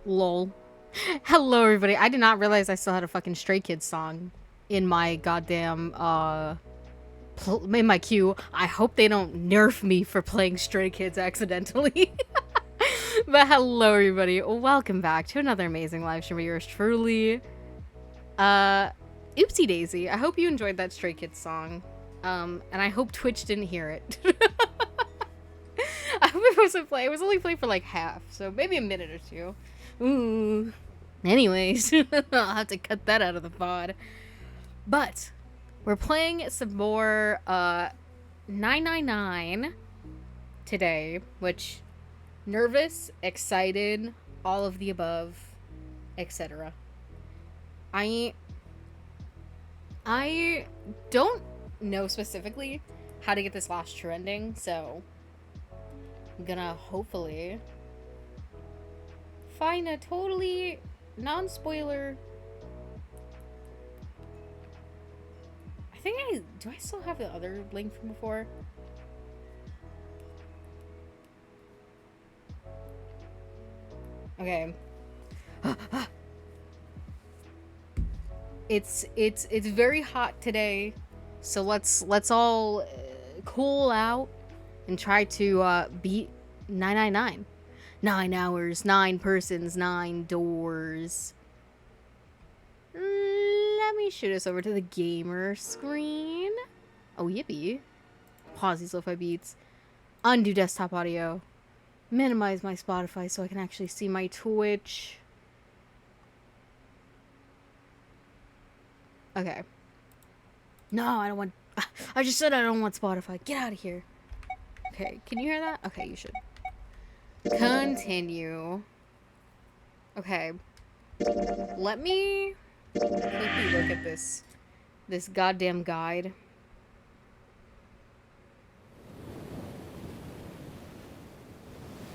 Lol. Hello, everybody. I did not realize I still had a fucking Stray Kids song in my goddamn, in my queue. I hope they don't nerf me for playing Stray Kids accidentally. But hello, everybody. Welcome back to another amazing live stream of yours truly. Oopsie daisy. I hope you enjoyed that Stray Kids song. And I hope Twitch didn't hear it. I hope it wasn't play. It was only played for like half, so maybe a minute or two. Ooh. Anyways, I'll have to cut that out of the VOD. But we're playing some more 999 today, which nervous, excited, all of the above, etc. I don't know specifically how to get this last true ending, so I'm gonna hopefully find a totally non-spoiler. I think do I still have the other link from before? Okay. It's very hot today, so let's all cool out and try to beat 999. 9 hours, 9 persons, 9 doors. Let me shoot us over to the gamer screen. Oh, yippee. Pause these lo-fi beats. Undo desktop audio. Minimize my Spotify so I can actually see my Twitch. Okay. No, I don't want... I just said I don't want Spotify. Get out of here. Okay, can you hear that? Okay, you should. Continue. Okay. Let me quickly look at this goddamn guide.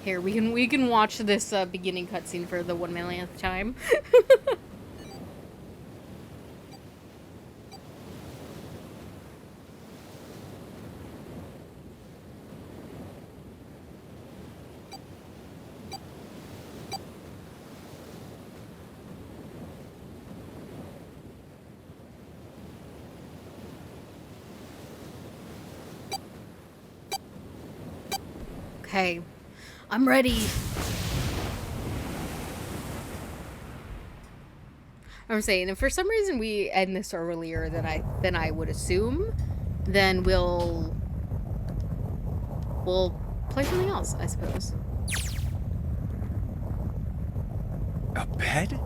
Here, we can watch this beginning cutscene for the 1 millionth time. Okay, I'm ready. I'm saying, if for some reason we end this earlier than I would assume, then we'll play something else, I suppose. A bed?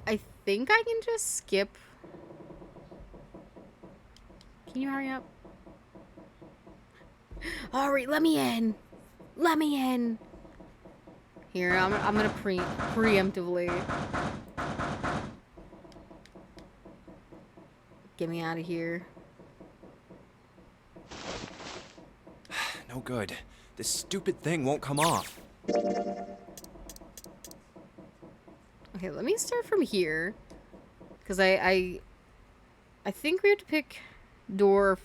I think I can just skip. Can you hurry up? Alright, let me in. Let me in. Here, I'm gonna preemptively get me out of here. No good. This stupid thing won't come off. Okay, let me start from here. Because I think we have to pick door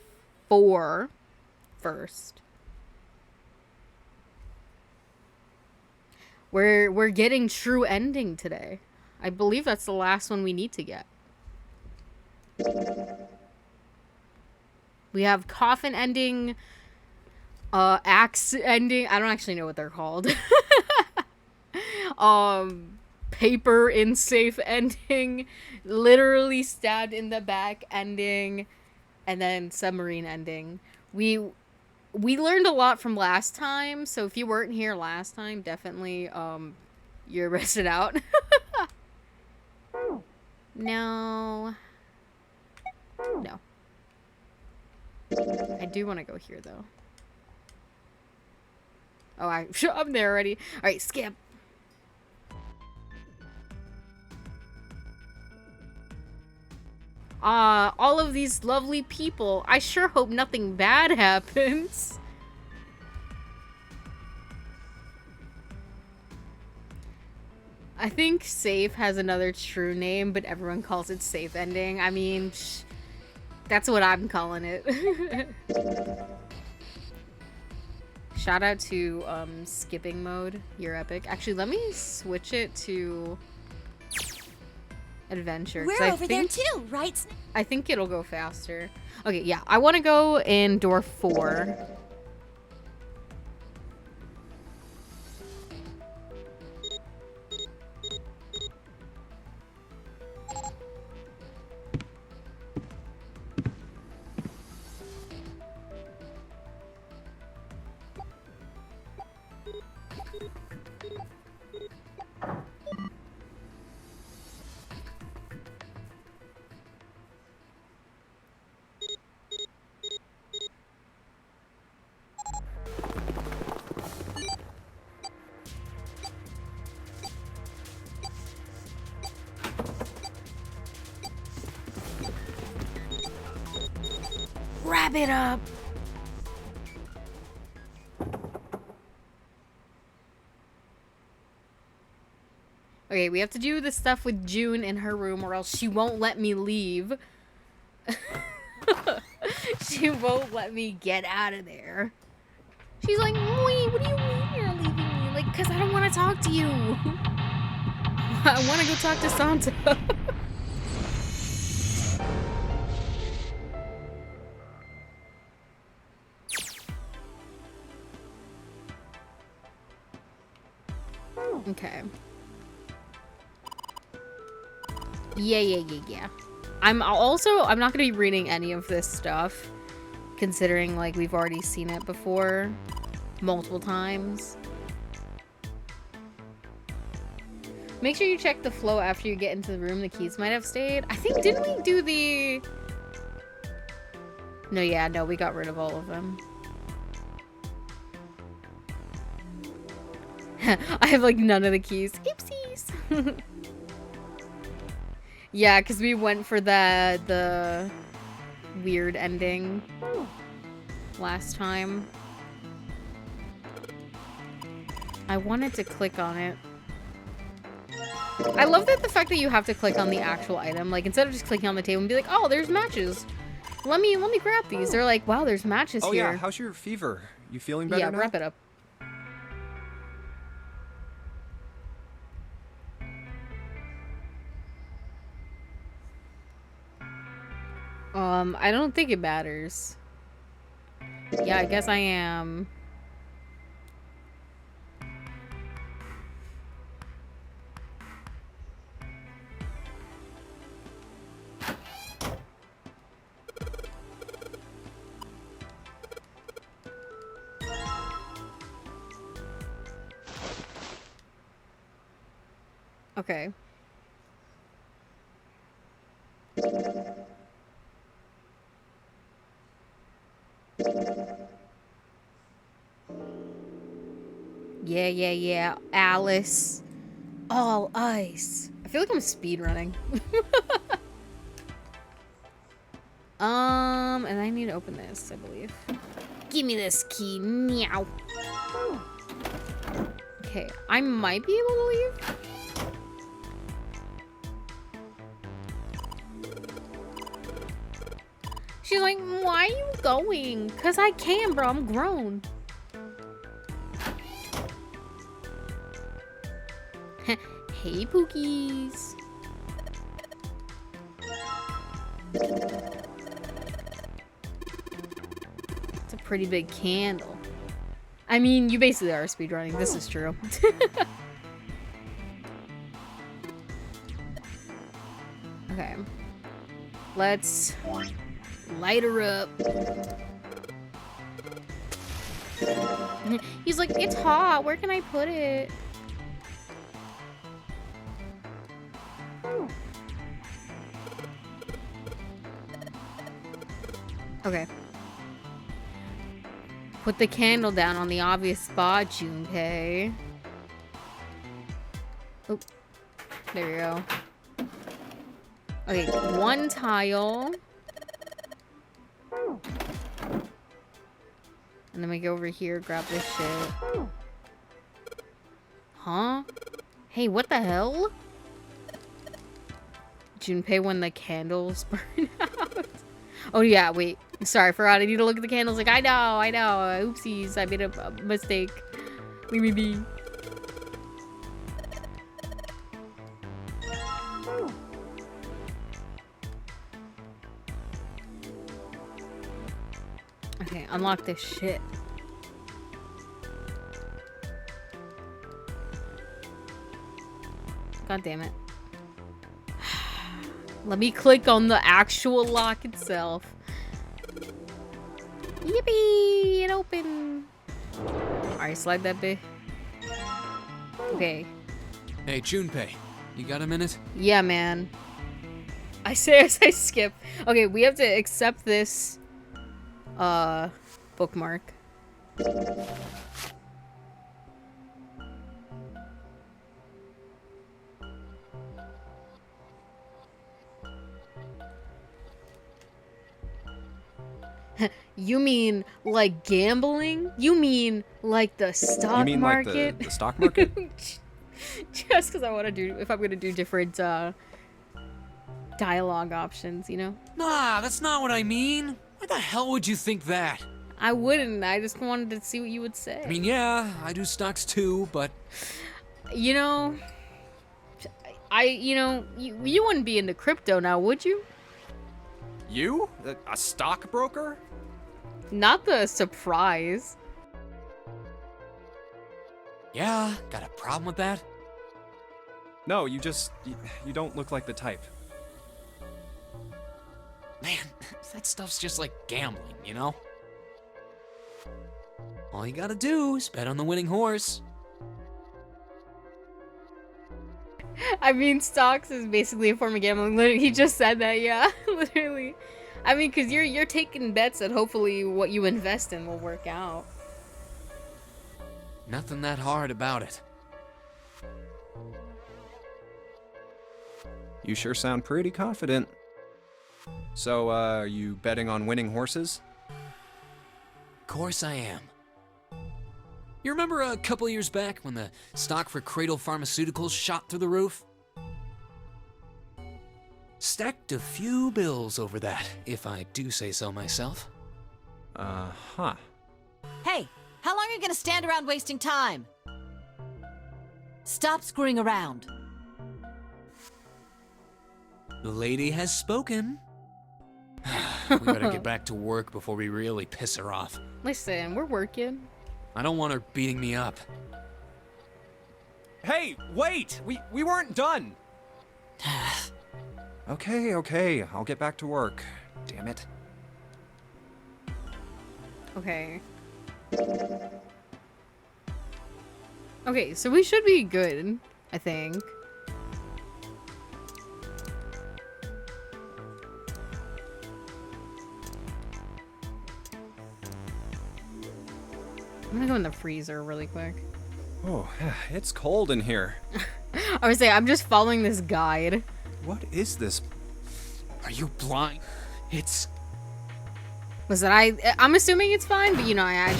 4 first. We're getting true ending today. I believe that's the last one we need to get. We have coffin ending, axe ending. I don't actually know what they're called. Paper in safe ending, literally stabbed in the back ending, and then submarine ending. We learned a lot from last time, so if you weren't here last time, definitely you're rested out. No. I do want to go here though. Oh, I'm there already. All right, skip. All of these lovely people. I sure hope nothing bad happens. I think safe has another true name, but everyone calls it safe ending. I mean, that's what I'm calling it. shout out to skipping mode. You're epic. Actually, let me switch it to adventure. We're over there too, right? I think it'll go faster. Okay, yeah. I want to go in door 4. Wrap it up. Okay, we have to do the stuff with June in her room or else she won't let me leave. She won't let me get out of there. She's like, wait, what do you mean you're leaving me? Like, because I don't want to talk to you. I want to go talk to Santa. Okay. Yeah. I'm not gonna be reading any of this stuff, considering like we've already seen it before multiple times. Make sure you check the flow after you get into the room. The keys might have stayed. I think, didn't we do the... No, we got rid of all of them. I have like none of the keys. Oopsies. Yeah, because we went for the weird ending last time. I wanted to click on it. I love that the fact that you have to click on the actual item. Like, instead of just clicking on the table and be like, oh, there's matches. Let me grab these. They're like, wow, there's matches here. Oh yeah, how's your fever? You feeling better now? Yeah, wrap it up. I don't think it matters. Yeah, I guess I am. Okay. Yeah. Alice. All ice. I feel like I'm speedrunning. And I need to open this, I believe. Give me this key. Meow. Okay, I might be able to leave. She's like, why are you going? Cause I can, bro. I'm grown. Hey, Pookies. It's a pretty big candle. I mean, you basically are speedrunning. This is true. Okay. Let's light her up. He's like, it's hot. Where can I put it? Okay. Put the candle down on the obvious spot, Junpei. Oh, there you go. Okay, one tile. And then we go over here, grab this shit. Huh? Hey, what the hell? Junpei when the candles burn out. Oh yeah, wait. Sorry, I forgot. I need to look at the candles. Like, I know. Oopsies, I made a mistake. Leave me be. Okay, unlock this shit. God damn it. Let me click on the actual lock itself. Yippee! It opened. Alright, slide that bit. Okay. Hey, Junpei, you got a minute? Yeah, man. I say as I skip. Okay, we have to accept this bookmark. You mean like gambling? You mean like the stock You mean market? like the stock market? Just because I want to do, if I'm gonna do different dialogue options, you know? Nah, that's not what I mean. Why the hell would you think that? I wouldn't. I just wanted to see what you would say. I mean, yeah, I do stocks too, but You know, you wouldn't be into crypto now, would you? You? A stockbroker? Not the surprise. yeah, got a problem with that? No, you don't look like the type. Man, that stuff's just like gambling, you know? All you gotta do is bet on the winning horse. I mean, stocks is basically a form of gambling. Literally, he just said that, yeah, literally. I mean, cause you're taking bets that hopefully what you invest in will work out. Nothing that hard about it. You sure sound pretty confident. So, are you betting on winning horses? Course I am. You remember a couple years back when the stock for Cradle Pharmaceuticals shot through the roof? Stacked a few bills over that, if I do say so myself. Huh. Hey, how long are you gonna stand around wasting time? Stop screwing around. The lady has spoken. We better get back to work before we really piss her off. Listen, we're working. I don't want her beating me up. Hey, wait! We weren't done! Okay, I'll get back to work. Damn it. Okay. Okay, so we should be good, I think. I'm gonna go in the freezer really quick. Oh, it's cold in here. I would say I'm just following this guide. What is this? Are you blind? It's... Listen, I'm assuming it's fine, but I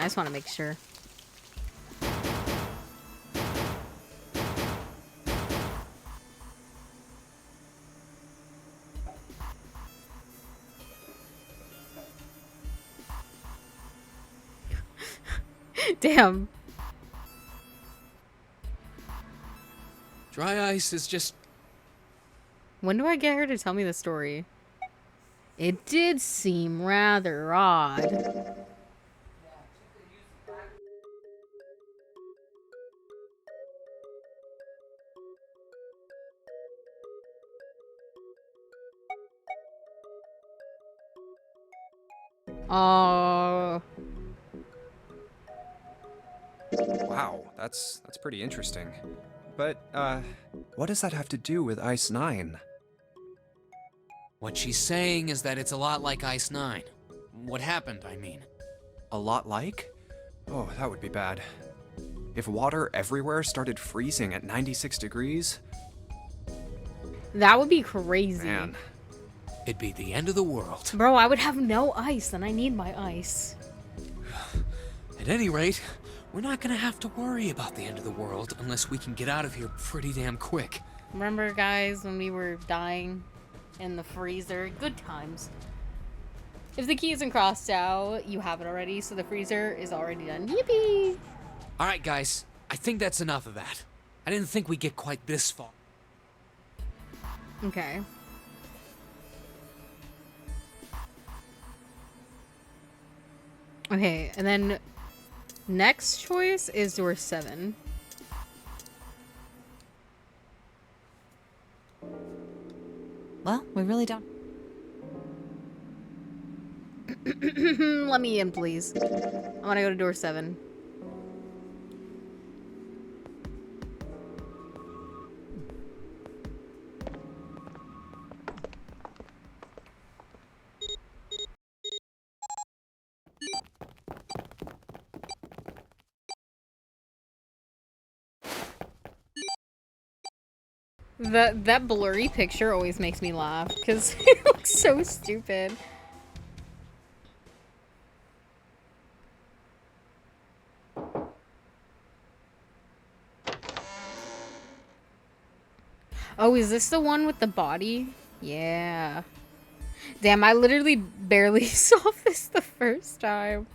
just want to make sure. Damn. Dry ice is just... When do I get her to tell me the story? It did seem rather odd. Oh. Wow, that's pretty interesting. But, what does that have to do with Ice 9? What she's saying is that it's a lot like Ice 9. What happened, I mean. A lot like? Oh, that would be bad. If water everywhere started freezing at 96 degrees? That would be crazy. Man. It'd be the end of the world. Bro, I would have no ice, and I need my ice. At any rate, we're not gonna have to worry about the end of the world unless we can get out of here pretty damn quick. Remember, guys, when we were dying in the freezer? Good times. If the key isn't crossed out, you have it already, so the freezer is already done. Yippee! All right, guys. I think that's enough of that. I didn't think we'd get quite this far. Okay. Okay, and then next choice is door 7. Well, we really don't. Let me in, please. I want to go to door 7. That blurry picture always makes me laugh because it looks so stupid. Oh, is this the one with the body? Yeah. Damn, I literally barely saw this the first time.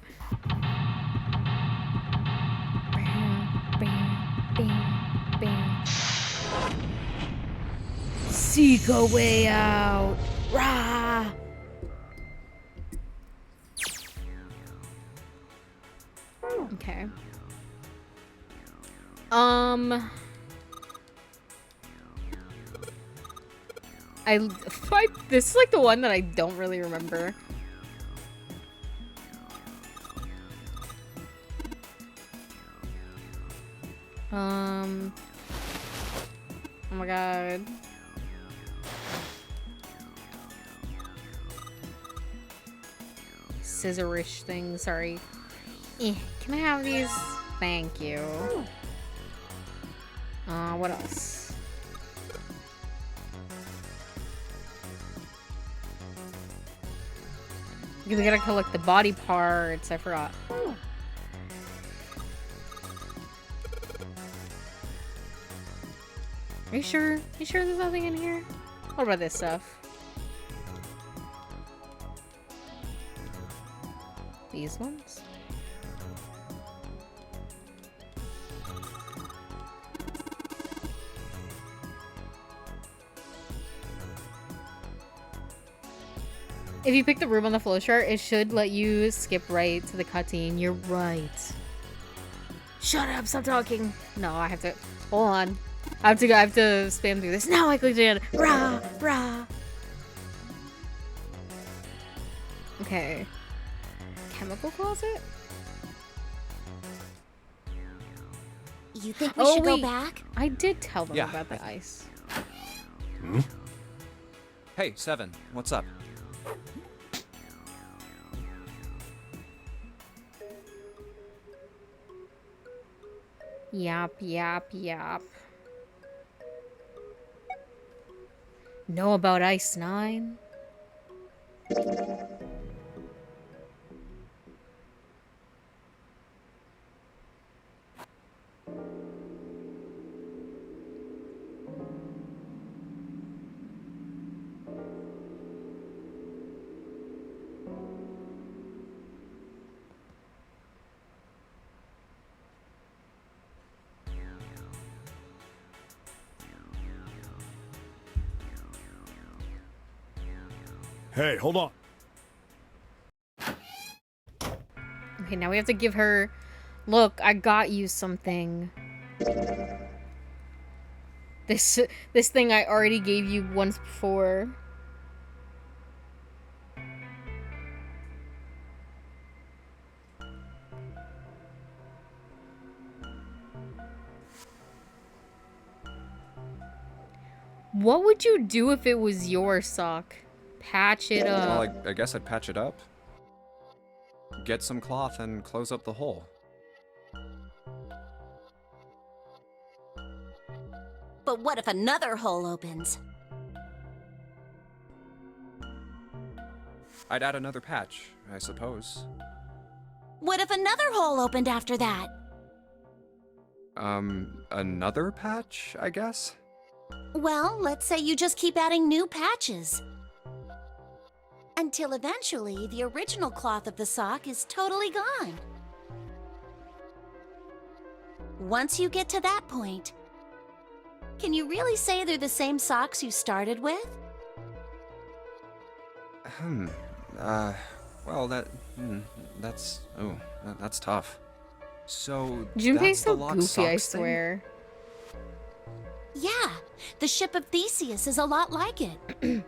Seek a way out. Rah! Okay. This is like the one that I don't really remember. Oh my god. Scissorish thing, sorry. Can I have these? Thank you. What else? We gotta collect the body parts. I forgot. Are you sure? You sure there's nothing in here? What about this stuff? These ones? If you pick the room on the flowchart, it should let you skip right to the cutscene. You're right. Shut up, stop talking. No, I have to, hold on. I have to spam through this. Now I clicked it. Rah, rah. Okay. Chemical closet? You think we should go back? I did tell them Yeah. about the ice. Hey, 7, what's up? Yap, yap, yap. Know about Ice 9? Hey, hold on. Okay, now we have to give her... Look, I got you something. This thing I already gave you once before. What would you do if it was your sock? Patch it up. Well, I guess I'd patch it up. Get some cloth and close up the hole. But what if another hole opens? I'd add another patch, I suppose. What if another hole opened after that? Another patch, I guess? Well, let's say you just keep adding new patches. until eventually the original cloth of the sock is totally gone. Once you get to that point, can you really say they're the same socks you started with? Well, that's tough. So, Junpei's that's the so locked goofy, I socks thing? swear. Yeah, the ship of Theseus is a lot like it.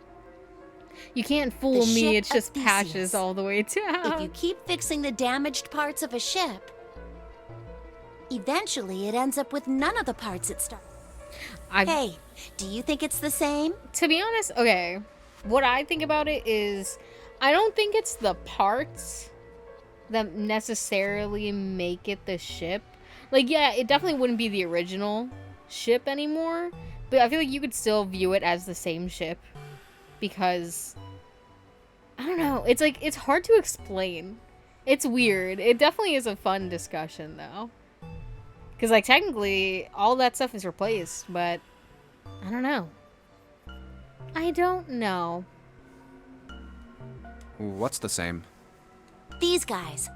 You can't fool The me, ship it's just of patches Theseus. all the way If down. you keep fixing the damaged parts of a ship, eventually it ends up with none of the parts it started. Hey, do you think it's the same? To be honest, okay, what I think about it is, I don't think it's the parts that necessarily make it the ship. Like, yeah, it definitely wouldn't be the original ship anymore, but I feel like you could still view it as the same ship, because I don't know, it's like, it's hard to explain. It's weird. It definitely is a fun discussion though, because like technically all that stuff is replaced, but I don't know. What's the same? These guys.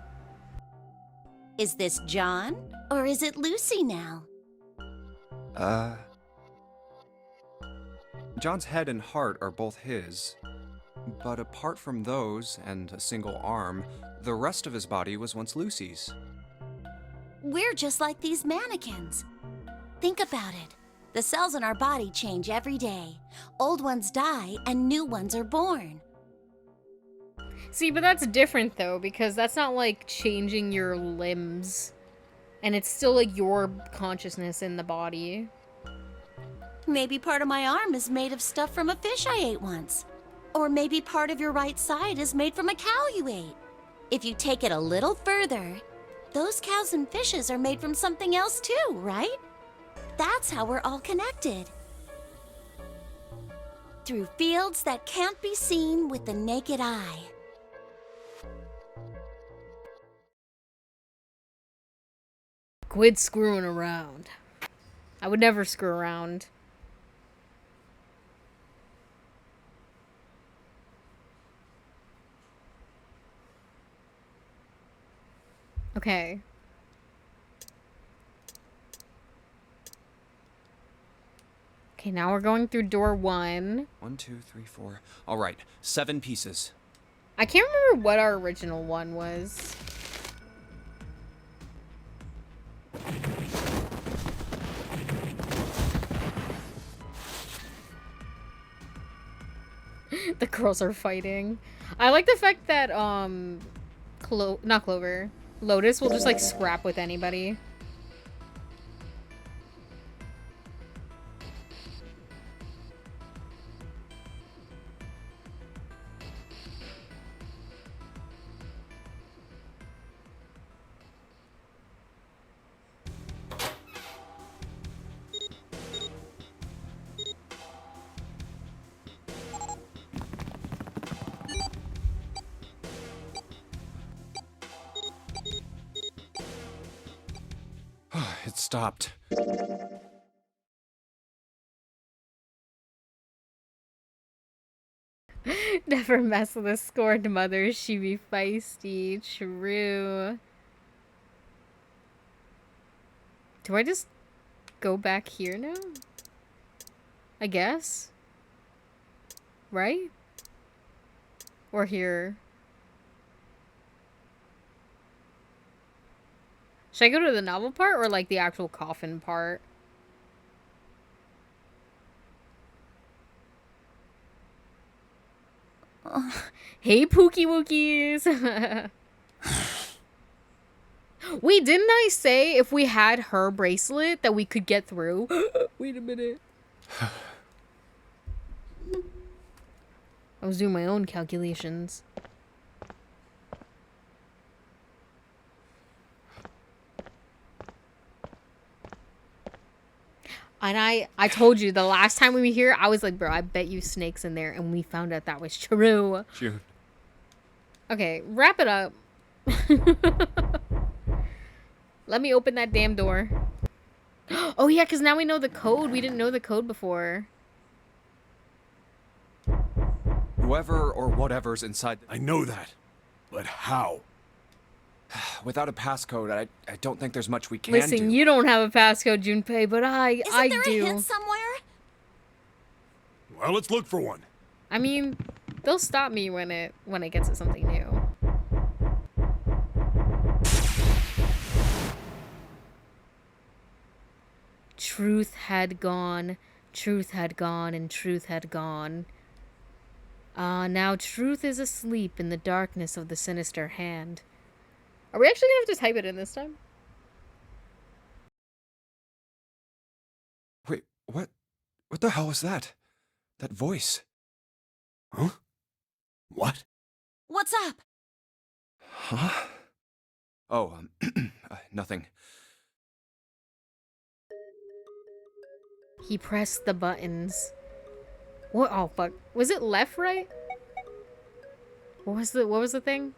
Is this John or is it Lucy now? John's head and heart are both his. But apart from those and a single arm, the rest of his body was once Lucy's. We're just like these mannequins. Think about it. The cells in our body change every day. Old ones die and new ones are born. See, but that's different though, because that's not like changing your limbs, and it's still like your consciousness in the body. Maybe part of my arm is made of stuff from a fish I ate once. Or maybe part of your right side is made from a cow you ate. If you take it a little further, those cows and fishes are made from something else too, right? That's how we're all connected. Through fields that can't be seen with the naked eye. Quit screwing around. I would never screw around. Okay. Okay, now we're going through door 1. 1, 2, 3, 4. All right, 7 pieces. I can't remember what our original one was. The girls are fighting. I like the fact that, not Clover. Lotus will just, like, scrap with anybody. It stopped. Never mess with a scorned mother, she be feisty. True. Do I just go back here now? I guess. Right? Or here. Should I go to the novel part or like the actual coffin part? Hey, Pookie Wookies! Wait, didn't I say if we had her bracelet that we could get through? Wait a minute. I was doing my own calculations. And I told you the last time we were here, I was like, bro, I bet you snakes in there. And we found out that was true. June. Okay, wrap it up. Let me open that damn door. Oh, yeah, because now we know the code. We didn't know the code before. Whoever or whatever's inside. I know that. But how? Without a passcode, I don't think there's much we can Listen, do. you don't have a passcode, Junpei, but I Isn't there do. a hint somewhere? Well, let's look for one. I mean, they'll stop me when it gets to something new. Truth had gone, and truth had gone. Now truth is asleep in the darkness of the sinister hand. Are we actually gonna have to type it in this time? Wait, what? What the hell was that? That voice? Huh? What? What's up? Huh? Oh, nothing. He pressed the buttons. What? Oh fuck! Was it left, right? What was the thing?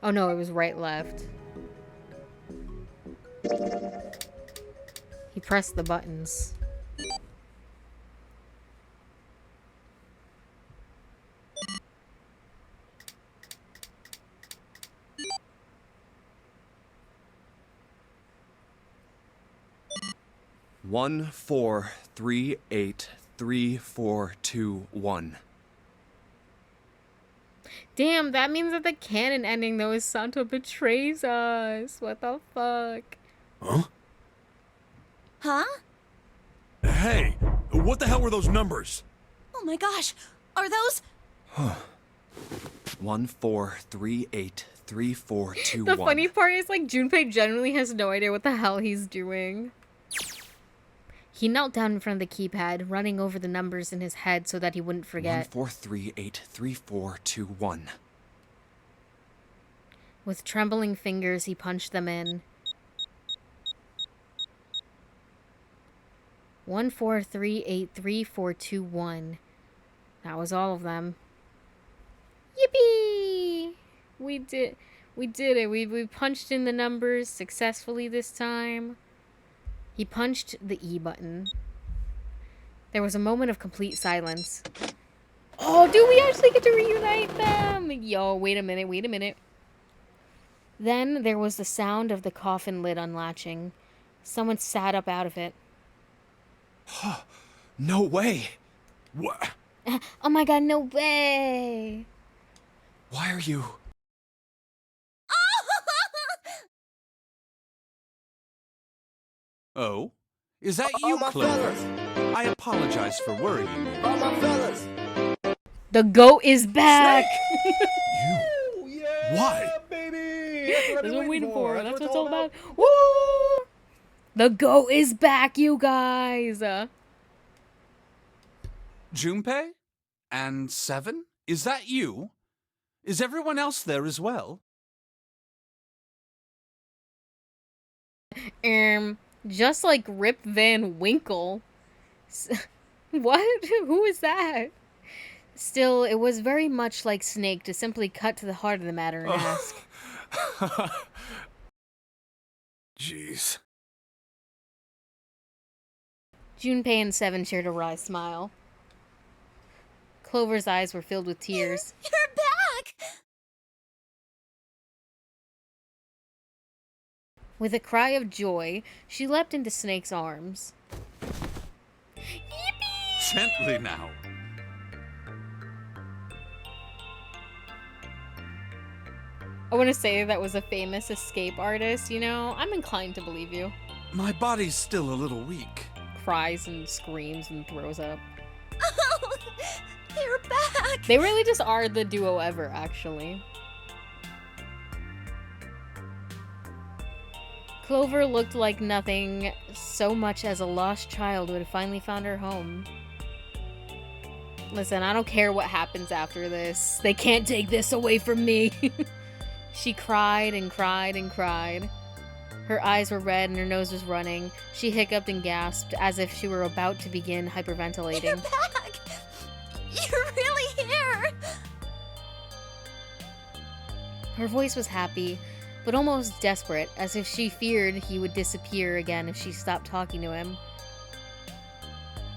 Oh no, it was right, left. He pressed the buttons. One, 4, 3, 8, 3, 4, 2, 1. Damn, that means that the canon ending though is Santo betrays us. What the fuck? Huh? Huh? Hey, what the hell were those numbers? Oh my gosh. Are those? 1, 4, 3, 8, 3, 4, 2, The 1. funny part is like Junpei genuinely has no idea what the hell he's doing. He knelt down in front of the keypad, running over the numbers in his head so that he wouldn't 1, forget. 4, 3, 8, 3, 4, 2, 1. With trembling fingers, he punched them in. 1, 4, 3, 8, 3, 4, 2, 1. That was all of them. Yippee! We did it. We punched in the numbers successfully this time. He punched the E button. There was a moment of complete silence. Oh, do we actually get to reunite them? Yo, wait a minute. Then there was the sound of the coffin lid unlatching. Someone sat up out of it. No way! What? Oh my god, no way! Why are you... Oh? Is that you, Clover? I apologize for worrying you. The goat is back! You? Why? That's what I'm waiting for. That's what it's all about. Woo! The goat is back, you guys! Junpei? And Seven? Is that you? Is everyone else there as well? Just like Rip Van Winkle. What? Who is that? Still, it was very much like Snake to simply cut to the heart of the matter and ask. Jeez. Junpei and Seven shared a wry smile. Clover's eyes were filled with tears. You're back! With a cry of joy, she leapt into Snake's arms. Gently now. I want to say that was a famous escape artist, you know? I'm inclined to believe you. My body's still a little weak. Cries and screams and throws up. Oh, you're back! They really just are the duo ever, actually. Clover looked like nothing so much as a lost child who had finally found her home. Listen, I don't care what happens after this. They can't take this away from me. She cried and cried and cried. Her eyes were red and her nose was running. She hiccuped and gasped as if she were about to begin hyperventilating. You're back! You're really here! Her voice was happy, but almost desperate, as if she feared he would disappear again if she stopped talking to him.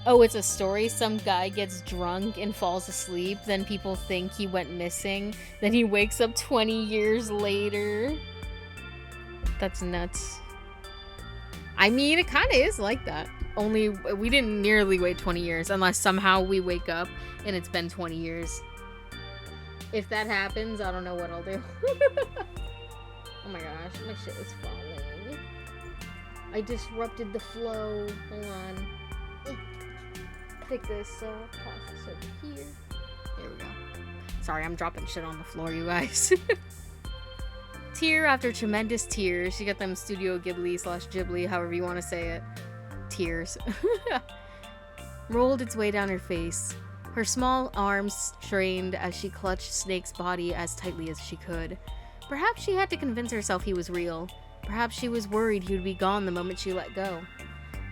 Oh, it's a story? Some guy gets drunk and falls asleep, then people think he went missing, then he wakes up 20 years later. That's nuts. I mean, it kind of is like that. Only we didn't nearly wait 20 years, unless somehow we wake up and it's been 20 years. If that happens, I don't know what I'll do. Oh my gosh, my shit is falling. I disrupted the flow. Hold on. Pick this process over here. There we go. Sorry, I'm dropping shit on the floor, you guys. Tear after tremendous tears. She got them Studio Ghibli / Ghibli, however you want to say it. Tears. Rolled its way down her face. Her small arms strained as she clutched Snake's body as tightly as she could. Perhaps she had to convince herself he was real. Perhaps she was worried he would be gone the moment she let go.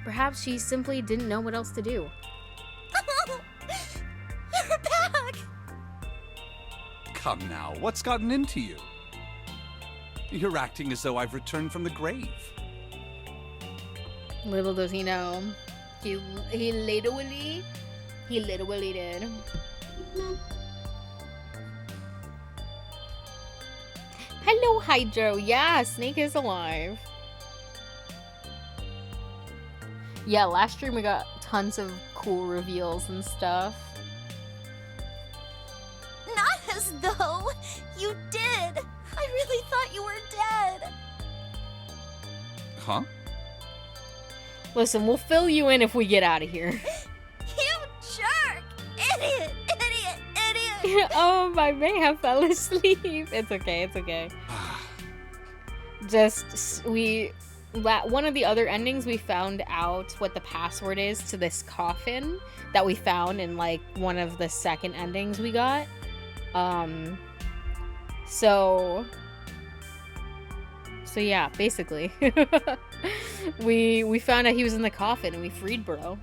Perhaps she simply didn't know what else to do. You're back! Come now, what's gotten into you? You're acting as though I've returned from the grave. Little does he know. He literally did. Hello, Hydro. Yeah, Snake is alive. Yeah, last stream we got tons of cool reveals and stuff. Not as though you did. I really thought you were dead. Huh? Listen, we'll fill you in if we get out of here. You jerk! Idiot! Idiot! Idiot! Oh, my man fell asleep. It's okay, it's okay. One of the other endings, we found out what the password is to this coffin that we found in, like, one of the second endings we got. So yeah, basically. we found out he was in the coffin and we freed bro.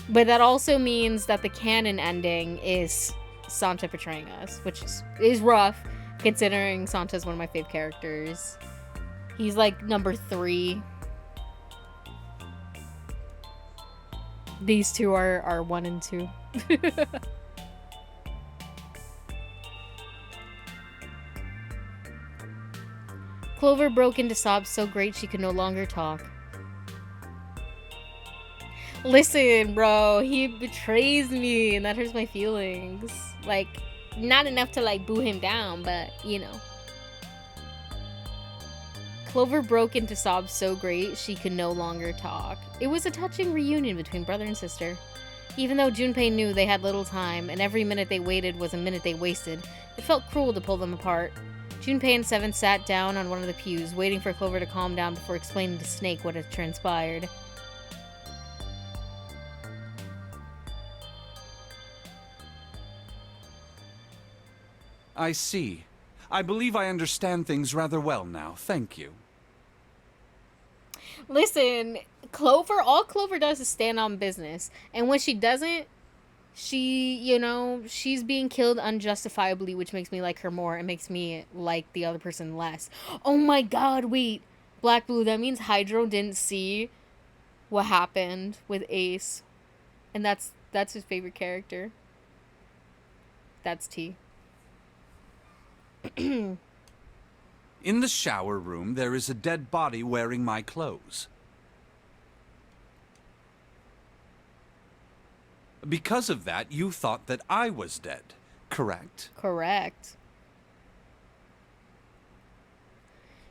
But that also means that the canon ending is Santa betraying us, which is rough, considering Santa's one of my fave characters. He's like number 3. These two are 1 and 2. Clover broke into sobs so great she could no longer talk. Listen, bro, he betrays me and that hurts my feelings. Like, not enough to like boo him down, but you know. Clover broke into sobs so great she could no longer talk. It was a touching reunion between brother and sister. Even though Junpei knew they had little time and every minute they waited was a minute they wasted, it felt cruel to pull them apart. Junpei and Seven sat down on one of the pews, waiting for Clover to calm down before explaining to Snake what had transpired. I see. I believe I understand things rather well now. Thank you. Listen, all Clover does is stand on business. And when she doesn't, she's being killed unjustifiably, which makes me like her more. It makes me like the other person less. Oh my god, wait. Black Blue, that means Hydro didn't see what happened with Ace. And that's his favorite character. That's T. In the shower room, there is a dead body wearing my clothes. Because of that, you thought that I was dead, correct? Correct.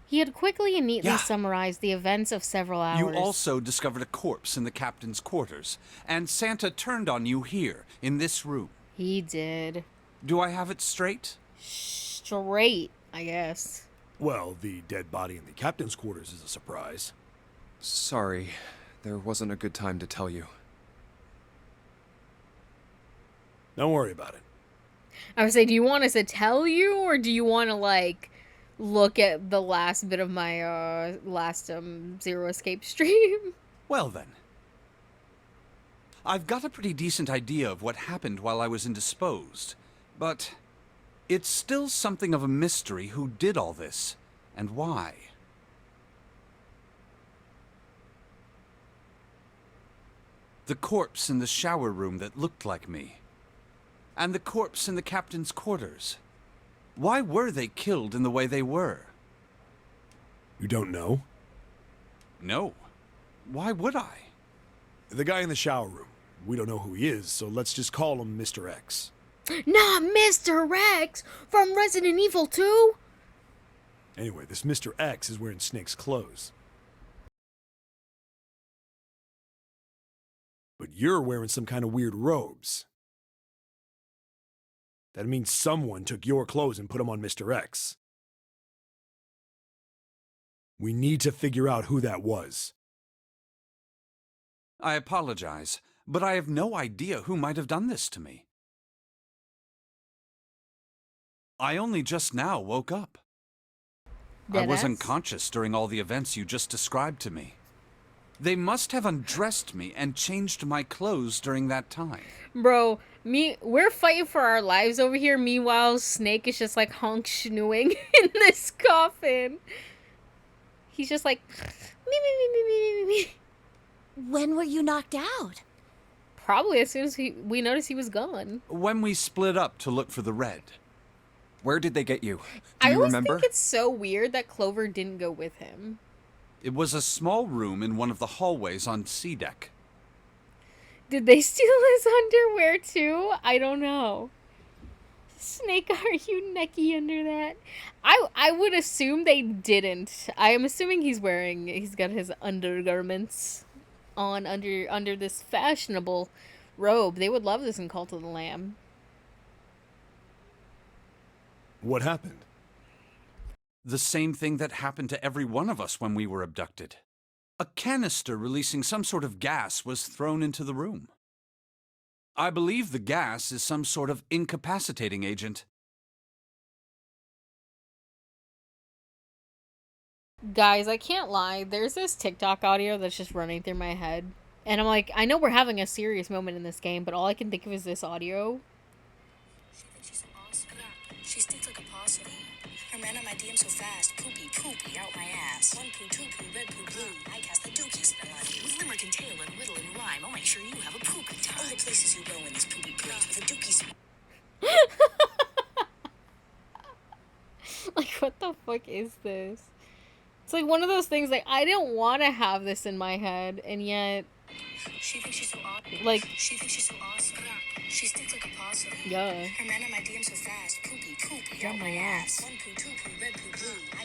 He had quickly and neatly summarized the events of several hours. You also discovered a corpse in the captain's quarters, and Santa turned on you here, in this room. He did. Do I have it straight? Straight, I guess. Well, the dead body in the captain's quarters is a surprise. Sorry, there wasn't a good time to tell you. Don't worry about it. I would say, do you want us to tell you, or do you want to, like, look at the last bit of my, last, Zero Escape stream? Well then. I've got a pretty decent idea of what happened while I was indisposed, but It's still something of a mystery who did all this, and why. The corpse in the shower room that looked like me. And the corpse in the captain's quarters. Why were they killed in the way they were? You don't know? No. Why would I? The guy in the shower room. We don't know who he is, so let's just call him Mr. X. Not Mr. Rex from Resident Evil 2? Anyway, this Mr. X is wearing Snake's clothes. But you're wearing some kind of weird robes. That means someone took your clothes and put them on Mr. X. We need to figure out who that was. I apologize, but I have no idea who might have done this to me. I only just now woke up. I was Deadass? unconscious during all the events you just described to me. They must have undressed me and changed my clothes during that time. Bro, we're fighting for our lives over here. Meanwhile, Snake is just like honk schnooing in this coffin. He's just like, me, me, me, me, me, me, me. When were you knocked out? Probably as soon as we noticed he was gone. When we split up to look for the red. Where did they get you? Do I you always remember? think it's so weird that Clover didn't go with him. It was a small room in one of the hallways on C deck. Did they steal his underwear too? I don't know. Snake, are you necky under that? I would assume they didn't. I am assuming he's got his undergarments on under this fashionable robe. They would love this in Cult of the Lamb. What happened? The same thing that happened to every one of us when we were abducted. A canister releasing some sort of gas was thrown into the room. I believe the gas is some sort of incapacitating agent. Guys, I can't lie. There's this TikTok audio that's just running through my head. And I'm like, I know we're having a serious moment in this game, but all I can think of is this audio. She's awesome. She stinks like a possum. Her man on my DM so fast. Poopy, poopy, out my ass. One poo, two poo, red poo, blue. I cast the dookie spell on you. With limerick and tail and whittle and rhyme, I'll make sure you have a poopy time. All the places you go in this poopy place with a dookie spell. Like, what the fuck is this? It's like one of those things, like, I don't want to have this in my head, and yet... She thinks she's so awesome. Like... She thinks she's so awesome. She stinks like a possum. Yeah. Her man on my DM so fast. Poopy, poopy, out my ass. One poo, two poo, red poo, blue.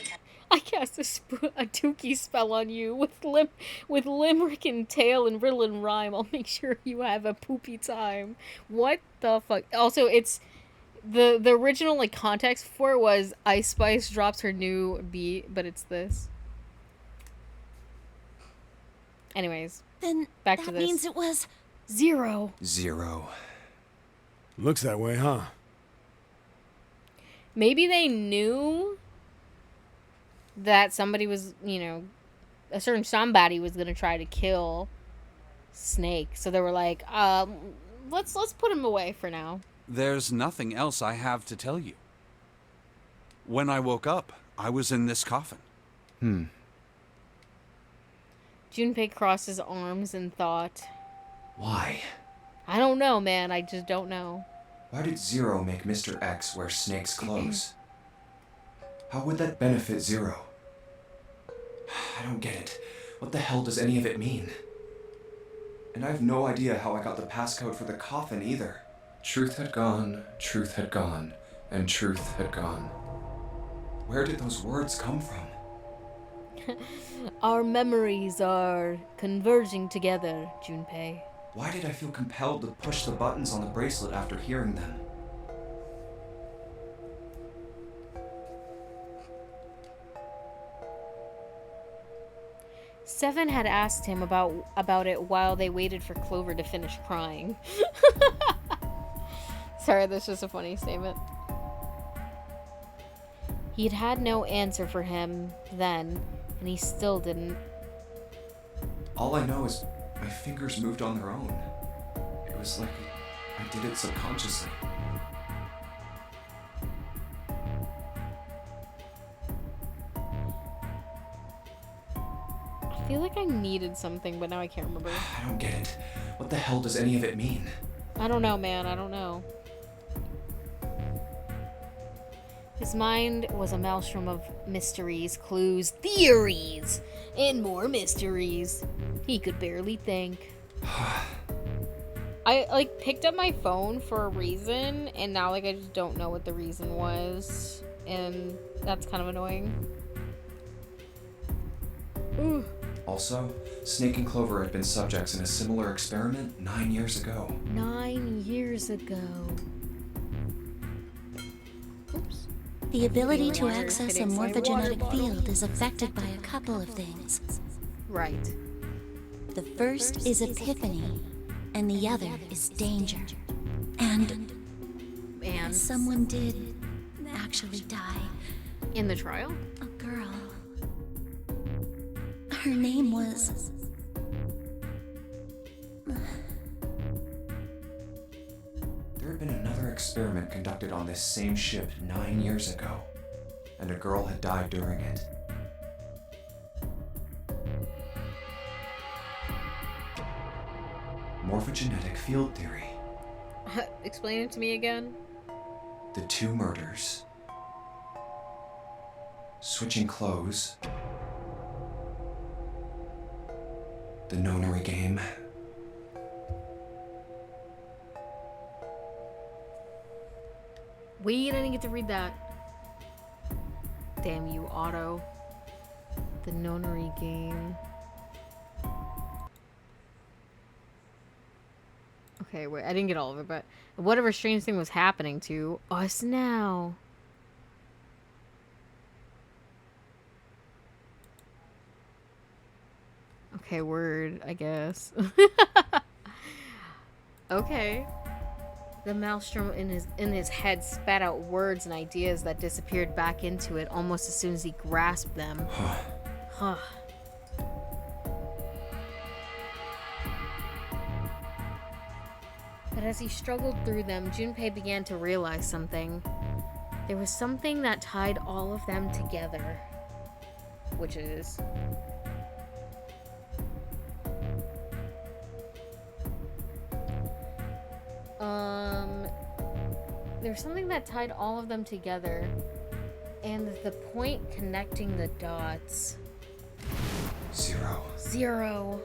I cast a dookie spell on you with limerick and tail and riddle and rhyme. I'll make sure you have a poopy time. What the fuck? Also, it's the original like context for it was Ice Spice drops her new beat, but it's this. Anyways, Then back to that this. means it was... 0. 0. Looks that way, huh? Maybe they knew that somebody was, a certain somebody was gonna try to kill Snake, so they were like, let's put him away for now. There's nothing else I have to tell you. When I woke up, I was in this coffin. Junpei crossed his arms and thought, Why? I don't know, man. I just don't know. Why did Zero make Mr. X wear Snake's clothes? How would that benefit Zero? I don't get it. What the hell does any of it mean? And I have no idea how I got the passcode for the coffin either. Truth had gone, and truth had gone. Where did those words come from? Our memories are converging together, Junpei. Why did I feel compelled to push the buttons on the bracelet after hearing them? Seven had asked him about it while they waited for Clover to finish crying. Sorry, that's just a funny statement. He'd had no answer for him then, and he still didn't. All I know is my fingers moved on their own. It was like I did it subconsciously. like I needed something, but now I can't remember. I don't get it. What the hell does any of it mean? I don't know, man. I don't know. His mind was a maelstrom of mysteries, clues, theories, and more mysteries. He could barely think. I, like, picked up my phone for a reason, and now, like, I just don't know what the reason was. And that's kind of annoying. Ooh. Also, Snake and Clover had been subjects in a similar experiment 9 years ago. 9 years ago. Oops. The ability to Water access a hitting my water morphogenetic bottle. field is affected by a couple of things. Right. The first is epiphany, and the other is danger. And And someone did actually die. in the trial? A girl. Her name was... There had been another experiment conducted on this same ship 9 years ago, and a girl had died during it. Morphogenetic field theory. Explain it to me again. The two murders. Switching clothes. The nonary game. Wait, I didn't get to read that. Damn you, Otto. The nonary game. Okay, wait, I didn't get all of it, but whatever strange thing was happening to us now. Okay, word, I guess. Okay. The maelstrom in his head spat out words and ideas that disappeared back into it almost as soon as he grasped them. Huh. But as he struggled through them, Junpei began to realize something. There was something that tied all of them together. Which is... There's something that tied all of them together. And the point connecting the dots. Zero.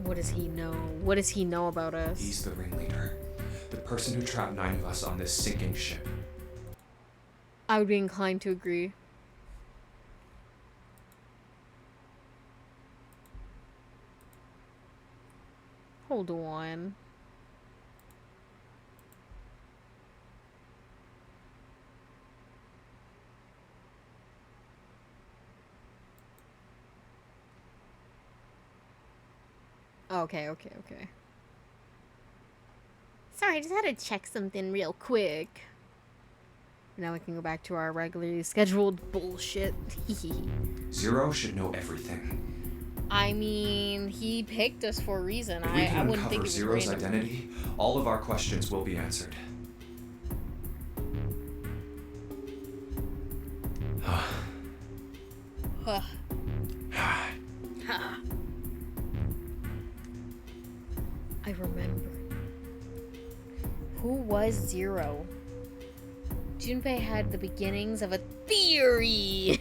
What does he know? What does he know about us? He's the ringleader. The person who trapped 9 of us on this sinking ship. I would be inclined to agree. Hold on. Okay. Sorry, I just had to check something real quick. Now we can go back to our regularly scheduled bullshit. Zero should know everything. I mean, he picked us for a reason. If we I can wouldn't think uncover it was Zero's random. identity, all of our questions will be answered. I remember. Who was Zero? Junpei had the beginnings of a theory.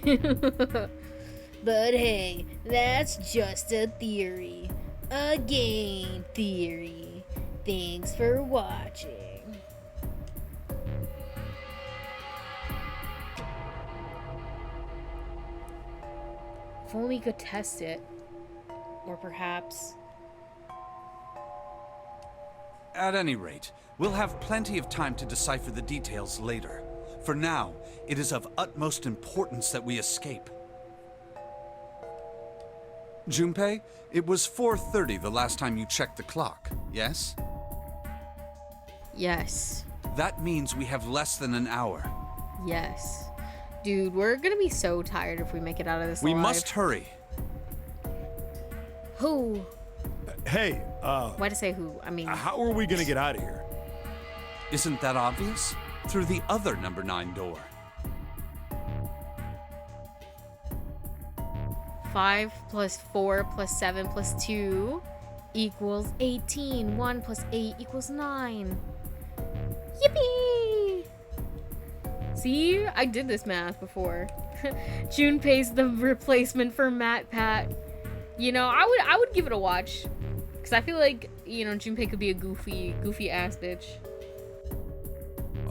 But hey, that's just a theory. A game theory. Thanks for watching. If only we could test it. Or perhaps... At any rate, we'll have plenty of time to decipher the details later. For now, it is of utmost importance that we escape. Junpei, it was 4:30 the last time you checked the clock, yes? Yes. That means we have less than an hour. Yes. Dude, we're gonna be so tired if we make it out of this We alive. must hurry. Who? Hey, Why to say who? I mean... how are we gonna get out of here? Isn't that obvious? Through the other number 9 door. 5 plus 4 plus 7 plus 2 equals 18. 1 plus 8 equals 9. Yippee! See, I did this math before. Junpei's the replacement for Pat. You know, I would give it a watch. Because I feel like, you know, Junpei could be a goofy ass bitch.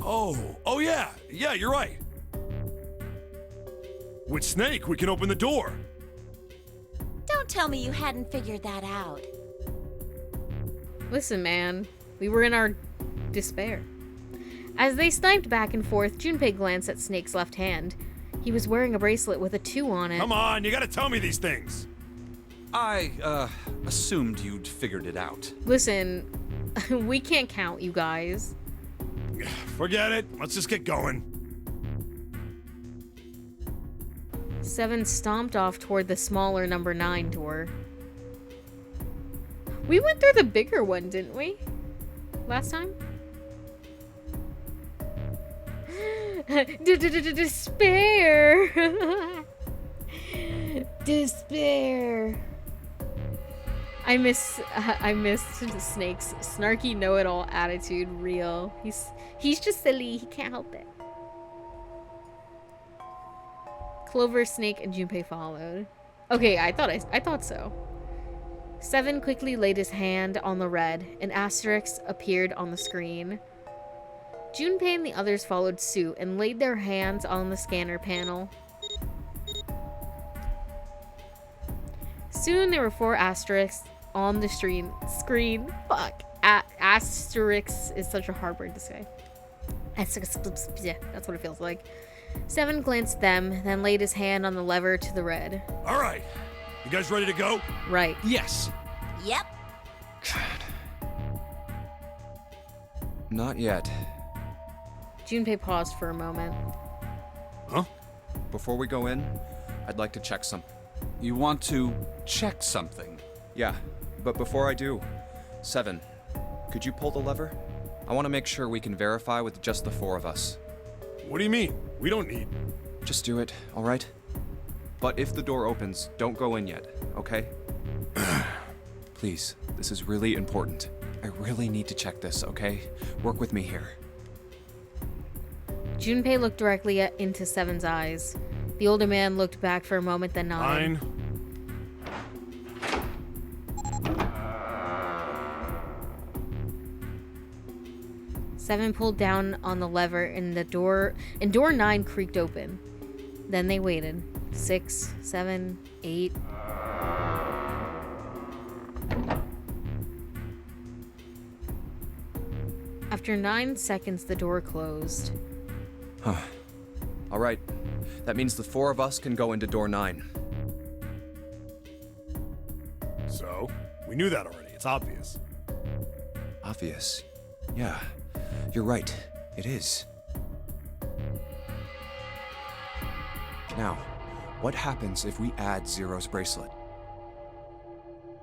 Oh yeah, you're right. With Snake, we can open the door. Don't tell me you hadn't figured that out. Listen, man, we were in our despair. As they sniped back and forth, Junpei glanced at Snake's left hand. He was wearing a bracelet with a 2 on it. Come on, you gotta tell me these things. I, assumed you'd figured it out. Listen, we can't count, you guys. Forget it. Let's just get going. 7 stomped off toward the smaller number 9 door. We went through the bigger one, didn't we? Last time? Despair! Despair. I miss Snake's snarky know-it-all attitude real. He's just silly. He can't help it. Clover, Snake, and Junpei followed. Okay, I thought so. 7 quickly laid his hand on the red. An asterisk appeared on the screen. Junpei and the others followed suit and laid their hands on the scanner panel. Soon there were 4 asterisks on the screen. Fuck. Asterisks is such a hard word to say. Yeah, that's what it feels like. 7 glanced at them, then laid his hand on the lever to the red. All right. You guys ready to go? Right. Yes. Yep. Not yet. Junpei paused for a moment. Huh? Before we go in, I'd like to check some. You want to check something? Yeah, but before I do, 7, could you pull the lever? I want to make sure we can verify with just the 4 of us. What do you mean? We don't need... Just do it, all right? But if the door opens, don't go in yet, okay? Please, this is really important. I really need to check this, okay? Work with me here. Junpei looked directly into 7's eyes. The older man looked back for a moment, then nodded. 9. Seven pulled down on the lever and door 9 creaked open. Then they waited. 6, 7, 8. After 9 seconds, the door closed. Huh. All right. That means the 4 of us can go into door 9. So, we knew that already. It's obvious. Obvious. Yeah. You're right. It is. Now, what happens if we add Zero's bracelet?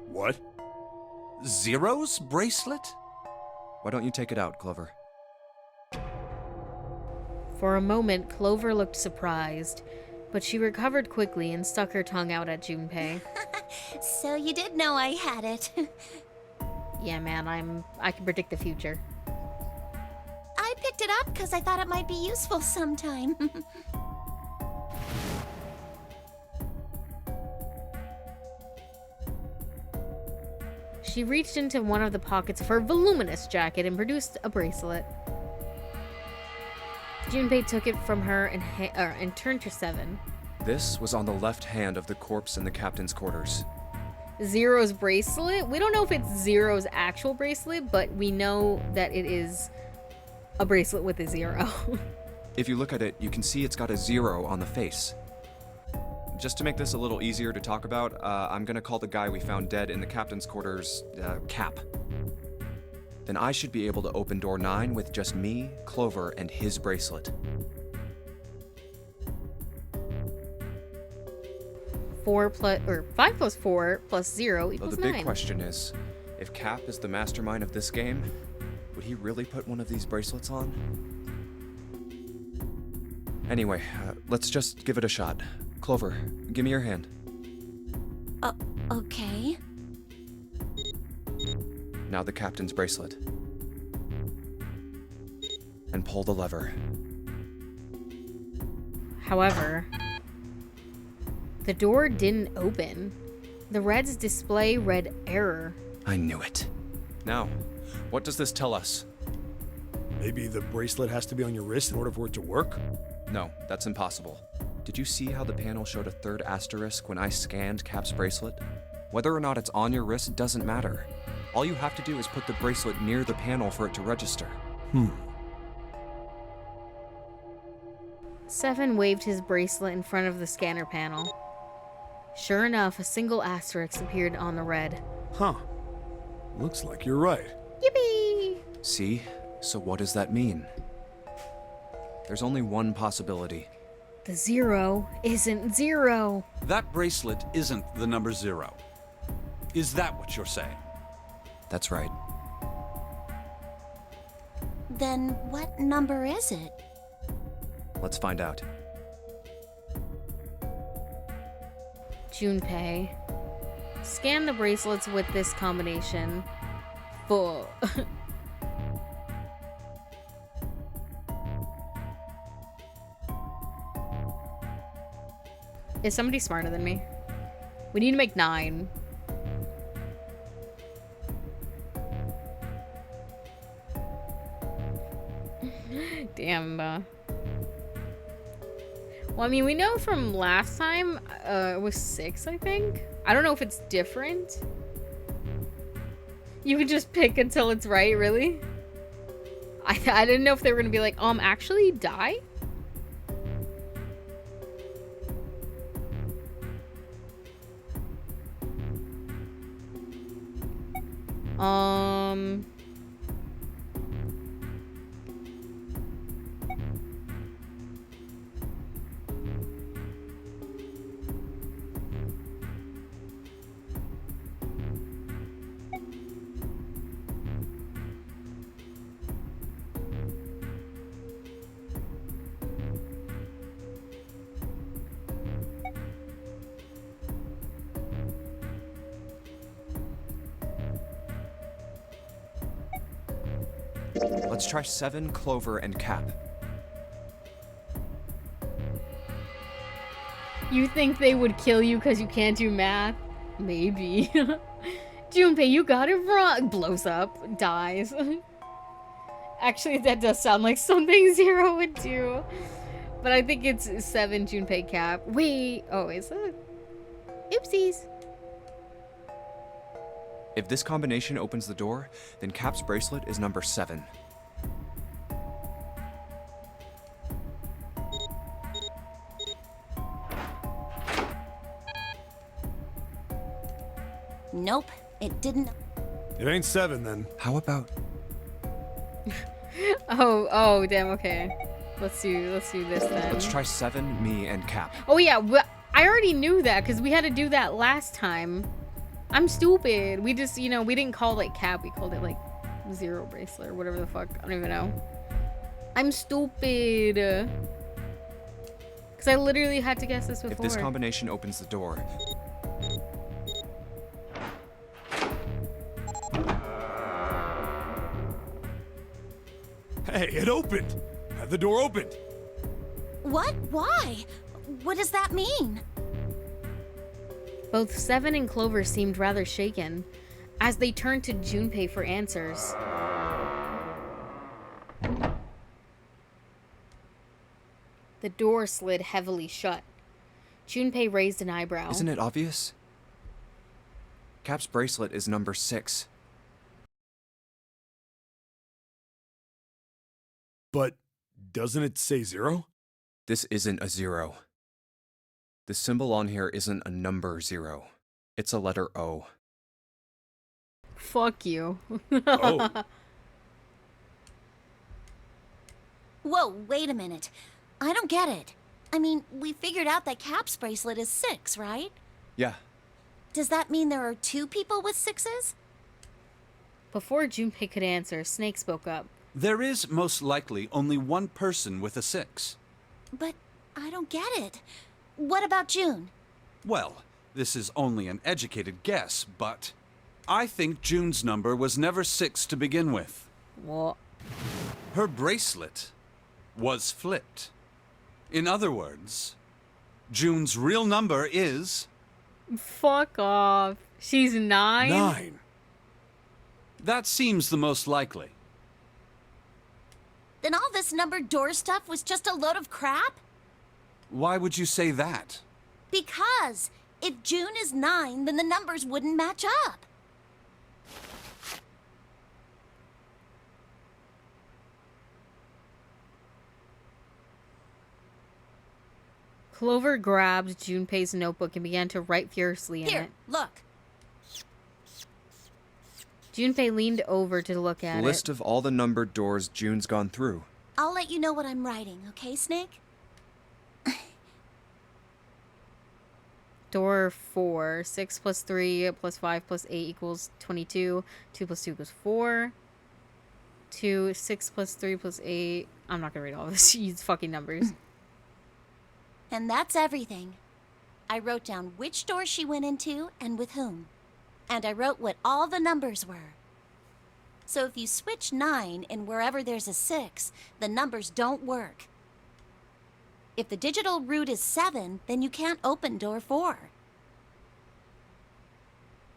What? Zero's bracelet? Why don't you take it out, Clover? For a moment, Clover looked surprised, but she recovered quickly and stuck her tongue out at Junpei. So you did know I had it. Yeah, man, I can predict the future. I picked it up because I thought it might be useful sometime. She reached into one of the pockets of her voluminous jacket and produced a bracelet. Junpei took it from her and turned to 7. This was on the left hand of the corpse in the captain's quarters. Zero's bracelet? We don't know if it's Zero's actual bracelet, but we know that it is a bracelet with a 0. If you look at it, you can see it's got a 0 on the face. Just to make this a little easier to talk about, I'm gonna call the guy we found dead in the captain's quarters, Cap. Then I should be able to open door 9 with just me, Clover, and his bracelet. 5 plus 4 plus 0 Though equals the 9. big question is, if Cap is the mastermind of this game, would he really put one of these bracelets on? Anyway, let's just give it a shot. Clover, give me your hand. Okay. Now the captain's bracelet. And pull the lever. However, the door didn't open. The Red's display read error. I knew it. Now, what does this tell us? Maybe the bracelet has to be on your wrist in order for it to work? No, that's impossible. Did you see how the panel showed a third asterisk when I scanned Cap's bracelet? Whether or not it's on your wrist doesn't matter. All you have to do is put the bracelet near the panel for it to register. Seven waved his bracelet in front of the scanner panel. Sure enough, a single asterisk appeared on the Red. Huh. Looks like you're right. Yippee! See? So what does that mean? There's only one possibility. The 0 isn't 0. That bracelet isn't the number 0. Is that what you're saying? That's right. Then what number is it? Let's find out. Junpei. Scan the bracelets with this combination. Full. Is somebody smarter than me? We need to make 9. Damn. Well, I mean, we know from last time, it was 6, I think. I don't know if it's different. You can just pick until it's right, really? I didn't know if they were gonna be like, actually die? Let's try 7, Clover, and Cap. You think they would kill you because you can't do math? Maybe. Junpei, you got it wrong. Blows up. Dies. Actually, that does sound like something 0 would do. But I think it's 7, Junpei, Cap. Wait. Oh, is it? Oopsies. If this combination opens the door, then Cap's bracelet is number 7. Nope, it didn't. It ain't 7 then. How about... Oh, damn, okay. Let's do this then. Let's try 7, me, and Cap. Oh yeah, I already knew that because we had to do that last time. I'm stupid. We just, we didn't call it Cap. We called it like 0 bracelet or whatever the fuck. I don't even know. I'm stupid. Because I literally had to guess this before. If this combination opens the door... Hey, it opened! The door opened! What? Why? What does that mean? Both Seven and Clover seemed rather shaken as they turned to Junpei for answers. The door slid heavily shut. Junpei raised an eyebrow. Isn't it obvious? Cap's bracelet is number 6. But doesn't it say 0? This isn't a 0. The symbol on here isn't a number 0. It's a letter O. Fuck you. Oh. Whoa, wait a minute. I don't get it. I mean, we figured out that Cap's bracelet is 6, right? Yeah. Does that mean there are 2 people with 6s? Before Junpei could answer, Snake spoke up. There is most likely only one person with a 6. But I don't get it. What about June? Well, this is only an educated guess, but I think June's number was never 6 to begin with. What? Her bracelet was flipped. In other words, June's real number is... Fuck off. She's 9? 9. That seems the most likely. Then all this numbered door stuff was just a load of crap? Why would you say that? Because if June is 9, then the numbers wouldn't match up. Clover grabbed Junpei's notebook and began to write furiously in Here, it. look. Junpei leaned over to look at List it. of all the numbered doors June's gone through. I'll let you know what I'm writing, okay, Snake? Door 4. 6 plus 3 plus 5 plus 8 equals 22. 2 plus 2 equals 4. 2, 6 plus 3 plus 8. I'm not gonna read all this. These fucking numbers. And that's everything. I wrote down which door she went into and with whom. And I wrote what all the numbers were. So if you switch 9 in wherever there's a 6, the numbers don't work. If the digital root is 7, then you can't open door 4.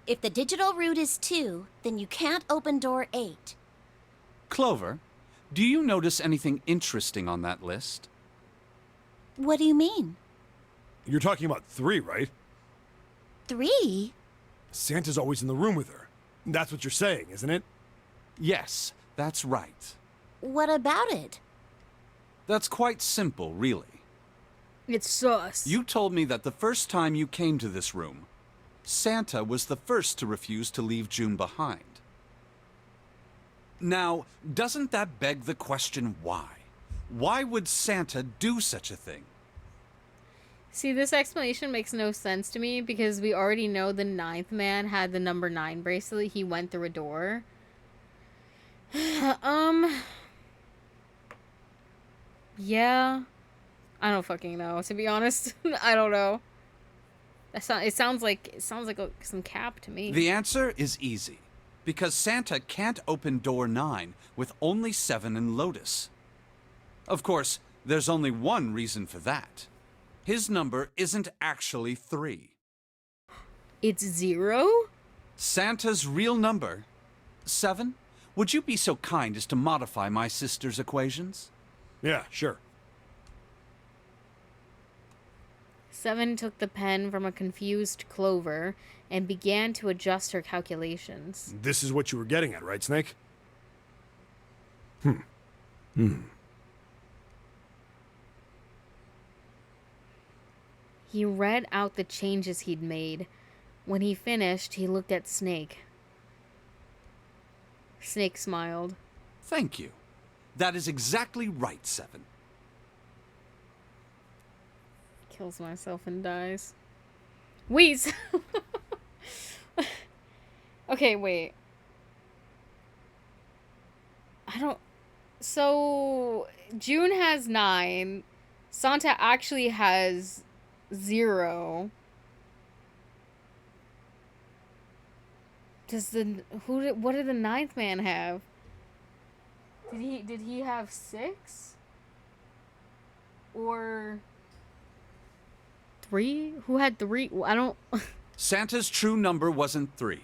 If the digital root is 2, then you can't open door 8. Clover, do you notice anything interesting on that list? What do you mean? You're talking about 3, right? 3? Santa's always in the room with her. That's what you're saying, isn't it? Yes, that's right. What about it? That's quite simple, really. It's sus. You told me that the first time you came to this room, Santa was the first to refuse to leave June behind. Now, doesn't that beg the question why? Why would Santa do such a thing? See, this explanation makes no sense to me because we already know the 9th man had the number 9 bracelet. He went through a door. Yeah. I don't fucking know, to be honest. I don't know. It sounds like some cap to me. The answer is easy. Because Santa can't open door 9 with only 7 in Lotus. Of course, there's only one reason for that. His number isn't actually 3. It's 0? Santa's real number, 7? Would you be so kind as to modify my sister's equations? Yeah, sure. 7 took the pen from a confused Clover and began to adjust her calculations. This is what you were getting at, right, Snake? He read out the changes he'd made. When he finished, he looked at Snake. Snake smiled. Thank you. That is exactly right, 7. Kills myself and dies. Wheeze! Okay, wait. So, June has 9. Santa actually has 0. What did the 9th man have? Did he have 6? Or 3? Who had 3? I don't... Santa's true number wasn't 3.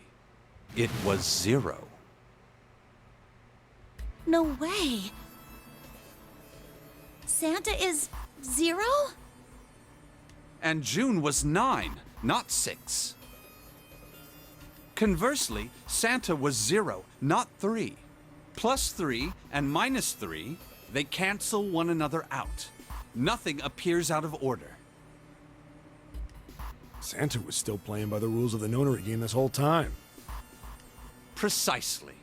It was 0. No way. Santa is 0? And June was 9, not 6. Conversely, Santa was 0, not 3. Plus 3 and minus 3, they cancel one another out. Nothing appears out of order. Santa was still playing by the rules of the nonary game this whole time. Precisely.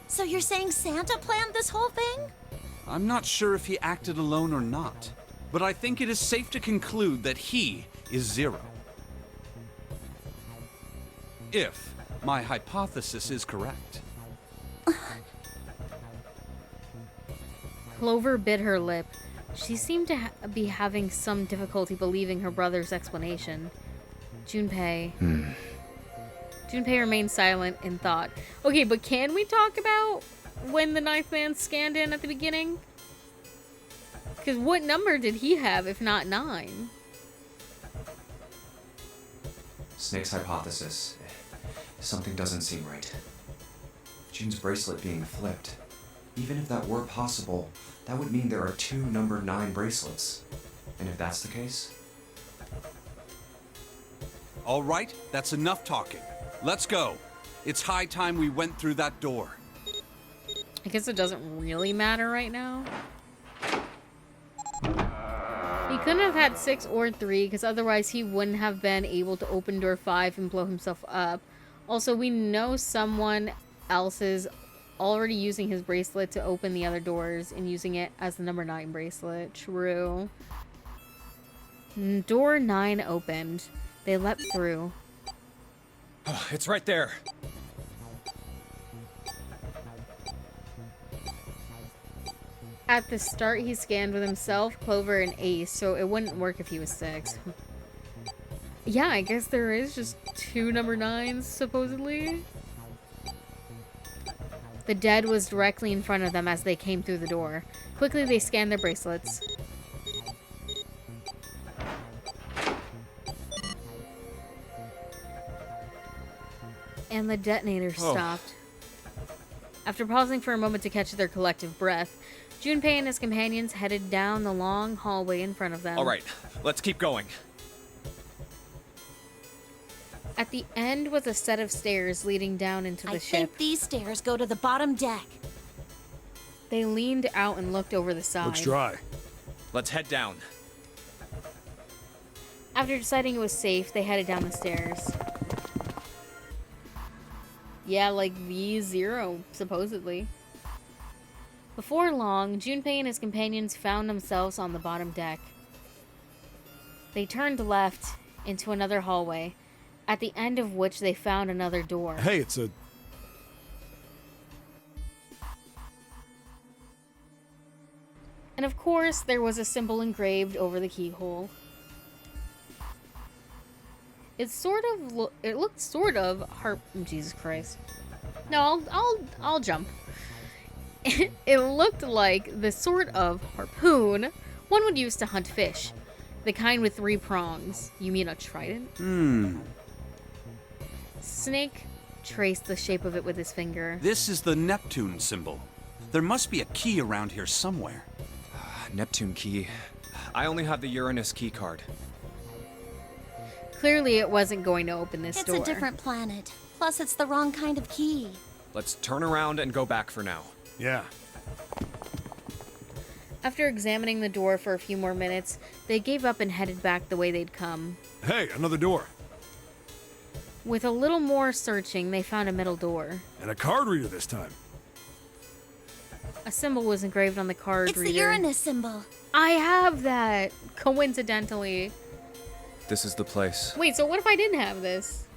So you're saying Santa planned this whole thing? I'm not sure if he acted alone or not, but I think it is safe to conclude that he is 0. If my hypothesis is correct. Clover bit her lip. She seemed to be having some difficulty believing her brother's explanation. Junpei. Junpei remained silent in thought. Okay, but can we talk about when the ninth man scanned in at the beginning? Because what number did he have if not 9? Snake's hypothesis. Something doesn't seem right. June's bracelet being flipped. Even if that were possible, that would mean there are 2 number 9 bracelets. And if that's the case... All right, that's enough talking. Let's go. It's high time we went through that door. I guess it doesn't really matter right now. He couldn't have had 6 or 3, because otherwise he wouldn't have been able to open door 5 and blow himself up. Also, we know someone else is already using his bracelet to open the other doors and using it as the number 9 bracelet. True. Door 9 opened. They leapt through. Oh, it's right there. At the start, he scanned with himself, Clover, and Ace, so it wouldn't work if he was 6. Yeah, I guess there is just 2 number 9s, supposedly. The dead was directly in front of them as they came through the door. Quickly, they scanned their bracelets. And the detonator stopped. After pausing for a moment to catch their collective breath, Junpei and his companions headed down the long hallway in front of them. All right, let's keep going. At the end was a set of stairs leading down into the I ship. think these stairs go to the bottom deck. They leaned out and looked over the side. Looks dry. Let's head down. After deciding it was safe, they headed down the stairs. Yeah, like V0, supposedly. Before long, Junpei and his companions found themselves on the bottom deck. They turned left into another hallway, at the end of which they found another door. Hey, it's a... And of course, there was a symbol engraved over the keyhole. It looked sort of Jesus Christ. No, I'll jump. It looked like the sort of harpoon one would use to hunt fish. The kind with 3 prongs. You mean a trident? Snake traced the shape of it with his finger. This is the Neptune symbol. There must be a key around here somewhere. Neptune key. I only have the Uranus key card. Clearly it wasn't going to open this door. It's a different planet. Plus, it's the wrong kind of key. Let's turn around and go back for now. Yeah. After examining the door for a few more minutes, they gave up and headed back the way they'd come. Hey, another door. With a little more searching, they found a middle door. And a card reader this time. A symbol was engraved on the card It's reader. the Uranus symbol. I have that, coincidentally. This is the place. Wait, so what if I didn't have this?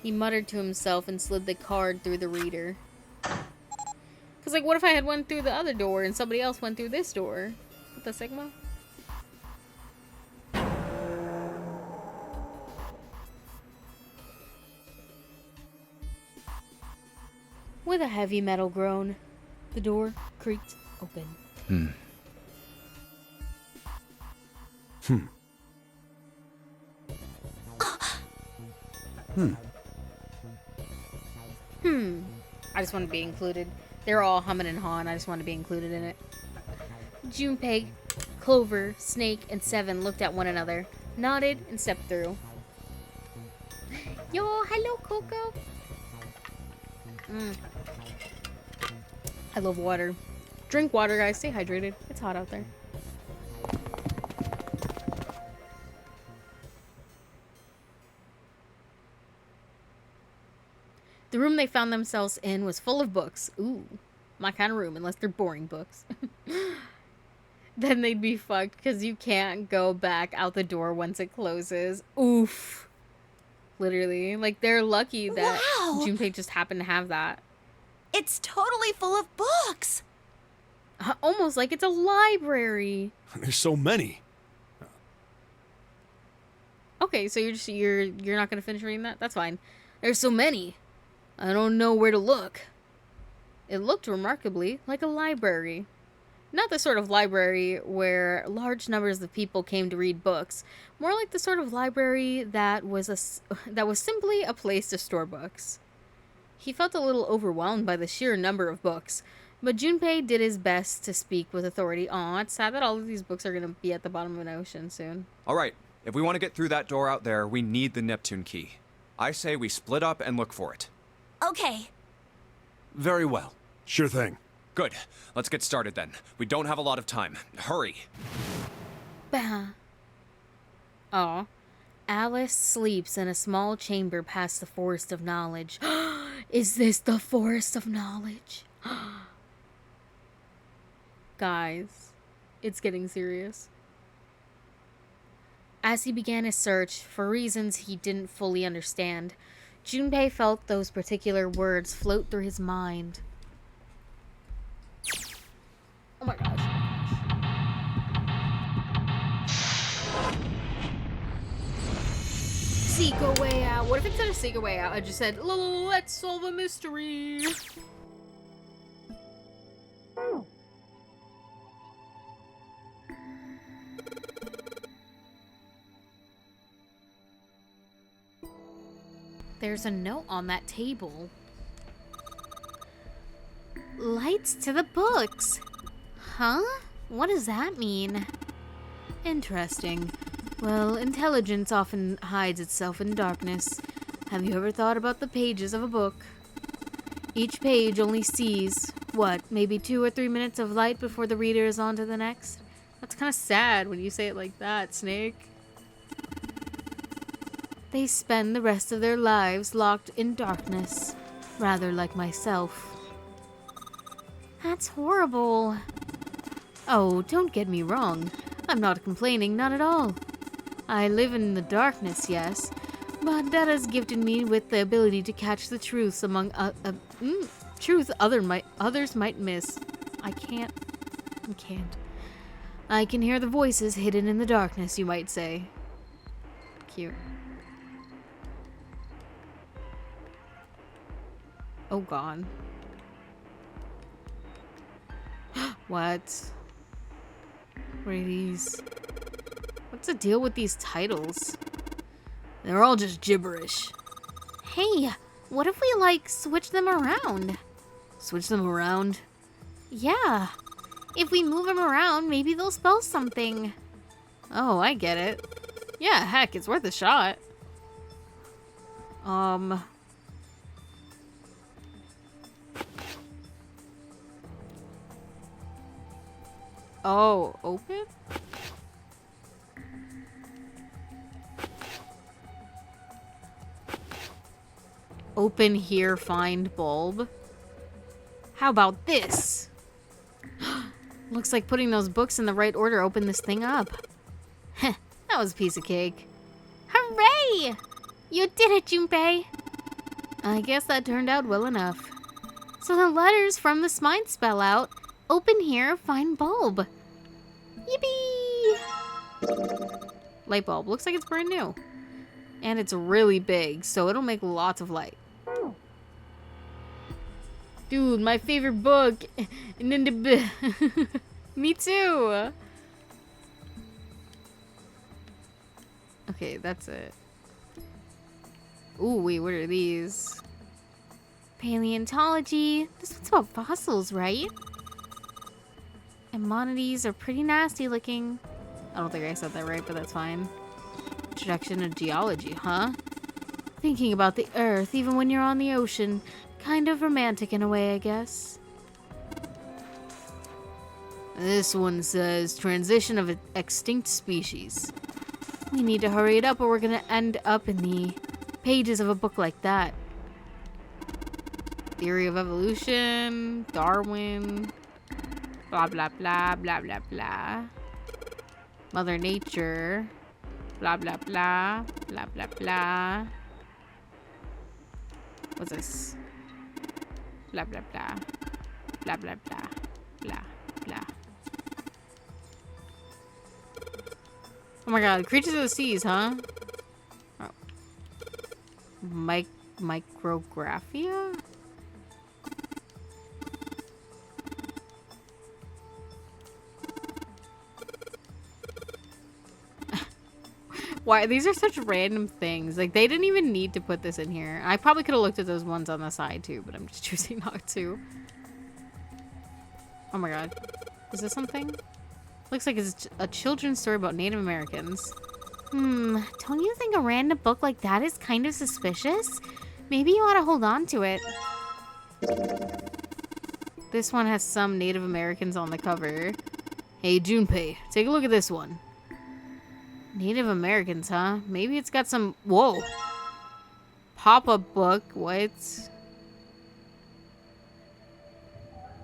He muttered to himself and slid the card through the reader. Because, like, what if I had went through the other door and somebody else went through this door? What the Sigma? With a heavy metal groan, the door creaked open. I just want to be included. They're all humming and hawing. I just want to be included in it. Junpei, Clover, Snake, and Seven looked at one another, nodded, and stepped through. Yo, hello, Coco. I love water. Drink water, guys. Stay hydrated. It's hot out there. The room they found themselves in was full of books. Ooh, my kind of room, unless they're boring books. Then they'd be fucked, because you can't go back out the door once it closes. Oof. Literally. Like, they're lucky that Wow. Junpei just happened to have that. It's totally full of books. Almost like it's a library. There's so many. Okay, so you're not gonna finish reading that? That's fine. There's so many. I don't know where to look. It looked remarkably like a library. Not the sort of library where large numbers of people came to read books. More like the sort of library that was simply a place to store books. He felt a little overwhelmed by the sheer number of books, but Junpei did his best to speak with authority. Aw, it's sad that all of these books are gonna be at the bottom of an ocean soon. All right, if we want to get through that door out there, we need the Neptune key. I say we split up and look for it. Okay. Very well. Sure thing. Good. Let's get started then. We don't have a lot of time. Hurry. Bah. Oh. Alice sleeps in a small chamber past the Forest of Knowledge. Is this the Forest of Knowledge? Guys, it's getting serious. As he began his search, for reasons he didn't fully understand, Junpei felt those particular words float through his mind. Oh my gosh. Seek a way out. What if instead of seek a way out, I just said, let's solve a mystery? There's a note on that table. Lights to the books. Huh? What does that mean? Interesting. Well, intelligence often hides itself in darkness. Have you ever thought about the pages of a book? Each page only sees, what, maybe 2 or 3 minutes of light before the reader is on to the next? That's kind of sad when you say it like that, Snake. They spend the rest of their lives locked in darkness, rather like myself. That's horrible. Oh, don't get me wrong. I'm not complaining, not at all. I live in the darkness, yes, but that has gifted me with the ability to catch the truths among truth others might miss. I can't. I can hear the voices hidden in the darkness, you might say. Cute. Oh god. What? What are these? What's the deal with these titles? They're all just gibberish. Hey, what if we, like, switch them around? Switch them around? Yeah. If we move them around, maybe they'll spell something. Oh, I get it. Yeah, heck, it's worth a shot. Oh, open? Open here, find bulb. How about this? Looks like putting those books in the right order opened this thing up. Heh, that was a piece of cake. Hooray! You did it, Junpei! I guess that turned out well enough. So the letters from the spine spell out, open here, find bulb. Yippee! Light bulb. Looks like it's brand new. And it's really big, so it'll make lots of light. Dude, my favorite book. Me too. Okay, that's it. Ooh, wait, what are these? Paleontology. This one's about fossils, right? Ammonites are pretty nasty looking. I don't think I said that right, but that's fine. Introduction to geology, huh? Thinking about the Earth, even when you're on the ocean. Kind of romantic in a way, I guess. This one says, transition of extinct species. We need to hurry it up or we're gonna end up in the pages of a book like that. Theory of evolution, Darwin, blah blah blah, blah blah blah. Mother Nature, blah blah blah, blah blah blah. What's this? Blah blah blah, blah blah blah, blah blah Oh my god, creatures of the seas, huh? Oh. Micrographia? Why? These are such random things. Like, they didn't even need to put this in here. I probably could have looked at those ones on the side, too, but I'm just choosing not to. Oh my god. Is this something? Looks like it's a children's story about Native Americans. Don't you think a random book like that is kind of suspicious? Maybe you ought to hold on to it. This one has some Native Americans on the cover. Hey, Junpei, take a look at this one. Native Americans, huh? Maybe it's got some... Whoa. Pop-up book. What?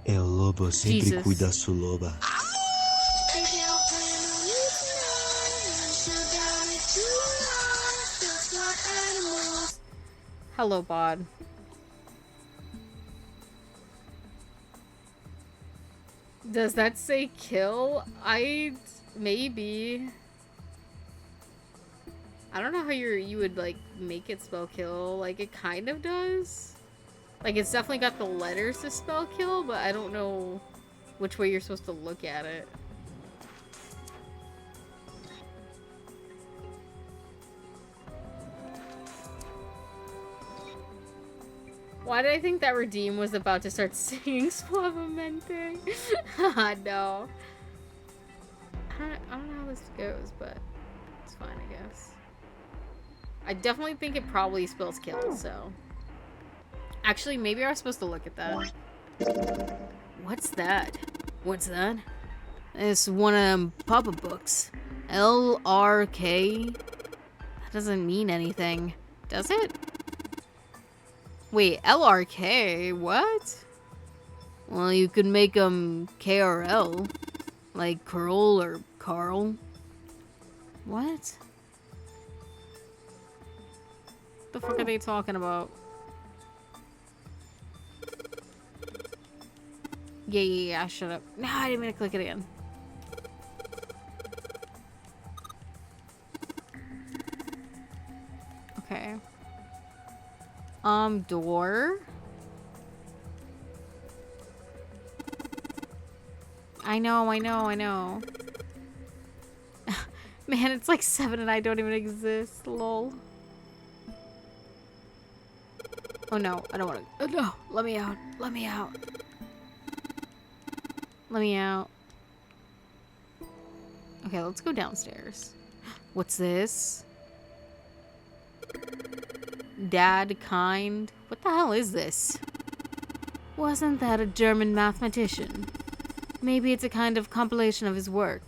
El lobo sempre Jesus. cuida sua loba. Hello, Bod. Does that say kill? Maybe. I don't know how you would, like, make it spell kill. Like, it kind of does. Like, it's definitely got the letters to spell kill, but I don't know which way you're supposed to look at it. Why did I think that Redeem was about to start singing Suavemente? No. I don't know how this goes, but it's fine, I guess. I definitely think it probably spells kill, so... Actually, maybe I was supposed to look at that. What's that? What's that? It's one of them Papa books. LRK? That doesn't mean anything. Does it? Wait, LRK? What? Well, you could make them KRL. Like Curl or Carl. What? The fuck are they talking about? Yeah, shut up. No, I didn't mean to click it again. Okay. Door. I know. Man, it's like 7 and I don't even exist. Lol. Oh no, I don't want to. Oh no, let me out. Let me out. Let me out. Okay, let's go downstairs. What's this? Dad kind. What the hell is this? Wasn't that a German mathematician? Maybe it's a kind of compilation of his work.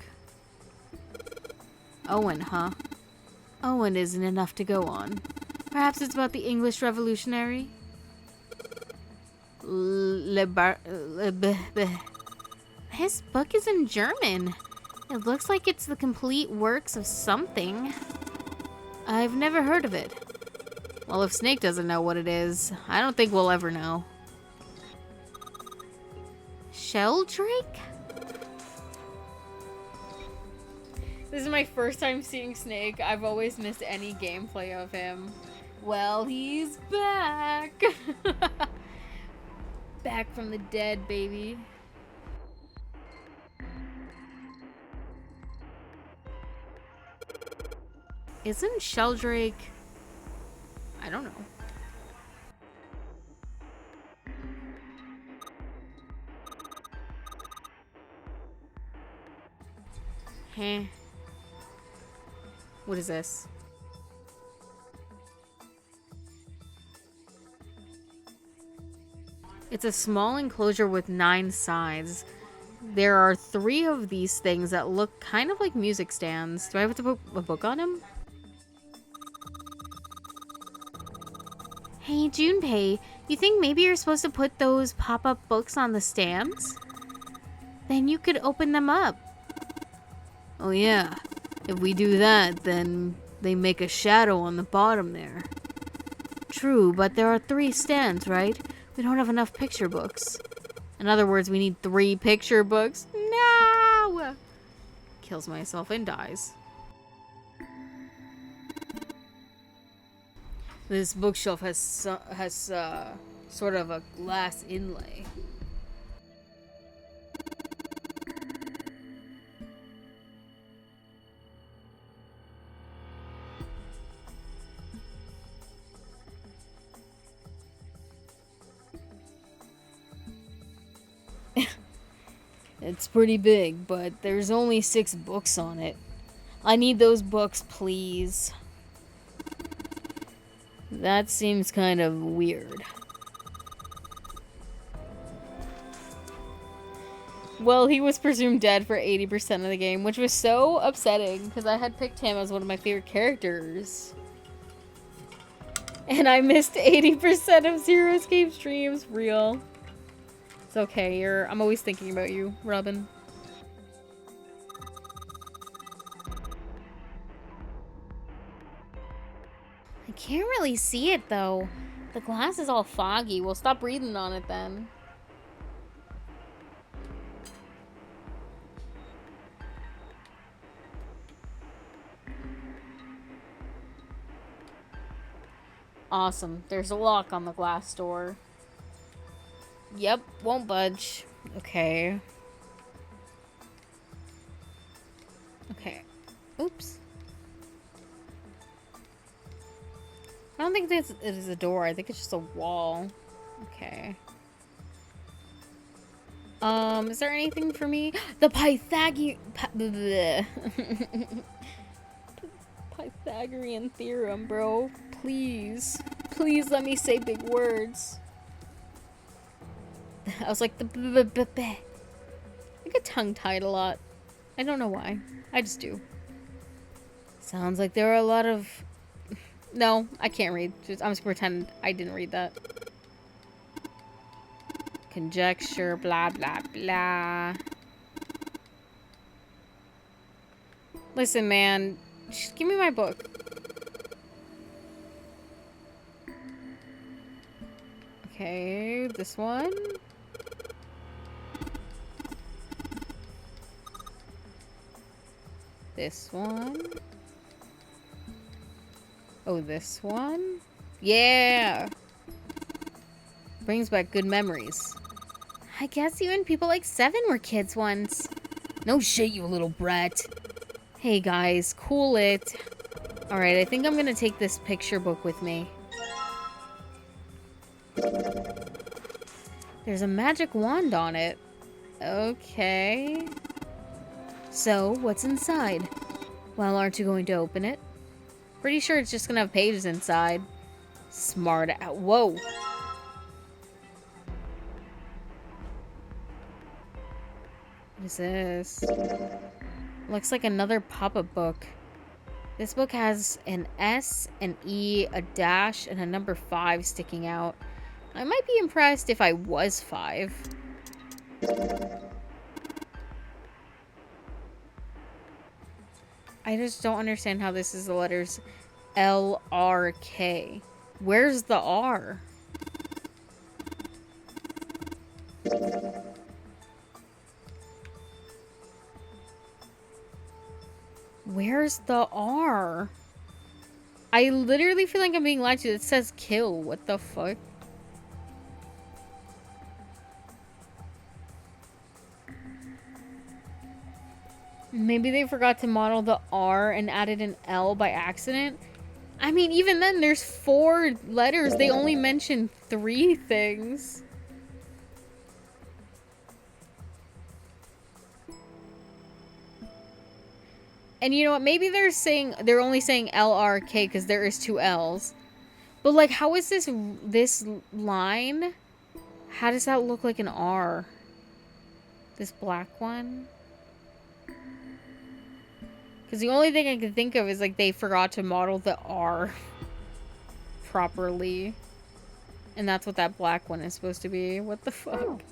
Owen, huh? Owen isn't enough to go on. Perhaps it's about the English Revolutionary? His book is in German. It looks like it's the complete works of something. I've never heard of it. Well, if Snake doesn't know what it is, I don't think we'll ever know. Sheldrake? This is my first time seeing Snake. I've always missed any gameplay of him. Well, he's back! Back from the dead, baby. Isn't Sheldrake... I don't know. Heh. What is this? It's a small enclosure with 9 sides. There are 3 of these things that look kind of like music stands. Do I have to put a book on them? Hey, Junpei, you think maybe you're supposed to put those pop-up books on the stands? Then you could open them up. Oh yeah, if we do that, then they make a shadow on the bottom there. True, but there are 3 stands, right? We don't have enough picture books. In other words, we need 3 picture books. No! Kills myself and dies. This bookshelf has sort of a glass inlay. It's pretty big, but there's only 6 books on it. I need those books, please. That seems kind of weird. Well, he was presumed dead for 80% of the game, which was so upsetting because I had picked him as one of my favorite characters. And I missed 80% of Zero Escape streams. Real. It's okay, I'm always thinking about you, Robin. I can't really see it though. The glass is all foggy. We'll stop breathing on it then. Awesome. There's a lock on the glass door. Yep, won't budge. Okay. Okay. Oops. I don't think this is a door. I think it's just a wall. Okay. Is there anything for me? The Pythagorean theorem, bro. Please. Please let me say big words. I was like, I get tongue-tied a lot. I don't know why. I just do. Sounds like there are a lot of... No, I can't read. I'm just gonna pretend I didn't read that. Conjecture, blah, blah, blah. Listen, man. Just give me my book. Okay, this one. This one. Oh, this one? Yeah! Brings back good memories. I guess even people like 7 were kids once. No shit, you little brat. Hey guys, cool it. Alright, I think I'm gonna take this picture book with me. There's a magic wand on it. Okay. So, what's inside? Well, aren't you going to open it? Pretty sure it's just gonna have pages inside. Smart. Whoa. What is this? Looks like another pop-up book. This book has an S, an E, a dash, and a number 5 sticking out. I might be impressed if I was 5. I just don't understand how this is the letters L, R, K. Where's the R? Where's the R? I literally feel like I'm being lied to. It says kill. What the fuck? Maybe they forgot to model the R and added an L by accident. I mean, even then, there's 4 letters. They only mention 3 things. And you know what? Maybe they're only saying LRK because there is 2 L's. But like, how is this line? How does that look like an R? This black one? Because the only thing I can think of is like they forgot to model the R properly. And that's what that black one is supposed to be. What the fuck?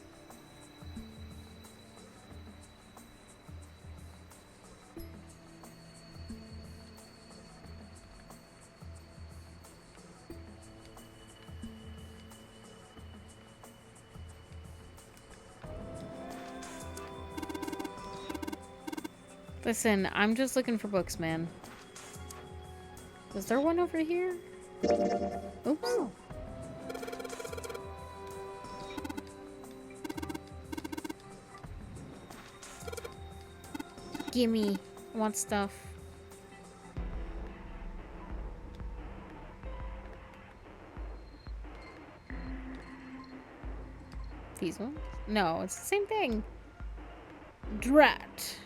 Listen, I'm just looking for books, man. Was there one over here? Oops. Gimme. I want stuff. These ones? No, it's the same thing. Drat.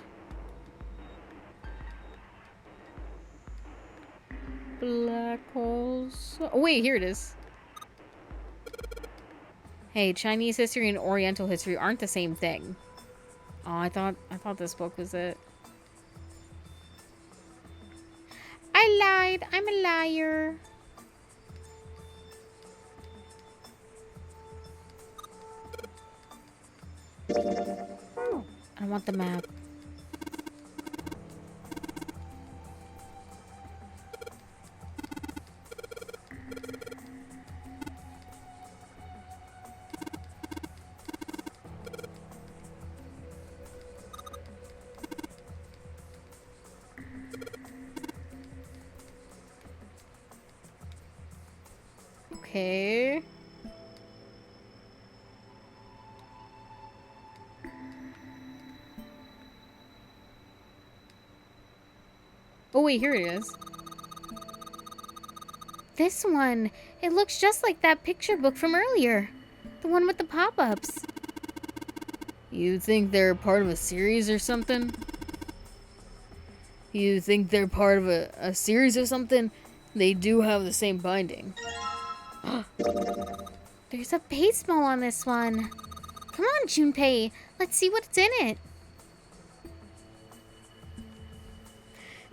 Black holes. Oh, wait, here it is. Hey, Chinese history and Oriental history aren't the same thing. Oh, I thought this book was it. I lied. I'm a liar. I want the map. Okay. Oh wait, here it is. This one. It looks just like that picture book from earlier. The one with the pop-ups. You think they're part of a series or something? You think they're part of a series or something? They do have the same binding. There's a baseball on this one. Come on, Junpei. Let's see what's in it.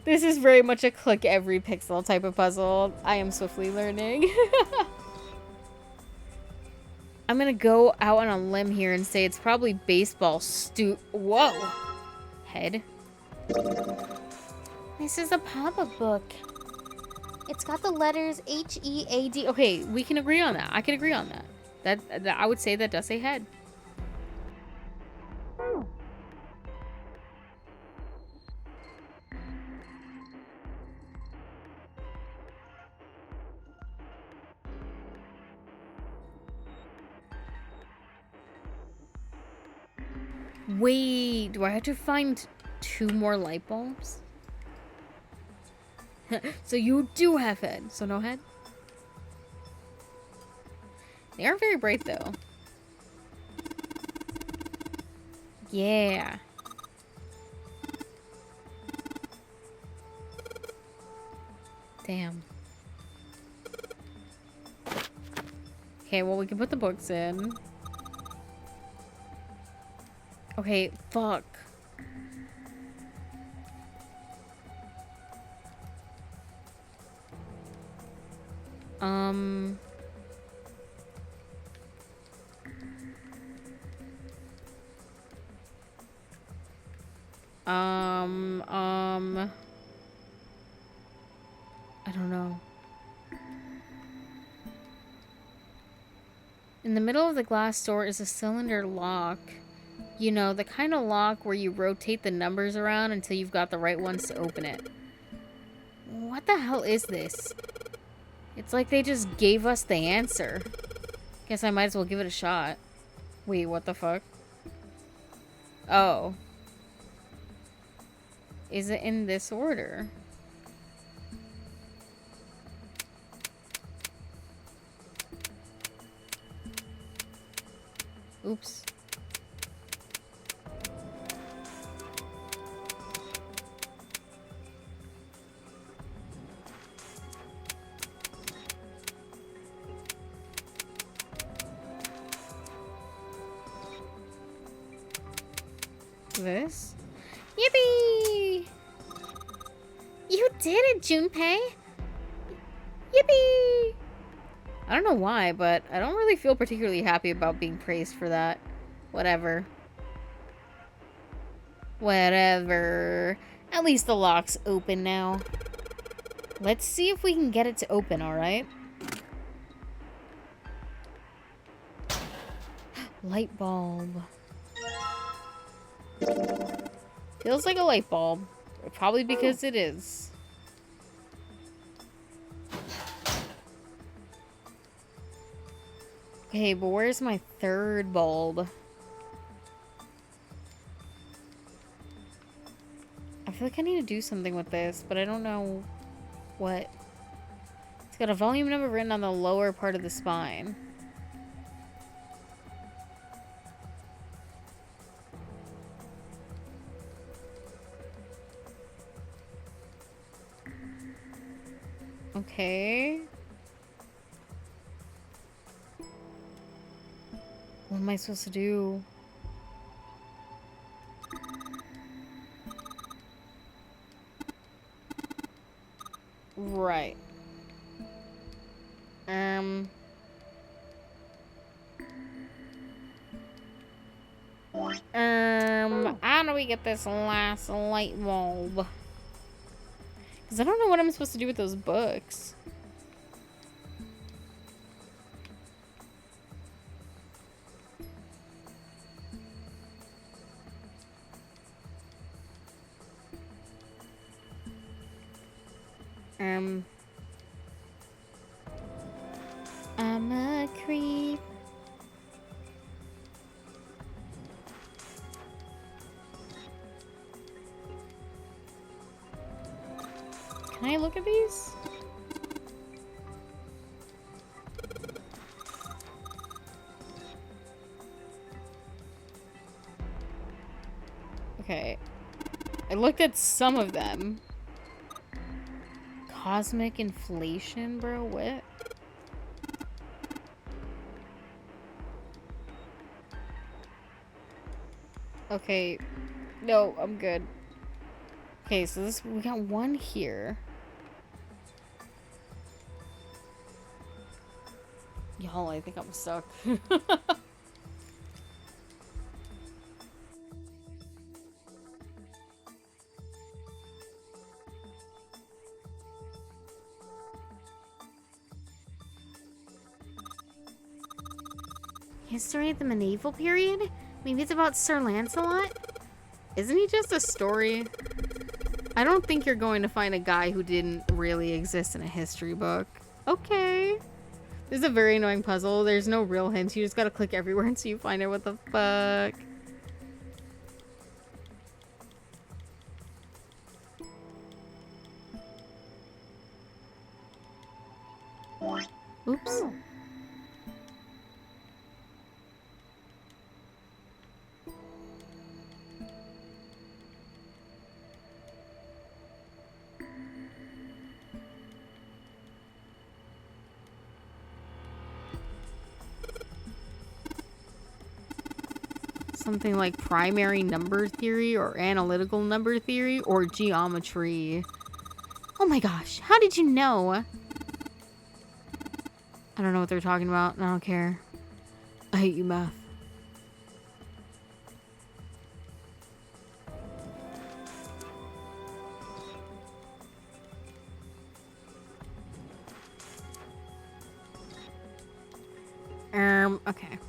This is very much a click every pixel type of puzzle. I am swiftly learning. I'm gonna go out on a limb here and say it's probably baseball Whoa! Head. This is a pop-up book. It's got the letters H-E-A-D. Okay, we can agree on that. I can agree on that. That I would say that does say head. Wait, do I have to find 2 more light bulbs? So you do have head, so no head? They are very bright though. Yeah. Damn. Okay, well we can put the books in. Okay, fuck. I don't know. In the middle of the glass door is a cylinder lock. You know, the kind of lock where you rotate the numbers around until you've got the right ones to open it. What the hell is this? It's like they just gave us the answer. Guess I might as well give it a shot. Wait, what the fuck? Oh. Is it in this order? Oops. This? Yippee! You did it, Junpei! Yippee! I don't know why, but I don't really feel particularly happy about being praised for that. Whatever. Whatever. At least the lock's open now. Let's see if we can get it to open, alright? Light bulb. Feels like a light bulb. Probably because it is. Okay, but where's my third bulb? I feel like I need to do something with this, but I don't know what. It's got a volume number written on the lower part of the spine. Okay. What am I supposed to do? Right. How do we get this last light bulb? Because I don't know what I'm supposed to do with those books. I'm a creep. Can I look at these? Okay. I looked at some of them. Cosmic inflation, bro? What? Okay. No, I'm good. Okay, so this we got one here. Y'all, I think I'm stuck. History of the medieval period? Maybe it's about Sir Lancelot? Isn't he just a story? I don't think you're going to find a guy who didn't really exist in a history book. Okay. This is a very annoying puzzle. There's no real hints. You just gotta click everywhere until you find out what the fuck. Oops. Something like primary number theory or analytical number theory or geometry. Oh my gosh, how did you know? I don't know what they're talking about, and I don't care. I hate you, math. Okay.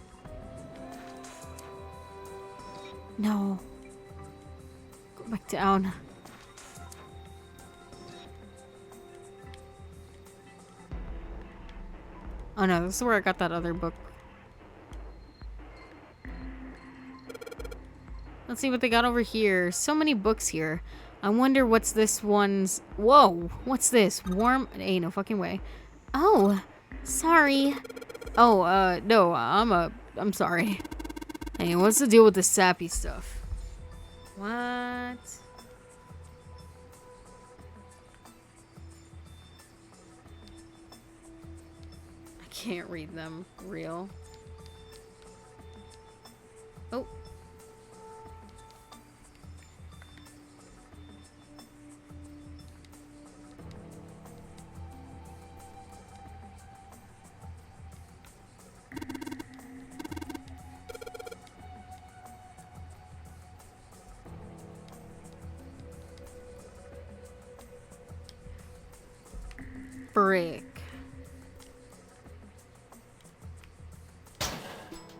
No. Go back down. Oh no, this is where I got that other book. Let's see what they got over here. So many books here. I wonder what's this one's... Whoa! What's this? Warm... Ain't no fucking way. Oh! Sorry. Oh, no, I'm sorry. Hey, what's the deal with the sappy stuff? What? I can't read them. Real. Oh. Frick.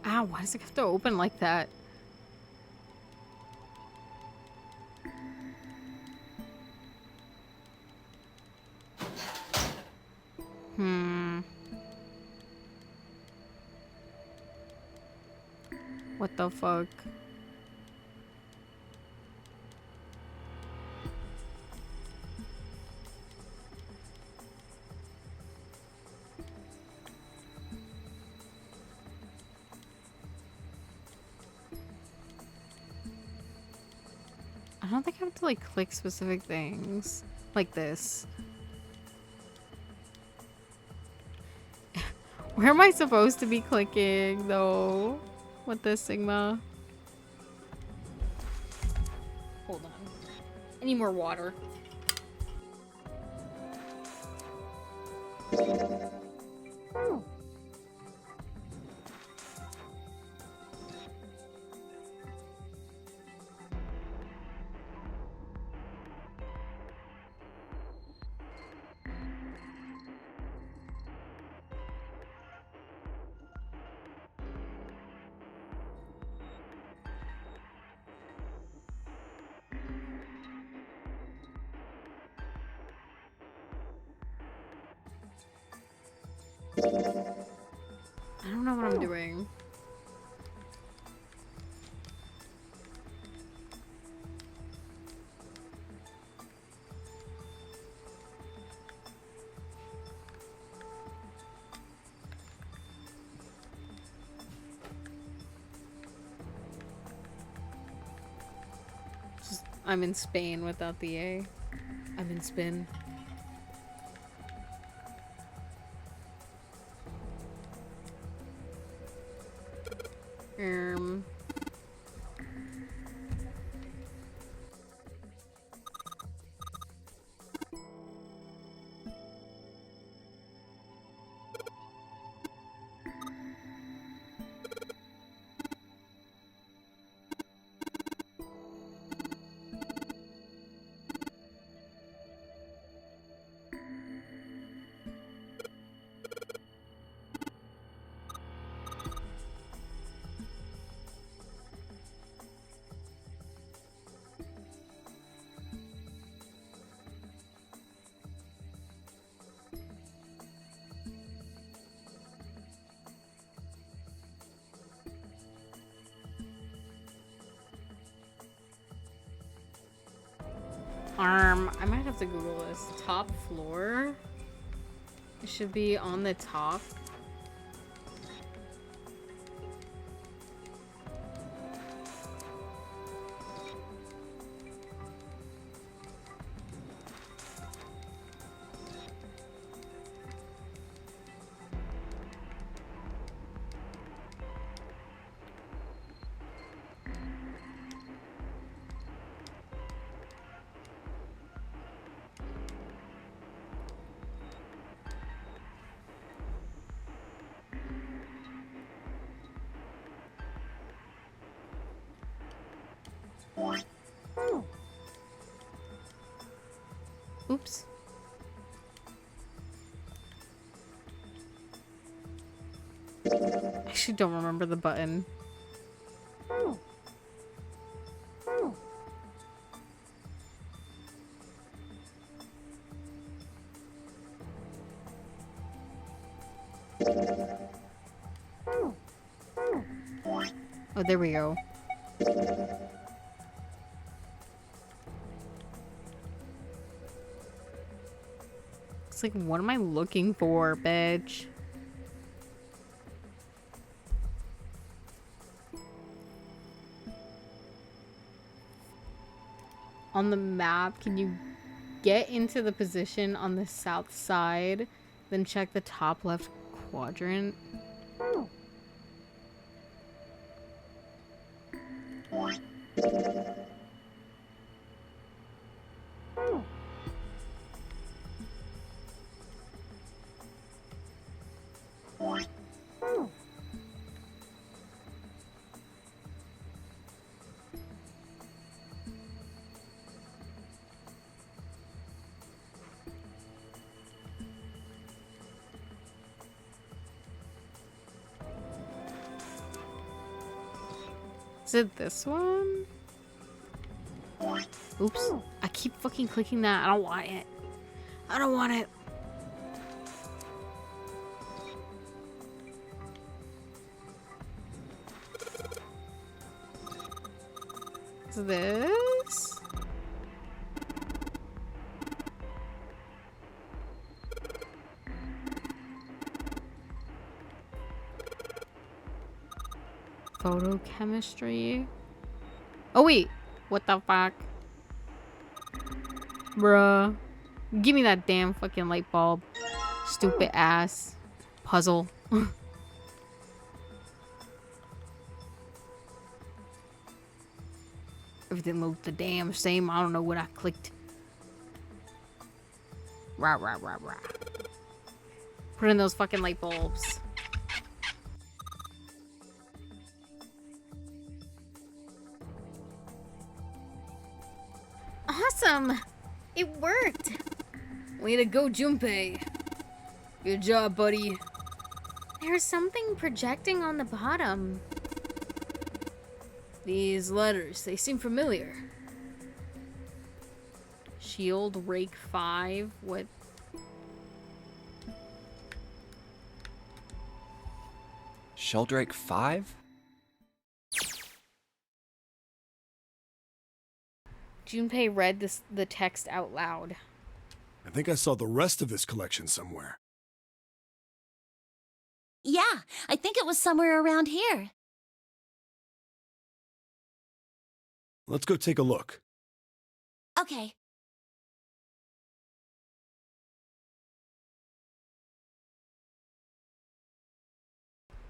Ow, why does it have to open like that? What the fuck? I don't think I have to like click specific things like this. Where am I supposed to be clicking though? With this Sigma? Hold on. I need more water. I don't know what I'm doing. I'm in Spain without the A. I'm in spin. Um. I might have to Google this. Top floor? It should be on the top. Oops. I actually don't remember the button. Oh, there we go. It's like, what am I looking for, bitch? On the map, can you get into the position on the south side, then check the top left quadrant? Is it this one? Oops. I keep fucking clicking that. I don't want it. I don't want it. What's this? Photochemistry. Oh wait, what the fuck? Bruh. Give me that damn fucking light bulb. Stupid ass puzzle. Everything looked the damn same. I don't know what I clicked. Rah, rah, rah, rah. Put in those fucking light bulbs. Awesome! It worked! Way to go, Junpei. Good job, buddy. There's something projecting on the bottom. These letters, they seem familiar. Shield, Rake 5, what? Sheldrake 5? Junpei read the text out loud. I think I saw the rest of this collection somewhere. Yeah, I think it was somewhere around here. Let's go take a look. Okay.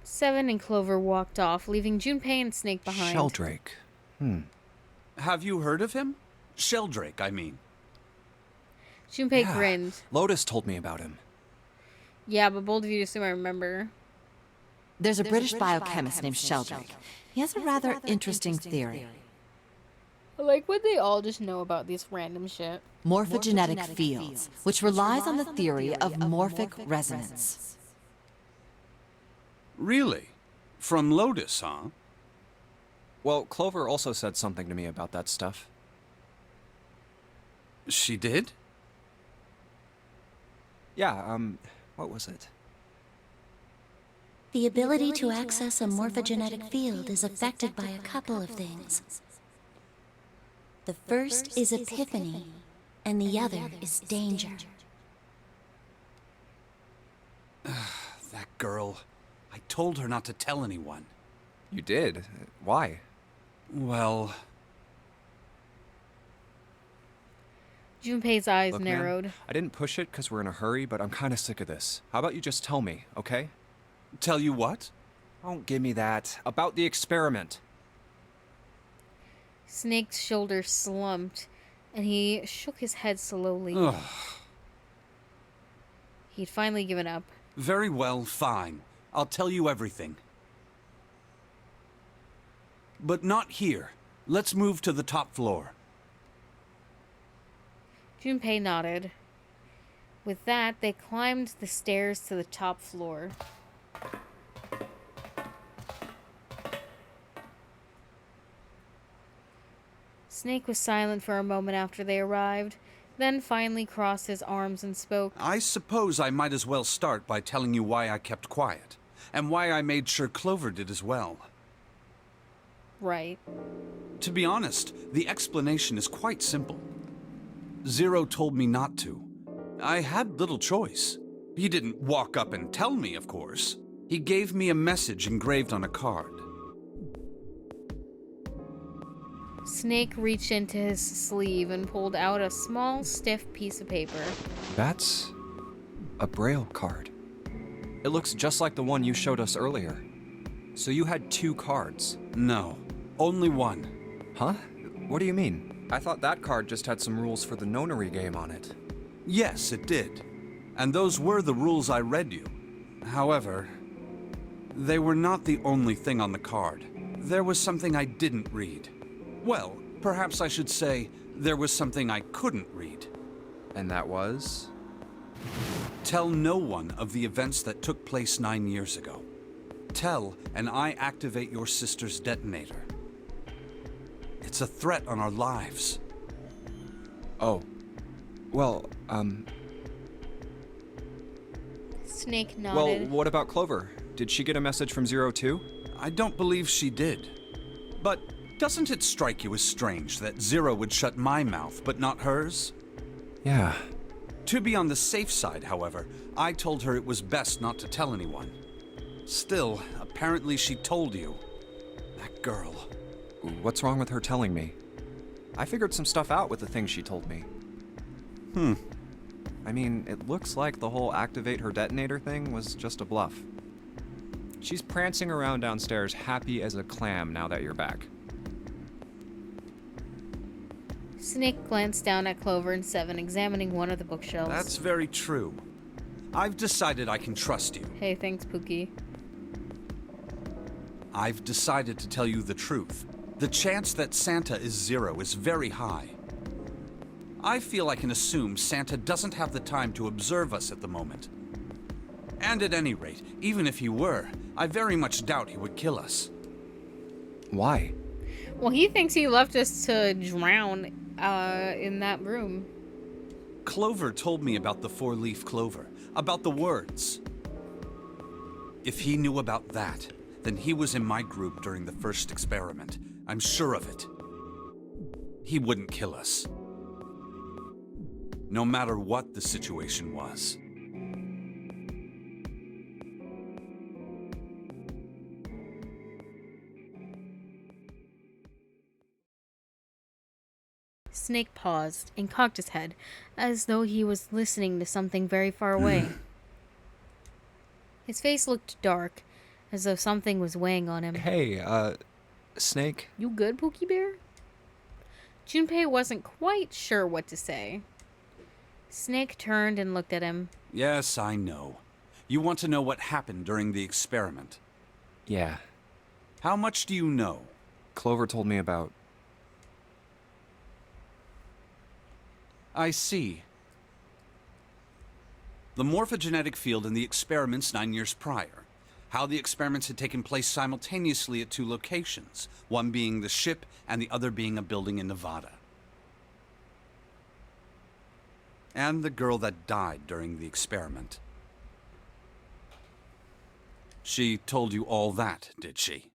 Seven and Clover walked off, leaving Junpei and Snake behind. Sheldrake. Have you heard of him? Sheldrake, I mean. Junpei Yeah, grinned. Lotus told me about him. Yeah, but both of you assume I remember. There's a British biochemist named Sheldrake. He has a rather interesting theory. I like what they all just know about this random shit. Morphogenetic fields, which relies on the theory of morphic resonance. Really? From Lotus, huh? Well, Clover also said something to me about that stuff. She did? Yeah, what was it? The ability to access a morphogenetic field is affected by a couple of things. The first is epiphany, and the other is danger. That girl. I told her not to tell anyone. You did? Why? Well, Junpei's eyes Look, man, narrowed. I didn't push it because we're in a hurry, but I'm kind of sick of this. How about you just tell me, okay? tell you what? Don't give me that. About the experiment. Snake's shoulder slumped, and he shook his head slowly. Ugh. He'd finally given up. Very well, fine. I'll tell you everything. But not here. Let's move to the top floor. Junpei nodded. With that, they climbed the stairs to the top floor. Snake was silent for a moment after they arrived, then finally crossed his arms and spoke. I suppose I might as well start by telling you why I kept quiet, and why I made sure Clover did as well. Right. To be honest, the explanation is quite simple. Zero told me not to. I had little choice. He didn't walk up and tell me, of course. He gave me a message engraved on a card. Snake reached into his sleeve and pulled out a small, stiff piece of paper. That's a Braille card. It looks just like the one you showed us earlier. So you had 2 cards. No, only one. Huh? What do you mean? I thought that card just had some rules for the nonary game on it. Yes, it did. And those were the rules I read you. However, they were not the only thing on the card. There was something I didn't read. Well, perhaps I should say there was something I couldn't read. And that was? Tell no one of the events that took place 9 years ago. Tell, and I activate your sister's detonator. It's a threat on our lives. Oh. Well, Snake well, nodded. what about Clover? Did she get a message from Zero too? I don't believe she did. But Doesn't it strike you as strange that Zero would shut my mouth, but not hers? Yeah. To be on the safe side, however, I told her it was best not to tell anyone. Still, apparently she told you. That girl. What's wrong with her telling me? I figured some stuff out with the things she told me. I mean, it looks like the whole activate her detonator thing was just a bluff. She's prancing around downstairs happy as a clam now that you're back. Snake glanced down at Clover and Seven, examining one of the bookshelves. That's very true. I've decided I can trust you. Hey, thanks, Pookie. I've decided to tell you the truth. The chance that Santa is Zero is very high. I feel I can assume Santa doesn't have the time to observe us at the moment. And at any rate, even if he were, I very much doubt he would kill us. Why? Well, he thinks he left us to drown in that room. Clover told me about the four-leaf clover, about the words. If he knew about that, then he was in my group during the first experiment. I'm sure of it. He wouldn't kill us. No matter what the situation was. Snake paused and cocked his head, as though he was listening to something very far away. His face looked dark, as though something was weighing on him. Hey, Snake? You good, Pookie Bear? Junpei wasn't quite sure what to say. Snake turned and looked at him. Yes, I know. You want to know what happened during the experiment. Yeah. How much do you know? Clover told me about... I see. The morphogenetic field in the experiments 9 years prior. How the experiments had taken place simultaneously at two locations, one being the ship and the other being a building in Nevada. And the girl that died during the experiment. She told you all that, did she?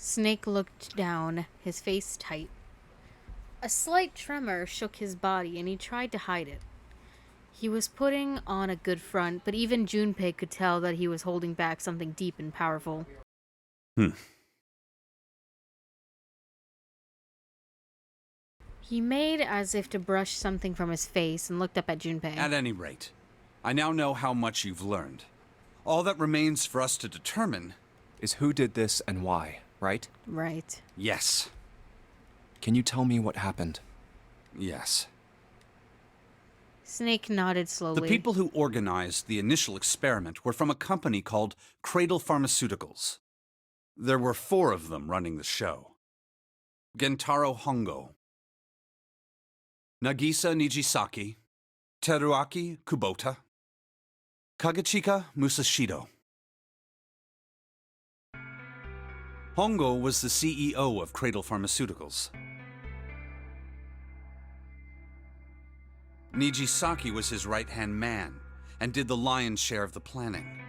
Snake looked down, his face tight. A slight tremor shook his body, and he tried to hide it. He was putting on a good front, but even Junpei could tell that he was holding back something deep and powerful. He made as if to brush something from his face and looked up at Junpei. At any rate, I now know how much you've learned. All that remains for us to determine is who did this and why, right? Right. Yes. Can you tell me what happened? Yes. Snake nodded slowly. The people who organized the initial experiment were from a company called Cradle Pharmaceuticals. There were 4 of them running the show. Gentaro Hongo, Nagisa Nijisaki, Teruaki Kubota, Kagechika Musashido. Hongo was the CEO of Cradle Pharmaceuticals. Nijisaki was his right-hand man and did the lion's share of the planning.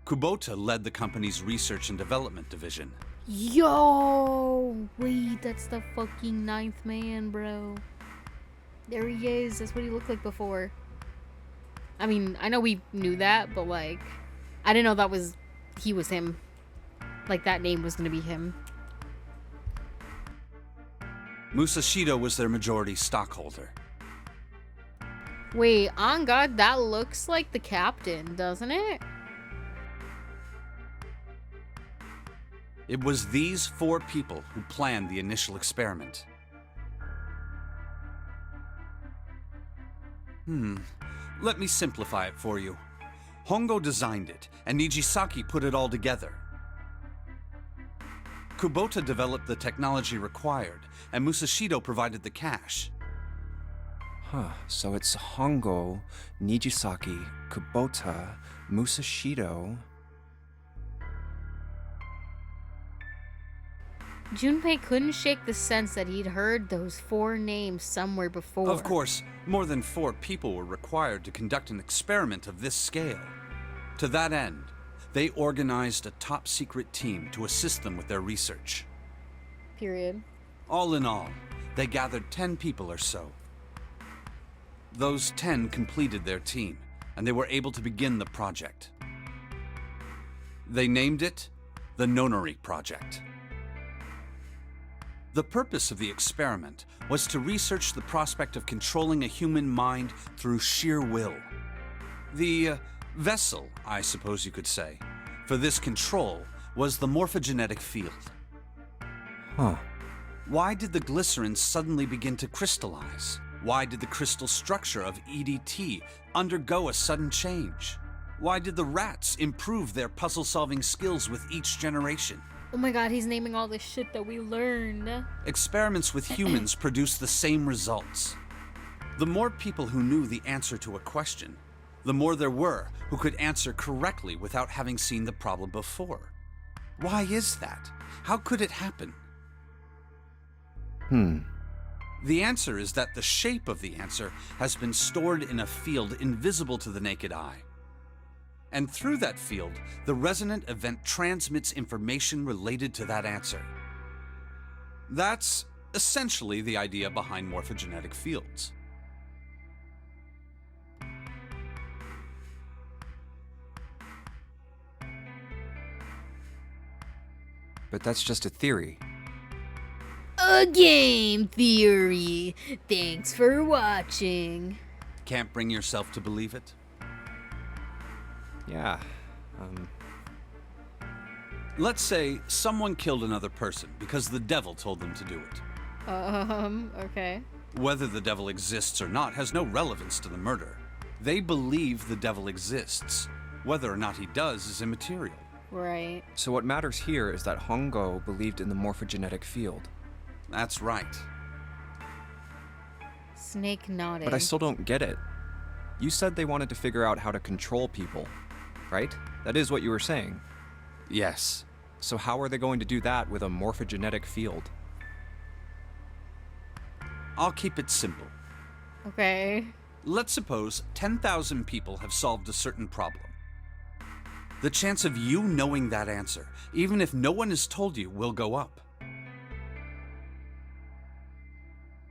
Kubota led the company's research and development division. Yo! Wait, that's the fucking 9th man, bro. There he is. That's what he looked like before. I mean, I know we knew that, but like, I didn't know he was him. Like, that name was gonna be him. Musashido was their majority stockholder. Wait, on God, that looks like the captain, doesn't it? It was these 4 people who planned the initial experiment. Let me simplify it for you. Hongo designed it, and Nijisaki put it all together. Kubota developed the technology required, and Musashido provided the cash. So it's Hongo, Nijisaki, Kubota, Musashido... Junpei couldn't shake the sense that he'd heard those 4 names somewhere before. Of course, more than 4 people were required to conduct an experiment of this scale. To that end, they organized a top-secret team to assist them with their research. Period. All in all, they gathered 10 people or so. Those 10 completed their team, and they were able to begin the project. They named it the Nonary Project. The purpose of the experiment was to research the prospect of controlling a human mind through sheer will. The vessel, I suppose you could say, for this control was the morphogenetic field. Huh. Why did the glycerin suddenly begin to crystallize? Why did the crystal structure of EDT undergo a sudden change? Why did the rats improve their puzzle-solving skills with each generation? Oh my god, he's naming all the shit that we learned. Experiments with humans produce the same results. The more people who knew the answer to a question, the more there were who could answer correctly without having seen the problem before. Why is that? How could it happen? The answer is that the shape of the answer has been stored in a field invisible to the naked eye. And through that field, the resonant event transmits information related to that answer. That's essentially the idea behind morphogenetic fields. But that's just a theory. A game theory. Thanks for watching. Can't bring yourself to believe it? Yeah. Let's say someone killed another person because the devil told them to do it. Okay. Whether the devil exists or not has no relevance to the murder. They believe the devil exists. Whether or not he does is immaterial. Right. So what matters here is that Hongo believed in the morphogenetic field. That's right. Snake nodded. But I still don't get it. You said they wanted to figure out how to control people, right? That is what you were saying. Yes. So how are they going to do that with a morphogenetic field? I'll keep it simple. Okay. Let's suppose 10,000 people have solved a certain problem. The chance of you knowing that answer, even if no one has told you, will go up.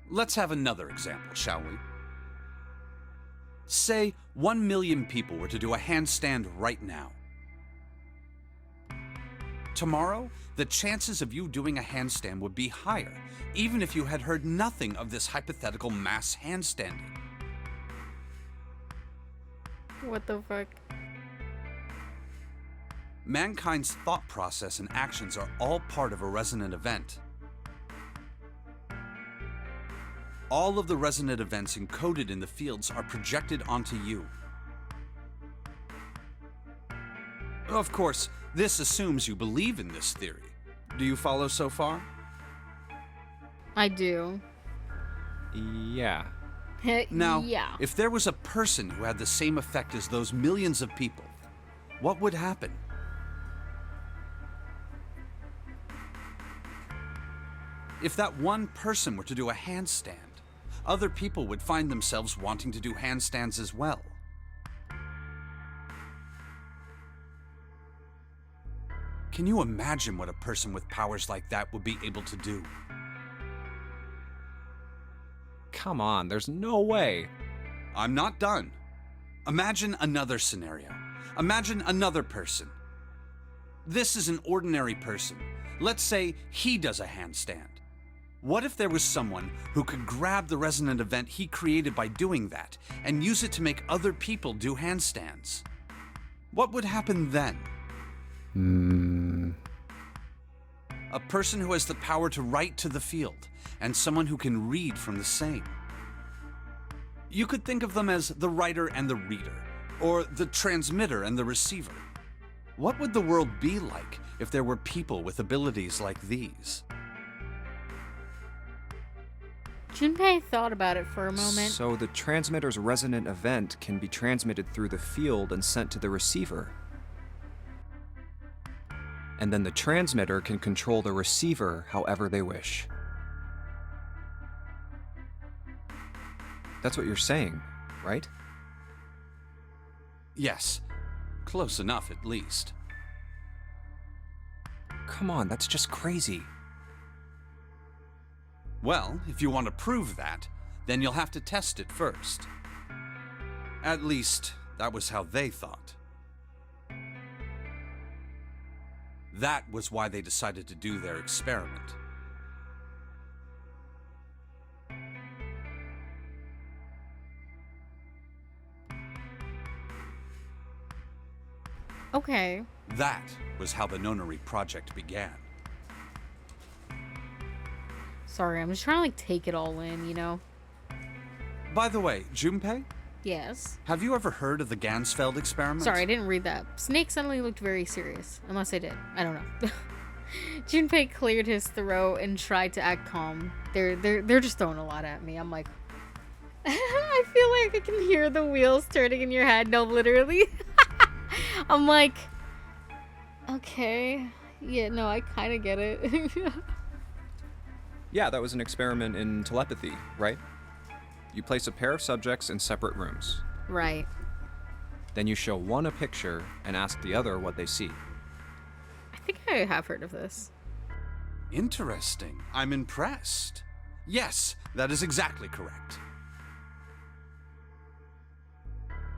Let's have another example, shall we? Say 1 million people were to do a handstand right now. Tomorrow, the chances of you doing a handstand would be higher, even if you had heard nothing of this hypothetical mass handstanding. What the fuck? Mankind's thought process and actions are all part of a resonant event. All of the resonant events encoded in the fields are projected onto you. Of course, this assumes you believe in this theory. Do you follow so far? I do. Yeah. Now, yeah. if there was a person who had the same effect as those millions of people, what would happen? If that one person were to do a handstand, other people would find themselves wanting to do handstands as well. Can you imagine what a person with powers like that would be able to do? Come on, there's no way. I'm not done. Imagine another scenario. Imagine another person. This is an ordinary person. Let's say he does a handstand. What if there was someone who could grab the resonant event he created by doing that and use it to make other people do handstands? What would happen then? A person who has the power to write to the field, and someone who can read from the same. You could think of them as the writer and the reader, or the transmitter and the receiver. What would the world be like if there were people with abilities like these? Junpei thought about it for a moment. So the transmitter's resonant event can be transmitted through the field and sent to the receiver. And then the transmitter can control the receiver however they wish. That's what you're saying, right? Yes. Close enough, at least. Come on, that's just crazy. Well, if you want to prove that, then you'll have to test it first. At least, that was how they thought. That was why they decided to do their experiment. Okay. That was how the Nonary project began. Sorry, I'm just trying to like take it all in, you know? By the way, Junpei, Yes. have you ever heard of the Gansfeld experiment? Sorry, I didn't read that. Snake suddenly looked very serious. Unless I did. I don't know. Junpei cleared his throat and tried to act calm. They're just throwing a lot at me. I'm like, I feel like I can hear the wheels turning in your head. No, literally. I'm like, okay. Yeah, no, I kind of get it. Yeah, that was an experiment in telepathy, right? You place a pair of subjects in separate rooms. Right. Then you show one a picture and ask the other what they see. I think I have heard of this. Interesting. I'm impressed. Yes, that is exactly correct.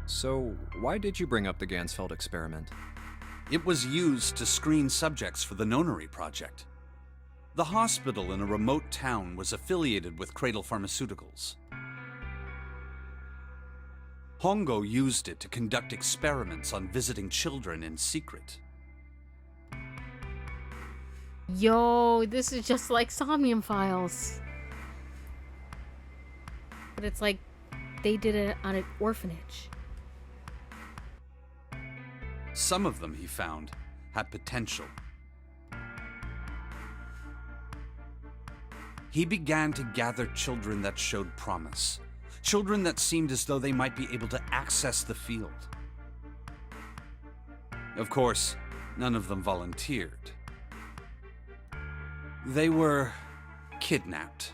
So, why did you bring up the Gansfeld experiment? It was used to screen subjects for the Nonary project. The hospital in a remote town was affiliated with Cradle Pharmaceuticals. Hongo used it to conduct experiments on visiting children in secret. Yo, this is just like Somnium Files. But it's like they did it on an orphanage. Some of them, he found, had potential. He began to gather children that showed promise. Children that seemed as though they might be able to access the field. Of course, none of them volunteered. They were kidnapped.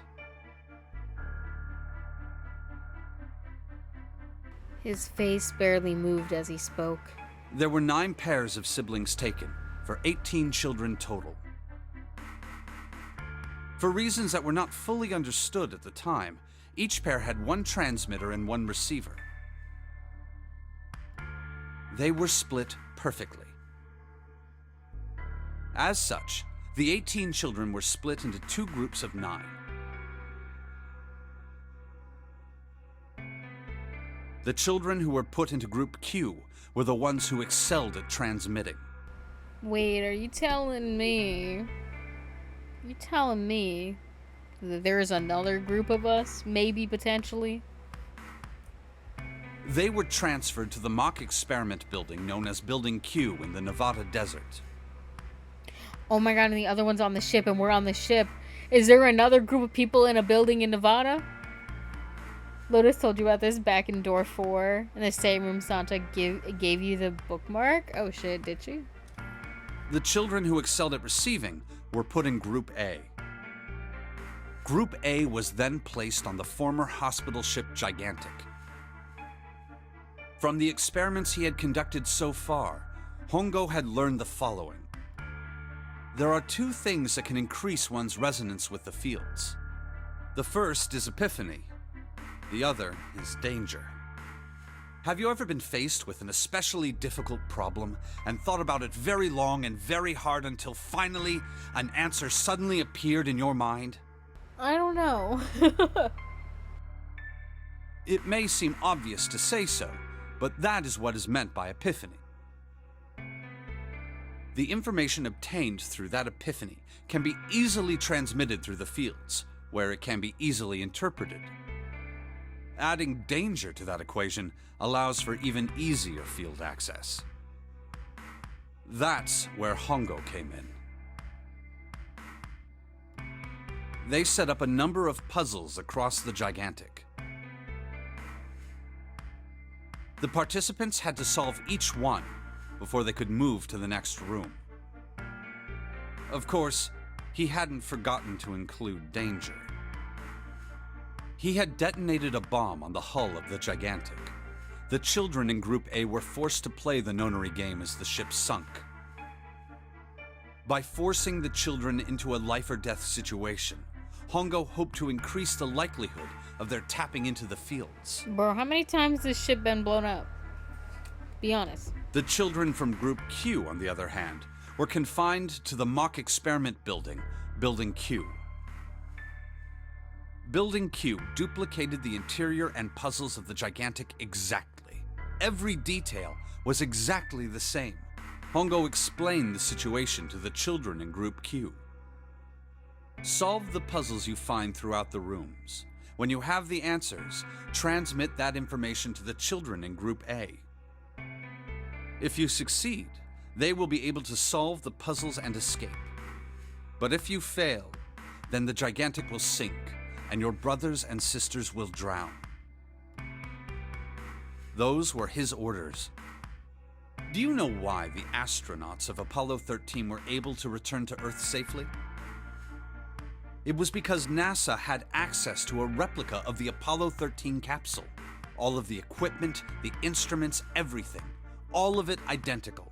His face barely moved as he spoke. There were 9 pairs of siblings taken, for 18 children total. For reasons that were not fully understood at the time, each pair had 1 transmitter and 1 receiver. They were split perfectly. As such, the 18 children were split into 2 groups of 9. The children who were put into Group Q were the ones who excelled at transmitting. Wait, are you telling me? You telling me that there's another group of us, maybe potentially? They were transferred to the mock experiment building known as Building Q in the Nevada desert. Oh my god, and the other one's on the ship and we're on the ship. Is there another group of people in a building in Nevada? Lotus told you about this back in door 4. In the same room Santa gave you the bookmark? Oh shit, did she? The children who excelled at receiving were put in Group A. Group A was then placed on the former hospital ship Gigantic. From the experiments he had conducted so far, Hongo had learned the following. There are 2 things that can increase one's resonance with the fields. The first is epiphany. The other is danger. Have you ever been faced with an especially difficult problem and thought about it very long and very hard until finally an answer suddenly appeared in your mind? I don't know. It may seem obvious to say so, but that is what is meant by epiphany. The information obtained through that epiphany can be easily transmitted through the fields, where it can be easily interpreted. Adding danger to that equation allows for even easier field access. That's where Hongo came in. They set up a number of puzzles across the Gigantic. The participants had to solve each one before they could move to the next room. Of course, he hadn't forgotten to include danger. He had detonated a bomb on the hull of the Gigantic. The children in Group A were forced to play the nonary game as the ship sunk. By forcing the children into a life-or-death situation, Hongo hoped to increase the likelihood of their tapping into the fields. Bro, how many times has this ship been blown up? Be honest. The children from Group Q, on the other hand, were confined to the mock experiment building, Building Q. Building Q duplicated the interior and puzzles of the Gigantic exactly. Every detail was exactly the same. Hongo explained the situation to the children in Group Q. Solve the puzzles you find throughout the rooms. When you have the answers, transmit that information to the children in Group A. If you succeed, they will be able to solve the puzzles and escape. But if you fail, then the Gigantic will sink, and your brothers and sisters will drown. Those were his orders. Do you know why the astronauts of Apollo 13 were able to return to Earth safely? It was because NASA had access to a replica of the Apollo 13 capsule. All of the equipment, the instruments, everything. All of it identical.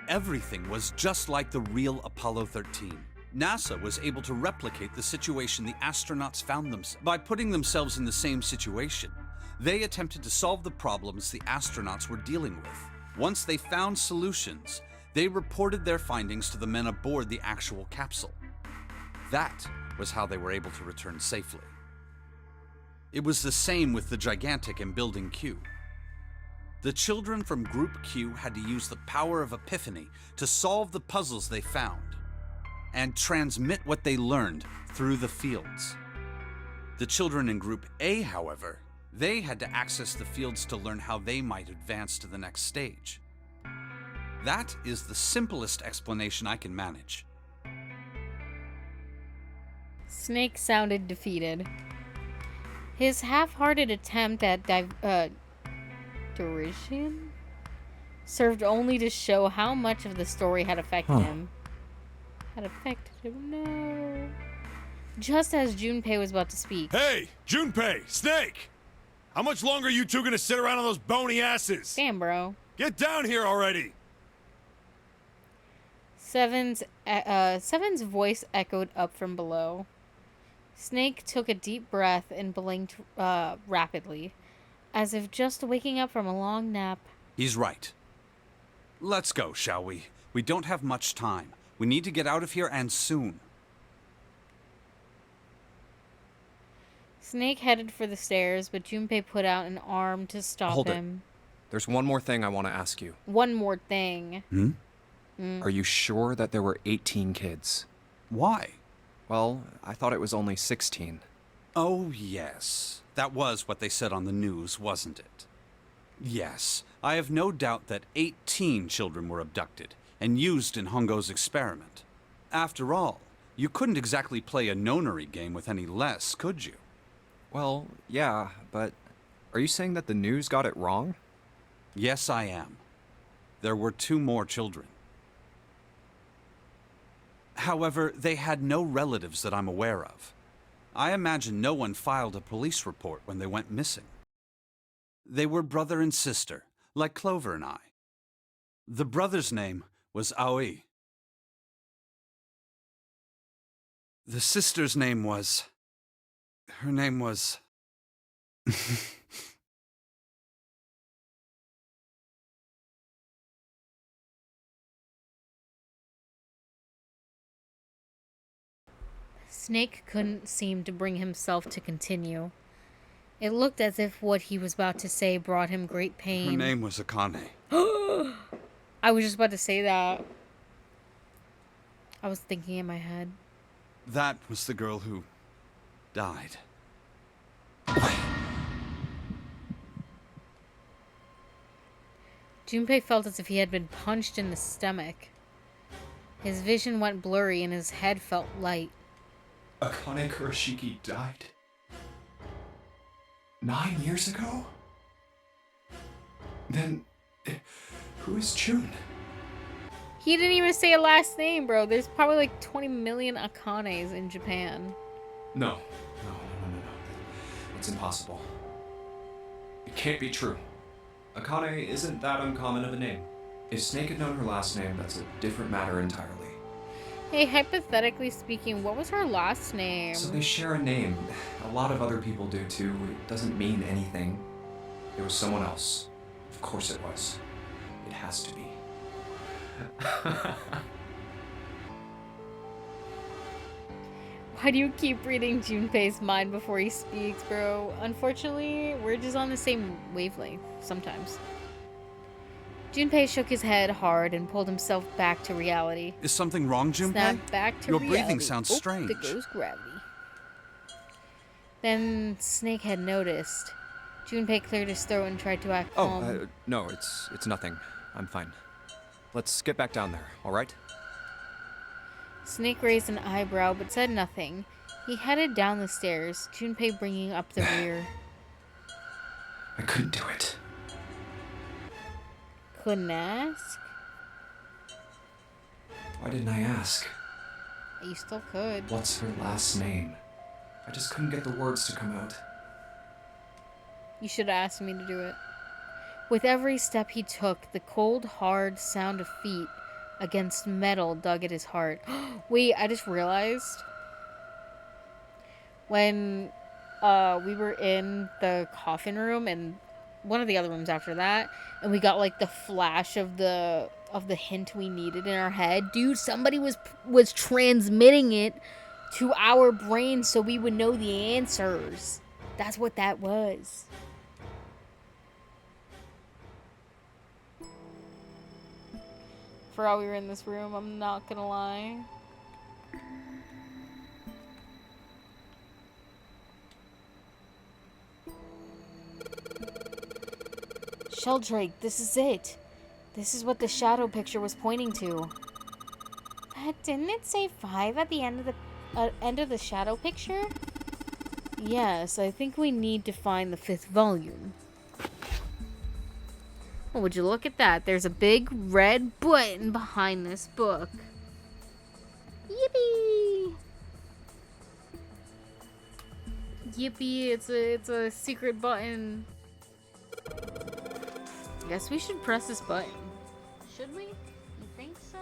Everything was just like the real Apollo 13. NASA was able to replicate the situation the astronauts found themselves. By putting themselves in the same situation, they attempted to solve the problems the astronauts were dealing with. Once they found solutions, they reported their findings to the men aboard the actual capsule. That was how they were able to return safely. It was the same with the Gigantic in Building Q. The children from Group Q had to use the power of epiphany to solve the puzzles they found and transmit what they learned through the fields. The children in Group A, however, they had to access the fields to learn how they might advance to the next stage. That is the simplest explanation I can manage. Snake sounded defeated. His half-hearted attempt at derision served only to show how much of the story had affected him. No. Just as Junpei was about to speak. Hey, Junpei, Snake! How much longer are you two gonna sit around on those bony asses? Damn, bro. Get down here already! Seven's voice echoed up from below. Snake took a deep breath and blinked rapidly, as if just waking up from a long nap. He's right. Let's go, shall we? We don't have much time. We need to get out of here, and soon. Snake headed for the stairs, but Junpei put out an arm to stop Hold him. it. There's one more thing I want to ask you. One more thing. Are you sure that there were 18 kids? Why? Well, I thought it was only 16. Oh, yes. That was what they said on the news, wasn't it? Yes, I have no doubt that 18 children were abducted and used in Hongo's experiment. After all, you couldn't exactly play a nonary game with any less, could you? Well, yeah, but are you saying that the news got it wrong? Yes, I am. There were 2 more children. However, they had no relatives that I'm aware of. I imagine no one filed a police report when they went missing. They were brother and sister, like Clover and I. The brother's name was Aoi. The sister's name was... Her name was... Snake couldn't seem to bring himself to continue. It looked as if what he was about to say brought him great pain. Her name was Akane. I was just about to say that. I was thinking in my head. That was the girl who died. Junpei felt as if he had been punched in the stomach. His vision went blurry and his head felt light. Akane Kurashiki died? 9 years ago? Then, who is June? He didn't even say a last name, bro. There's probably like 20 million Akanes in Japan. No. It's impossible. It can't be true. Akane isn't that uncommon of a name. If Snake had known her last name, that's a different matter entirely. Hey, hypothetically speaking, what was her last name? So they share a name. A lot of other people do too. It doesn't mean anything. It was someone else. Of course it was. It has to be. Why do you keep reading Junpei's mind before he speaks, bro? Unfortunately, we're just on the same wavelength sometimes. Junpei shook his head hard and pulled himself back to reality. Is something wrong, Junpei? Snapped back to Your reality. breathing sounds strange. There goes gravity. Then Snake had noticed. Junpei cleared his throat and tried to act calm. No, it's nothing. I'm fine. Let's get back down there, all right? Snake raised an eyebrow but said nothing. He headed down the stairs, Junpei bringing up the rear. I couldn't do it. Couldn't ask? Why didn't I ask? You still could. What's her last name? I just couldn't get the words to come out. You should have asked me to do it. With every step he took, the cold, hard sound of feet against metal dug at his heart. Wait, I just realized. When we were in the coffin room and one of the other rooms after that, and we got like the flash of the hint we needed in our head, dude, somebody was transmitting it to our brain so we would know the answers. That's what that was. For all we were in this room, I'm not gonna lie. Sheldrake, this is it. This is what the shadow picture was pointing to. Didn't it say 5 at the end of the shadow picture? Yes, I think we need to find the 5th volume. Oh, would you look at that? There's a big red button behind this book. Yippee! Yippee, it's a secret button. Guess we should press this button. Should we? You think so?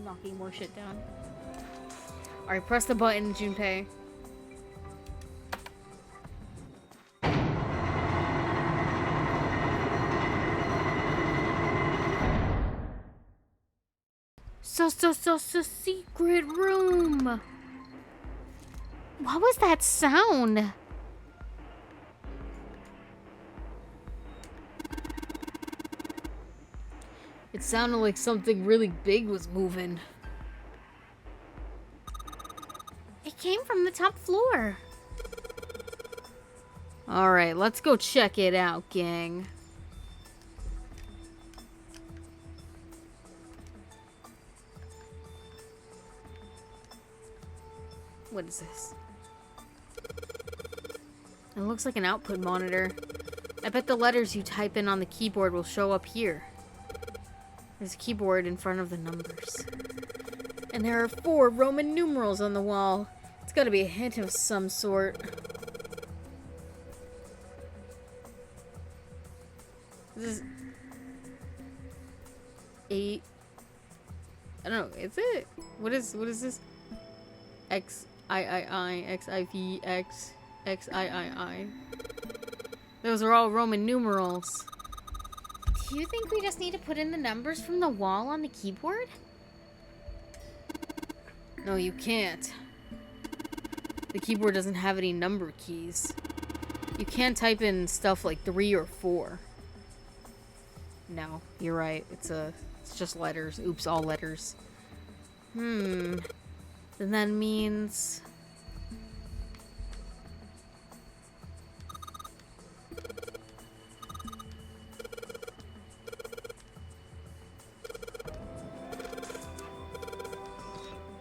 Knocking more shit down. Alright, press the button, Junpei. Secret room. What was that sound? It sounded like something really big was moving. It came from the top floor. Alright, let's go check it out, gang. What is this? It looks like an output monitor. I bet the letters you type in on the keyboard will show up here. There's a keyboard in front of the numbers. And there are 4 Roman numerals on the wall. It's gotta be a hint of some sort. This is 8. I don't know, is it? What is this? X I X I V X X I. Those are all Roman numerals. Do you think we just need to put in the numbers from the wall on the keyboard? No, you can't. The keyboard doesn't have any number keys. You can't type in stuff like 3 or 4. No, you're right. It's just letters. Oops, all letters. Then that means...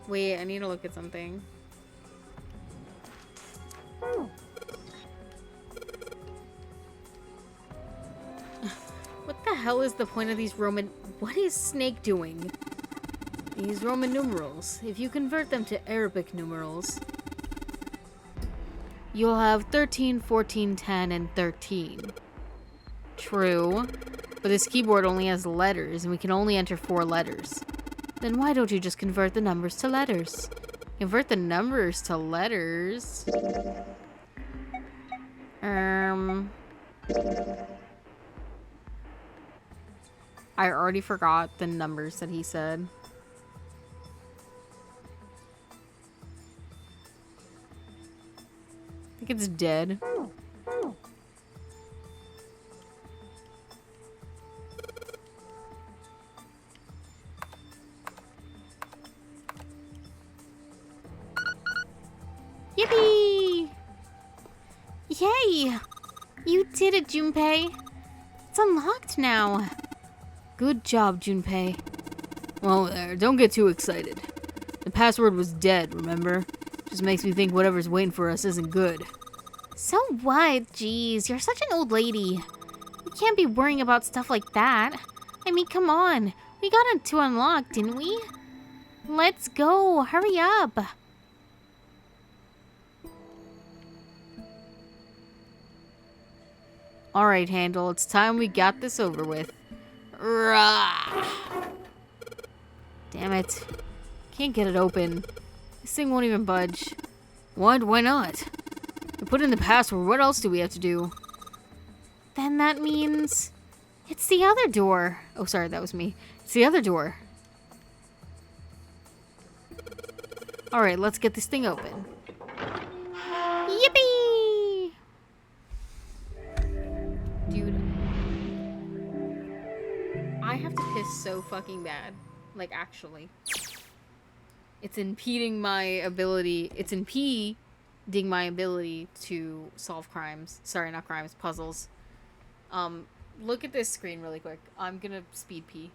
Wait, I need to look at something. What the hell is the point of these Roman... What is Snake doing? These Roman numerals. If you convert them to Arabic numerals, you'll have 13, 14, 10, and 13. True, but this keyboard only has letters, and we can only enter 4 letters. Then why don't you just convert the numbers to letters? Convert the numbers to letters? I already forgot the numbers that he said. I think it's dead. Yippee! Yay! You did it, Junpei. It's unlocked now. Good job, Junpei. Well, there, don't get too excited. The password was dead, remember? Just makes me think whatever's waiting for us isn't good. So what? Jeez, you're such an old lady. You can't be worrying about stuff like that. I mean, come on. We got it to unlock, didn't we? Let's go. Hurry up. Alright, Handle. It's time we got this over with. Rah! Damn it. Can't get it open. This thing won't even budge. What? Why not? We put in the password. What else do we have to do? Then that means... it's the other door. Oh, sorry, that was me. It's the other door. Alright, let's get this thing open. Yippee! Dude. I have to piss so fucking bad. Like, actually. It's impeding my ability... it's impeding my ability to solve crimes. Sorry, not crimes. Puzzles. Look at this screen really quick. I'm gonna speed pee.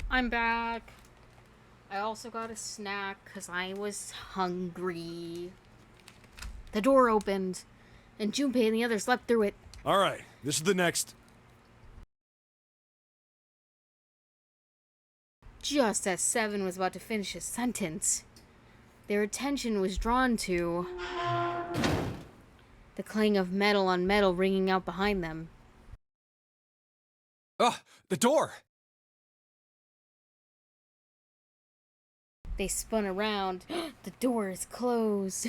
I'm back. I also got a snack because I was hungry. The door opened, and Junpei and the others leapt through it. Alright, this is the next. Just as Seven was about to finish his sentence, their attention was drawn to the clang of metal on metal ringing out behind them. Ugh, the door! They spun around. The door is closed.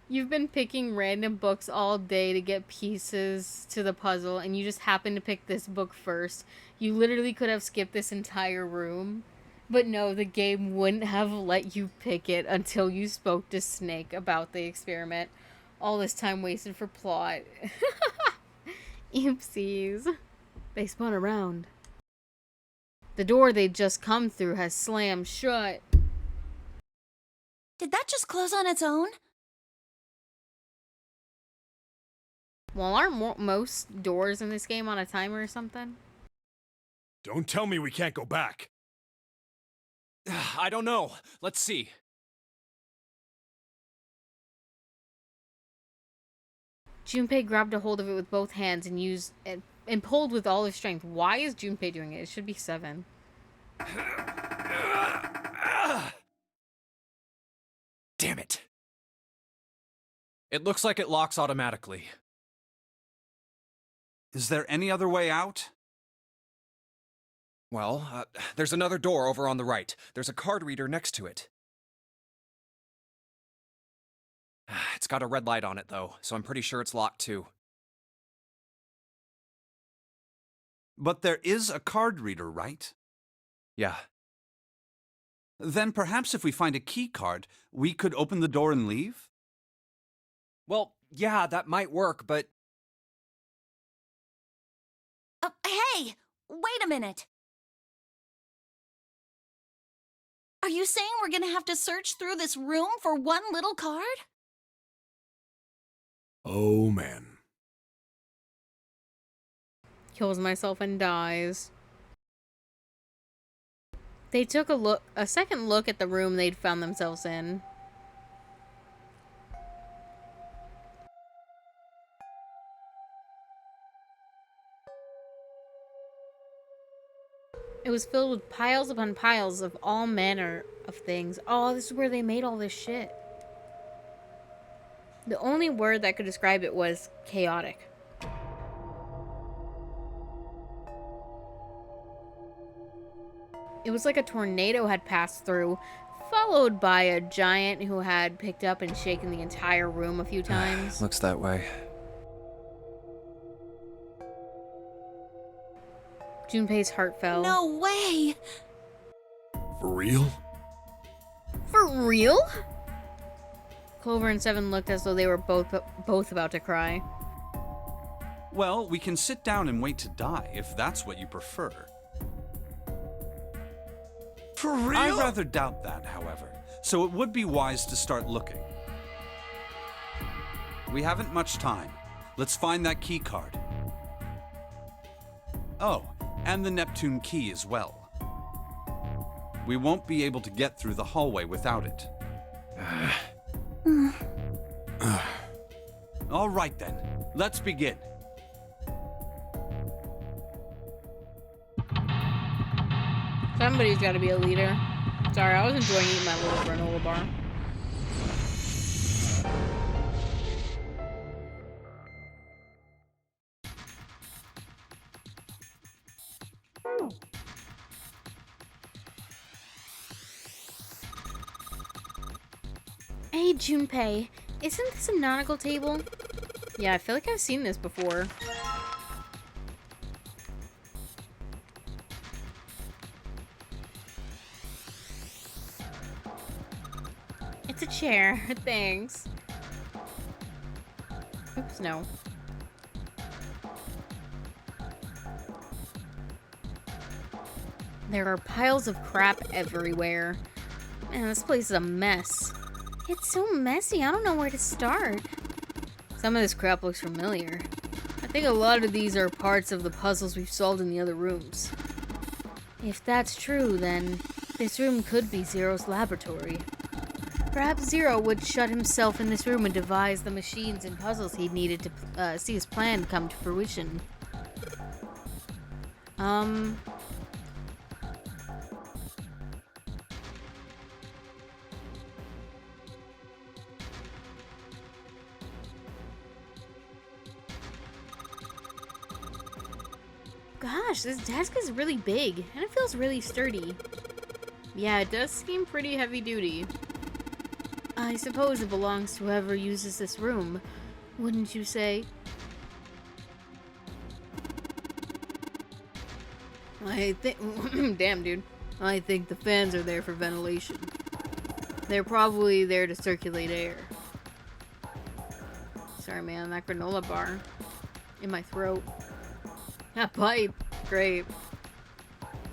You've been picking random books all day to get pieces to the puzzle, and you just happen to pick this book first. You literally could have skipped this entire room. But no, the game wouldn't have let you pick it until you spoke to Snake about the experiment. All this time wasted for plot. Oopsies. They spun around. The door they'd just come through has slammed shut. Did that just close on its own? Well, aren't most doors in this game on a timer or something? Don't tell me we can't go back. I don't know. Let's see. Junpei grabbed a hold of it with both hands and used and pulled with all his strength. Why is Junpei doing it? It should be 7. Damn it. It looks like it locks automatically. Is there any other way out? Well, there's another door over on the right. There's a card reader next to it. It's got a red light on it, though, so I'm pretty sure it's locked too. But there is a card reader, right? Yeah. Then perhaps if we find a key card, we could open the door and leave? Well, yeah, that might work, but... Hey! Wait a minute! Are you saying we're gonna have to search through this room for one little card? Oh, man. Kills myself and dies. They took a second look at the room they'd found themselves in. It was filled with piles upon piles of all manner of things. Oh, this is where they made all this shit. The only word that could describe it was chaotic. It was like a tornado had passed through, followed by a giant who had picked up and shaken the entire room a few times. Looks that way. Junpei's heart fell. No way! For real? For real? Clover and Seven looked as though they were both about to cry. Well, we can sit down and wait to die, if that's what you prefer. For real? I rather doubt that, however, so it would be wise to start looking. We haven't much time. Let's find that key card. Oh, and the Neptune key as well. We won't be able to get through the hallway without it. All right then, let's begin. Somebody's got to be a leader. Sorry, I was enjoying eating my little granola bar. Hey, Junpei, isn't this a nautical table? Yeah, I feel like I've seen this before. It's a chair, thanks. Oops, no. There are piles of crap everywhere. Man, this place is a mess. It's so messy, I don't know where to start. Some of this crap looks familiar. I think a lot of these are parts of the puzzles we've solved in the other rooms. If that's true, then this room could be Zero's laboratory. Perhaps Zero would shut himself in this room and devise the machines and puzzles he needed to see his plan come to fruition. Gosh, this desk is really big, and it feels really sturdy. Yeah, it does seem pretty heavy duty. I suppose it belongs to whoever uses this room, wouldn't you say? I think... Damn, dude. I think the fans are there for ventilation. They're probably there to circulate air. Sorry, man, that granola bar in my throat. That pipe. Great.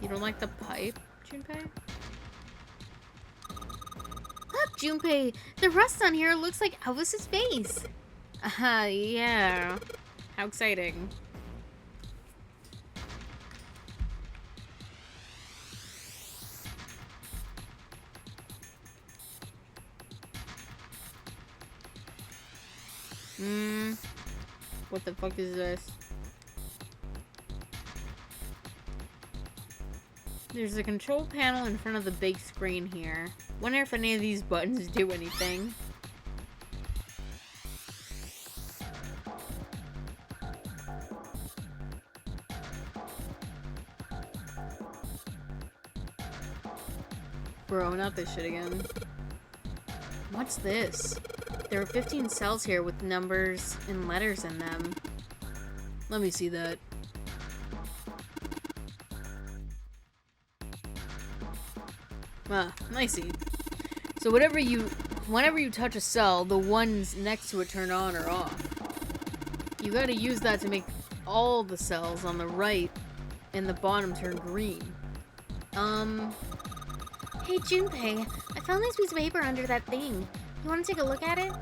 You don't like the pipe, Junpei? Look, Junpei! The rust on here looks like Elvis's face! Yeah. How exciting. What the fuck is this? There's a control panel in front of the big screen here. Wonder if any of these buttons do anything. Bro, not this shit again. What's this? There are 15 cells here with numbers and letters in them. Let me see that. Ah, I see. So whenever you touch a cell, the ones next to it turn on or off. You gotta use that to make all the cells on the right and the bottom turn green. Hey, Junpei, I found this piece of paper under that thing. You want to take a look at it?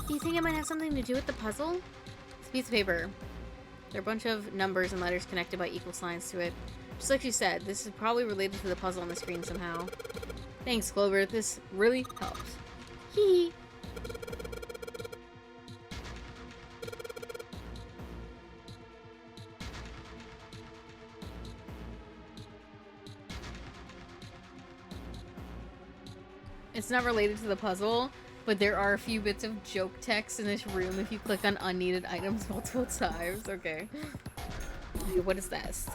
Do you think it might have something to do with the puzzle? This piece of paper. There are a bunch of numbers and letters connected by equal signs to it. Just like you said, this is probably related to the puzzle on the screen somehow. Thanks, Clover. This really helps. Hee hee. It's not related to the puzzle, but there are a few bits of joke text in this room if you click on unneeded items multiple times. Okay. Okay, what is this?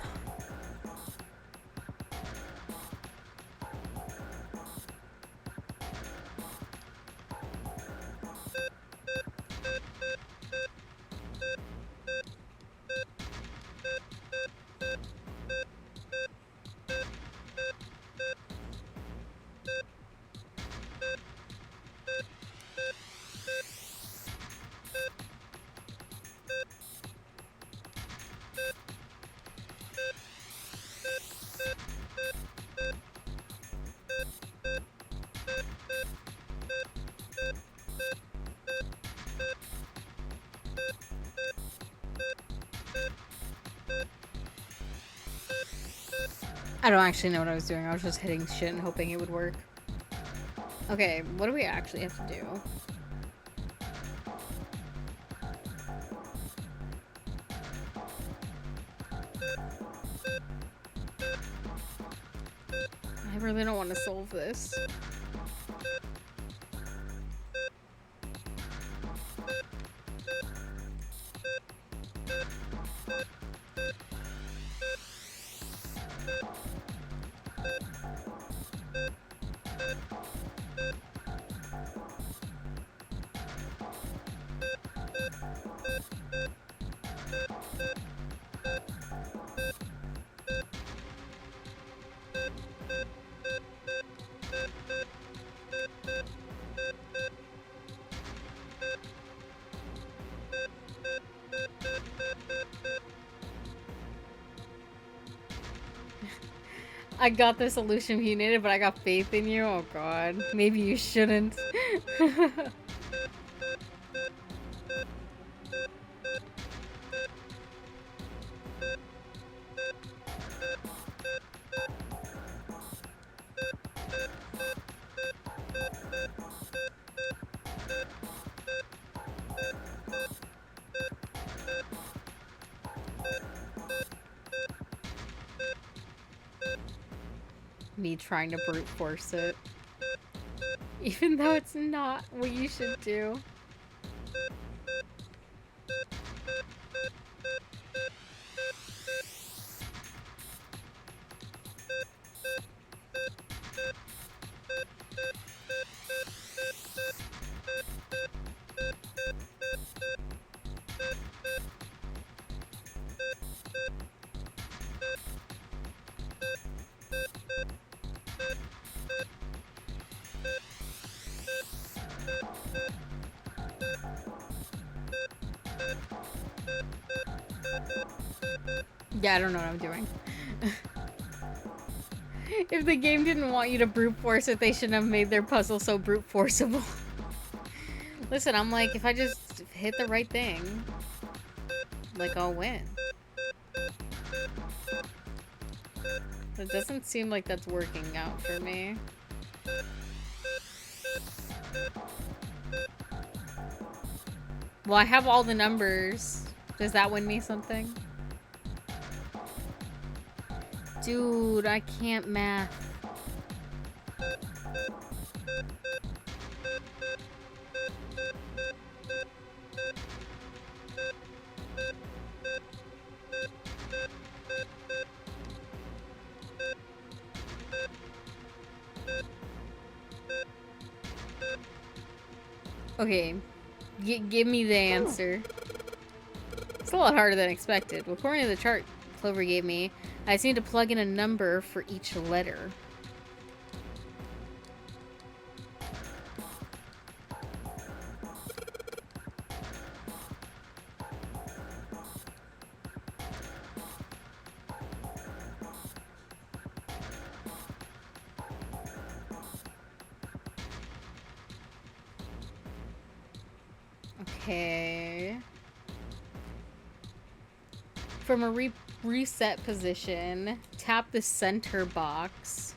I don't actually know what I was doing. I was just hitting shit and hoping it would work. Okay, what do we actually have to do? I really don't want to solve this. I got the solution you needed, but I got faith in you. Oh god. Maybe you shouldn't. Me trying to brute force it. Even though it's not what you should do. Yeah, I don't know what I'm doing. If the game didn't want you to brute force it, they shouldn't have made their puzzle so brute forceable. Listen, I'm like, if I just hit the right thing, like, I'll win. It doesn't seem like that's working out for me. Well, I have all the numbers Does that win me something? Dude, I can't math. Okay, give me the answer. It's a lot harder than expected. Well, according to the chart Clover gave me, I just need to plug in a number for each letter. Okay. From a reset position, tap the center box.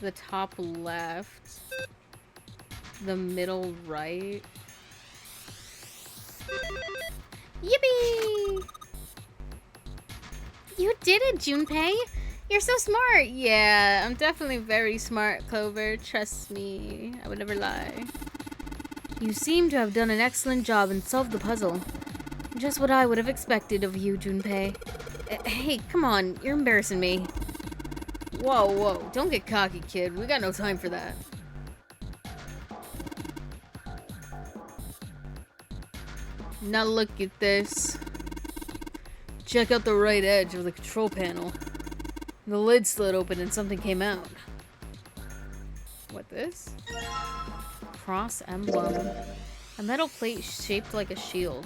The top left. The middle right. Yippee! You did it, Junpei! You're so smart! Yeah, I'm definitely very smart, Clover. Trust me. I would never lie. You seem to have done an excellent job and solved the puzzle. Just what I would have expected of you, Junpei. Hey, come on. You're embarrassing me. Whoa, whoa. Don't get cocky, kid. We got no time for that. Now look at this. Check out the right edge of the control panel. The lid slid open and something came out. What, this? Cross emblem. A metal plate shaped like a shield.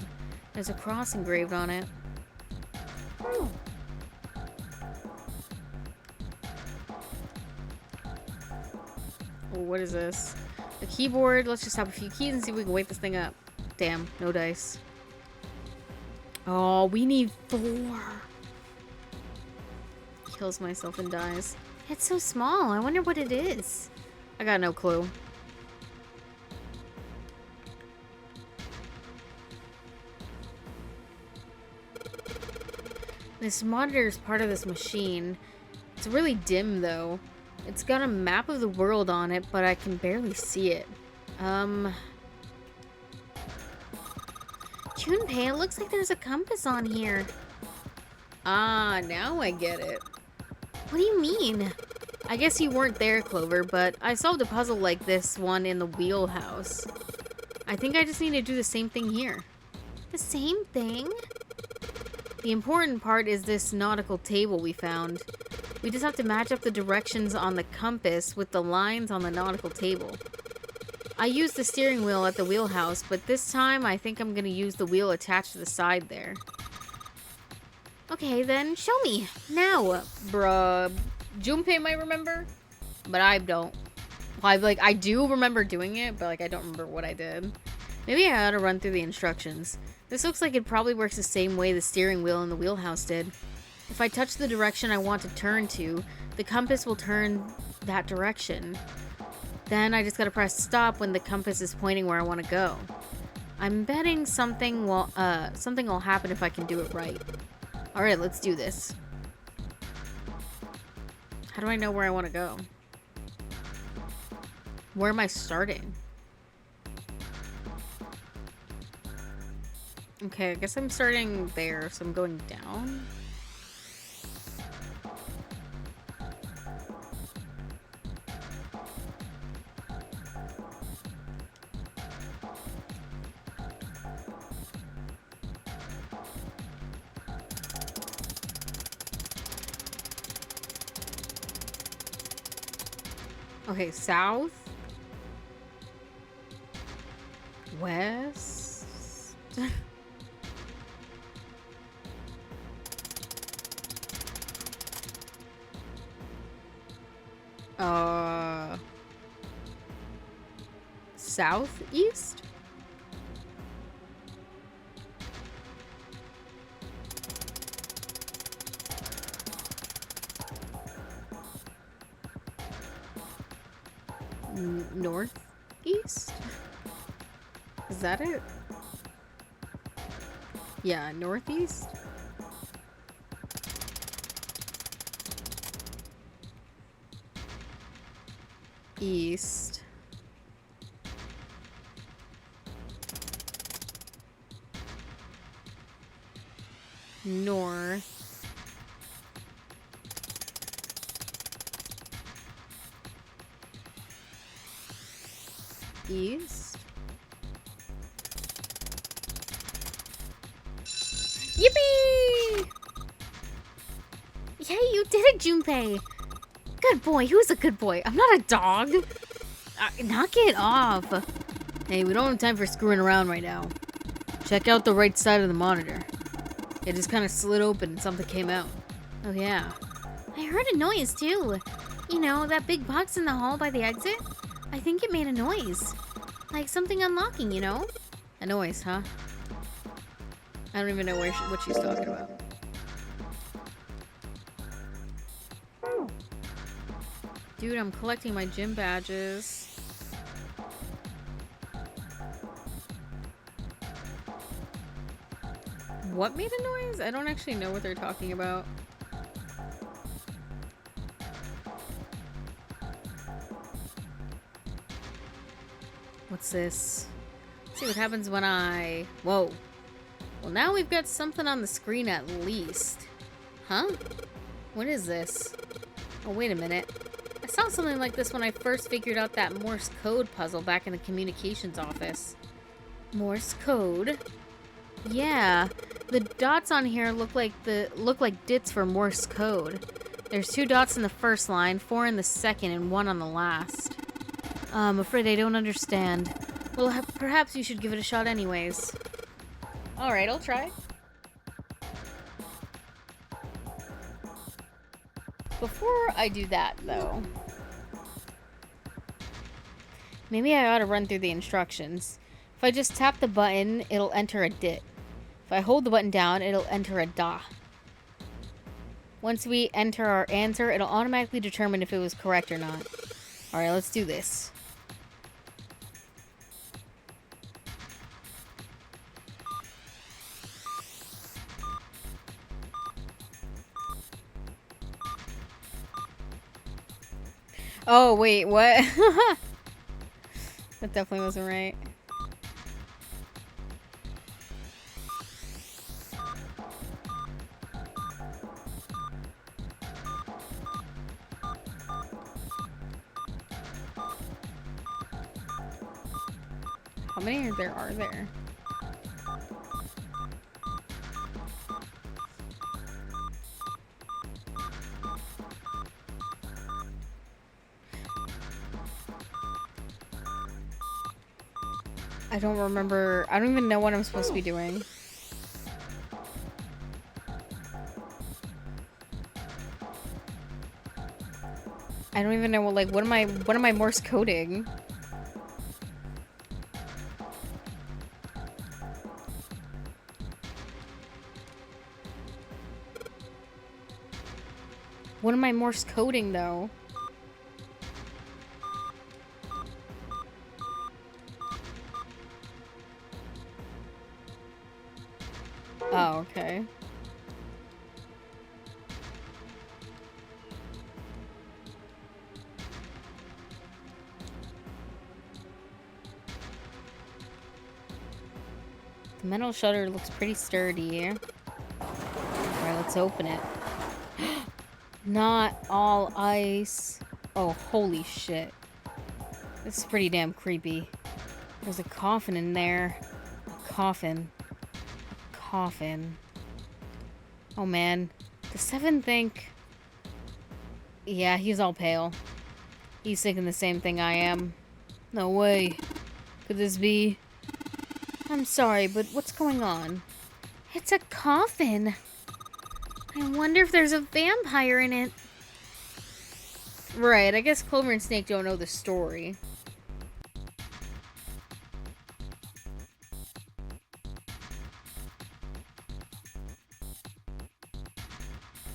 There's a cross engraved on it. Oh. Oh, what is this? The keyboard. Let's just have a few keys and see if we can wake this thing up. Damn, no dice. Oh, we need 4. Kills myself and dies. It's so small. I wonder what it is. I got no clue. This monitor is part of this machine. It's really dim, though. It's got a map of the world on it, but I can barely see it. Junpei, it looks like there's a compass on here. Ah, now I get it. What do you mean? I guess you weren't there, Clover, but I solved a puzzle like this one in the wheelhouse. I think I just need to do the same thing here. The same thing? The important part is this nautical table we found. We just have to match up the directions on the compass with the lines on the nautical table. I used the steering wheel at the wheelhouse, but this time I think I'm gonna use the wheel attached to the side there. Okay, then show me. Now, bruh. Junpei might remember, but I don't. Well, I do remember doing it, but I don't remember what I did. Maybe I ought to run through the instructions. This looks like it probably works the same way the steering wheel in the wheelhouse did. If I touch the direction I want to turn to, the compass will turn that direction. Then I just gotta press stop when the compass is pointing where I want to go. I'm betting something will happen if I can do it right. Alright, let's do this. How do I know where I want to go? Where am I starting? Okay, I guess I'm starting there, so I'm going down. Okay, south. West. Southeast? Northeast? Is that it? Yeah, northeast? East. North. East. Yippee! Yay, you did it, Junpei! Good boy, who's a good boy? I'm not a dog! Knock it off! Hey, we don't have time for screwing around right now. Check out the right side of the monitor. It just kind of slid open and something came out. Oh yeah. I heard a noise too. You know, that big box in the hall by the exit? I think it made a noise. Like something unlocking, you know? A noise, huh? I don't even know what she's talking about. Dude, I'm collecting my gym badges. What made a noise? I don't actually know what they're talking about. What's this? Let's see what happens when I... Whoa. Well, now we've got something on the screen at least. Huh? What is this? Oh, wait a minute. I saw something like this when I first figured out that Morse code puzzle back in the communications office. Morse code? Yeah. The dots on here look like dits for Morse code. There's 2 dots in the first line, 4 in the second, and 1 on the last. I'm afraid I don't understand. Well, perhaps you should give it a shot anyways. Alright, I'll try. Before I do that, though, maybe I ought to run through the instructions. If I just tap the button, it'll enter a dit. If I hold the button down, it'll enter a da. Once we enter our answer, it'll automatically determine if it was correct or not. Alright, let's do this. Oh, wait, what? That definitely wasn't right. How many are there? I don't remember. I don't even know what I'm supposed to be doing. I don't even know what, like, what am I Morse coding? What am I Morse coding, though? Oh, okay. The metal shutter looks pretty sturdy. Alright, let's open it. Not all ice. Oh, holy shit. This is pretty damn creepy. There's a coffin in there. A coffin. Coffin. Oh man. Does Seven think... Yeah, he's all pale. He's thinking the same thing I am. No way. Could this be... I'm sorry, but what's going on? It's a coffin. I wonder if there's a vampire in it. Right, I guess Clover and Snake don't know the story.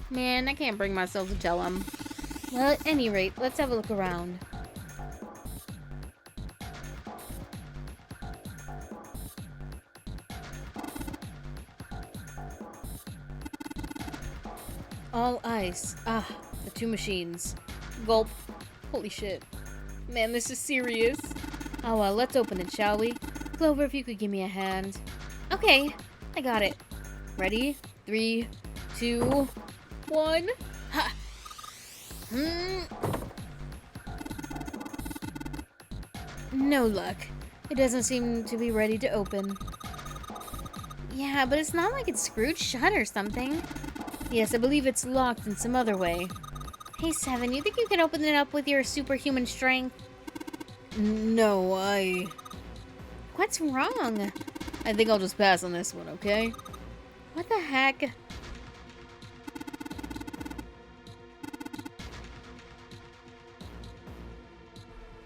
Man, I can't bring myself to tell him. Well, at any rate, let's have a look around. All ice. Ah, the two machines. Gulp. Holy shit. Man, this is serious. Oh, well, let's open it, shall we? Clover, if you could give me a hand. Okay, I got it. Ready? 3, 2, 1. Ha! No luck. It doesn't seem to be ready to open. Yeah, but it's not like it's screwed shut or something. Yes, I believe it's locked in some other way. Hey, Seven, you think you can open it up with your superhuman strength? No, What's wrong? I think I'll just pass on this one, okay? What the heck?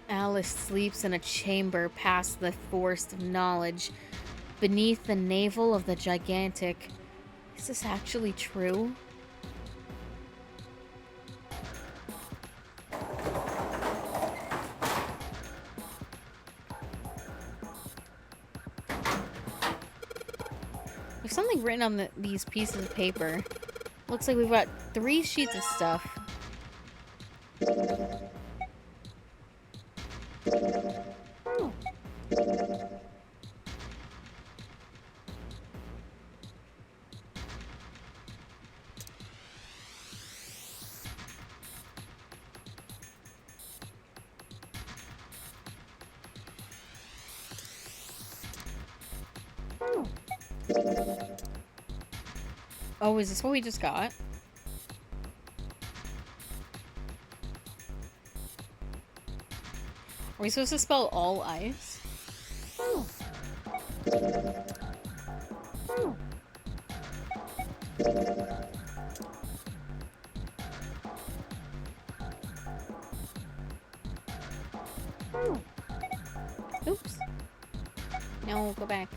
Alice sleeps in a chamber past the forest of knowledge, beneath the navel of the gigantic. Is this actually true? There's something written on these pieces of paper. Looks like we've got 3 sheets of stuff. Oh, is this what we just got? Are we supposed to spell all ice? Oops. No, go back.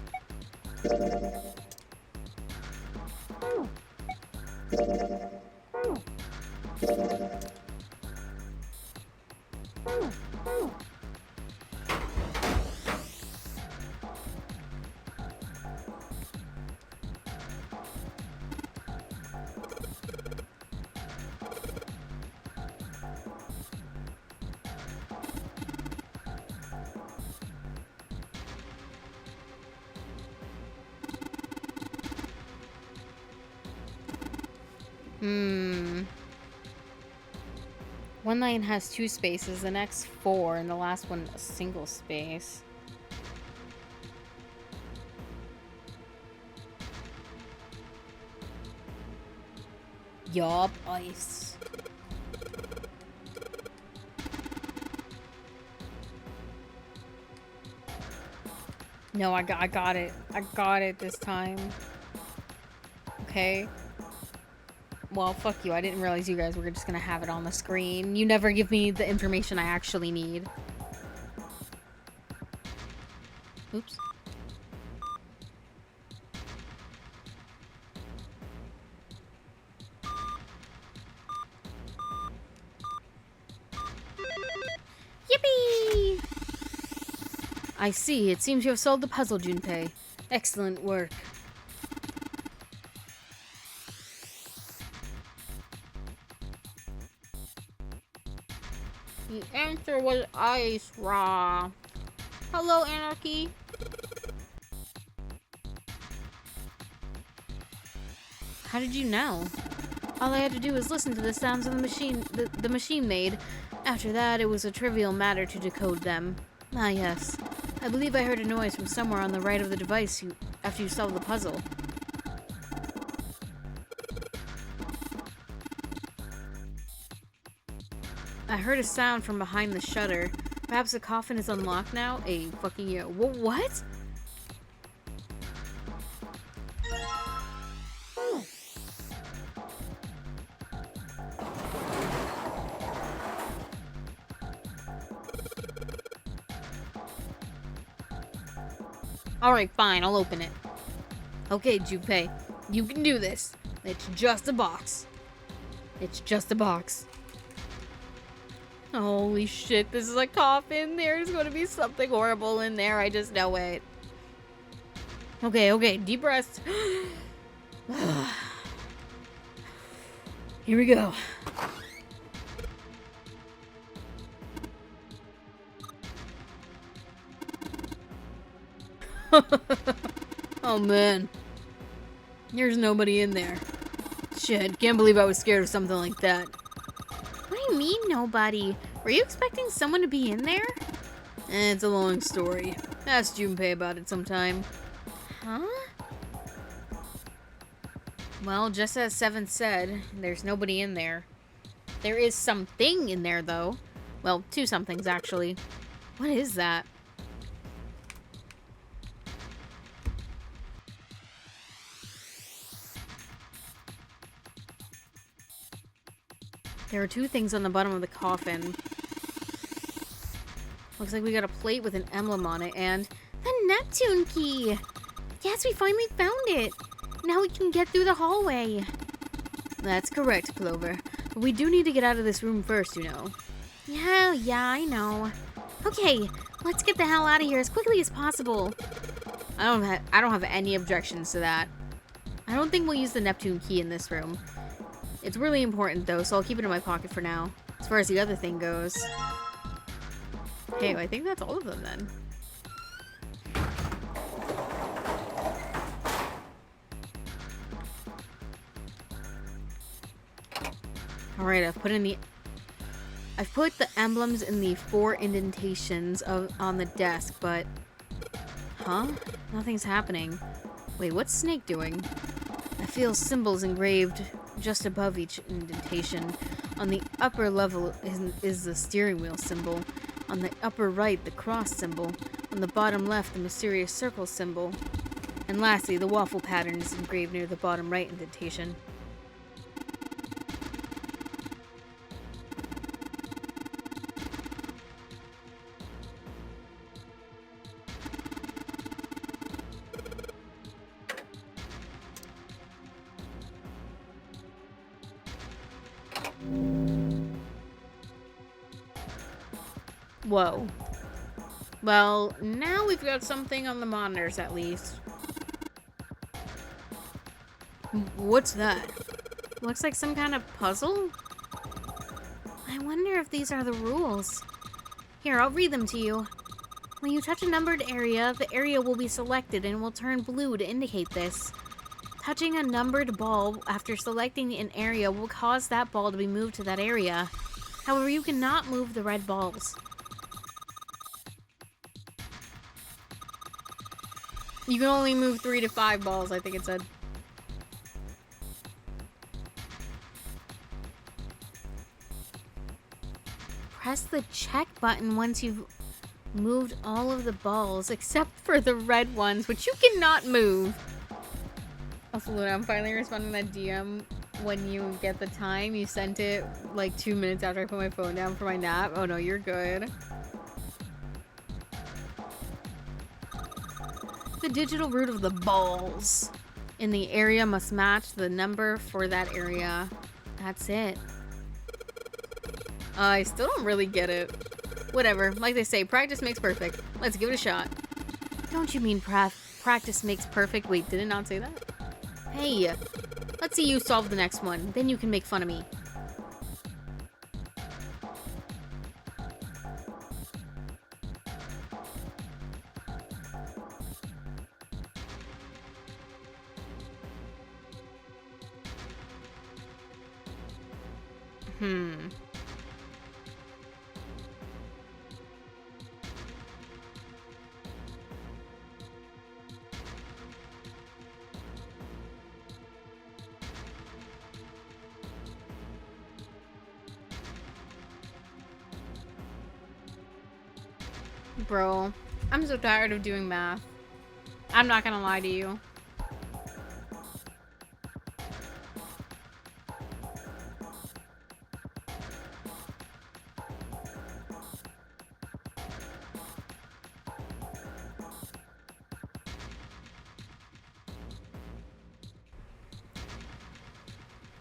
One line has 2 spaces, the next 4, and the last one a single space. Yup, ice. No, I got it. I got it this time. Okay. Well, fuck you. I didn't realize you guys were just gonna have it on the screen. You never give me the information I actually need. Oops. Yippee! I see. It seems you have solved the puzzle, Junpei. Excellent work. The answer was ice, raw. Hello, Anarchy. How did you know? All I had to do was listen to the sounds of the machine the machine made. After that, it was a trivial matter to decode them. Ah, yes. I believe I heard a noise from somewhere on the right of the device after you solved the puzzle. I heard a sound from behind the shutter. Perhaps the coffin is unlocked now? A fucking yo. What? Alright, fine, I'll open it. Okay, Junpei, you can do this. It's just a box. It's just a box. Holy shit, this is a coffin. There's gonna be something horrible in there. I just know it. Okay, deep breaths. Here we go. Oh man. There's nobody in there. Shit, can't believe I was scared of something like that. What do you mean, nobody? Were you expecting someone to be in there? It's a long story. Ask Junpei about it sometime. Huh? Well, just as Seven said, there's nobody in there. There is something in there, though. Well, two somethings, actually. What is that? There are two things on the bottom of the coffin. Looks like we got a plate with an emblem on it, and The Neptune key! Yes, we finally found it! Now we can get through the hallway. that's correct, Clover. But we do need to get out of this room first, you know. Yeah, I know. Okay, let's get the hell out of here as quickly as possible. I don't have any objections to that. I don't think we'll use the Neptune key in this room. It's really important, though, so I'll keep it in my pocket for now. As far as the other thing goes... Hey, I think that's all of them, then. Alright, I've put the emblems in the 4 indentations on the desk, but... Huh? Nothing's happening. Wait, what's Snake doing? I feel symbols engraved just above each indentation. On the upper level is the steering wheel symbol. On the upper right, the cross symbol. On the bottom left, the mysterious circle symbol. And lastly, the waffle pattern is engraved near the bottom right indentation. Whoa. Well, now we've got something on the monitors, at least. What's that? Looks like some kind of puzzle? I wonder if these are the rules. Here, I'll read them to you. When you touch a numbered area, the area will be selected and will turn blue to indicate this. Touching a numbered ball after selecting an area will cause that ball to be moved to that area. However, you cannot move the red balls. You can only move 3 to 5 balls, I think it said. Press the check button once you've moved all of the balls, except for the red ones, which you cannot move. Also, Luna, I'm finally responding to that DM when you get the time. You sent it like 2 minutes after I put my phone down for my nap. Oh no, you're good. The digital root of the balls in the area must match the number for that area. That's it. I still don't really get it. Whatever, like they say, practice makes perfect. Let's give it a shot. Don't you mean practice makes perfect? Wait, did it not say that? Hey, let's see you solve the next one. Then you can make fun of me. Bro, I'm so tired of doing math. I'm not gonna lie to you.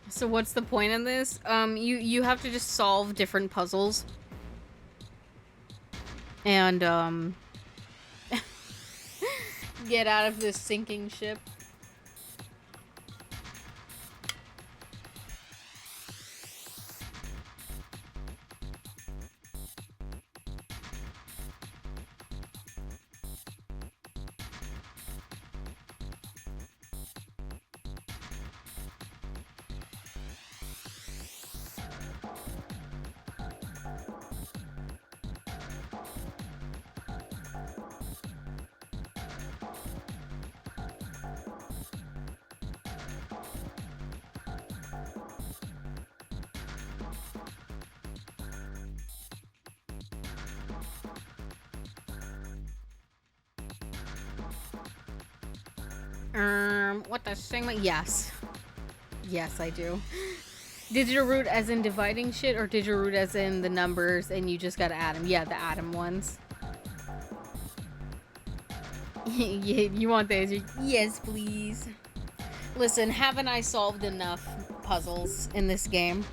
So what's the point in this? You have to just solve different puzzles. And, get out of this sinking ship. What the shang? Yes. Yes, I do. Didgeroot as in dividing shit, or didgeroot as in the numbers and you just gotta add them? Yeah, the atom ones. Yeah, you want the answer? Yes, please. Listen, haven't I solved enough puzzles in this game?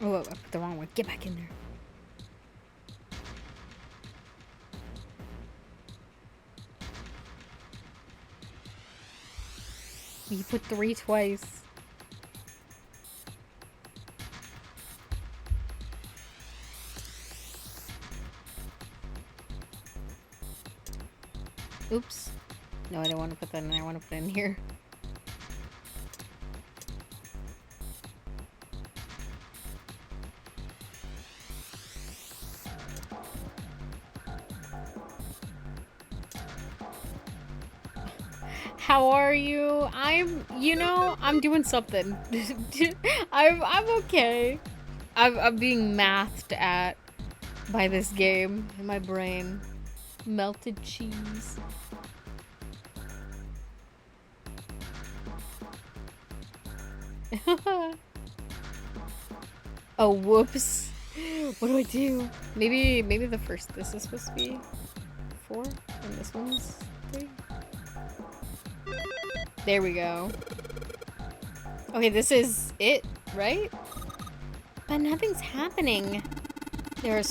Oh, I put the wrong one. Get back in there. You put 3 twice. Oops. No, I don't want to put that in there. I want to put it in here. How are you? I'm doing something. I'm okay. I'm being mathed at by this game in my brain. Melted cheese. Oh, whoops. What do I do? Maybe the first this is supposed to be 4 and this one's 3. There we go. Okay, this is it, right? But nothing's happening. There are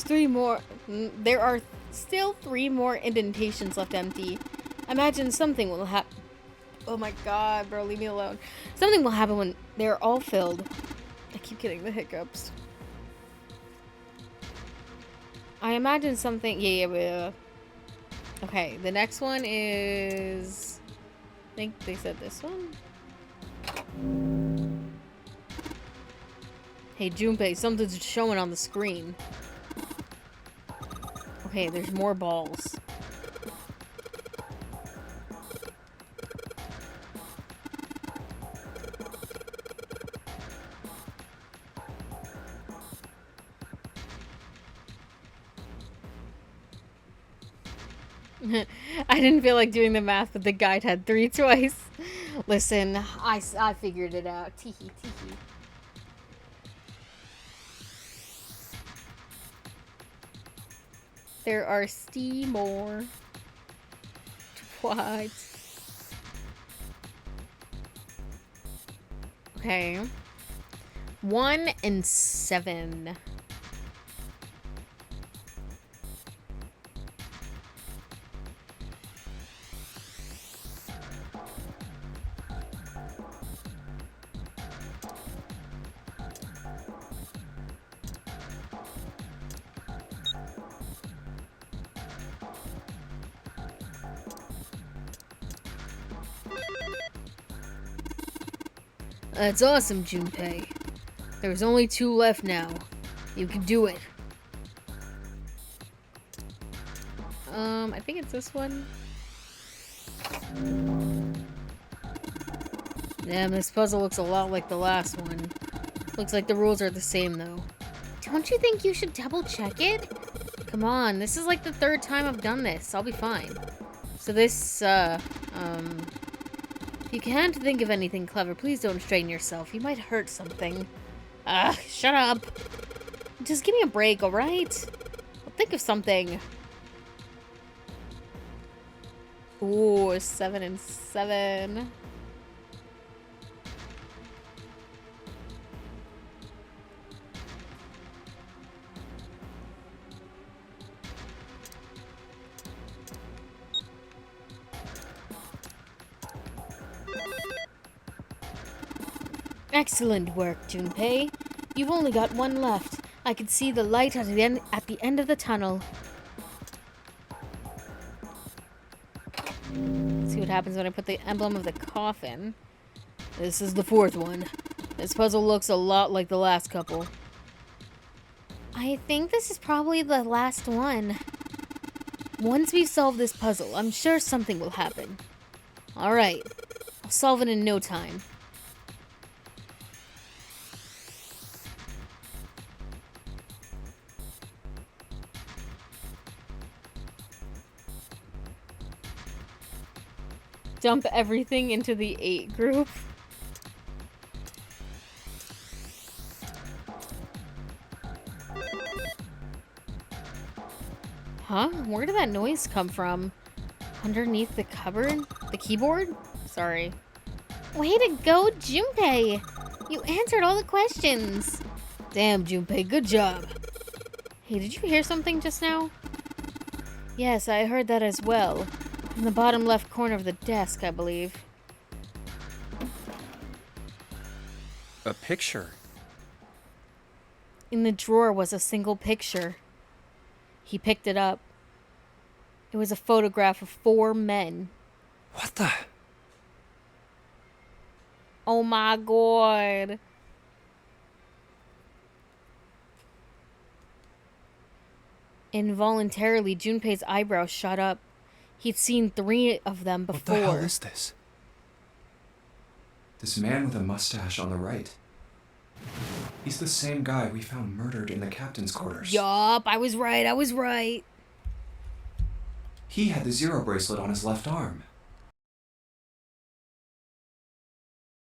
still 3 more indentations left empty. Imagine something will happen. Oh my god, bro, leave me alone. Something will happen when they're all filled. I keep getting the hiccups. I imagine something. Yeah. Okay, the next one is. I think they said this one. Hey, Junpei, something's showing on the screen. Okay, there's more balls. I didn't feel like doing the math, but the guide had 3 twice. Listen, I figured it out. Teehee, teehee. There are more twice. Okay. 1 and 7. That's awesome, Junpei. There's only 2 left now. You can do it. I think it's this one. Damn, this puzzle looks a lot like the last one. Looks like the rules are the same, though. Don't you think you should double check it? Come on, this is like the 3rd time I've done this. I'll be fine. So this, if you can't think of anything clever, please don't strain yourself. You might hurt something. Ugh, shut up. Just give me a break, alright? I'll think of something. Ooh, 7 and 7. Excellent work, Junpei. You've only got one left. I can see the light at the end of the tunnel. Let's see what happens when I put the emblem of the coffin. This is the fourth one. This puzzle looks a lot like the last couple. I think this is probably the last one. Once we solve this puzzle, I'm sure something will happen. Alright, I'll solve it in no time. Dump everything into the 8 group. Huh? Where did that noise come from? Underneath the cupboard? The keyboard? Sorry. Way to go, Junpei! You answered all the questions! Damn, Junpei, good job. Hey, did you hear something just now? Yes, I heard that as well. In the bottom left corner of the desk, I believe. A picture. In the drawer was a single picture. He picked it up. It was a photograph of 4 men. What the? Oh my god. Involuntarily, Junpei's eyebrows shot up. He'd seen 3 of them before. What the hell is this? This man with a mustache on the right. He's the same guy we found murdered in the captain's quarters. Yup, I was right. He had the Zero bracelet on his left arm.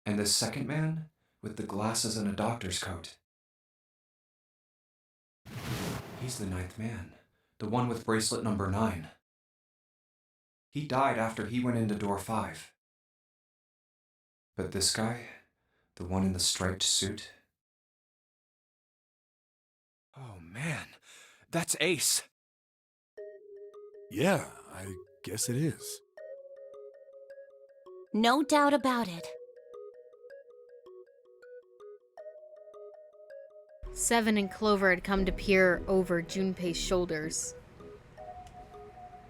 And the second man with the glasses and a doctor's coat. He's the 9th man, the one with bracelet number 9. He died after he went into door 5. But this guy, the one in the striped suit. Oh man, that's Ace. Yeah, I guess it is. No doubt about it. 7 and Clover had come to peer over Junpei's shoulders.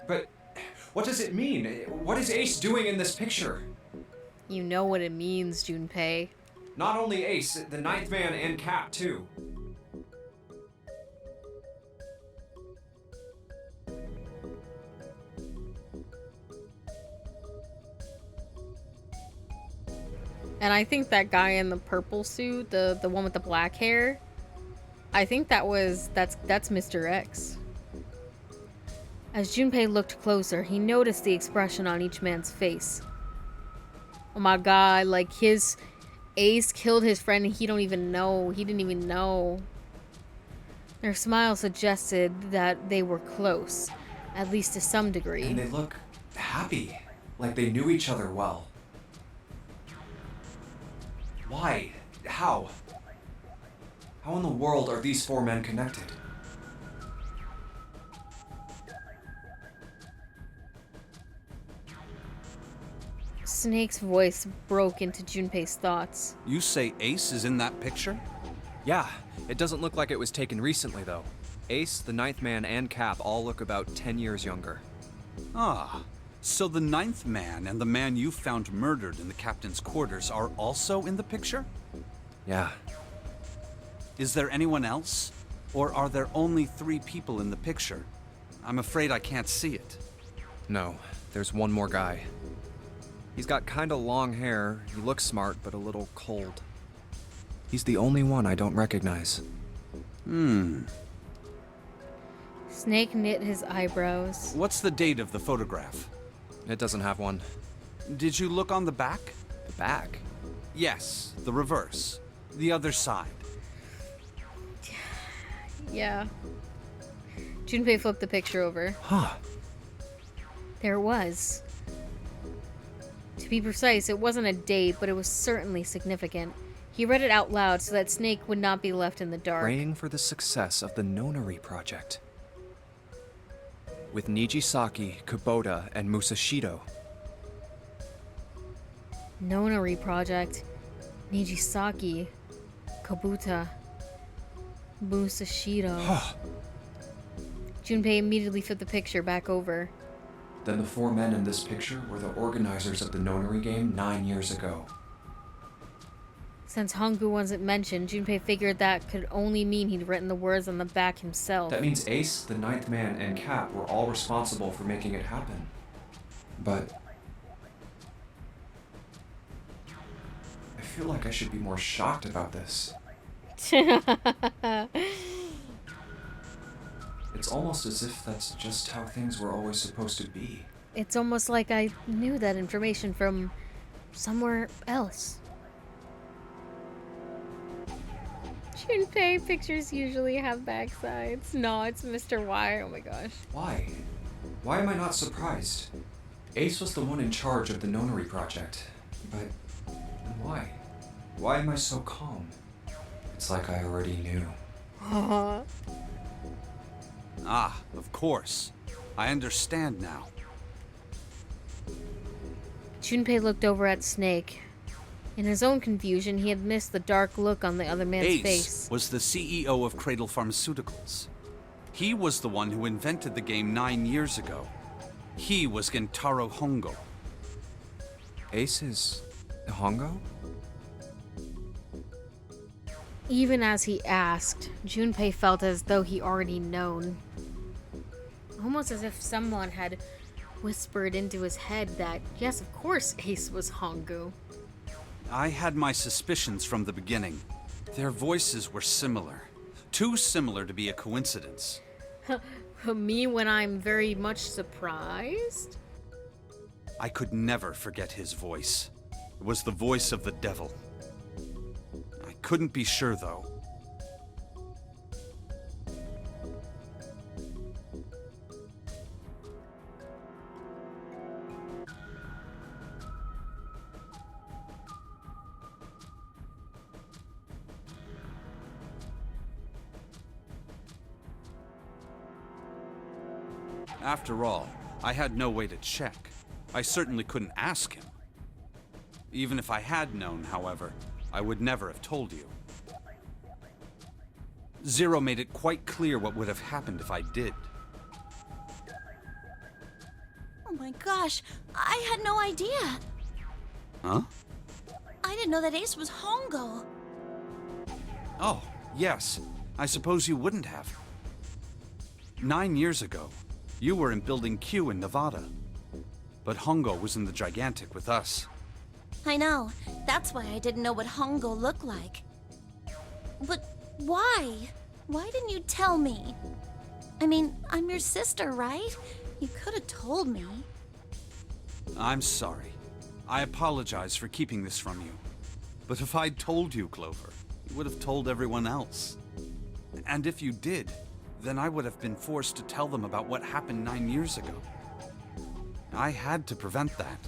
But what does it mean? What is Ace doing in this picture? You know what it means, Junpei. Not only Ace, the 9th man and Cap too. And I think that guy in the purple suit, the one with the black hair, I think that's Mr. X. As Junpei looked closer, he noticed the expression on each man's face. Oh my god, like his Ace killed his friend and he didn't even know. Their smile suggested that they were close, at least to some degree. And they look happy, like they knew each other well. Why? How? How in the world are these 4 men connected? Snake's voice broke into Junpei's thoughts. You say Ace is in that picture? Yeah, it doesn't look like it was taken recently though. Ace, the 9th man, and Cap all look about 10 years younger. Ah, so the 9th man and the man you found murdered in the captain's quarters are also in the picture? Yeah. Is there anyone else? Or are there only 3 people in the picture? I'm afraid I can't see it. No, there's one more guy. He's got kinda long hair, he looks smart but a little cold. He's the only one I don't recognize. Snake knit his eyebrows. What's the date of the photograph? It doesn't have one. Did you look on the back? The back? Yes, the reverse. The other side. Yeah. Junpei flipped the picture over. Huh. There it was. To be precise, it wasn't a date, but it was certainly significant. He read it out loud so that Snake would not be left in the dark. Praying for the success of the Nonary project. With Nijisaki, Kubota, and Musashido. Nonary project. Nijisaki, Kabuta, Musashiro. Junpei immediately flipped the picture back over. Then the 4 men in this picture were the organizers of the nonary game 9 years ago. Since Hongu wasn't mentioned, Junpei figured that could only mean he'd written the words on the back himself. That means Ace, the 9th man, and Cap were all responsible for making it happen. But I feel like I should be more shocked about this. It's almost as if that's just how things were always supposed to be. It's almost like I knew that information from somewhere else. Junpei pictures usually have backsides. No, it's Mr. Y. Oh my gosh. Why? Why am I not surprised? Ace was the one in charge of the nonary project. But why? Why am I so calm? It's like I already knew. Ah, of course. I understand now. Junpei looked over at Snake. In his own confusion, he had missed the dark look on the other man's Ace face. was the CEO of Cradle Pharmaceuticals. He was the one who invented the game 9 years ago. He was Gentaro Hongo. Ace is Hongo? Even as he asked, Junpei felt as though he already known. Almost as if someone had whispered into his head that, yes, of course, Ace was Hongu. I had my suspicions from the beginning. Their voices were similar. Too similar to be a coincidence. Me when I'm very much surprised? I could never forget his voice. It was the voice of the devil. I couldn't be sure, though. After all, I had no way to check. I certainly couldn't ask him. Even if I had known, however, I would never have told you. Zero made it quite clear what would have happened if I did. Oh my gosh, I had no idea. Huh? I didn't know that Ace was Hongo. Oh, yes. I suppose you wouldn't have. 9 years ago, you were in Building Q in Nevada. But Hongo was in the Gigantic with us. I know. That's why I didn't know what Hongo looked like. But why? Why didn't you tell me? I mean, I'm your sister, right? You could have told me. I'm sorry. I apologize for keeping this from you. But if I'd told you, Clover, you would have told everyone else. And if you did, then I would have been forced to tell them about what happened 9 years ago. I had to prevent that.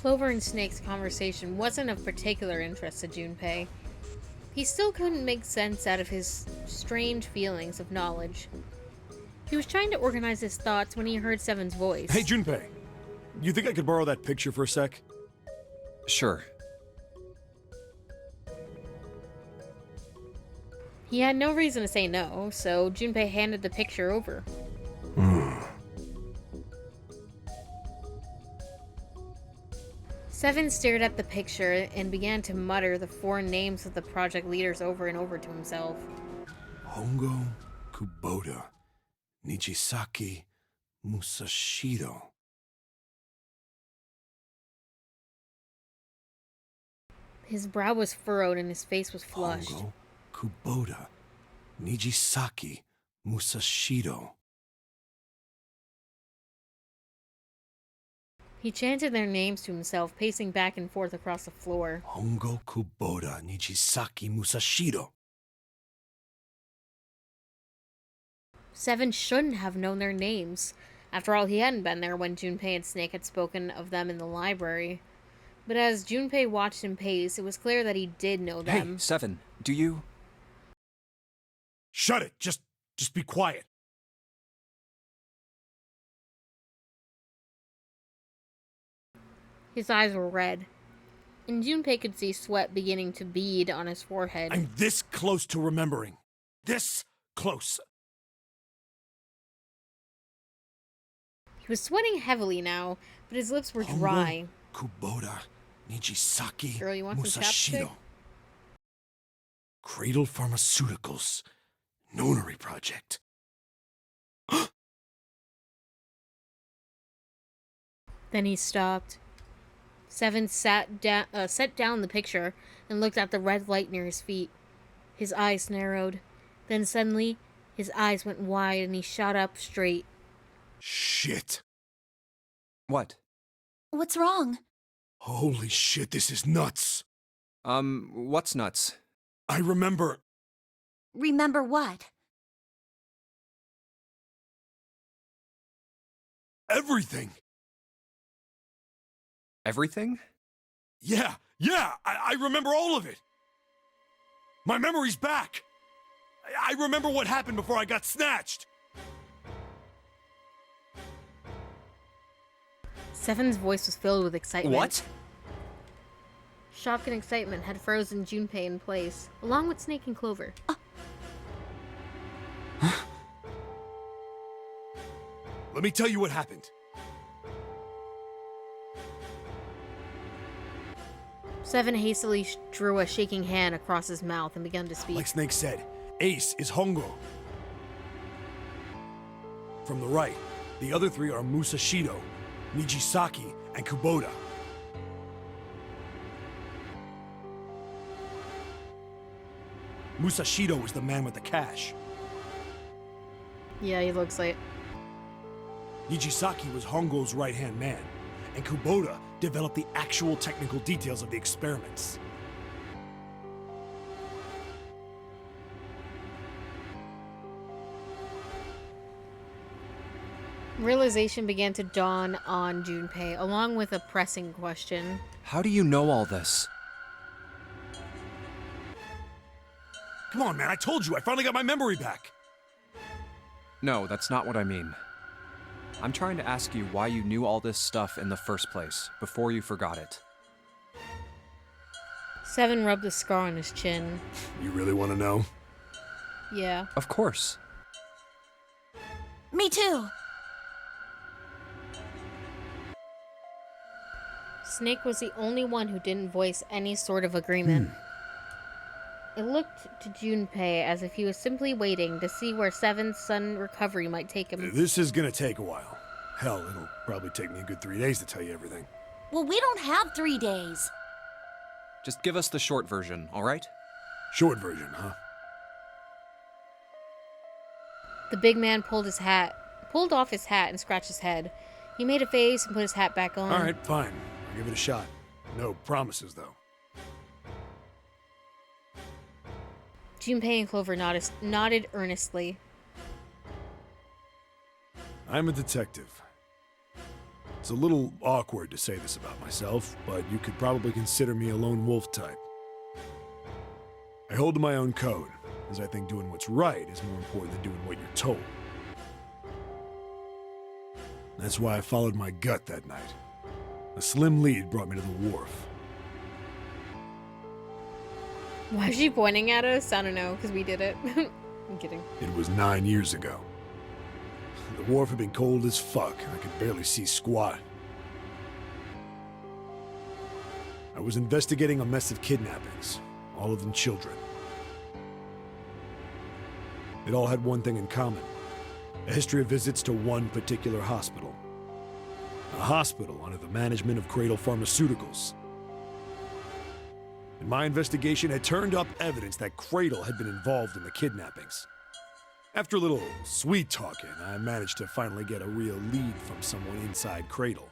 Clover and Snake's conversation wasn't of particular interest to Junpei. He still couldn't make sense out of his strange feelings of knowledge. He was trying to organize his thoughts when he heard Seven's voice. Hey, Junpei. You think I could borrow that picture for a sec? Sure. He had no reason to say no, so Junpei handed the picture over. Seven stared at the picture and began to mutter the 4 names of the project leaders over and over to himself. Hongo, Kubota, Nijisaki, Musashiro. His brow was furrowed and his face was flushed. Hongo, Kubota, Nijisaki, Musashiro. He chanted their names to himself, pacing back and forth across the floor. Hongo, Kubota, Nijisaki, Musashiro. Seven shouldn't have known their names. After all, he hadn't been there when Junpei and Snake had spoken of them in the library. But as Junpei watched him pace, it was clear that he did know them. Hey, Seven, do you... Shut it! Just be quiet. His eyes were red, and Junpei could see sweat beginning to bead on his forehead. I'm this close to remembering. This close. He was sweating heavily now, but his lips were dry. Kubota, Nijisaki, Girl, you want some chapstick? Musashido. Cradle Pharmaceuticals. Nonary Project. Then he stopped. Seven set down the picture and looked at the red light near his feet. His eyes narrowed. Then suddenly, his eyes went wide and he shot up straight. Shit. What? What's wrong? Holy shit, this is nuts. What's nuts? I remember. Remember what? Everything. Everything? Yeah, I remember all of it. My memory's back. I remember what happened before I got snatched. Seven's voice was filled with excitement. What? Shock and excitement had frozen Junpei in place, along with Snake and Clover. Let me tell you what happened. Seven hastily drew a shaking hand across his mouth and began to speak. Like Snake said, Ace is Hongo. From the right, the other three are Musashido, Nijisaki, and Kubota. Musashido was the man with the cash. Yeah, he looks like... Nijisaki was Hongo's right-hand man, and Kubota developed the actual technical details of the experiments. Realization began to dawn on Junpei, along with a pressing question. How do you know all this? Come on, man, I told you, I finally got my memory back. No, that's not what I mean. I'm trying to ask you why you knew all this stuff in the first place, before you forgot it. Seven rubbed the scar on his chin. You really want to know? Yeah. Of course. Me too. Snake was the only one who didn't voice any sort of agreement. It looked to Junpei as if he was simply waiting to see where Seven's sudden recovery might take him. This is gonna take a while. Hell, it'll probably take me a good 3 days to tell you everything. Well, we don't have 3 days. Just give us the short version, all right? Short version, huh? The big man pulled off his hat and scratched his head. He made a face and put his hat back on. All right, fine. I'll give it a shot. No promises, though. Junpei and Clover nodded earnestly. I'm a detective. It's a little awkward to say this about myself, but you could probably consider me a lone wolf type. I hold to my own code, as I think doing what's right is more important than doing what you're told. That's why I followed my gut that night. A slim lead brought me to the wharf. Why is she pointing at us? I don't know, because we did it. I'm kidding. It was 9 years ago. The wharf had been cold as fuck. I could barely see squat. I was investigating a mess of kidnappings, all of them children. It all had one thing in common: a history of visits to one particular hospital. A hospital under the management of Cradle Pharmaceuticals. And my investigation had turned up evidence that Cradle had been involved in the kidnappings. After a little sweet talking, I managed to finally get a real lead from someone inside Cradle.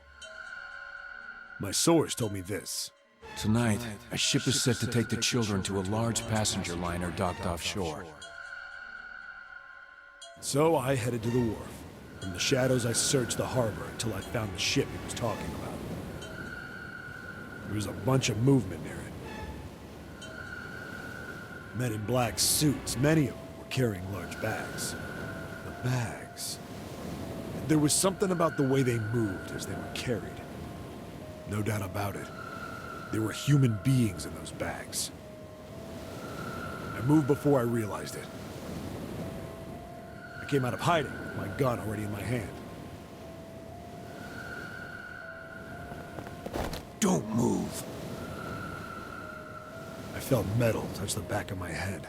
My source told me this. Tonight, a ship is set to take the children to a large passenger liner docked offshore. So I headed to the wharf. From the shadows, I searched the harbor until I found the ship he was talking about. There was a bunch of movement near it. Men in black suits, many of them were carrying large bags. The bags. There was something about the way they moved as they were carried. No doubt about it. There were human beings in those bags. I moved before I realized it. I came out of hiding with my gun already in my hand. Don't move. I felt metal touch the back of my head.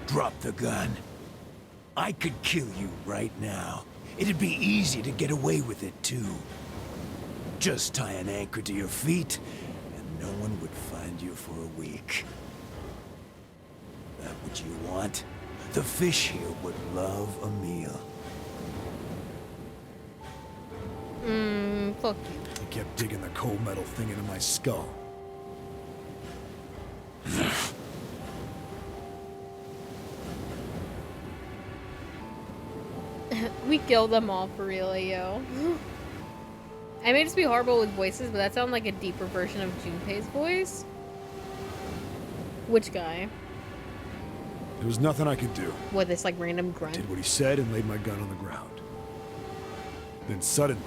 Drop the gun. I could kill you right now. It'd be easy to get away with it, too. Just tie an anchor to your feet, and no one would find you for a week. That what you want? The fish here would love a meal. Fuck you. He kept digging the cold metal thing into my skull. We killed them all for real, yo. I may just be horrible with voices, but that sounds like a deeper version of Junpei's voice. Which guy? There was nothing I could do. What, this like random grunt? Did what he said and laid my gun on the ground. Then suddenly,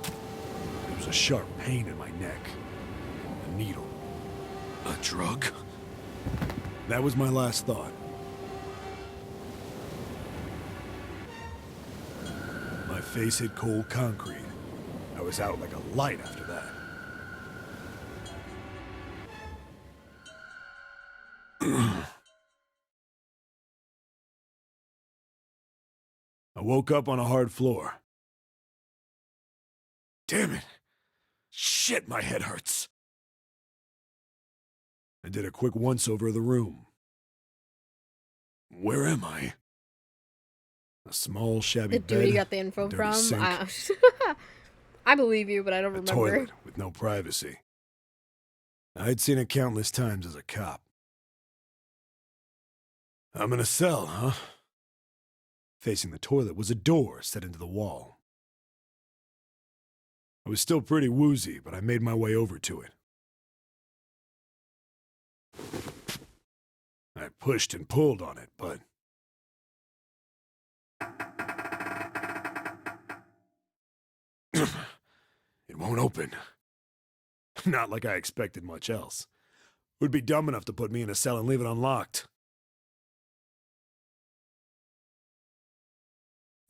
there was a sharp pain in my neck. A needle. A drug? That was my last thought. My face hit cold concrete. I was out like a light after that. I woke up on a hard floor. Damn it! Shit, my head hurts. I did a quick once-over of the room. Where am I? A small, shabby The bed. dude you got the info a dirty from? sink, I believe you, but I don't a remember. toilet with no privacy. I'd seen it countless times as a cop. I'm in a cell, huh? Facing the toilet was a door set into the wall. I was still pretty woozy, but I made my way over to it. I pushed and pulled on it, but... it won't open. Not like I expected much else. Would be dumb enough to put me in a cell and leave it unlocked.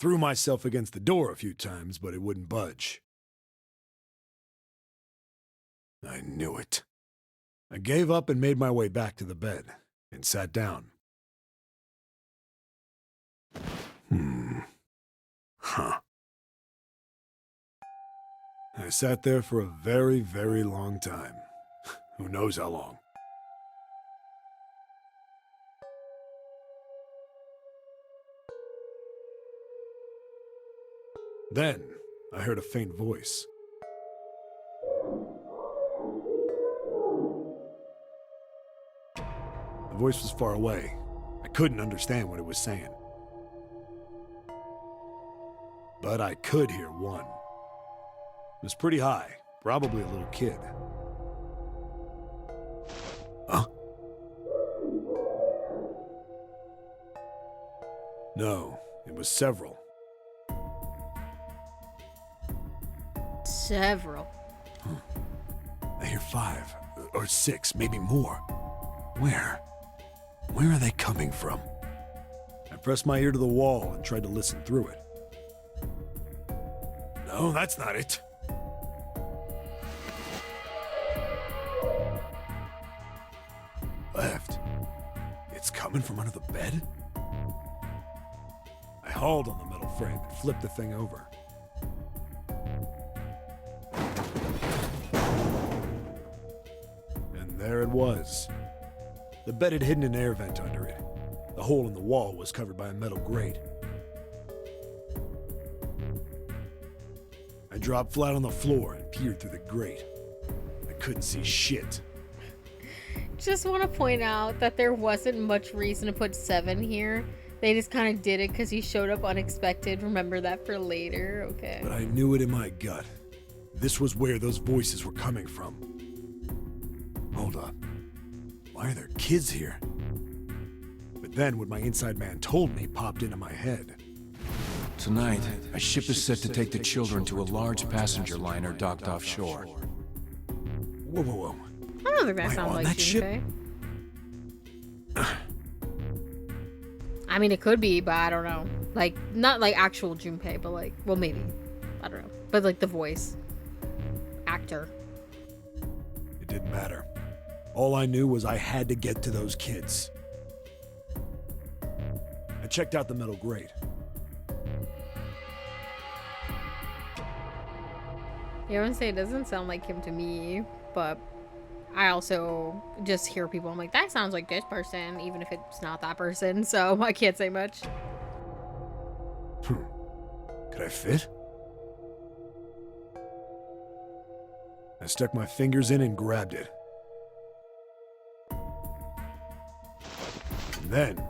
Threw myself against the door a few times, but it wouldn't budge. I knew it. I gave up and made my way back to the bed, and sat down. Huh. I sat there for a very, very long time. Who knows how long. Then, I heard a faint voice. The voice was far away. I couldn't understand what it was saying. But I could hear one. It was pretty high, probably a little kid. Huh? No, it was several. Several. I hear 5 or 6, maybe more. Where? Where are they coming from? I pressed my ear to the wall and tried to listen through it. No, that's not it. Left. It's coming from under the bed? I hauled on the metal frame and flipped the thing over. And there it was. The bed had hidden an air vent under it. The hole in the wall was covered by a metal grate. I dropped flat on the floor and peered through the grate. I couldn't see shit. Just want to point out that there wasn't much reason to put 7 here. They just kind of did it because he showed up unexpected. Remember that for later, okay. But I knew it in my gut. This was where those voices were coming from. Hold up. Why are there kids here? But then what my inside man told me popped into my head. Tonight, a ship is set to take the children to a large passenger liner docked offshore. Whoa, whoa, whoa. I don't think that Wait, sounds on like that ship? Junpei. I mean, it could be, but I don't know. Like, not like actual Junpei, but like, well, maybe. I don't know. But like the voice. Actor. It didn't matter. All I knew was I had to get to those kids. I checked out the metal grate. You know, say it doesn't sound like him to me, but I also just hear people. I'm like, that sounds like this person, even if it's not that person. So I can't say much. Could I fit? I stuck my fingers in and grabbed it. And then...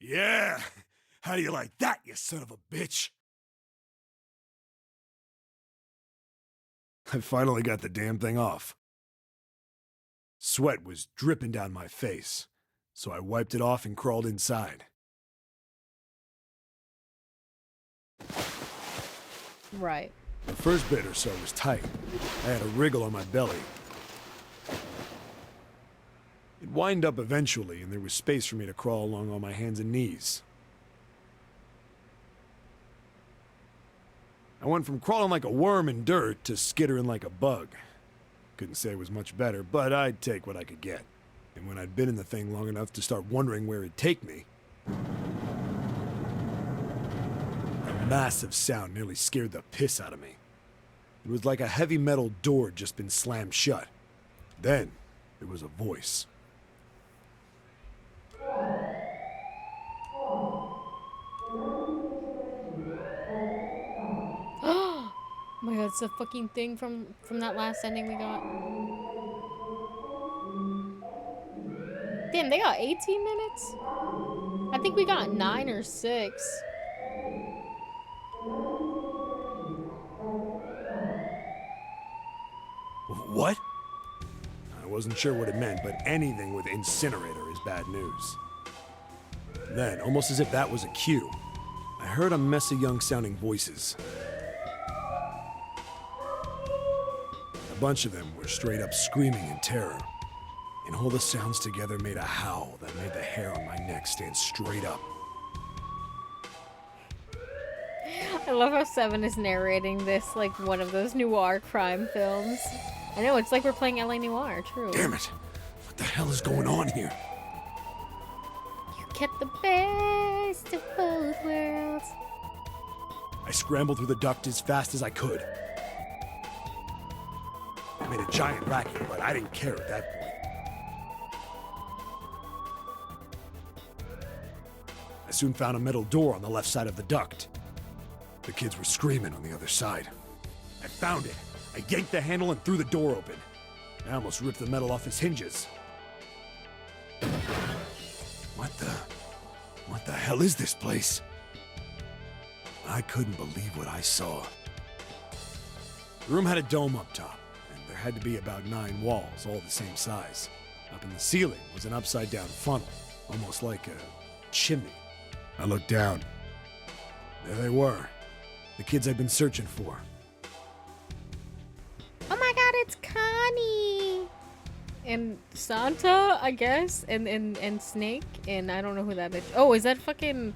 Yeah! How do you like that, you son of a bitch? I finally got the damn thing off. Sweat was dripping down my face, so I wiped it off and crawled inside. Right. The first bit or so was tight. I had a wriggle on my belly. It wind up eventually, and there was space for me to crawl along on my hands and knees. I went from crawling like a worm in dirt to skittering like a bug. Couldn't say it was much better, but I'd take what I could get. And when I'd been in the thing long enough to start wondering where it'd take me, a massive sound nearly scared the piss out of me. It was like a heavy metal door had just been slammed shut. Then, there was a voice. Oh my god, it's a fucking thing from that last ending we got. Damn, they got 18 minutes? I think we got 9 or 6. What? I wasn't sure what it meant, but anything with incinerator is bad news. Then, almost as if that was a cue, I heard a mess of young-sounding voices. A bunch of them were straight up screaming in terror, and all the sounds together made a howl that made the hair on my neck stand straight up. I love how Seven is narrating this like one of those noir crime films. I know, it's like we're playing LA Noire, true. Damn it! What the hell is going on here? You get the best of both worlds. I scrambled through the duct as fast as I could. I made a giant racket, but I didn't care at that point. I soon found a metal door on the left side of the duct. The kids were screaming on the other side. I found it. I yanked the handle and threw the door open. I almost ripped the metal off its hinges. What the hell is this place? I couldn't believe what I saw. The room had a dome up top, and there had to be about 9 walls, all the same size. Up in the ceiling was an upside-down funnel, almost like a chimney. I looked down. There they were, the kids I'd been searching for. Oh my god, it's Connie! And Santa, I guess, and Snake, and I don't know who that bitch. Oh, is that fucking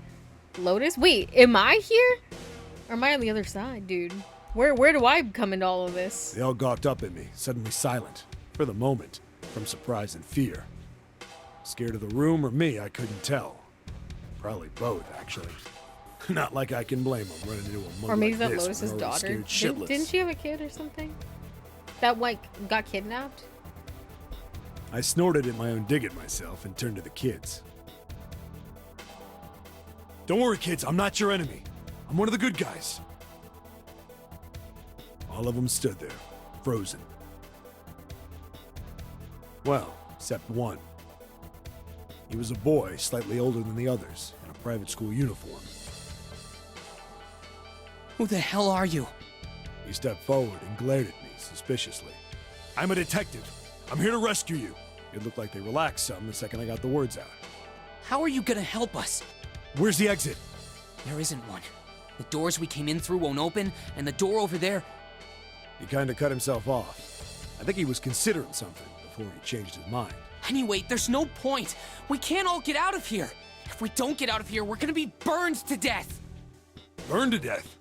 Lotus? Wait, am I here? Or am I on the other side, dude? Where do I come into all of this? They all gawked up at me, suddenly silent, for the moment, from surprise and fear. Scared of the room or me, I couldn't tell. Probably both, actually. Not like I can blame them running into a mug Or maybe like that this Lotus's when they're already daughter. scared shitless. Didn't she have a kid or something? That, like, got kidnapped? I snorted at my own dig at myself and turned to the kids. Don't worry, kids, I'm not your enemy. I'm one of the good guys. All of them stood there, frozen. Well, except one. He was a boy, slightly older than the others, in a private school uniform. Who the hell are you? He stepped forward and glared at me suspiciously. I'm a detective. I'm here to rescue you. It looked like they relaxed some the second I got the words out. How are you gonna help us? Where's the exit? There isn't one. The doors we came in through won't open, and the door over there... He kind of cut himself off. I think he was considering something before he changed his mind. Anyway, there's no point. We can't all get out of here. If we don't get out of here, we're gonna be burned to death. Burned to death?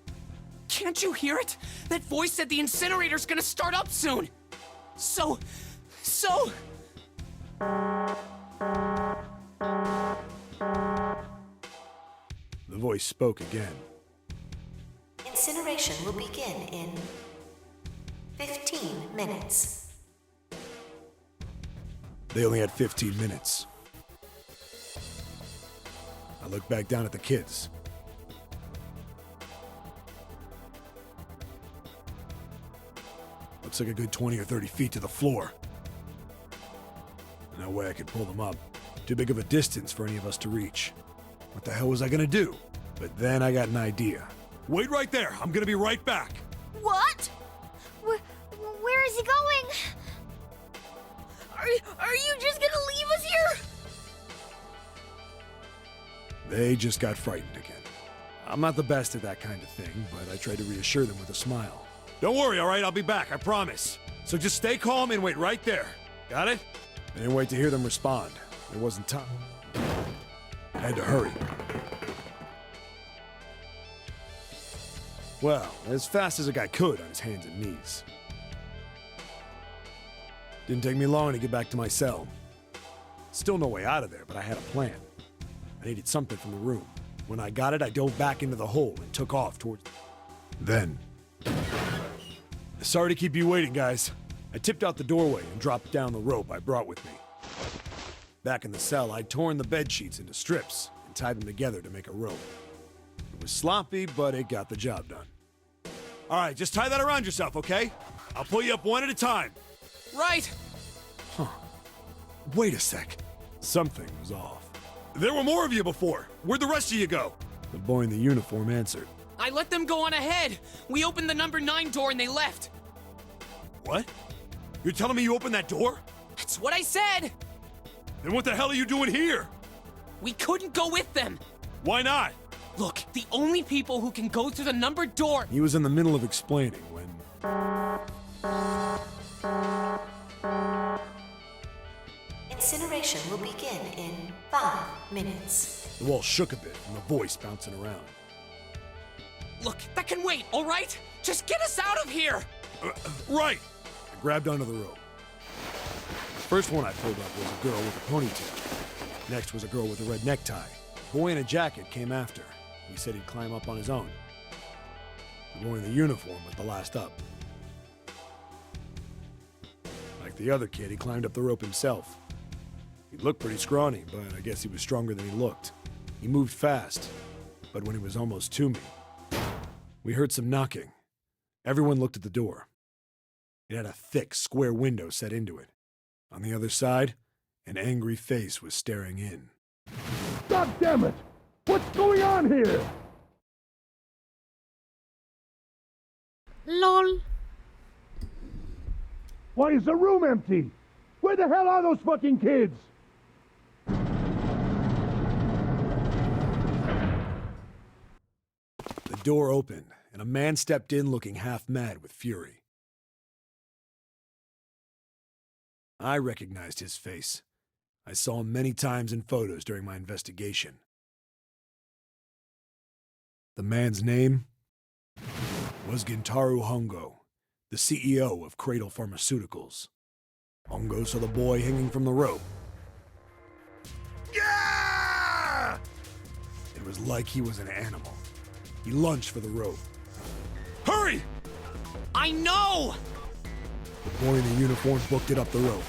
Can't you hear it? That voice said the incinerator's gonna start up soon. So... The voice spoke again. Incineration will begin in 15 minutes. They only had 15 minutes. I looked back down at the kids. Looks like a good 20 or 30 feet to the floor. No way I could pull them up. Too big of a distance for any of us to reach. What the hell was I gonna do? But then I got an idea. Wait right there. I'm gonna be right back. What? Where is he going? Are you just gonna leave us here? They just got frightened again. I'm not the best at that kind of thing, but I tried to reassure them with a smile. Don't worry, all right? I'll be back, I promise. So just stay calm and wait right there. Got it? I didn't wait to hear them respond. There wasn't time. I had to hurry. Well, as fast as a guy could on his hands and knees. Didn't take me long to get back to my cell. Still no way out of there, but I had a plan. I needed something from the room. When I got it, I dove back into the hole and took off towards... Then... Sorry to keep you waiting, guys. I tipped out the doorway and dropped down the rope I brought with me. Back in the cell, I'd torn the bed sheets into strips and tied them together to make a rope. It was sloppy, but it got the job done. All right, just tie that around yourself, okay? I'll pull you up one at a time. Right! Huh. Wait a sec. Something was off. There were more of you before. Where'd the rest of you go? The boy in the uniform answered. I let them go on ahead. We opened the number 9 door and they left. What? You're telling me you opened that door? That's what I said! Then what the hell are you doing here? We couldn't go with them. Why not? Look, the only people who can go through the numbered door... He was in the middle of explaining when... Incineration will begin in 5 minutes. The wall shook a bit and the voice bouncing around. Look, that can wait, all right? Just get us out of here! Right! I grabbed onto the rope. The first one I pulled up was a girl with a ponytail. Next was a girl with a red necktie. A boy in a jacket came after. He said he'd climb up on his own. The boy in the uniform was the last up. Like the other kid, he climbed up the rope himself. He looked pretty scrawny, but I guess he was stronger than he looked. He moved fast, but when he was almost to me, we heard some knocking. Everyone looked at the door. It had a thick, square window set into it. On the other side, an angry face was staring in. God damn it! What's going on here? LOL. Why is the room empty? Where the hell are those fucking kids? The door opened, and a man stepped in looking half mad with fury. I recognized his face. I saw him many times in photos during my investigation. The man's name was Gintaro Hongo, the CEO of Cradle Pharmaceuticals. Hongo saw the boy hanging from the rope. Yeah! It was like he was an animal. He lunged for the rope. Hurry! I know! The boy in the uniform booked it up the rope.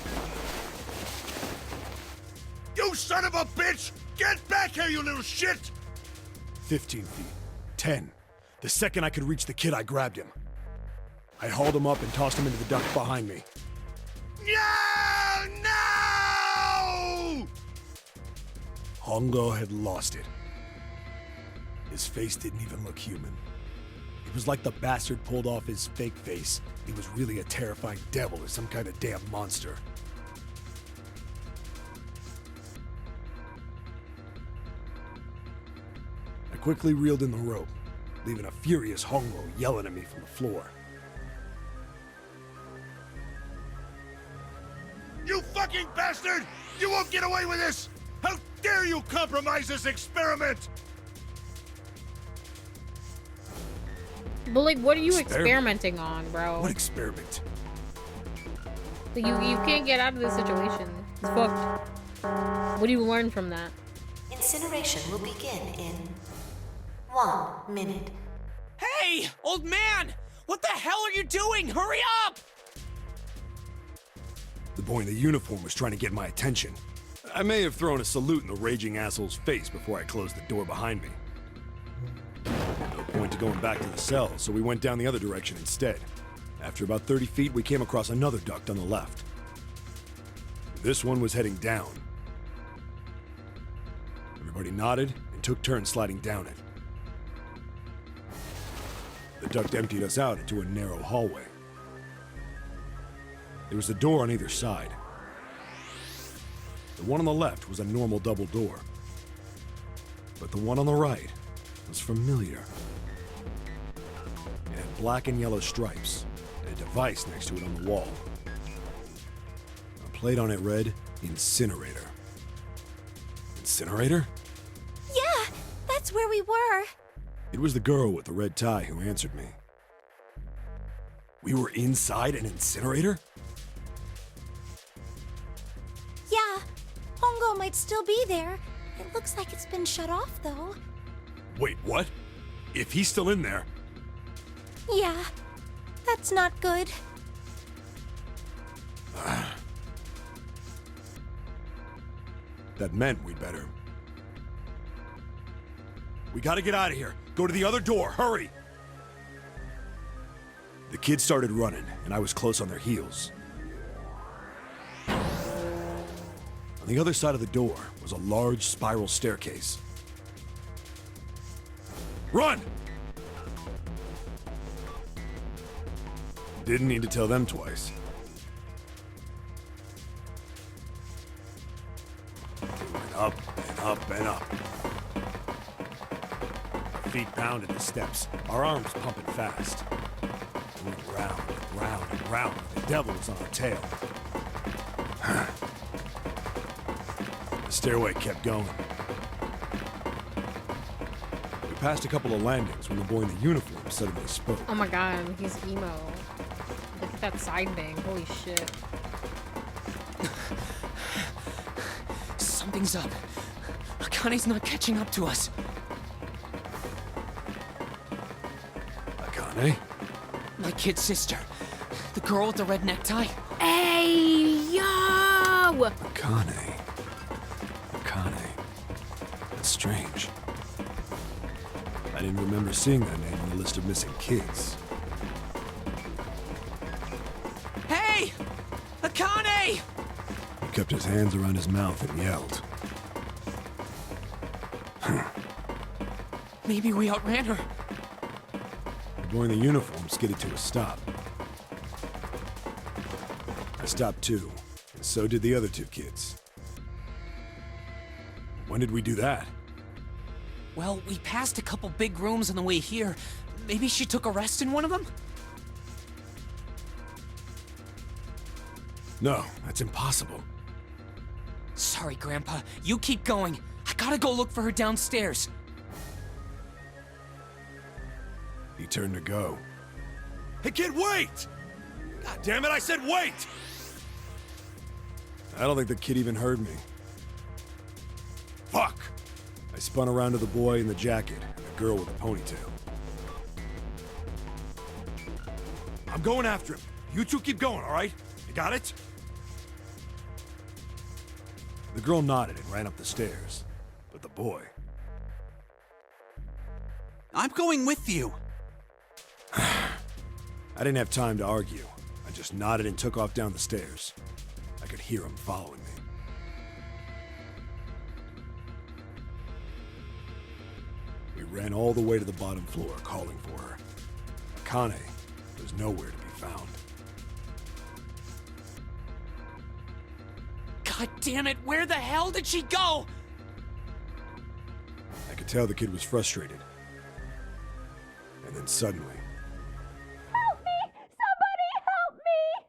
You son of a bitch! Get back here, you little shit! 15 feet. 10. The second I could reach the kid, I grabbed him. I hauled him up and tossed him into the duct behind me. No! No! Hongo had lost it. His face didn't even look human. It was like the bastard pulled off his fake face. He was really a terrifying devil or some kind of damn monster. I quickly reeled in the rope, leaving a furious Hongo yelling at me from the floor. You fucking bastard! You won't get away with this! How dare you compromise this experiment! But like, what are you Experiment? experimenting on, bro? What experiment? Like, you can't get out of this situation. It's fucked. What do you learn from that? Incineration will begin in 1 minute. Hey, old man! What the hell are you doing? Hurry up! The boy in the uniform was trying to get my attention. I may have thrown a salute in the raging asshole's face before I closed the door behind me. No point to going back to the cell, so we went down the other direction instead. After about 30 feet, we came across another duct on the left. This one was heading down. Everybody nodded and took turns sliding down it. The duct emptied us out into a narrow hallway. There was a door on either side. The one on the left was a normal double door. But the one on the right was familiar. It had black and yellow stripes, and a device next to it on the wall. A plate on it read, Incinerator. Incinerator? Yeah, that's where we were. It was the girl with the red tie who answered me. We were inside an incinerator? Yeah, Hongo might still be there. It looks like it's been shut off, though. Wait, what? If he's still in there... Yeah, that's not good. That meant we'd better... We gotta get out of here. Go to the other door, hurry! The kids started running, and I was close on their heels. On the other side of the door was a large spiral staircase. Run! Didn't need to tell them twice. We went up and up and up. Our feet pounded the steps, our arms pumping fast. We went round and round and round. The devil was on our tail. The stairway kept going. We passed a couple of landings when the boy in the uniform suddenly spoke. Oh my god, he's emo. Look at that side bang. Holy shit. Something's up. Akane's not catching up to us. Akane? My kid sister. The girl with the red necktie. Hey, yo! Akane. That's strange. I didn't remember seeing that name on the list of missing kids. Hey! Akane! He kept his hands around his mouth and yelled. Maybe we outran her. The boy in the uniform skidded to a stop. I stopped too, and so did the other two kids. When did we do that? Well, we passed a couple big rooms on the way here. Maybe she took a rest in one of them? No, that's impossible. Sorry, Grandpa. You keep going. I gotta go look for her downstairs. He turned to go. Hey, kid, wait! God damn it, I said wait! I don't think the kid even heard me. Fuck! I spun around to the boy in the jacket and the girl with the ponytail. I'm going after him. You two keep going, all right? You got it? The girl nodded and ran up the stairs. But the boy... I'm going with you. I didn't have time to argue. I just nodded and took off down the stairs. I could hear him following me. We ran all the way to the bottom floor, calling for her. Akane was nowhere to be found. God damn it, where the hell did she go? I could tell the kid was frustrated. And then suddenly... Help me! Somebody help me!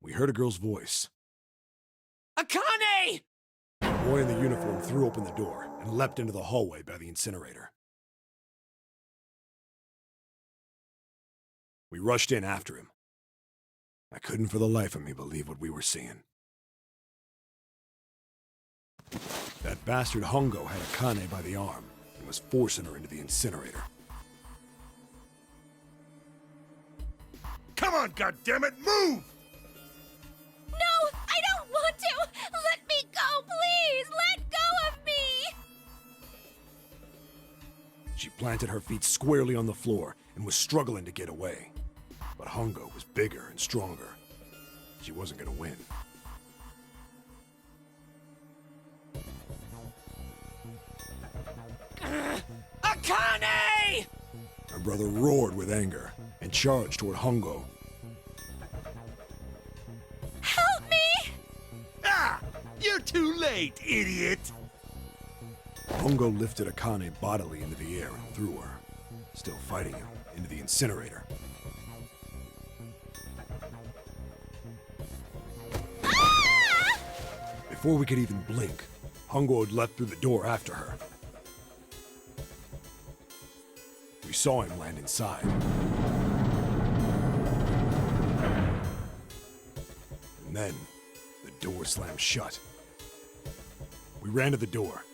we heard a girl's voice. Akane! The boy in the uniform threw open the door and leapt into the hallway by the incinerator. We rushed in after him. I couldn't for the life of me believe what we were seeing. That bastard Hongo had Akane by the arm and was forcing her into the incinerator. Come on, goddammit, move! No, I don't want to! Let me go, please! Let go of me! She planted her feet squarely on the floor and was struggling to get away. But Hongo was bigger and stronger. She wasn't gonna win. Akane! My brother roared with anger and charged toward Hongo. Help me! Ah! You're too late, idiot! Hongo lifted Akane bodily into the air and threw her, still fighting him, into the incinerator. Before we could even blink, Hongo had leapt through the door after her. We saw him land inside. And then, the door slammed shut. We ran to the door.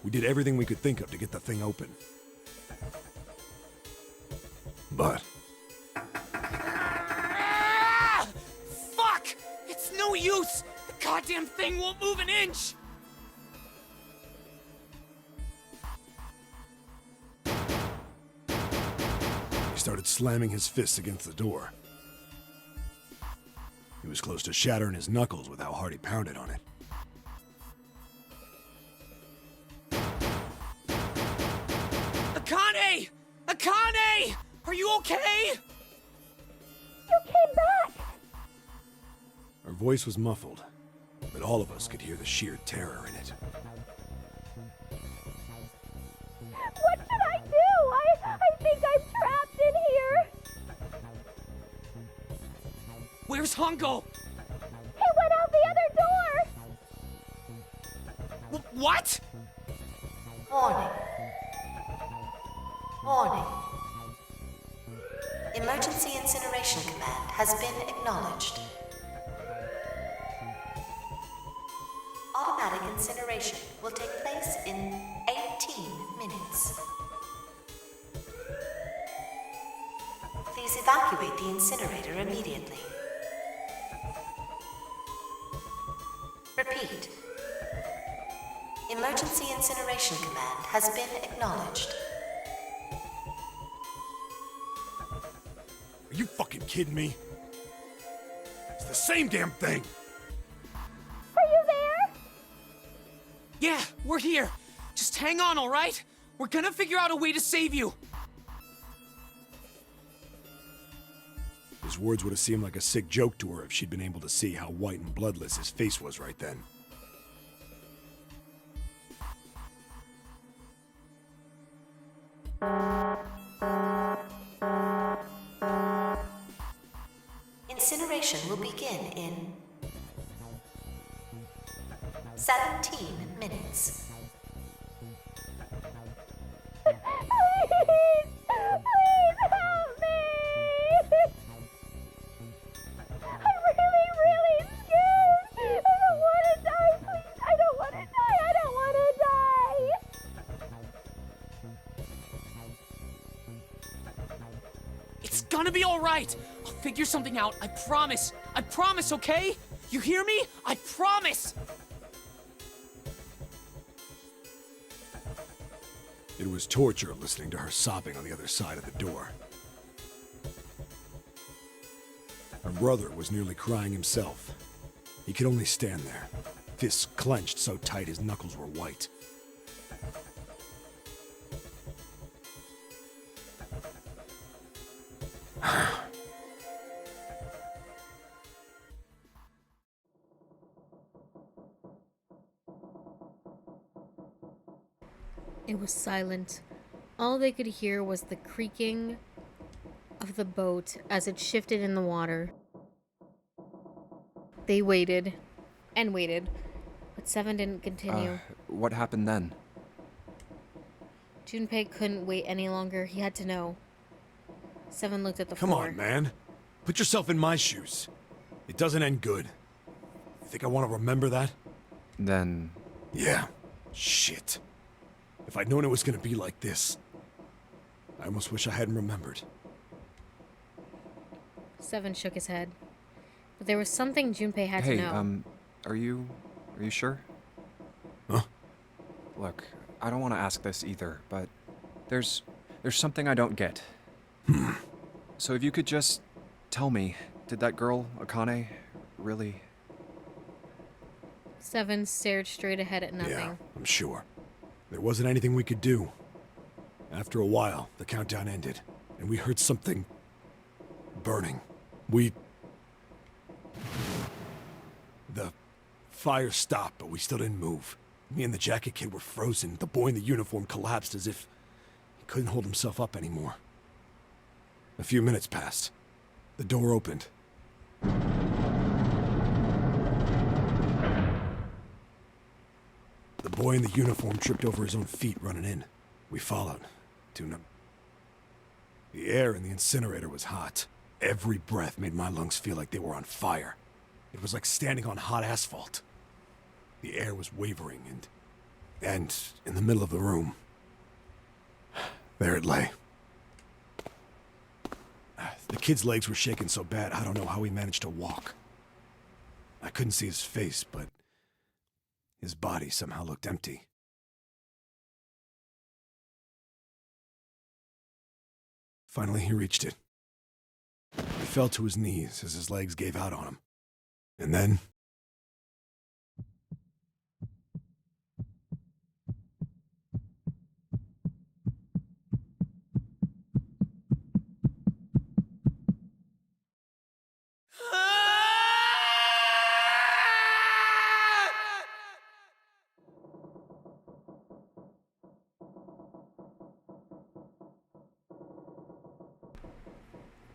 We did everything we could think of to get the thing open. But... Ah! Fuck! It's no use! The goddamn thing won't move an inch! he started slamming his fists against the door. He was close to shattering his knuckles with how hard he pounded on it. Akane! Akane! Are you okay? You came back! Her voice was muffled, but all of us could hear the sheer terror in it. What should I do? I think I'm trapped in here! Where's Hongo? He went out the other door! What? Warning. Warning. Emergency incineration command has been acknowledged. Automatic incineration will take place in 18 minutes. Please evacuate the incinerator immediately. Repeat. Emergency incineration command has been acknowledged. Are you fucking kidding me? It's the same damn thing! Are you there? Yeah, we're here. Just hang on, alright? We're gonna figure out a way to save you. His words would have seemed like a sick joke to her if she'd been able to see how white and bloodless his face was right then. Incineration will begin in 17 minutes. Please! Please help me! I'm really scared! I don't want to die, please! I don't want to die! I don't want to die! It's gonna be alright. I'll figure something out. I promise. I promise, okay? You hear me? I promise! It was torture listening to her sobbing on the other side of the door. Her brother was nearly crying himself. He could only stand there, fists clenched so tight his knuckles were white. It was silent. All they could hear was the creaking of the boat as it shifted in the water. They waited and waited, but Seven didn't continue. What happened then? Junpei couldn't wait any longer. He had to know. Seven looked at the Come floor. on, man. Put yourself in my shoes. It doesn't end good. Think I want to remember that? Then... Yeah. Shit. If I'd known it was gonna be like this, I almost wish I hadn't remembered. Seven shook his head. But there was something Junpei had to know. Are you sure? Huh? Look, I don't want to ask this either, but there's something I don't get. So if you could just tell me, did that girl, Akane, really... Seven stared straight ahead at nothing. Yeah, I'm sure. There wasn't anything we could do. After a while, the countdown ended, and we heard something... burning. The fire stopped, but we still didn't move. Me and the jacket kid were frozen. The boy in the uniform collapsed as if he couldn't hold himself up anymore. A few minutes passed. The door opened. The boy in the uniform tripped over his own feet running in. We followed. The air in the incinerator was hot. Every breath made my lungs feel like they were on fire. It was like standing on hot asphalt. The air was wavering, and in the middle of the room, there it lay. The kid's legs were shaking so bad, I don't know how he managed to walk. I couldn't see his face, but his body somehow looked empty. Finally, he reached it. He fell to his knees as his legs gave out on him. And then...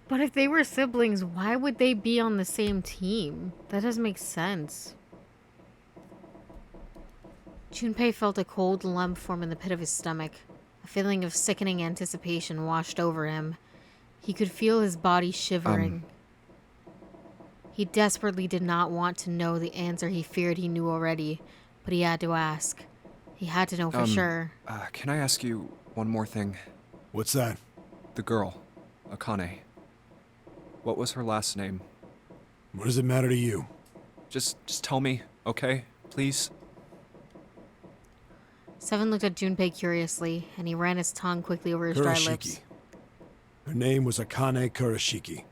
But if they were siblings, why would they be on the same team? That doesn't make sense. Junpei felt a cold lump form in the pit of his stomach. A feeling of sickening anticipation washed over him. He could feel his body shivering. He desperately did not want to know the answer he feared he knew already, but he had to ask. He had to know for sure. Can I ask you one more thing? What's that? The girl, Akane. What was her last name? What does it matter to you? Just tell me, okay? Please? Seven looked at Junpei curiously, and he ran his tongue quickly over his dry lips. Her name was Akane Kurashiki.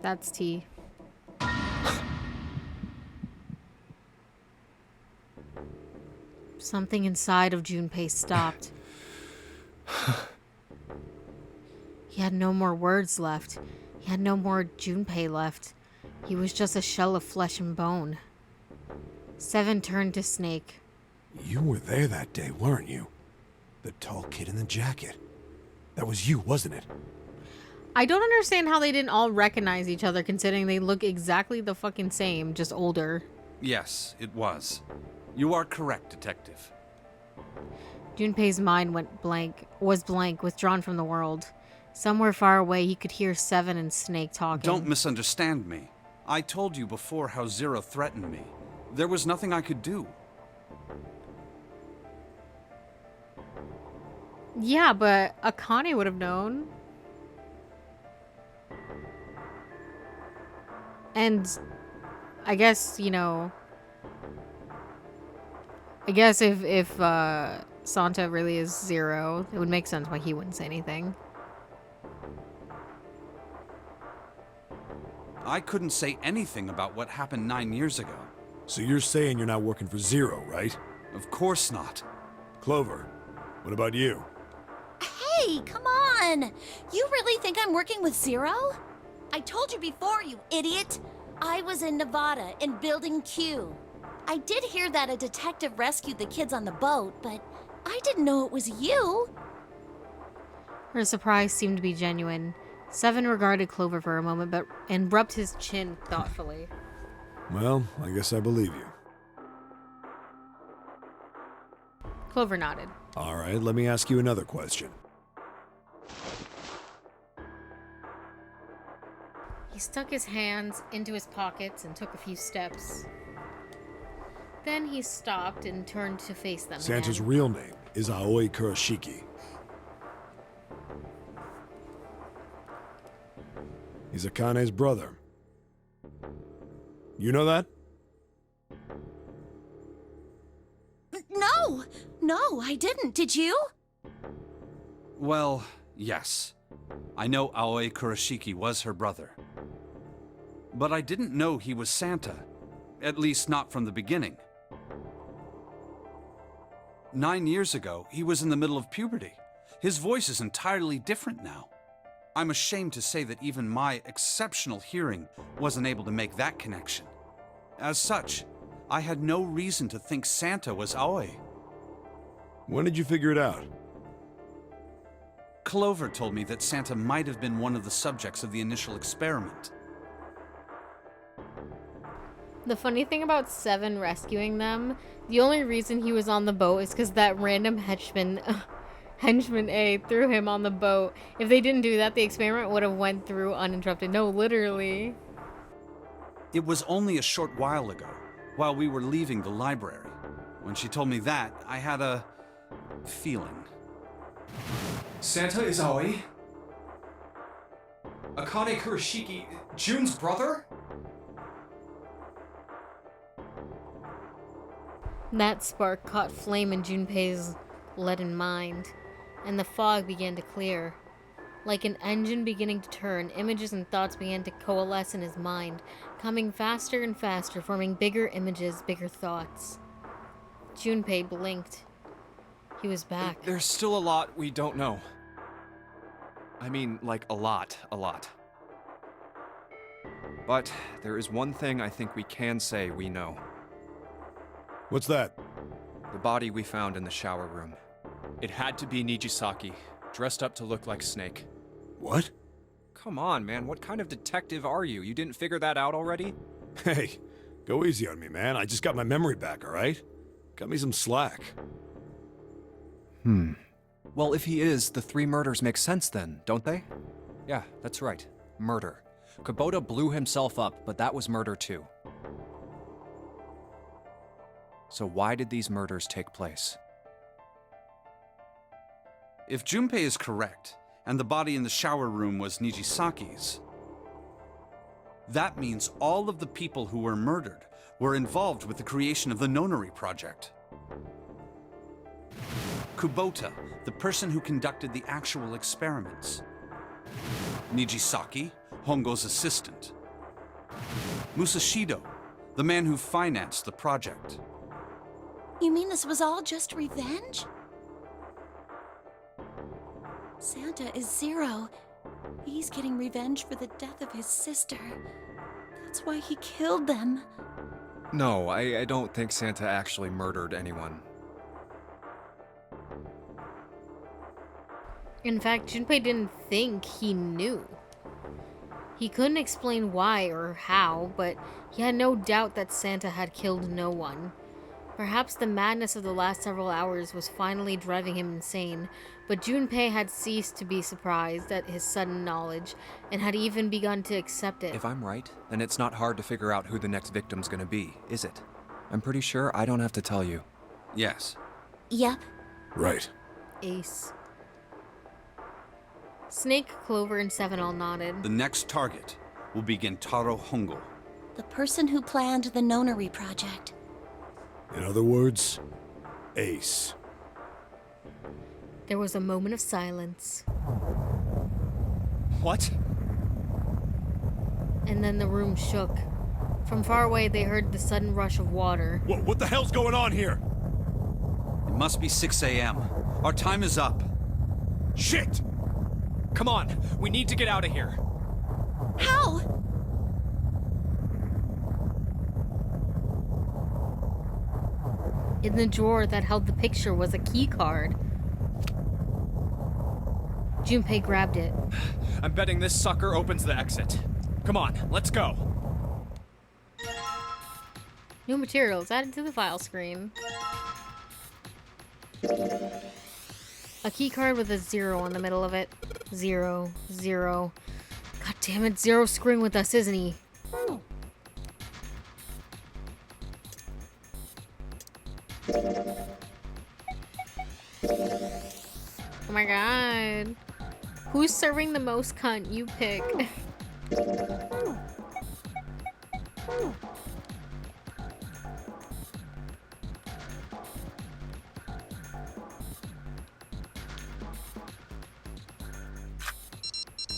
That's T. Something inside of Junpei stopped. He had no more words left. He had no more Junpei left. He was just a shell of flesh and bone. Seven turned to Snake. You were there that day, weren't you? The tall kid in the jacket. That was you, wasn't it? I don't understand how they didn't all recognize each other, considering they look exactly the fucking same, just older. Yes, it was. You are correct, Detective. Junpei's mind was blank, withdrawn from the world. Somewhere far away, he could hear Seven and Snake talking. Don't misunderstand me. I told you before how Zero threatened me. There was nothing I could do. Yeah, but Akane would have known. And I guess, you know, if Santa really is Zero, it would make sense why he wouldn't say anything. I couldn't say anything about what happened 9 years ago. So you're saying you're not working for Zero, right? Of course not. Clover, what about you? Hey, come on! You really think I'm working with Zero? I told you before, you idiot! I was in Nevada, in Building Q. I did hear that a detective rescued the kids on the boat, but I didn't know it was you. Her surprise seemed to be genuine. Seven regarded Clover for a moment, and rubbed his chin thoughtfully. Well, I guess I believe you. Clover nodded. All right, let me ask you another question. He stuck his hands into his pockets and took a few steps. Then he stopped and turned to face them Santa's again. real name is Aoi Kurashiki. He's Akane's brother. You know that? No, I didn't. Did you? Well, yes. I know Aoi Kurashiki was her brother. But I didn't know he was Santa. At least not from the beginning. 9 years ago, he was in the middle of puberty. His voice is entirely different now. I'm ashamed to say that even my exceptional hearing wasn't able to make that connection. As such, I had no reason to think Santa was Aoi. When did you figure it out? Clover told me that Santa might have been one of the subjects of the initial experiment. The funny thing about Seven rescuing them, the only reason he was on the boat is because that random henchman A threw him on the boat. If they didn't do that, the experiment would have went through uninterrupted. No, literally. It was only a short while ago, while we were leaving the library. When she told me that, I had a feeling. Santa is Aoi? Akane Kurashiki, June's brother? That spark caught flame in Junpei's leaden mind, and the fog began to clear. Like an engine beginning to turn, images and thoughts began to coalesce in his mind, coming faster and faster, forming bigger images, bigger thoughts. Junpei blinked. He was back. There's still a lot we don't know. I mean, like, a lot. But there is one thing I think we can say we know. What's that? The body we found in the shower room. It had to be Nijisaki, dressed up to look like Snake. What? Come on, man, what kind of detective are you? You didn't figure that out already? Hey, go easy on me, man. I just got my memory back, all right? Cut me some slack. Well, if he is, the 3 murders make sense then, don't they? Yeah, that's right. Murder. Kubota blew himself up, but that was murder too. So why did these murders take place? If Junpei is correct, and the body in the shower room was Nijisaki's, that means all of the people who were murdered were involved with the creation of the Nonary Project. Kubota, the person who conducted the actual experiments. Nijisaki, Hongo's assistant. Musashido, the man who financed the project. You mean this was all just revenge? Santa is Zero. He's getting revenge for the death of his sister. That's why he killed them. No, I don't think Santa actually murdered anyone. In fact, Junpei didn't think he knew. He couldn't explain why or how, but he had no doubt that Santa had killed no one. Perhaps the madness of the last several hours was finally driving him insane, but Junpei had ceased to be surprised at his sudden knowledge, and had even begun to accept it. If I'm right, then it's not hard to figure out who the next victim's gonna be, is it? I'm pretty sure I don't have to tell you. Yes. Yep. Right. Ace. Snake, Clover, and Seven all nodded. The next target will be Gentaro Hongo. The person who planned the Nonary Project. In other words, Ace. There was a moment of silence. What? And then the room shook. From far away, they heard the sudden rush of water. What the hell's going on here? It must be 6 a.m. Our time is up. Shit! Come on, we need to get out of here. How? In the drawer that held the picture was a key card. Junpei grabbed it. I'm betting this sucker opens the exit. Come on, let's go. New materials added to the file screen. A key card with a 0 in the middle of it. 0, 0. God damn it, Zero's screwing with us, isn't he? Oh my god. Who's serving the most cunt? You pick.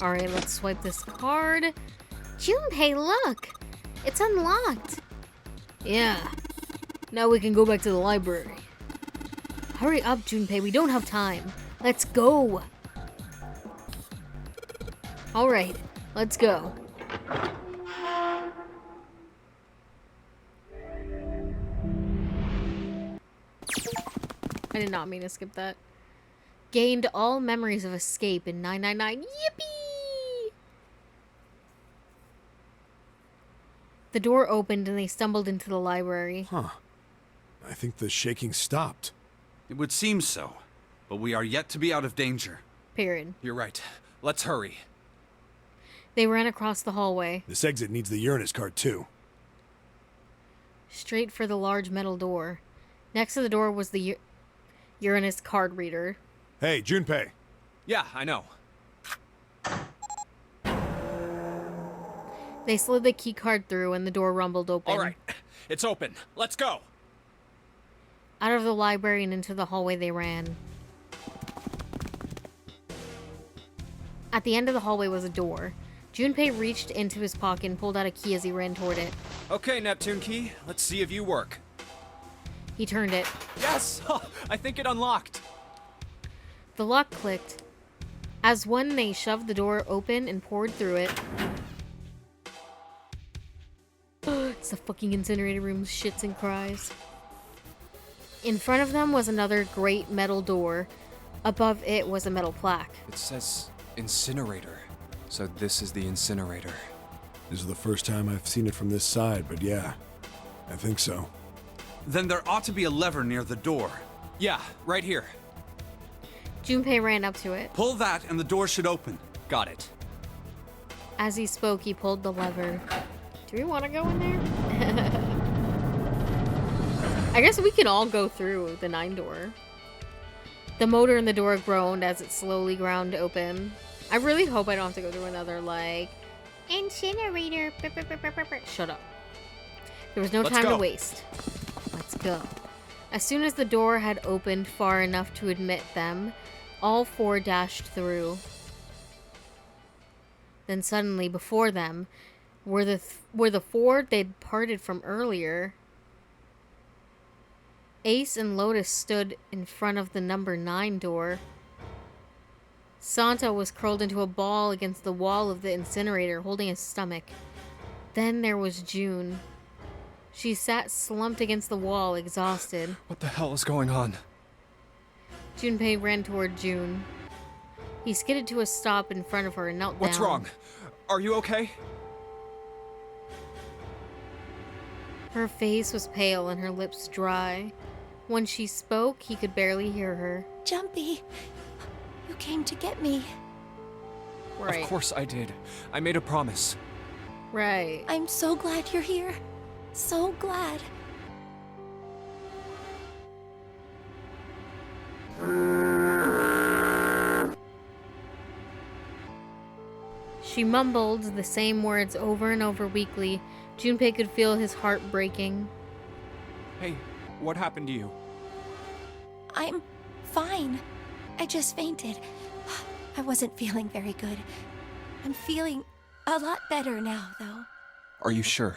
Alright, let's swipe this card. Junpei, look! It's unlocked! Yeah. Now we can go back to the library. Hurry up, Junpei, we don't have time. Let's go! Alright, let's go. I did not mean to skip that. Gained all memories of escape in 999. Yippee! The door opened and they stumbled into the library. Huh. I think the shaking stopped. It would seem so, but we are yet to be out of danger. Period. You're right. Let's hurry. They ran across the hallway. This exit needs the Uranus card, too. Straight for the large metal door. Next to the door was the Uranus card reader. Hey, Junpei. Yeah, I know. They slid the key card through and the door rumbled open. All right, it's open. Let's go. Out of the library and into the hallway they ran. At the end of the hallway was a door. Junpei reached into his pocket and pulled out a key as he ran toward it. Okay, Neptune Key, let's see if you work. He turned it. Yes! I think it unlocked. The lock clicked. As one, they shoved the door open and poured through it. It's the fucking incinerator room, shits and cries. In front of them was another great metal door. Above it was a metal plaque. It says incinerator. So this is the incinerator. This is the first time I've seen it from this side, but yeah, I think so. Then there ought to be a lever near the door. Yeah, right here. Junpei ran up to it. Pull that and the door should open. Got it. As he spoke, he pulled the lever. Do we want to go in there? I guess we can all go through the 9 door. The motor in the door groaned as it slowly ground open. I really hope I don't have to go through another, like, Incinerator. Shut up. There was no time to waste. Let's go. As soon as the door had opened far enough to admit them, all 4 dashed through. Then suddenly, before them, were the 4 they'd parted from earlier. Ace and Lotus stood in front of the number 9 door. Santa was curled into a ball against the wall of the incinerator, holding his stomach. Then there was June. She sat slumped against the wall, exhausted. What the hell is going on? Junpei ran toward June. He skidded to a stop in front of her and knelt down. What's wrong? Are you okay? Her face was pale and her lips dry. When she spoke, he could barely hear her. Jumpy, you came to get me. Right. Of course I did. I made a promise. Right. I'm so glad you're here. So glad. She mumbled the same words over and over weakly. Junpei could feel his heart breaking. Hey, what happened to you? I'm fine. I just fainted. I wasn't feeling very good. I'm feeling a lot better now, though. Are you sure?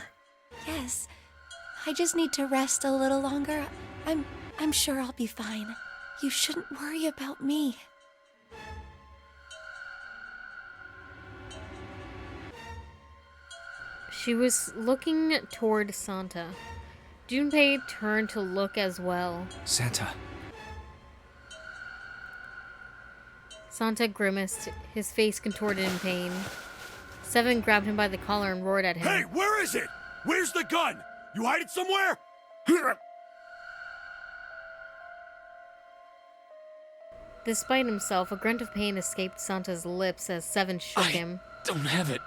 Yes. I just need to rest a little longer. I'm sure I'll be fine. You shouldn't worry about me. She was looking toward Santa. Junpei turned to look as well. Santa. Santa grimaced, his face contorted in pain. Seven grabbed him by the collar and roared at him. Hey, where is it? Where's the gun? You hide it somewhere? Despite himself, a grunt of pain escaped Santa's lips as Seven shook him. Don't have it.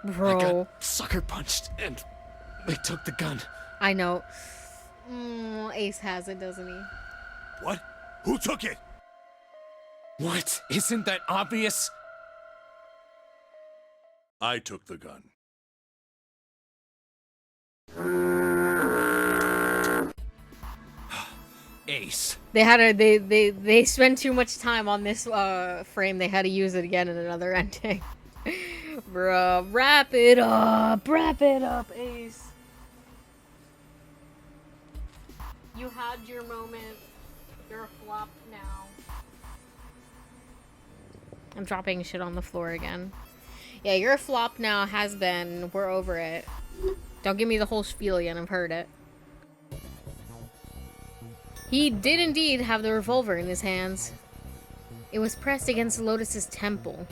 Bro. I got sucker punched and they took the gun. I know. Ace has it, doesn't he? What? Who took it? What? Isn't that obvious? I took the gun. Ace. They had to they spent too much time on this frame. They had to use it again in another ending. Bruh, wrap it up, Ace. You had your moment. You're a flop now. I'm dropping shit on the floor again. Yeah, you're a flop now, has been. We're over it. Don't give me the whole spiel again, I've heard it. He did indeed have the revolver in his hands. It was pressed against Lotus's temple.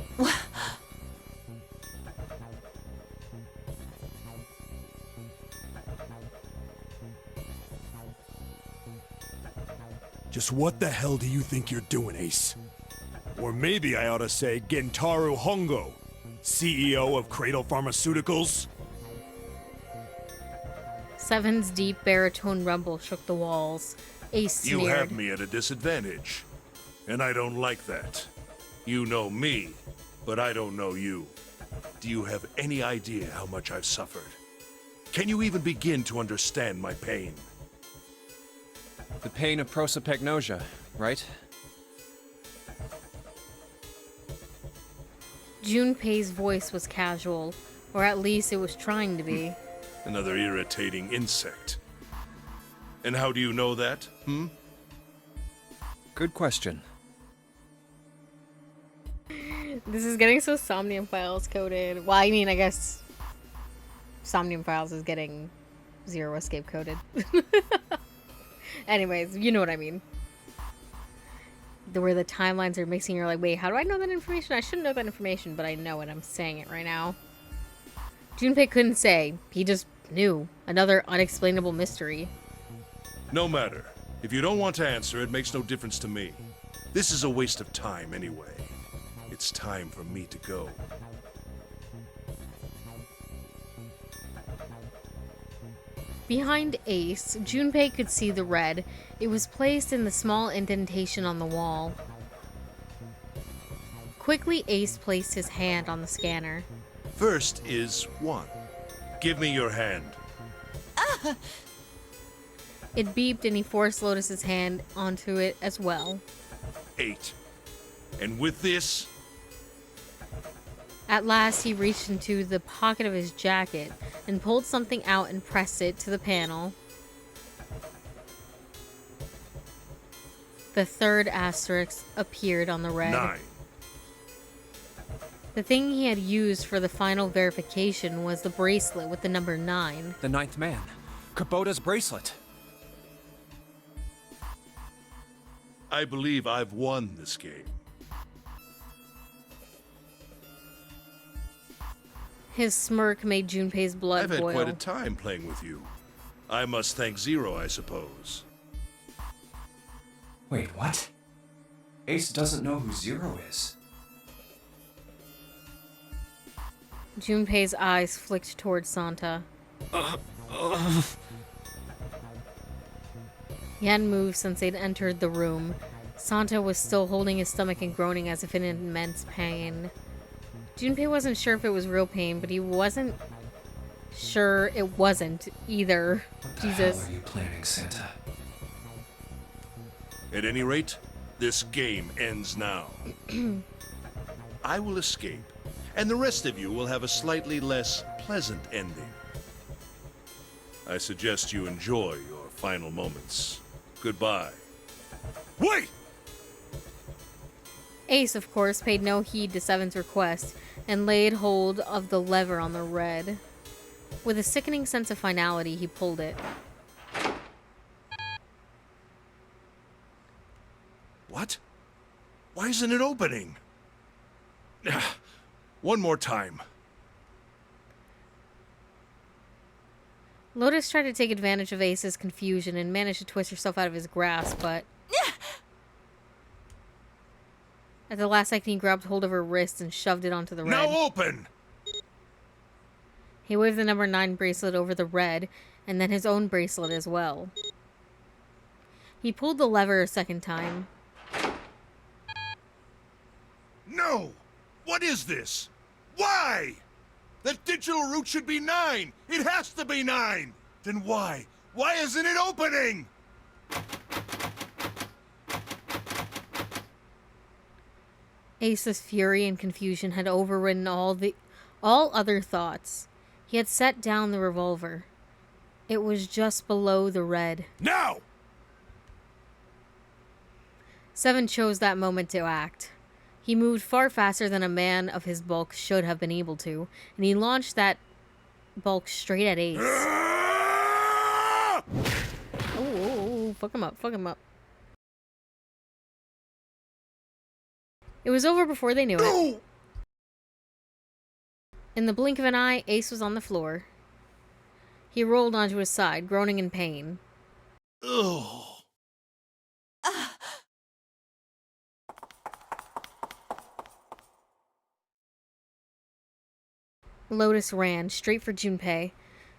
Just what the hell do you think you're doing, Ace? Or maybe I ought to say Gentaro Hongo, CEO of Cradle Pharmaceuticals? Seven's deep baritone rumble shook the walls. Ace sneered. You have me at a disadvantage, and I don't like that. You know me, but I don't know you. Do you have any idea how much I've suffered? Can you even begin to understand my pain? The pain of prosopagnosia, right? Junpei's voice was casual, or at least it was trying to be. Another irritating insect. And how do you know that, Good question. This is getting so Somnium Files coded. Well, I mean, I guess Somnium Files is getting Zero Escape coded. Anyways, you know what I mean. Where the timelines are mixing, you're like, wait, how do I know that information? I shouldn't know that information, but I know it. I'm saying it right now. Junpei couldn't say. He just knew. Another unexplainable mystery. No matter. If you don't want to answer, it makes no difference to me. This is a waste of time anyway. It's time for me to go. Behind Ace, Junpei could see the red. It was placed in the small indentation on the wall. Quickly, Ace placed his hand on the scanner. First is 1. Give me your hand. It beeped and he forced Lotus's hand onto it as well. 8. And with this... At last, he reached into the pocket of his jacket and pulled something out and pressed it to the panel. The third asterisk appeared on the red. 9. The thing he had used for the final verification was the bracelet with the number 9. The 9th man. Kubota's bracelet. I believe I've won this game. His smirk made Junpei's blood I've had boil. quite a time playing with you. I must thank Zero, I suppose. Wait, what? Ace doesn't know who Zero is. Junpei's eyes flicked towards Santa. He hadn't moved since they'd entered the room. Santa was still holding his stomach and groaning as if in immense pain. Junpei wasn't sure if it was real pain, but he wasn't sure it wasn't either. What the Jesus. hell are you planning, Santa? At any rate, this game ends now. I will escape, and the rest of you will have a slightly less pleasant ending. I suggest you enjoy your final moments. Goodbye. Wait! Ace, of course, paid no heed to Seven's request and laid hold of the lever on the red. With a sickening sense of finality, he pulled it. isn't it opening? One more time. Lotus tried to take advantage of Ace's confusion and managed to twist herself out of his grasp, but at the last second he grabbed hold of her wrist and shoved it onto the red. Now open! He waved the number 9 bracelet over the red, and then his own bracelet as well. He pulled the lever a second time. No! What is this? Why? That digital route should be 9! It has to be 9! Then why? Why isn't it opening? Ace's fury and confusion had overridden all other thoughts. He had set down the revolver. It was just below the red. Now! 7 chose that moment to act. He moved far faster than a man of his bulk should have been able to, and he launched that bulk straight at Ace. Oh, fuck him up, fuck him up. It was over before they knew it. In the blink of an eye, Ace was on the floor. He rolled onto his side, groaning in pain. Ugh. Lotus ran straight for Junpei.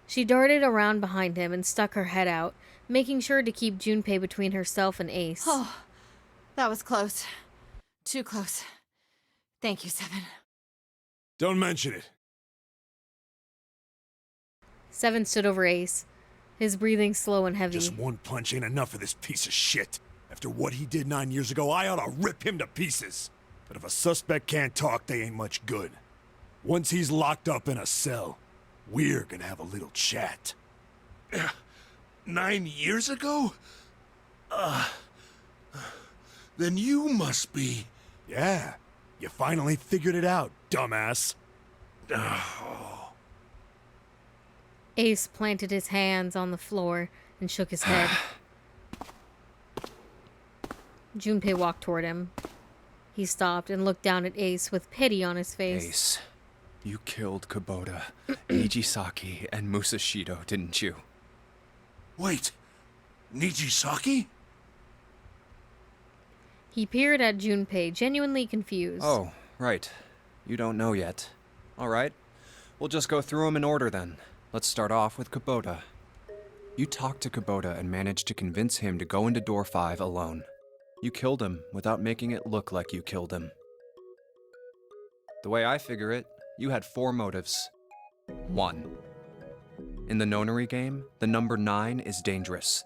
She darted around behind him and stuck her head out, making sure to keep Junpei between herself and Ace. Oh, that was close. Too close. Thank you, 7. Don't mention it. 7 stood over Ace, his breathing slow and heavy. Just one punch ain't enough for this piece of shit. After what he did 9 years ago, I ought to rip him to pieces. But if a suspect can't talk, they ain't much good. Once he's locked up in a cell, we're gonna have a little chat. 9 years ago? Then you must be... Yeah, you finally figured it out, dumbass. Ace planted his hands on the floor and shook his head. Junpei walked toward him. He stopped and looked down at Ace with pity on his face. Ace, you killed Kubota, Nijisaki, and Musashido, didn't you? Wait, Nijisaki? He peered at Junpei, genuinely confused. Oh, right. You don't know yet. All right. We'll just go through them in order then. Let's start off with Kubota. You talked to Kubota and managed to convince him to go into door 5 alone. You killed him without making it look like you killed him. The way I figure it, you had 4 motives. 1. In the nonary game, the number 9 is dangerous.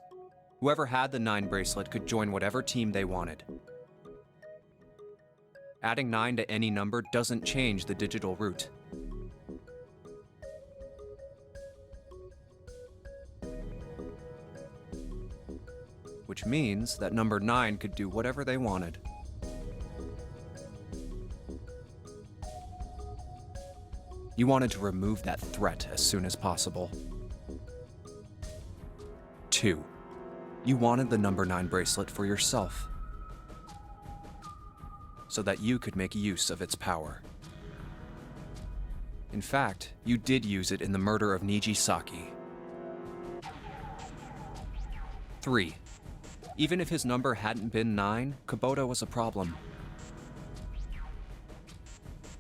Whoever had the 9 bracelet could join whatever team they wanted. Adding 9 to any number doesn't change the digital route. Which means that number 9 could do whatever they wanted. You wanted to remove that threat as soon as possible. 2. You wanted the number 9 bracelet for yourself, so that you could make use of its power. In fact, you did use it in the murder of Nijisaki. 3. Even if his number hadn't been 9, Kubota was a problem.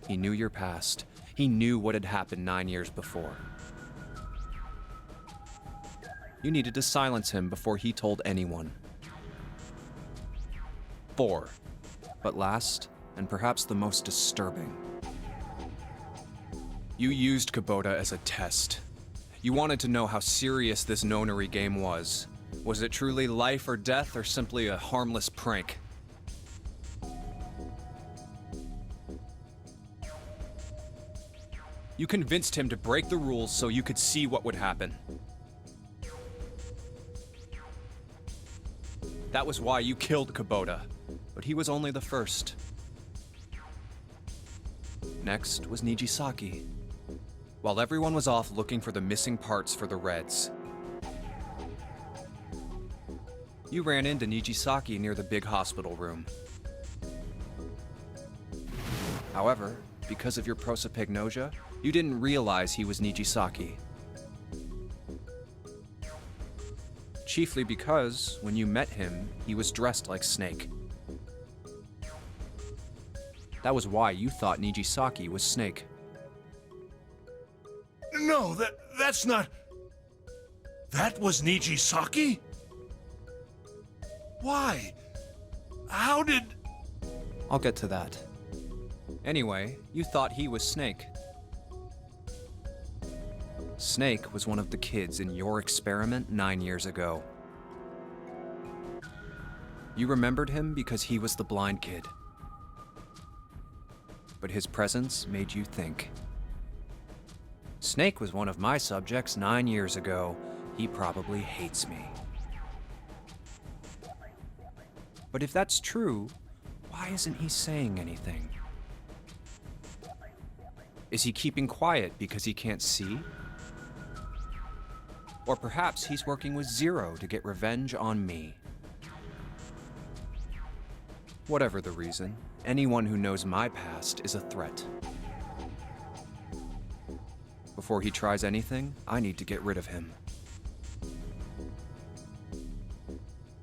He knew your past. He knew what had happened 9 years before. You needed to silence him before he told anyone. 4. But last, and perhaps the most disturbing. You used Kubota as a test. You wanted to know how serious this nonary game was. Was it truly life or death, or simply a harmless prank? You convinced him to break the rules so you could see what would happen. That was why you killed Kubota, but he was only the first. Next was Nijisaki. While everyone was off looking for the missing parts for the Reds, you ran into Nijisaki near the big hospital room. However, because of your prosopagnosia, you didn't realize he was Nijisaki. Chiefly because, when you met him, he was dressed like Snake. That was why you thought Nijisaki was Snake. No, that's not... That was Nijisaki? Why? How did... I'll get to that. Anyway, you thought he was Snake. Snake was one of the kids in your experiment 9 years ago. You remembered him because he was the blind kid. But his presence made you think. Snake was one of my subjects 9 years ago. He probably hates me. But if that's true, why isn't he saying anything? Is he keeping quiet because he can't see? Or perhaps he's working with Zero to get revenge on me. Whatever the reason, anyone who knows my past is a threat. Before he tries anything, I need to get rid of him.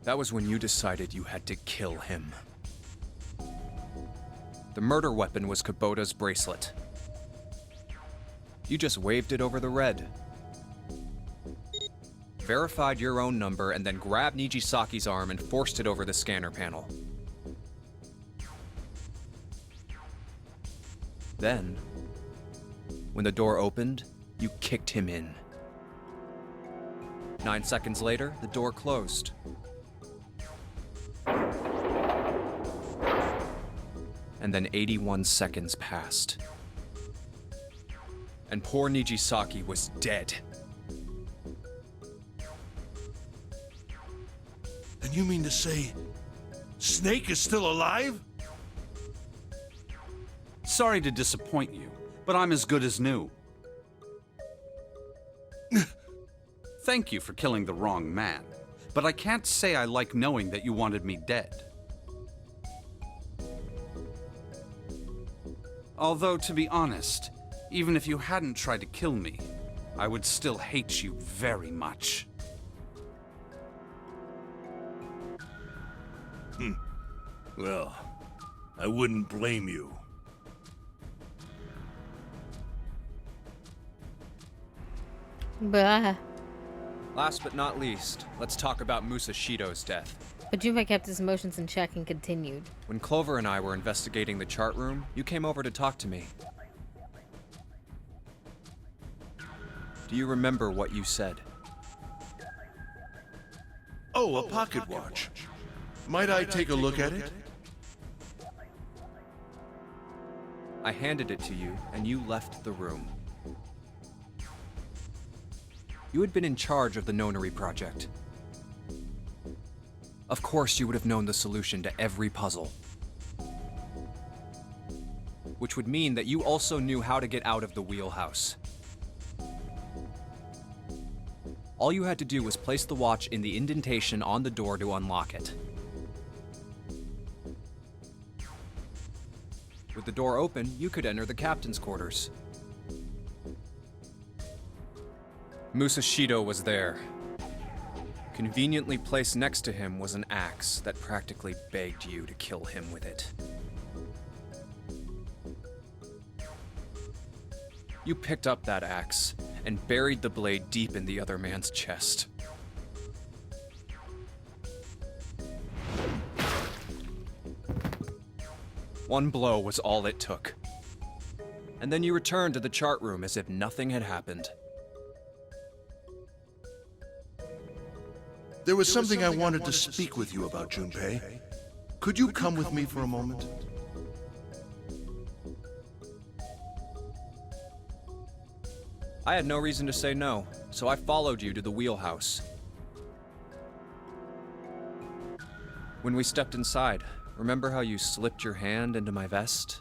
That was when you decided you had to kill him. The murder weapon was Kubota's bracelet. You just waved it over the red. Verified your own number and then grabbed Nijisaki's arm and forced it over the scanner panel. Then, when the door opened, you kicked him in. 9 seconds later, the door closed. And then 81 seconds passed. And poor Nijisaki was dead. And you mean to say Snake is still alive? Sorry to disappoint you, but I'm as good as new. Thank you for killing the wrong man, but I can't say I like knowing that you wanted me dead. Although, to be honest, even if you hadn't tried to kill me, I would still hate you very much. Well, I wouldn't blame you. Bah. Last but not least, let's talk about Musashido's death. But Junpei kept his emotions in check and continued. When Clover and I were investigating the chart room, you came over to talk to me. Do you remember what you said? Oh, a pocket watch. Might I take a look at it? I handed it to you, and you left the room. You had been in charge of the Nonary project. Of course you would have known the solution to every puzzle. Which would mean that you also knew how to get out of the wheelhouse. All you had to do was place the watch in the indentation on the door to unlock it. With the door open, you could enter the captain's quarters. Musashido was there. Conveniently placed next to him was an axe that practically begged you to kill him with it. You picked up that axe and buried the blade deep in the other man's chest. One blow was all it took. And then you returned to the chart room as if nothing had happened. There was something I wanted to speak with you about, Junpei. Could you come with me for a moment? I had no reason to say no, so I followed you to the wheelhouse. When we stepped inside, remember how you slipped your hand into my vest?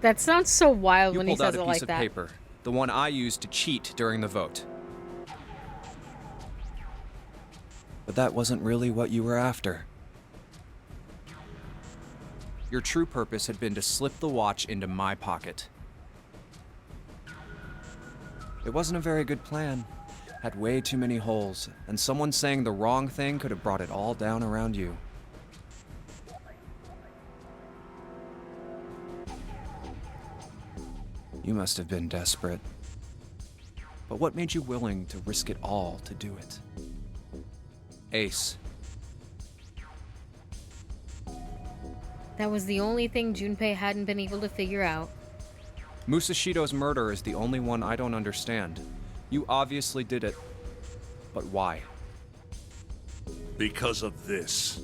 That sounds so wild when he says it You pulled out a like piece of that. paper, the one I used to cheat during the vote. But that wasn't really what you were after. Your true purpose had been to slip the watch into my pocket. It wasn't a very good plan. Had way too many holes, and someone saying the wrong thing could have brought it all down around you. You must have been desperate. But what made you willing to risk it all to do it? Ace. That was the only thing Junpei hadn't been able to figure out. Musashido's murder is the only one I don't understand. You obviously did it. But why? Because of this.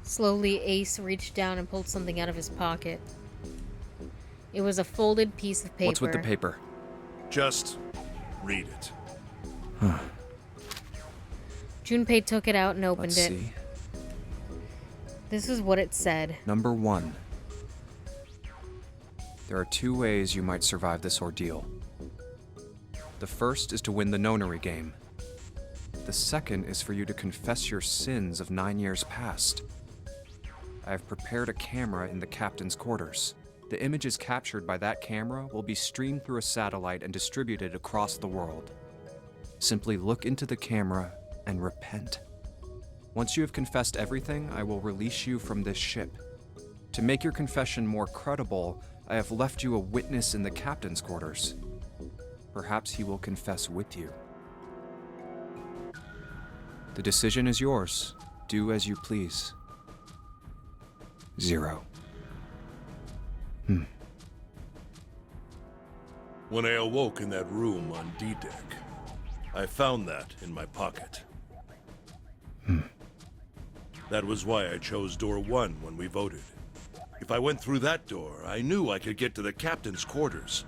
Slowly, Ace reached down and pulled something out of his pocket. It was a folded piece of paper. What's with the paper? Just read it. Junpei took it out and opened Let's it. see. This is what it said. Number 1. There are 2 ways you might survive this ordeal. The first is to win the nonary game. The second is for you to confess your sins of 9 years past. I have prepared a camera in the captain's quarters. The images captured by that camera will be streamed through a satellite and distributed across the world. Simply look into the camera and repent. Once you have confessed everything, I will release you from this ship. To make your confession more credible, I have left you a witness in the captain's quarters. Perhaps he will confess with you. The decision is yours. Do as you please. 0. When I awoke in that room on D-Deck, I found that in my pocket. That was why I chose door 1 when we voted. If I went through that door, I knew I could get to the captain's quarters.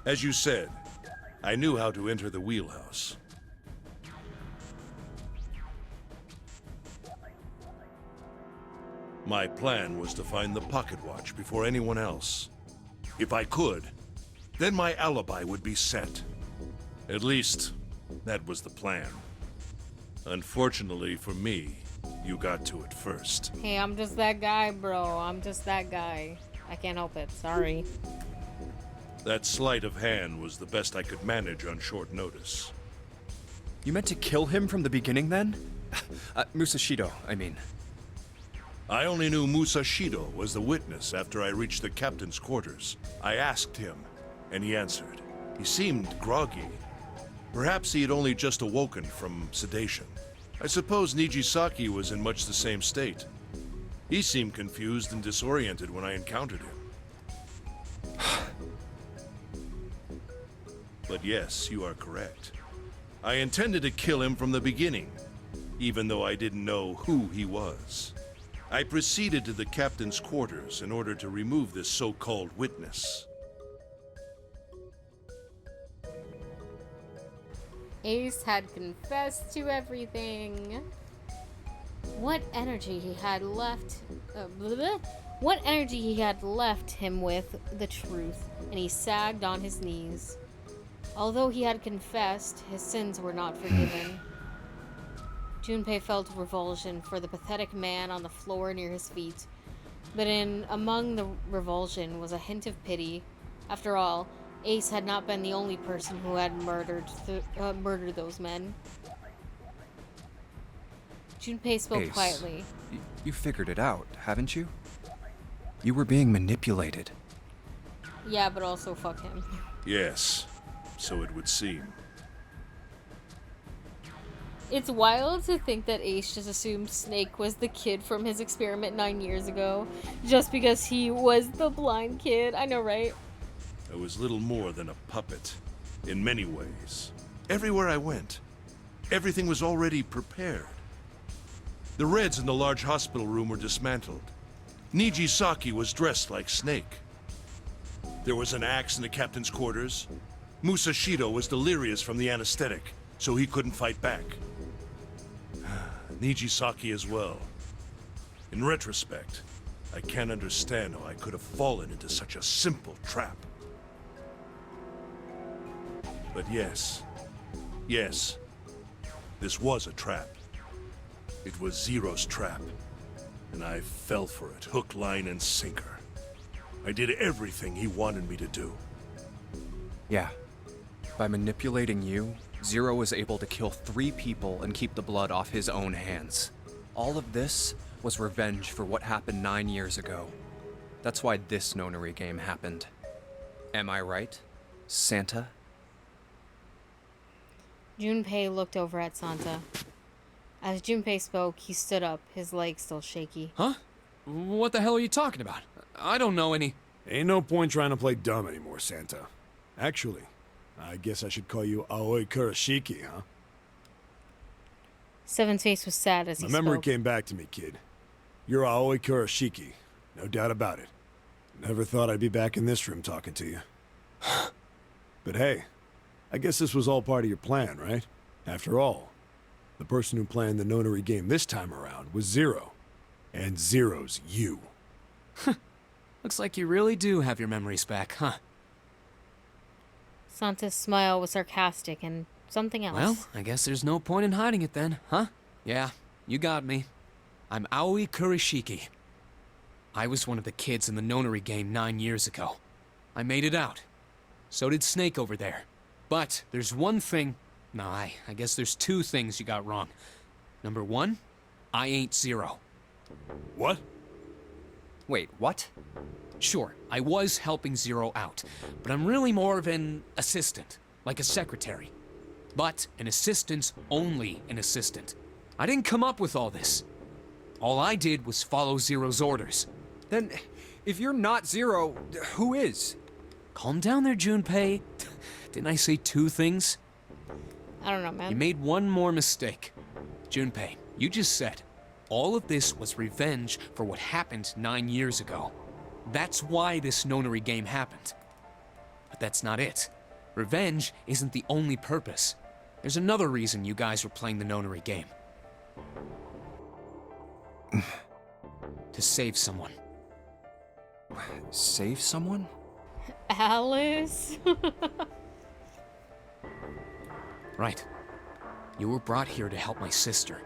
As you said, I knew how to enter the wheelhouse. My plan was to find the pocket watch before anyone else. If I could, then my alibi would be set. At least, that was the plan. Unfortunately for me, you got to it first. Hey, I'm just that guy, bro. I'm just that guy. I can't help it. Sorry. That sleight of hand was the best I could manage on short notice. You meant to kill him from the beginning then? Musashido, I mean. I only knew Musashido was the witness after I reached the captain's quarters. I asked him, and he answered. He seemed groggy. Perhaps he had only just awoken from sedation. I suppose Nijisaki was in much the same state. He seemed confused and disoriented when I encountered him. But yes, you are correct. I intended to kill him from the beginning, even though I didn't know who he was. I proceeded to the captain's quarters in order to remove this so-called witness. Ace had confessed to everything. What energy he had left... What energy he had left him with the truth, and he sagged on his knees. Although he had confessed, his sins were not forgiven. Junpei felt revulsion for the pathetic man on the floor near his feet, but among the revulsion was a hint of pity. After all, Ace had not been the only person who had murdered those men. Junpei spoke Ace, quietly. You figured it out, haven't you? You were being manipulated. Yeah, but also fuck him. Yes, so it would seem. It's wild to think that Ace just assumed Snake was the kid from his experiment 9 years ago, just because he was the blind kid. I know, right? I was little more than a puppet, in many ways. Everywhere I went, everything was already prepared. The Reds in the large hospital room were dismantled. Nijisaki was dressed like Snake. There was an axe in the captain's quarters. Musashido was delirious from the anesthetic, so he couldn't fight back. Nijisaki as well. In retrospect, I can't understand how I could have fallen into such a simple trap. But yes, this was a trap. It was Zero's trap. and I fell for it, hook, line, and sinker. I did everything he wanted me to do. Yeah. By manipulating you, Zero was able to kill 3 people and keep the blood off his own hands. All of this was revenge for what happened 9 years ago. That's why this nonary game happened. Am I right, Santa? Junpei looked over at Santa. As Junpei spoke, he stood up, his legs still shaky. Huh? What the hell are you talking about? I don't know any... Ain't no point trying to play dumb anymore, Santa. Actually, I guess I should call you Aoi Kurashiki, huh? Seven's face was sad as he My memory spoke. came back to me, kid. You're Aoi Kurashiki, no doubt about it. Never thought I'd be back in this room talking to you. But hey, I guess this was all part of your plan, right? After all, the person who planned the nonary game this time around was Zero. And Zero's you. Looks like you really do have your memories back, huh? Santa's smile was sarcastic and something else. Well, I guess there's no point in hiding it then, huh? Yeah, you got me. I'm Aoi Kurashiki. I was one of the kids in the nonary game 9 years ago. I made it out. So did Snake over there. But there's one thing... No, I guess there's 2 things you got wrong. Number 1, I ain't Zero. What? Wait, what? Sure, I was helping Zero out, but I'm really more of an assistant, like a secretary. But an assistant's only an assistant. I didn't come up with all this. All I did was follow Zero's orders. Then, if you're not Zero, who is? Calm down there, Junpei. Didn't I say 2 things? I don't know, man. You made one more mistake. Junpei, you just said, all of this was revenge for what happened 9 years ago. That's why this nonary game happened. But that's not it. Revenge isn't the only purpose. There's another reason you guys were playing the nonary game. To save someone. Save someone? Alice? Right. You were brought here to help my sister.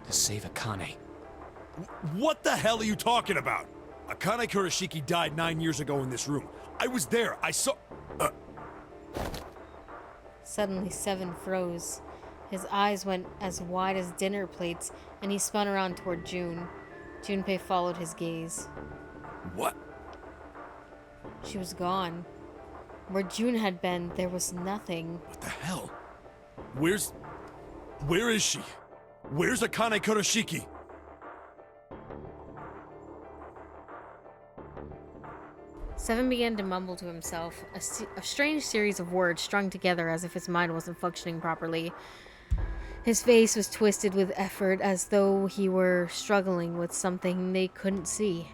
To save Akane. What the hell are you talking about? Akane Kurashiki died 9 years ago in this room. I was there. I saw... Suddenly, Seven froze. His eyes went as wide as dinner plates, and he spun around toward June. Junpei followed his gaze. What? She was gone. Where June had been, there was nothing. What the hell? Where is she? Where's Akane Kurashiki? Seven began to mumble to himself, a strange series of words strung together as if his mind wasn't functioning properly. His face was twisted with effort as though he were struggling with something they couldn't see.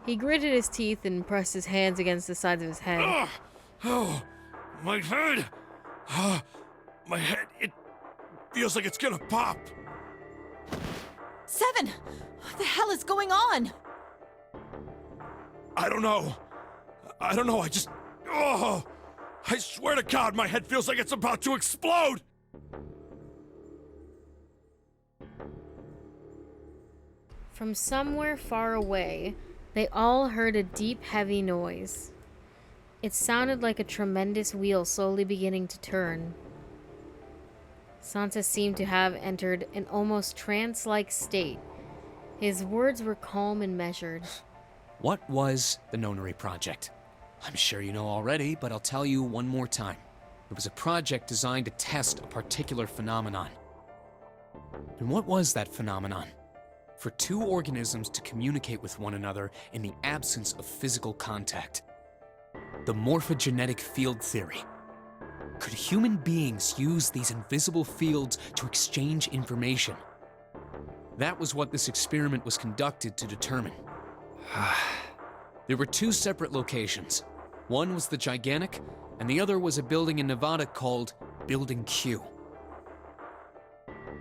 He gritted his teeth and pressed his hands against the sides of his head. Oh, my head! My head, it feels like it's gonna pop! Seven! What the hell is going on? I don't know. I just... Oh! I swear to God, my head feels like it's about to explode! From somewhere far away, they all heard a deep, heavy noise. It sounded like a tremendous wheel slowly beginning to turn. Santa seemed to have entered an almost trance-like state. His words were calm and measured. What was the Nonary Project? I'm sure you know already, but I'll tell you one more time. It was a project designed to test a particular phenomenon. And what was that phenomenon? For 2 organisms to communicate with one another in the absence of physical contact. The morphogenetic field theory. Could human beings use these invisible fields to exchange information? That was what this experiment was conducted to determine. There were 2 separate locations. One was the Gigantic, and the other was a building in Nevada called Building Q.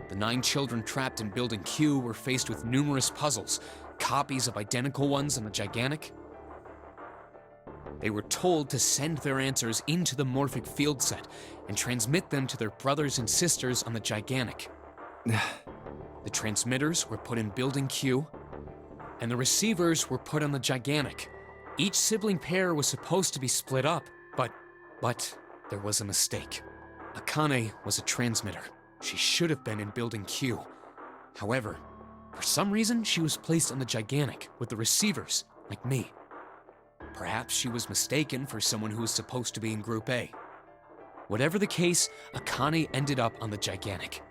The 9 children trapped in Building Q were faced with numerous puzzles, copies of identical ones on the Gigantic. They were told to send their answers into the morphic field set and transmit them to their brothers and sisters on the Gigantic. The transmitters were put in Building Q, and the receivers were put on the Gigantic. Each sibling pair was supposed to be split up, but there was a mistake. Akane was a transmitter. She should have been in Building Q. However, for some reason, she was placed on the Gigantic with the receivers, like me. Perhaps she was mistaken for someone who was supposed to be in Group A. Whatever the case, Akane ended up on the Gigantic.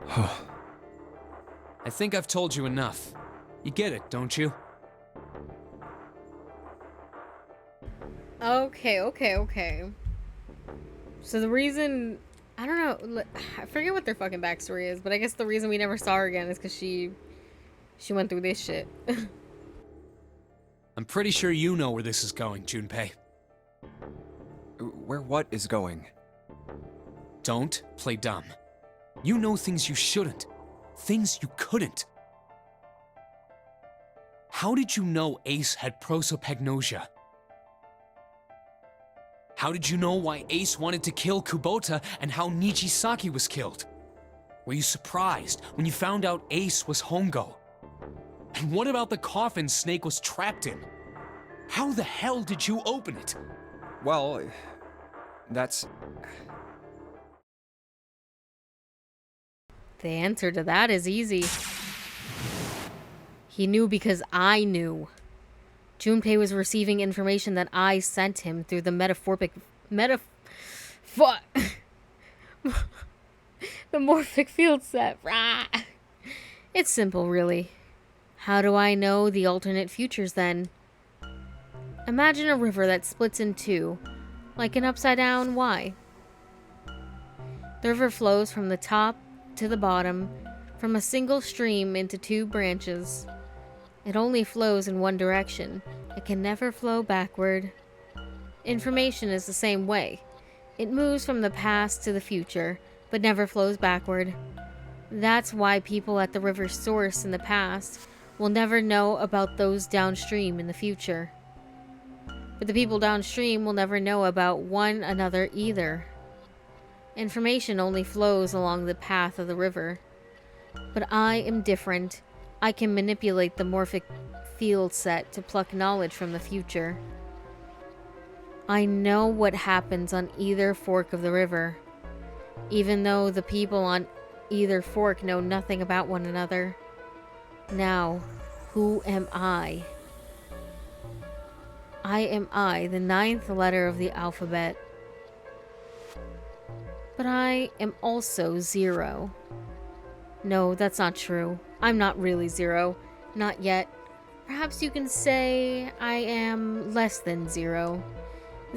I think I've told you enough. You get it, don't you? Okay. So the reason, I don't know, I forget what their fucking backstory is, but I guess the reason we never saw her again is because she went through this shit. I'm pretty sure you know where this is going, Junpei. Where what is going? Don't play dumb. You know things you shouldn't. Things you couldn't. How did you know Ace had prosopagnosia? How did you know why Ace wanted to kill Kubota and how Nijisaki was killed? Were you surprised when you found out Ace was Hongo? And what about the coffin Snake was trapped in? How the hell did you open it? Well, that's... The answer to that is easy. He knew because I knew. Junpei was receiving information that I sent him through the the morphic field set. It's simple, really. How do I know the alternate futures then? Imagine a river that splits in two, like an upside down Y. The river flows from the top to the bottom, from a single stream into two branches. It only flows in one direction. It can never flow backward. Information is the same way. It moves from the past to the future, but never flows backward. That's why people at the river's source in the past will never know about those downstream in the future. But the people downstream will never know about one another either. Information only flows along the path of the river. But I am different. I can manipulate the morphic field set to pluck knowledge from the future. I know what happens on either fork of the river, even though the people on either fork know nothing about one another. Now, who am I? I am I, the 9th letter of the alphabet. But I am also 0. No, that's not true. I'm not really 0. Not yet. Perhaps you can say I am less than 0.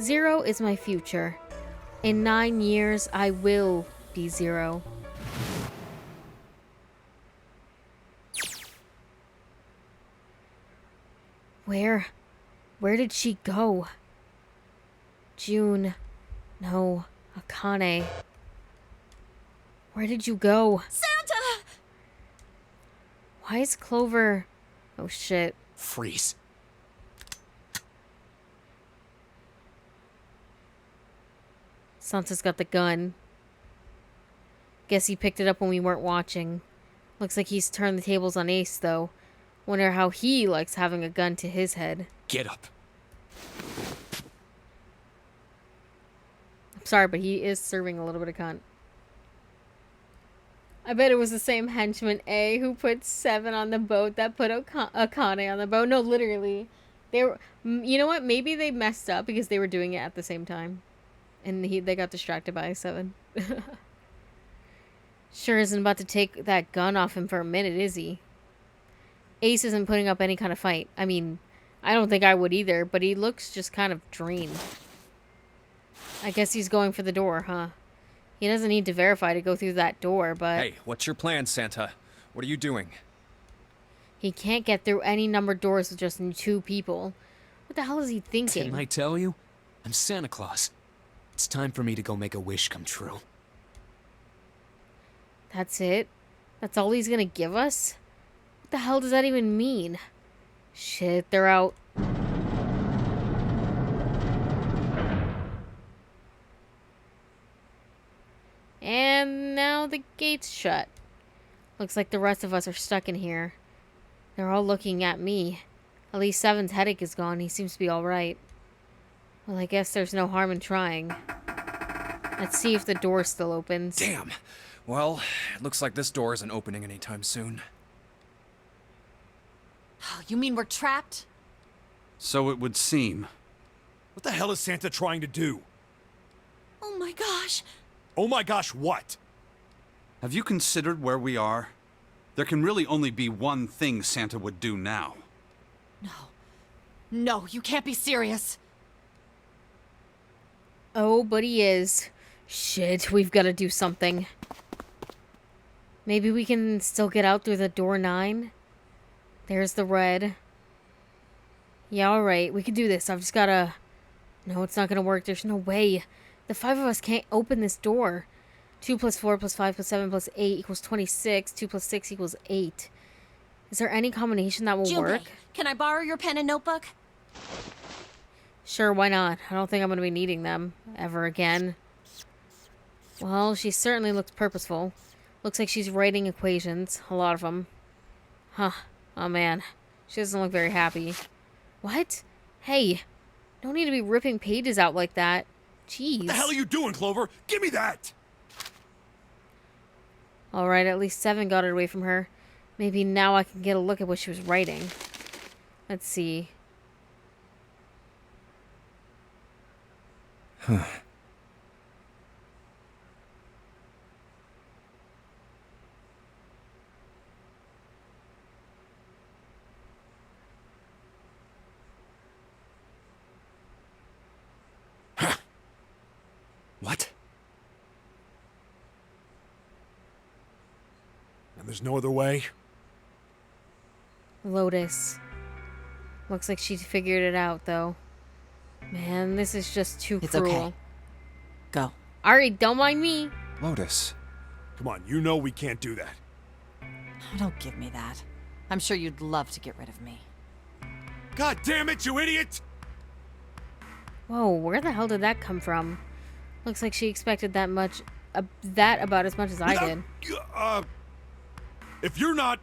0 is my future. In 9 years, I will be 0. Where did she go? June. No, Akane. Where did you go? Santa! Why is Clover... Oh shit. Freeze. Santa's got the gun. Guess he picked it up when we weren't watching. Looks like he's turned the tables on Ace, though. Wonder how he likes having a gun to his head. Get up. I'm sorry, but he is serving a little bit of cunt. I bet it was the same henchman A who put 7 on the boat that put Akane on the boat. No, literally. They were, you know what? Maybe they messed up because they were doing it at the same time. And they got distracted by 7. Sure isn't about to take that gun off him for a minute, is he? Ace isn't putting up any kind of fight. I mean, I don't think I would either, but he looks just kind of drained. I guess he's going for the door, huh? He doesn't need to verify to go through that door, but... Hey, what's your plan, Santa? What are you doing? He can't get through any numbered doors with just 2 people. What the hell is he thinking? Didn't I tell you? I'm Santa Claus. It's time for me to go make a wish come true. That's it? That's all he's gonna give us? What the hell does that even mean? Shit, they're out. And now the gate's shut. Looks like the rest of us are stuck in here. They're all looking at me. At least Seven's headache is gone. He seems to be alright. Well, I guess there's no harm in trying. Let's see if the door still opens. Damn. Well, it looks like this door isn't opening anytime soon. Oh, you mean we're trapped? So it would seem. What the hell is Santa trying to do? Oh my gosh. Oh my gosh, what? Have you considered where we are? There can really only be one thing Santa would do now. No. No, you can't be serious. Oh, but he is. Shit, we've got to do something. Maybe we can still get out through the door 9? There's the red. Yeah, alright, we can do this. I've just gotta... No, it's not gonna work. There's no way. The 5 of us can't open this door. 2 plus 4 plus 5 plus 7 plus 8 equals 26. 2 plus 6 equals 8. Is there any combination that will Junpei, work? can I borrow your pen and notebook? Sure, why not? I don't think I'm gonna be needing them ever again. Well, she certainly looks purposeful. Looks like she's writing equations. A lot of them. Huh. Oh man. She doesn't look very happy. What? Hey. Don't need to be ripping pages out like that. Jeez. What the hell are you doing, Clover? Give me that! Alright, at least 7 got it away from her. Maybe now I can get a look at what she was writing. Let's see. Huh. What? And there's no other way? Lotus. Looks like she figured it out, though. Man, this is just too It's cruel. okay. Go. Alright, don't mind me. Lotus. Come on, you know we can't do that. Oh, don't give me that. I'm sure you'd love to get rid of me. God damn it, you idiot! Whoa, where the hell did that come from? Looks like she expected that much, that about as much as I did. If you're not...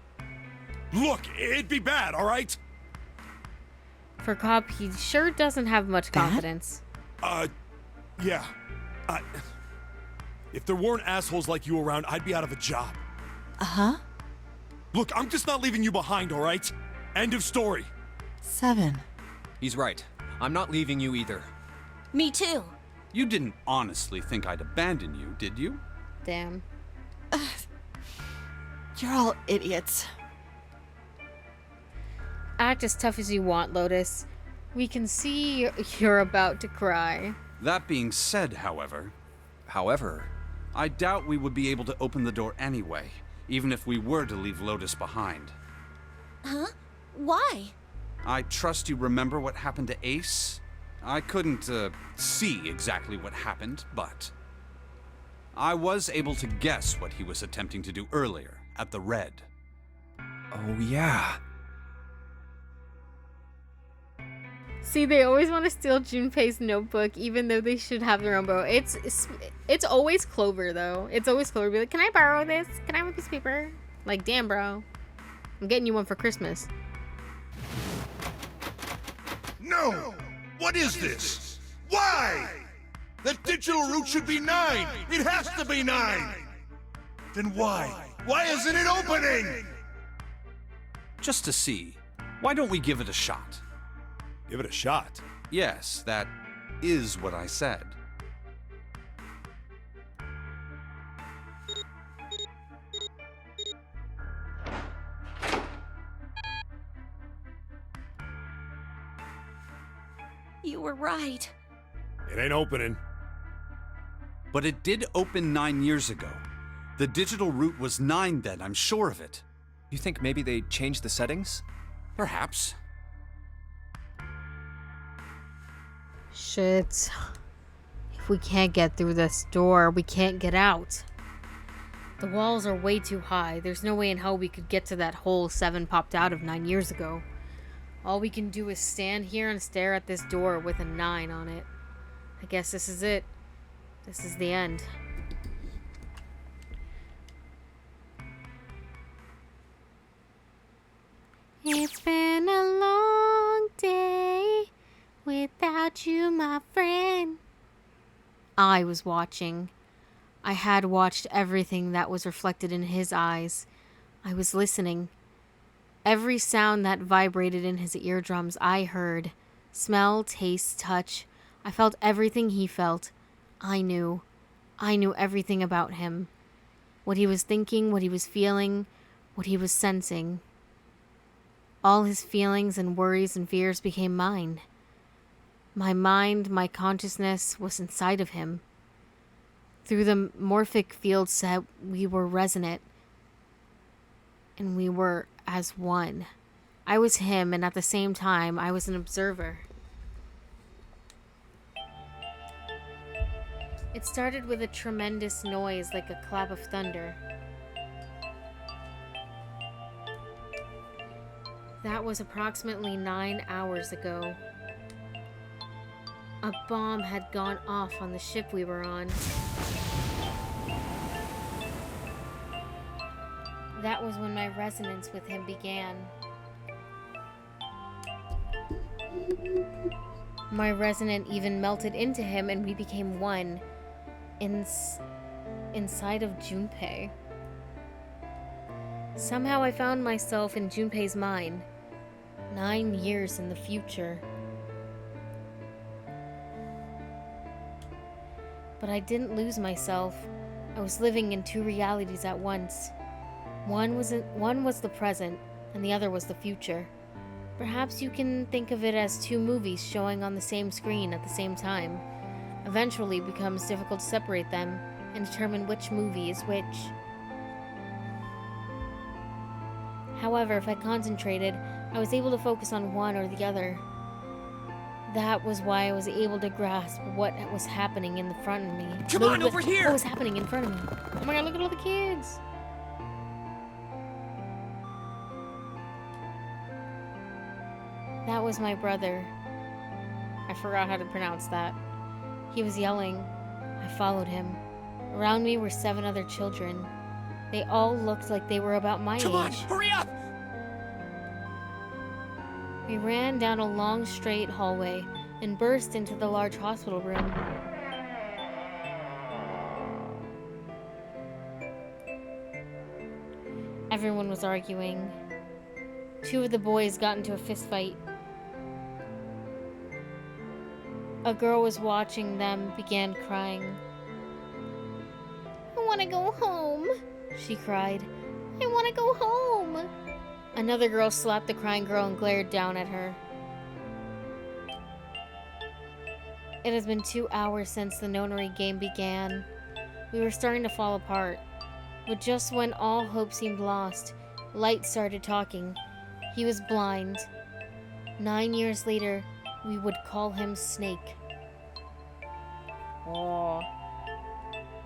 Look, it'd be bad, alright? For Cobb, he sure doesn't have much confidence. Yeah. If there weren't assholes like you around, I'd be out of a job. Uh-huh. Look, I'm just not leaving you behind, alright? End of story. 7. He's right. I'm not leaving you either. Me too. You didn't honestly think I'd abandon you, did you? Damn. You're all idiots. Act as tough as you want, Lotus. We can see you're about to cry. That being said, however... However? I doubt we would be able to open the door anyway, even if we were to leave Lotus behind. Huh? Why? I trust you remember what happened to Ace? I couldn't, see exactly what happened, but... I was able to guess what he was attempting to do earlier, at the Red. Oh, yeah. See, they always want to steal Junpei's notebook, even though they should have their own boat. It's always Clover, though. It's always Clover. Be like, can I borrow this? Can I have a piece of paper? Like, damn, bro. I'm getting you one for Christmas. No! What is this? Why? The digital route should be 9! It has to be 9! Then why? Why isn't it opening? Just to see, why don't we give it a shot? Give it a shot. Yes, that is what I said. You were right. It ain't opening. But it did open 9 years ago. The digital route was 9 then, I'm sure of it. You think maybe they changed the settings? Perhaps. Shit. If we can't get through this door, we can't get out. The walls are way too high. There's no way in hell we could get to that hole 7 popped out of 9 years ago. All we can do is stand here and stare at this door with a 9 on it. I guess this is it. This is the end. got you, my friend. I was watching. I had watched everything that was reflected in his eyes. I was listening. Every sound that vibrated in his eardrums I heard. Smell, taste, touch. I felt everything he felt. I knew. I knew everything about him. What he was thinking, what he was feeling, what he was sensing. All his feelings and worries and fears became mine. My mind, my consciousness was inside of him. Through the morphic field set, we were resonant. And we were as one. I was him, and at the same time, I was an observer. It started with a tremendous noise like a clap of thunder. That was approximately 9 hours ago. A bomb had gone off on the ship we were on. That was when my resonance with him began. My resonant even melted into him and we became one. Inside of Junpei. Somehow I found myself in Junpei's mind. 9 years in the future. But I didn't lose myself. I was living in two realities at once. One was the present, and the other was the future. Perhaps you can think of it as two movies showing on the same screen at the same time. Eventually it becomes difficult to separate them and determine which movie is which. However, if I concentrated, I was able to focus on one or the other. That was why I was able to grasp what was happening in the front of me. Come on, over here! What was happening in front of me? Oh my god, look at all the kids! That was my brother. I forgot how to pronounce that. He was yelling. I followed him. Around me were 7 other children. They all looked like they were about my age. Come on, hurry up! We ran down a long straight hallway and burst into the large hospital room. Everyone was arguing. 2 of the boys got into a fist fight. A girl was watching them, began crying. I want to go home, she cried. I want to go home. Another girl slapped the crying girl and glared down at her. It has been 2 hours since the nonary game began. We were starting to fall apart. But just when all hope seemed lost, Light started talking. He was blind. 9 years later, we would call him Snake. Oh.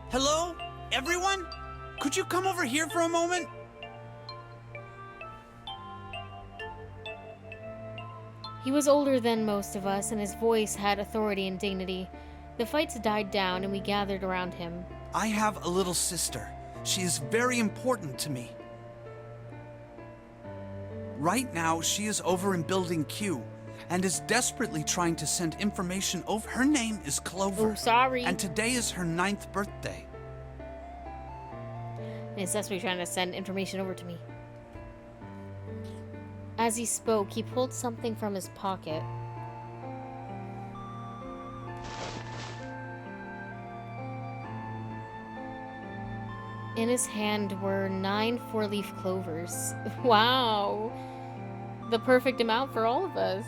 Hello? Everyone? Could you come over here for a moment? He was older than most of us, and his voice had authority and dignity. The fights died down, and we gathered around him. I have a little sister. She is very important to me. Right now, she is over in Building Q and is desperately trying to send information over. Her name is Clover. Oh, sorry. And today is her 9th birthday. And he's desperately trying to send information over to me. As he spoke, he pulled something from his pocket. In his hand were 9 4-leaf clovers. Wow! The perfect amount for all of us.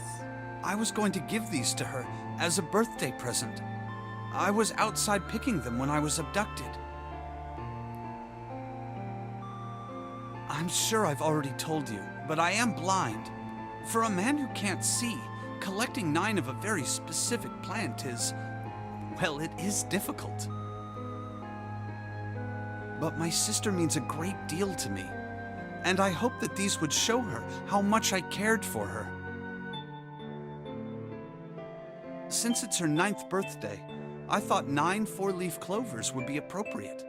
I was going to give these to her as a birthday present. I was outside picking them when I was abducted. I'm sure I've already told you, but I am blind. For a man who can't see, collecting 9 of a very specific plant is, well, it is difficult. But my sister means a great deal to me, and I hope that these would show her how much I cared for her. Since it's her 9th birthday, I thought 9 4-leaf clovers would be appropriate.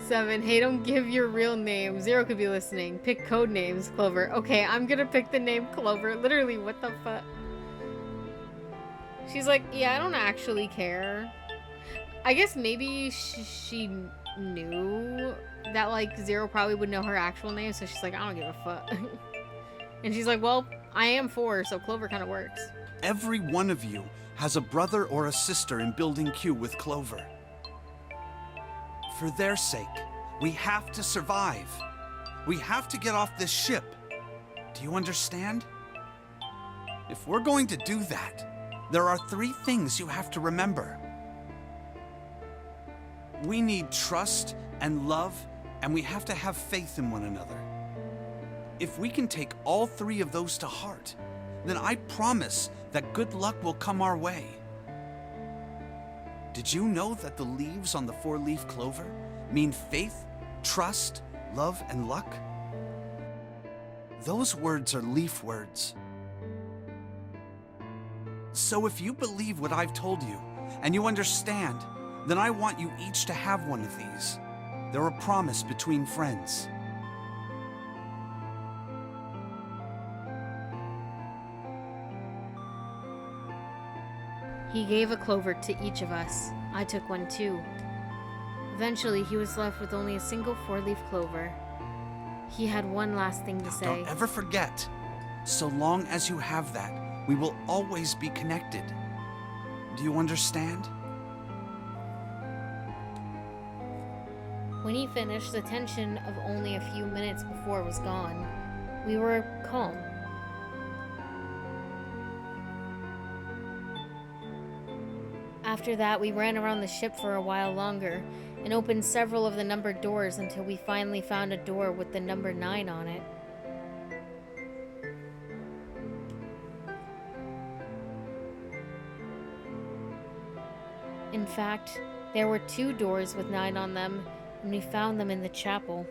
7. Hey, don't give your real name. 0 could be listening. Pick code names, Clover. Okay, I'm gonna pick the name Clover. Literally, what the fuck? She's like, yeah, I don't actually care. I guess maybe she knew that, like, 0 probably would know her actual name, so she's like, I don't give a fuck. And she's like, well, I am 4, so Clover kind of works. Every one of you has a brother or a sister in Building Q with Clover. For their sake, we have to survive. We have to get off this ship. Do you understand? If we're going to do that, there are 3 things you have to remember. We need trust and love, and we have to have faith in one another. If we can take all 3 of those to heart, then I promise that good luck will come our way. Did you know that the leaves on the 4-leaf clover mean faith, trust, love, and luck? Those words are leaf words. So if you believe what I've told you, and you understand, then I want you each to have one of these. They're a promise between friends. He gave a clover to each of us. I took one too. Eventually, he was left with only a single 4-leaf clover. He had one last thing to say. Don't ever forget, so long as you have that, we will always be connected. Do you understand? When he finished, the tension of only a few minutes before was gone. We were calm. After that, we ran around the ship for a while longer and opened several of the numbered doors until we finally found a door with the number 9 on it. In fact, there were 2 doors with 9 on them, and we found them in the chapel.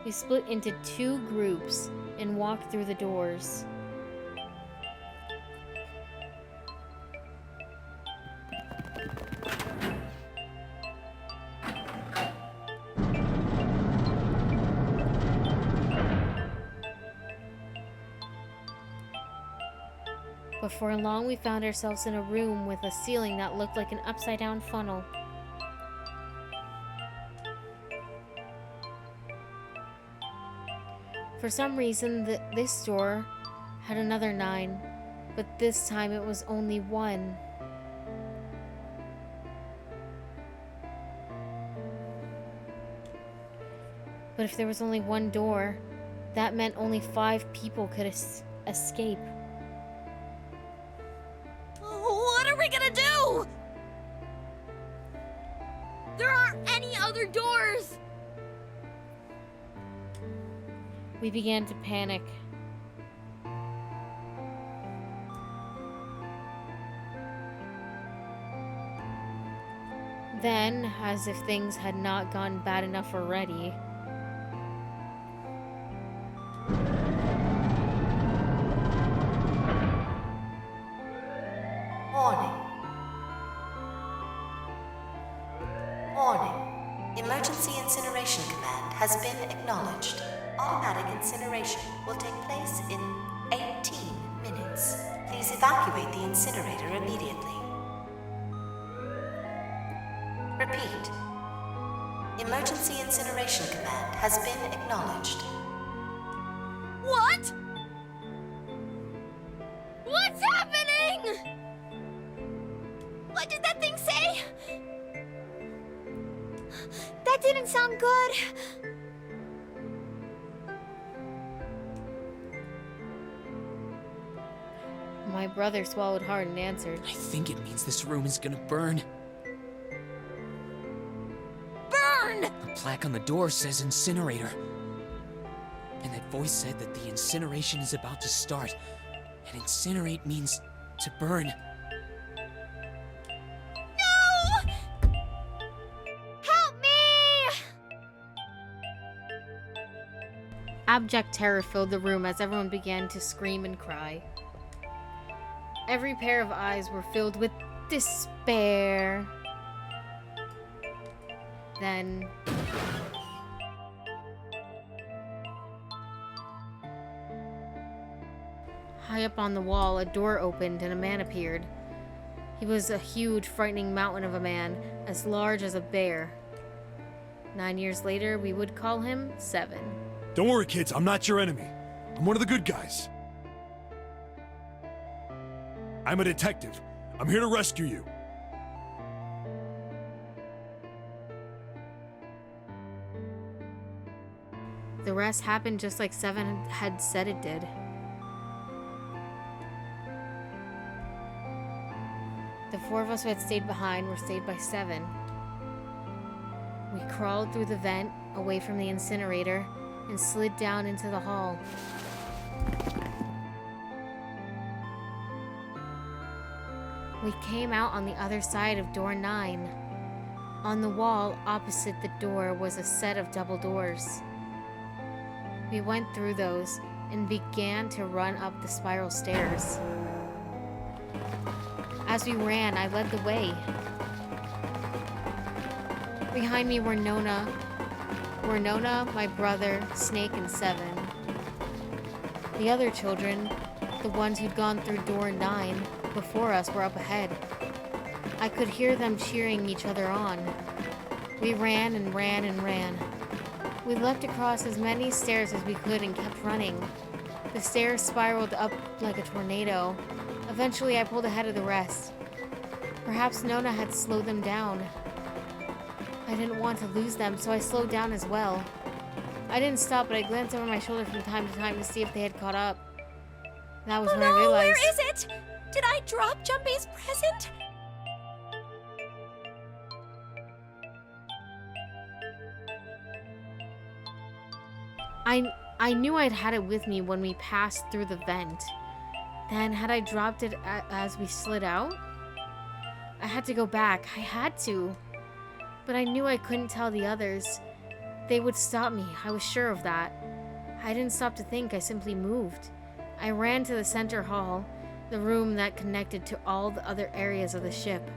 We split into 2 groups and walked through the doors. Before long, we found ourselves in a room with a ceiling that looked like an upside-down funnel. For some reason, this door had another 9, but this time it was only 1. But if there was only 1 door, that meant only 5 people could escape. What are we gonna do? There aren't any other doors! We began to panic. Then, as if things had not gone bad enough already, Warning. Warning. Emergency incineration command has been acknowledged. Automatic incineration will take place in 18 minutes. Please evacuate the incinerator immediately. Repeat. Emergency incineration command has been acknowledged. What? What's happening? What did that thing say? That didn't sound good. my brother swallowed hard and answered. I think it means this room is gonna burn. Burn! The plaque on the door says incinerator. And that voice said that the incineration is about to start. And incinerate means to burn. No! Help me! Abject terror filled the room as everyone began to scream and cry. Every pair of eyes were filled with despair. Then high up on the wall, a door opened and a man appeared. He was a huge, frightening mountain of a man, as large as a bear. 9 years later, we would call him 7. Don't worry, kids. I'm not your enemy. I'm one of the good guys. I'm a detective. I'm here to rescue you. The rest happened just like 7 had said it did. The 4 of us who had stayed behind were saved by 7. We crawled through the vent, away from the incinerator, and slid down into the hall. We came out on the other side of door 9. On the wall opposite the door was a set of double doors. We went through those and began to run up the spiral stairs. As we ran, I led the way. Behind me were Nona, my brother, Snake, and 7. The other children, the ones who'd gone through door 9 before us, were up ahead. I could hear them cheering each other on. We ran and ran and ran. We leapt across as many stairs as we could and kept running. The stairs spiraled up like a tornado. Eventually, I pulled ahead of the rest. Perhaps Nona had slowed them down. I didn't want to lose them, so I slowed down as well. I didn't stop, but I glanced over my shoulder from time to time to see if they had caught up. That was when I realized... Where is it? Did I drop Jumpy's present? I knew I'd had it with me when we passed through the vent. Then, had I dropped it as we slid out? I had to go back. I had to. But I knew I couldn't tell the others. They would stop me. I was sure of that. I didn't stop to think. I simply moved. I ran to the center hall, the room that connected to all the other areas of the ship.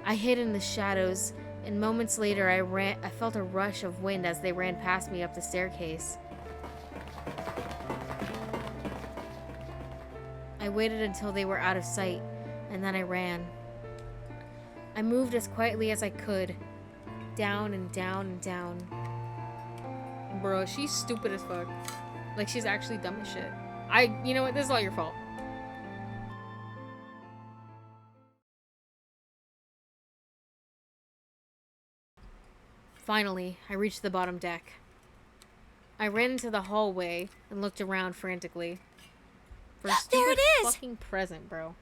I hid in the shadows, and moments later I felt a rush of wind as they ran past me up the staircase. I waited until they were out of sight, and then I ran. I moved as quietly as I could, down and down and down. Bro, she's stupid as fuck. Like, she's actually dumb as shit. You know what? This is all your fault. Finally, I reached the bottom deck. I ran into the hallway and looked around frantically. For a stupid There it is! fucking present, bro.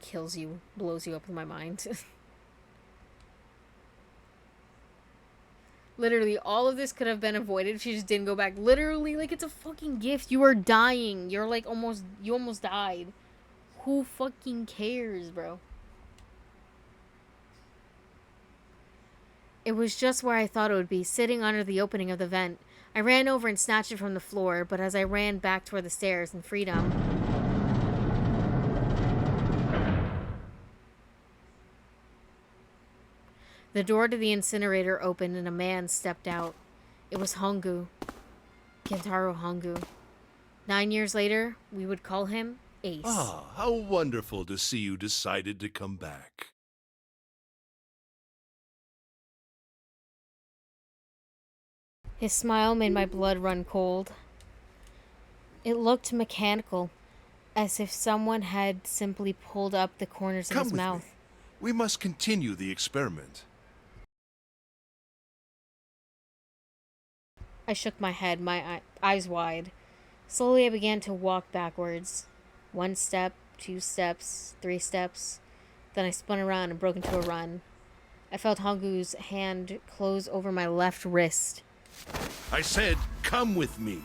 Kills you, blows you up in my mind. Literally, all of this could have been avoided if she just didn't go back. Literally, like, it's a fucking gift. You are dying. You're like you almost died. Who fucking cares, bro? It was just where I thought it would be, sitting under the opening of the vent. I ran over and snatched it from the floor, but as I ran back toward the stairs and freedom... The door to the incinerator opened and a man stepped out. It was Hongu. Kentaro Hongu. 9 years later, we would call him Ace. Ah, how wonderful to see you decided to come back. His smile made my blood run cold. It looked mechanical, as if someone had simply pulled up the corners of his mouth. Me. We must continue the experiment. I shook my head, my eyes wide. Slowly I began to walk backwards. 1 step, 2 steps, 3 steps. Then I spun around and broke into a run. I felt Hongu's hand close over my left wrist. I said, come with me.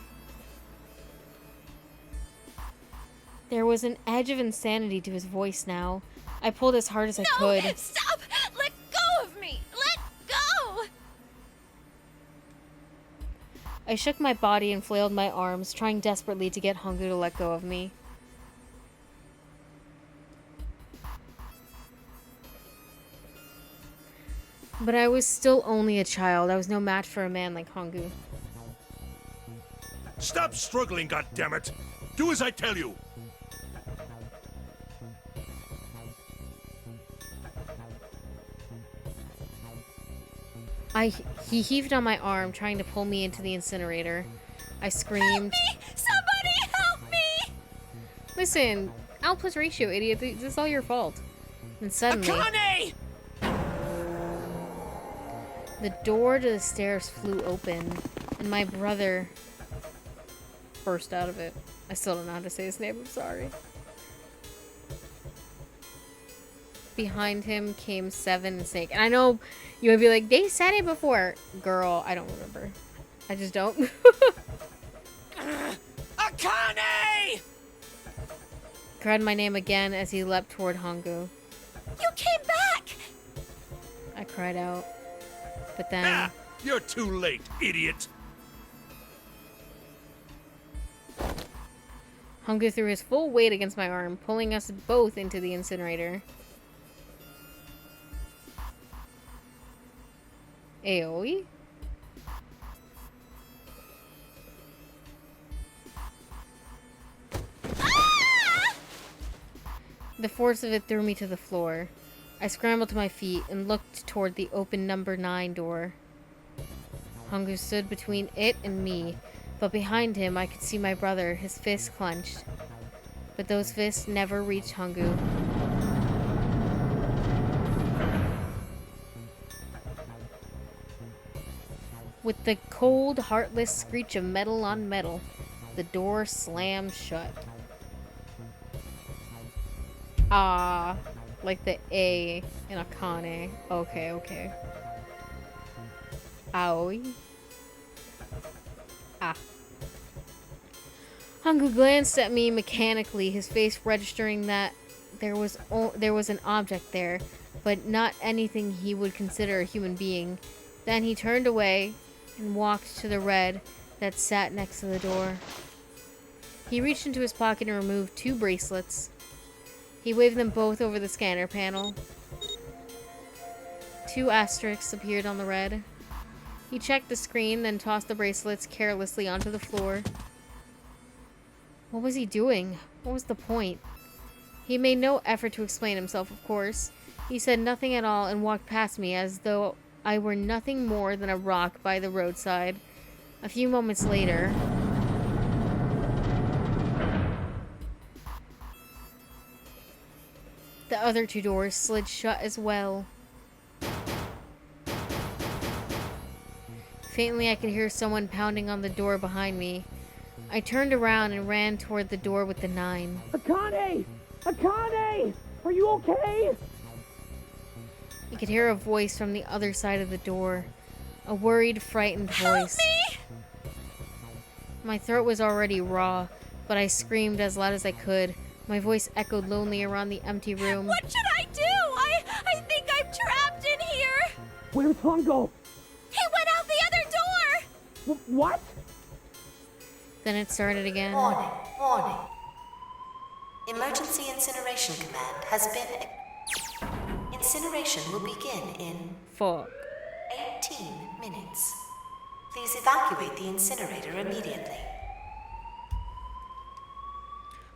There was an edge of insanity to his voice now. I pulled as hard as I could. Stop! Let go of me! Let go! I shook my body and flailed my arms, trying desperately to get Hongu to let go of me. But I was still only a child. I was no match for a man like Hongu. Stop struggling, goddammit! Do as I tell you! He heaved on my arm, trying to pull me into the incinerator. I screamed. Help me! Somebody help me! Listen, Al plus ratio, idiot. This is all your fault. And suddenly, Akane! the door to the stairs flew open, and my brother burst out of it. I still don't know how to say his name, I'm sorry. Behind him came Seven and Snake. And I know you would be like, they said it before. Girl, I don't remember. I just don't. Akane! Cried my name again as he leapt toward Hongu. You came back! I cried out. But then... Ah! You're too late, idiot! Hongu threw his full weight against my arm, pulling us both into the incinerator. Aoi? Ah! The force of it threw me to the floor. I scrambled to my feet and looked toward the open number 9 door. Hongu stood between it and me, but behind him I could see my brother, his fists clenched. But those fists never reached Hongu. With the cold, heartless screech of metal on metal, the door slammed shut. Ah, like the A in Akane. Okay, okay. Aoi. Ah. Hongu glanced at me mechanically, his face registering that there was an object there, but not anything he would consider a human being. Then he turned away and walked to the red that sat next to the door. He reached into his pocket and removed 2 bracelets. He waved them both over the scanner panel. 2 asterisks appeared on the red. He checked the screen, then tossed the bracelets carelessly onto the floor. What was he doing? What was the point? He made no effort to explain himself, of course. He said nothing at all and walked past me as though I were nothing more than a rock by the roadside. A few moments later... the other 2 doors slid shut as well. Faintly, I could hear someone pounding on the door behind me. I turned around and ran toward the door with the 9. Akane! Akane! Are you okay? I could hear a voice from the other side of the door. A worried, frightened voice. Help me! My throat was already raw, but I screamed as loud as I could. My voice echoed lonely around the empty room. What should I do? I think I'm trapped in here! Where's Hongo? He went out the other door! What? Then it started again. Warning, warning. Emergency incineration command has been... Incineration will begin in... Fuck. 18 minutes. Please evacuate the incinerator immediately.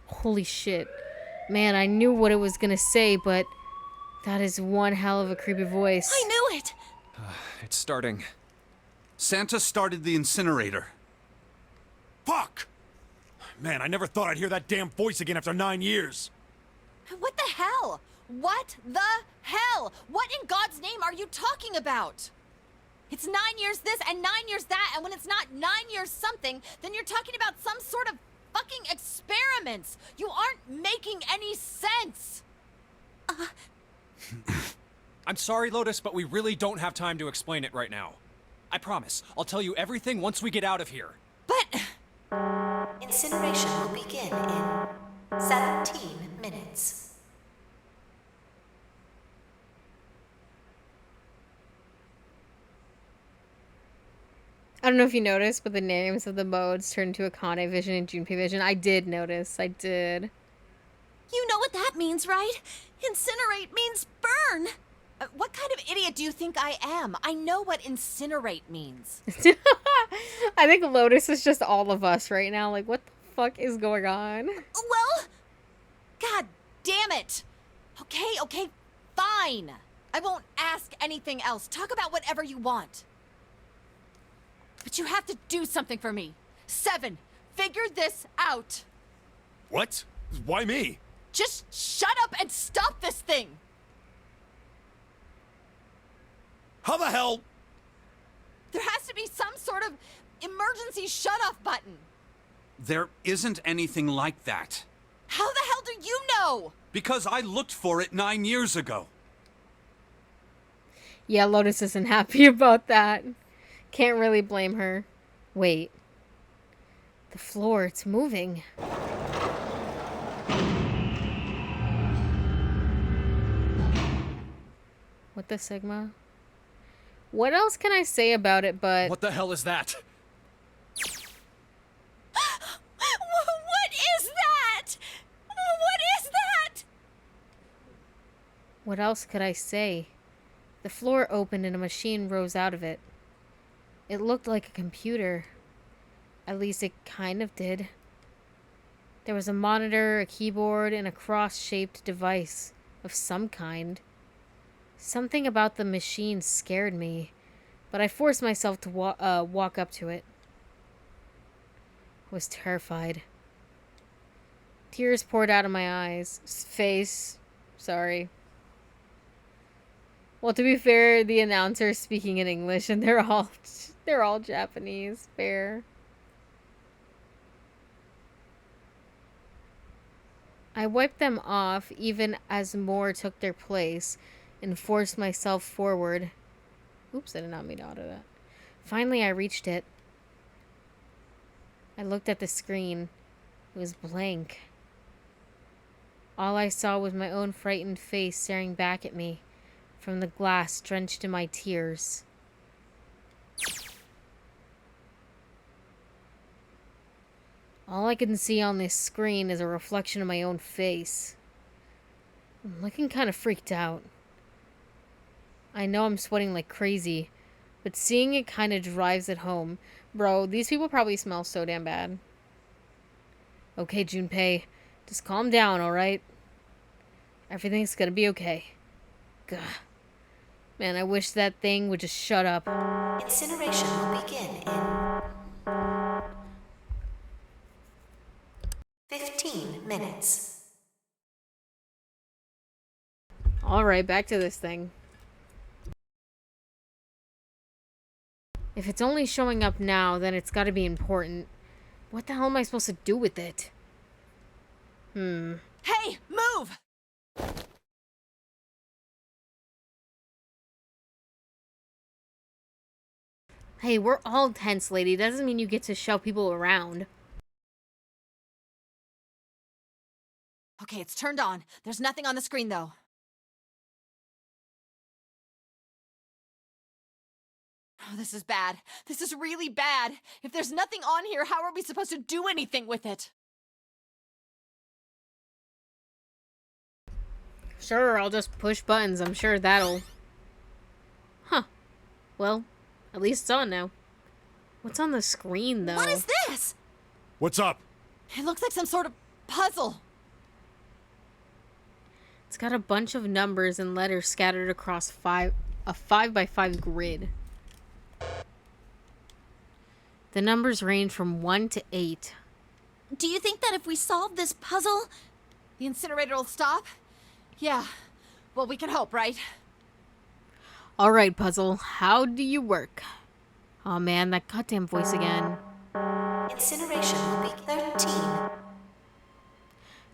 Holy shit. Man, I knew what it was gonna say, but that is one hell of a creepy voice. I knew it! It's starting. Santa started the incinerator. Fuck! Man, I never thought I'd hear that damn voice again after 9 years. What the hell? What the hell? What in God's name are you talking about? It's 9 years this and 9 years that, and when it's not 9 years something, then you're talking about some sort of fucking experiments. You aren't making any sense. I'm sorry, Lotus, but we really don't have time to explain it right now. I promise, I'll tell you everything once we get out of here. But... Incineration will begin in 17 minutes. I don't know if you noticed, but the names of the modes turned to Akane Vision and Junpei Vision. I did notice. I did. You know what that means, right? Incinerate means burn! What kind of idiot do you think I am? I know what incinerate means. I think Lotus is just all of us right now. Like, what the fuck is going on? Well, God damn it. Okay, fine. I won't ask anything else. Talk about whatever you want. But you have to do something for me. 7, figure this out. What? Why me? Just shut up and stop this thing. How the hell? There has to be some sort of emergency shut-off button. There isn't anything like that. How the hell do you know? Because I looked for it 9 years ago. Yeah, Lotus isn't happy about that. Can't really blame her. Wait. The floor, it's moving. What the Sigma? What else can I say about it but... What the hell is that? What is that? What is that? What else could I say? The floor opened and a machine rose out of it. It looked like a computer. At least it kind of did. There was a monitor, a keyboard, and a cross-shaped device of some kind. Something about the machine scared me, but I forced myself to walk up to it. I was terrified. Tears poured out of my eyes. Face. Sorry. Well, to be fair, the announcer's speaking in English, and they're all Japanese. Fair. I wiped them off, even as more took their place, and forced myself forward. Oops, I did not mean to auto that. Finally, I reached it. I looked at the screen. It was blank. All I saw was my own frightened face staring back at me from the glass drenched in my tears. All I can see on this screen is a reflection of my own face. I'm looking kind of freaked out. I know I'm sweating like crazy, but seeing it kind of drives it home. Bro, these people probably smell so damn bad. Okay, Junpei, just calm down, alright? Everything's gonna be okay. Gah. Man, I wish that thing would just shut up. Incineration will begin in 15 minutes. Alright, back to this thing. If it's only showing up now, then it's gotta be important. What the hell am I supposed to do with it? Hey, move! Hey, we're all tense, lady. Doesn't mean you get to shove people around. Okay, it's turned on. There's nothing on the screen, though. Oh, this is bad. This is really bad. If there's nothing on here, how are we supposed to do anything with it? Sure, I'll just push buttons. I'm sure that'll... Huh. Well, at least it's on now. What's on the screen, though? What is this? What's up? It looks like some sort of puzzle. It's got a bunch of numbers and letters scattered across a 5x5 grid. The numbers range from 1 to 8. Do you think that if we solve this puzzle, the incinerator will stop? Yeah. Well, we can hope, right? Alright, puzzle. How do you work? Oh man, that goddamn voice again. Incineration will be 13.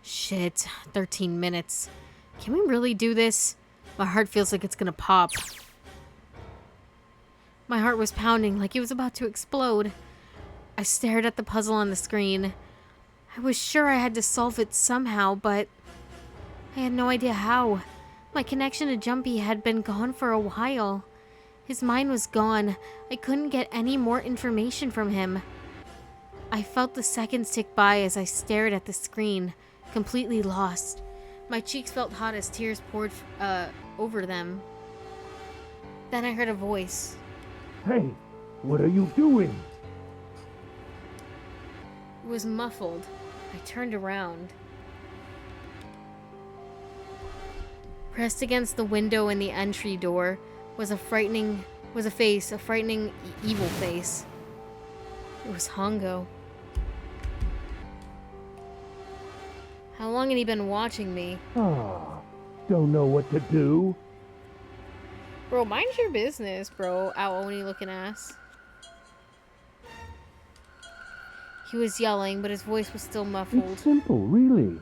Shit, 13 minutes. Can we really do this? My heart feels like it's gonna pop. My heart was pounding like it was about to explode. I stared at the puzzle on the screen. I was sure I had to solve it somehow, but I had no idea how. My connection to Jumpy had been gone for a while. His mind was gone. I couldn't get any more information from him. I felt the seconds tick by as I stared at the screen, completely lost. My cheeks felt hot as tears poured over them. Then I heard a voice. Hey, what are you doing? It was muffled. I turned around. Pressed against the window in the entry door was a frightening evil face. It was Hongo. How long had he been watching me? Ah, don't know what to do? Bro, mind your business, bro. Ow-oni looking ass. He was yelling, but his voice was still muffled. It's simple, really.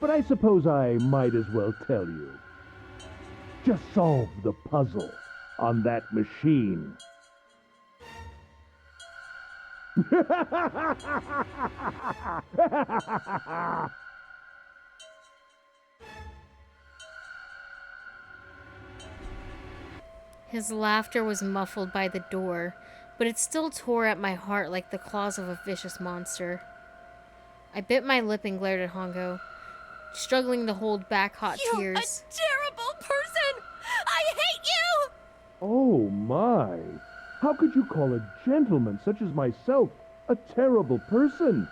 But I suppose I might as well tell you. Just solve the puzzle on that machine. His laughter was muffled by the door, but it still tore at my heart like the claws of a vicious monster. I bit my lip and glared at Hongo, struggling to hold back hot tears. You're a terrible person! I hate you! Oh my! How could you call a gentleman such as myself a terrible person?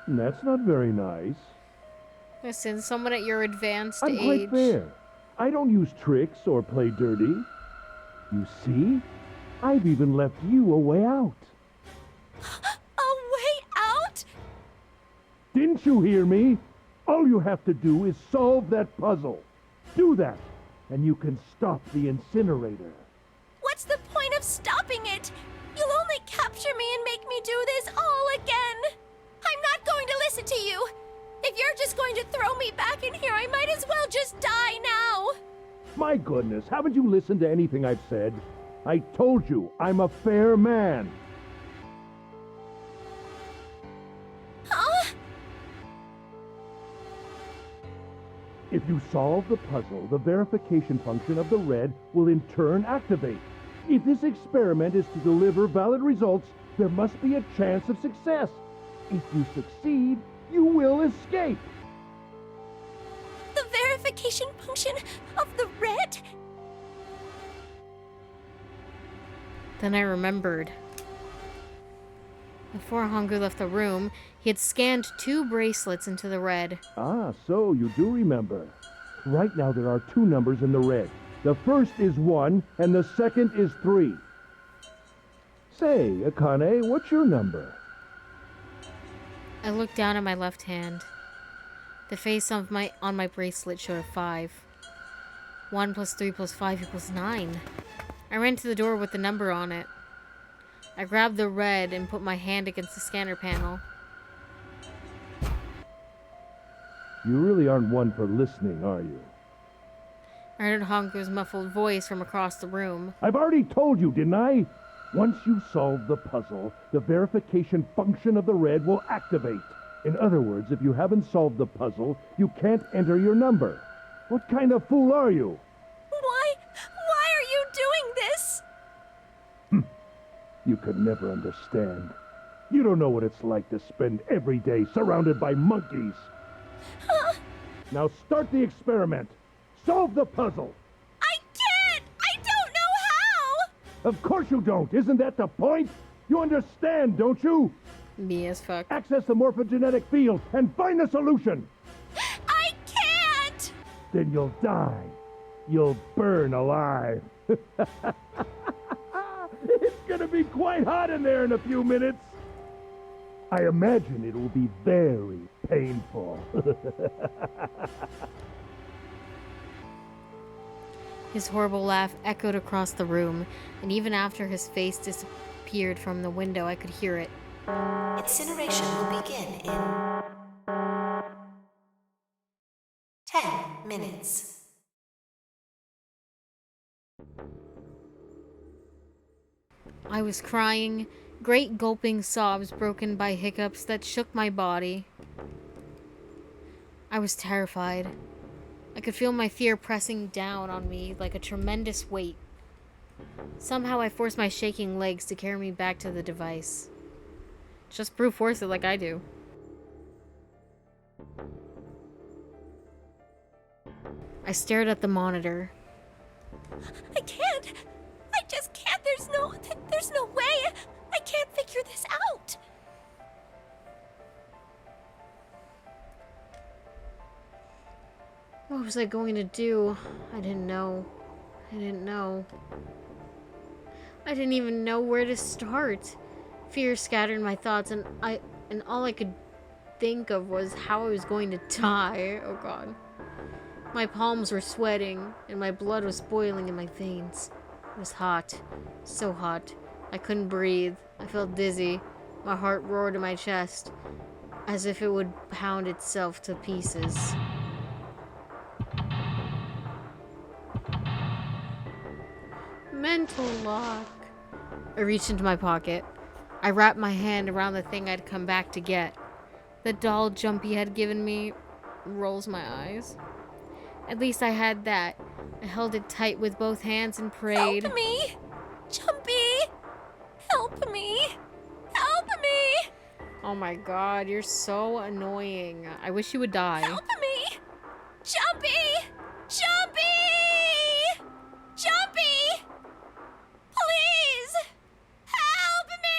That's not very nice. Listen, someone at your advanced I'm age. quite fair. I don't use tricks or play dirty. You see? I've even left you a way out. A way out? Didn't you hear me? All you have to do is solve that puzzle. Do that, and you can stop the incinerator. What's the point of stopping it? You'll only capture me and make me do this all again. I'm not going to listen to you. If you're just going to throw me back in here, I might as well just die now. My goodness, haven't you listened to anything I've said? I told you, I'm a fair man. Huh? If you solve the puzzle, the verification function of the red will in turn activate. If this experiment is to deliver valid results, there must be a chance of success. If you succeed, you will escape. The verification function of the red? Then I remembered. Before Hongo left the room, he had scanned 2 bracelets into the red. Ah, so you do remember. Right now there are 2 numbers in the red. The first is 1, and the second is 3. Say, Akane, what's your number? I looked down at my left hand. The face on my bracelet showed a 5. 1 plus 3 plus 5 equals 9. I ran to the door with the number on it. I grabbed the red and put my hand against the scanner panel. You really aren't one for listening, are you? I heard Hongo's muffled voice from across the room. I've already told you, didn't I? Once you solve the puzzle, the verification function of the red will activate. In other words, if you haven't solved the puzzle, you can't enter your number. What kind of fool are you? Why are you doing this? You could never understand. You don't know what it's like to spend every day surrounded by monkeys. Now start the experiment. Solve the puzzle. I can't! I don't know how! Of course you don't. Isn't that the point? You understand, don't you? Me as fuck. Access the morphogenetic field and find the solution. I can't! Then you'll die. You'll burn alive. It's gonna be quite hot in there in a few minutes. I imagine it will be very painful. His horrible laugh echoed across the room, and even after his face disappeared from the window, I could hear it. Incineration will begin in 10 minutes. I was crying, great gulping sobs broken by hiccups that shook my body. I was terrified. I could feel my fear pressing down on me like a tremendous weight. Somehow I forced my shaking legs to carry me back to the device. Just brute force it like I do. I stared at the monitor. I can't. I just can't. There's no way. I can't figure this out. What was I going to do? I didn't know. I didn't know. I didn't even know where to start. Fear scattered my thoughts, and all I could think of was how I was going to die. Oh god. My palms were sweating, and my blood was boiling in my veins. It was hot. So hot. I couldn't breathe. I felt dizzy. My heart roared in my chest, as if it would pound itself to pieces. Mental lock. I reached into my pocket. I wrapped my hand around the thing I'd come back to get. The doll Jumpy had given me rolls my eyes. At least I had that. I held it tight with both hands and prayed. Help me! Jumpy! Help me! Help me! Oh my god, you're so annoying. I wish you would die. Help me! Jumpy! Jumpy! Jumpy! Please! Help me!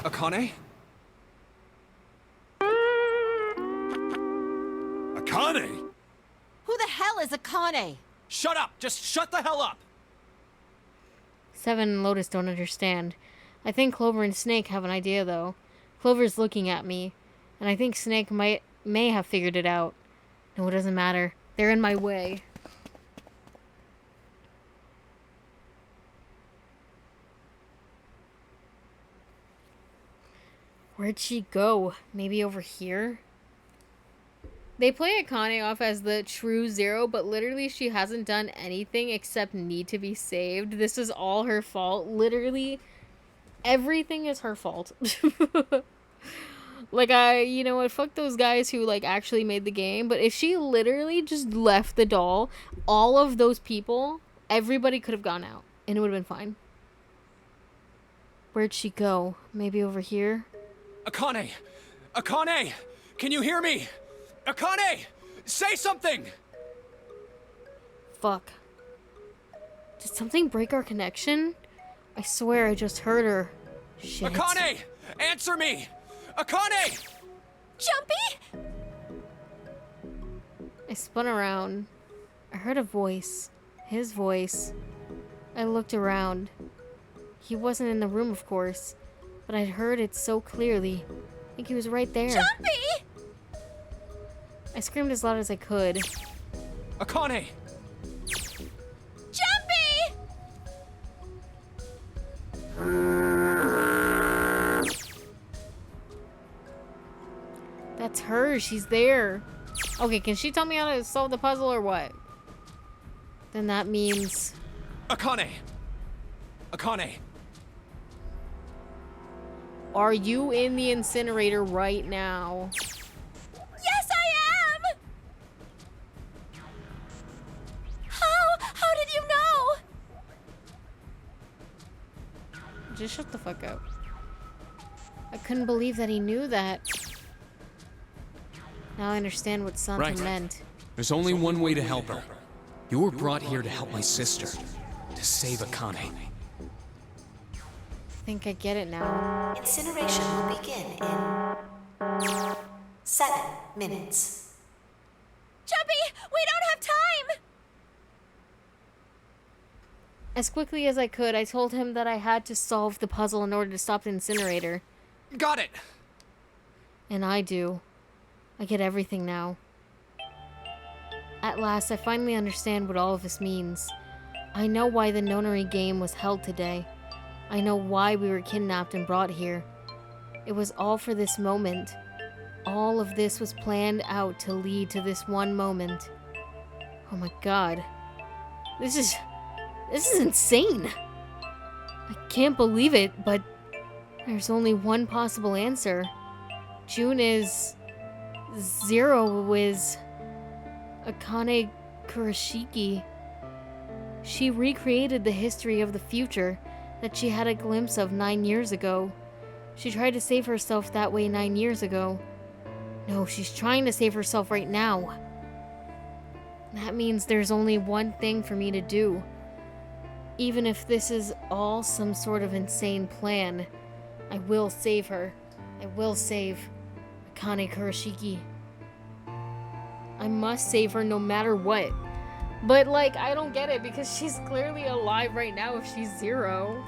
Akane? Akane? Who the hell is Akane? Shut up! Just shut the hell up! Seven and Lotus don't understand. I think Clover and Snake have an idea, though. Clover's looking at me, and I think Snake may have figured it out. No, it doesn't matter. They're in my way. Where'd she go? Maybe over here? They play Akane off as the true Zero, but literally she hasn't done anything except need to be saved. This is all her fault. Literally, everything is her fault. Like, you know what, fuck those guys who, like, actually made the game, but if she literally just left the doll, all of those people, everybody could have gone out, and it would have been fine. Where'd she go? Maybe over here? Akane! Akane! Can you hear me? Akane! Say something! Fuck. Did something break our connection? I swear I just heard her. Shit. Akane! Answer me! Akane! Jumpy? I spun around. I heard a voice. His voice. I looked around. He wasn't in the room, of course, but I'd heard it so clearly. I think he was right there. Jumpy! I screamed as loud as I could. Akane! Jumpy! That's her. She's there. Okay, can she tell me how to solve the puzzle or what? Then that means... Akane! Akane! Are you in the incinerator right now? Yes, I am! How did you know? Just shut the fuck up. I couldn't believe that he knew that. Now I understand what Santa meant. There's only one way to help her. You were brought here to help my sister. To save Akane. I think I get it now. Incineration will begin in 7 minutes. Jumpy, we don't have time! As quickly as I could, I told him that I had to solve the puzzle in order to stop the incinerator. Got it! And I do. I get everything now. At last, I finally understand what all of this means. I know why the nonary game was held today. I know why we were kidnapped and brought here. It was all for this moment. All of this was planned out to lead to this one moment. Oh my god. This is insane. I can't believe it, but there's only one possible answer. June is... Zero is... Akane Kurashiki. She recreated the history of the future that she had a glimpse of 9 years ago. She tried to save herself that way 9 years ago. No, she's trying to save herself right now. That means there's only one thing for me to do. Even if this is all some sort of insane plan, I will save her. I will save Akane Kurashiki. I must save her no matter what. But, like, I don't get it because she's clearly alive right now if she's Zero.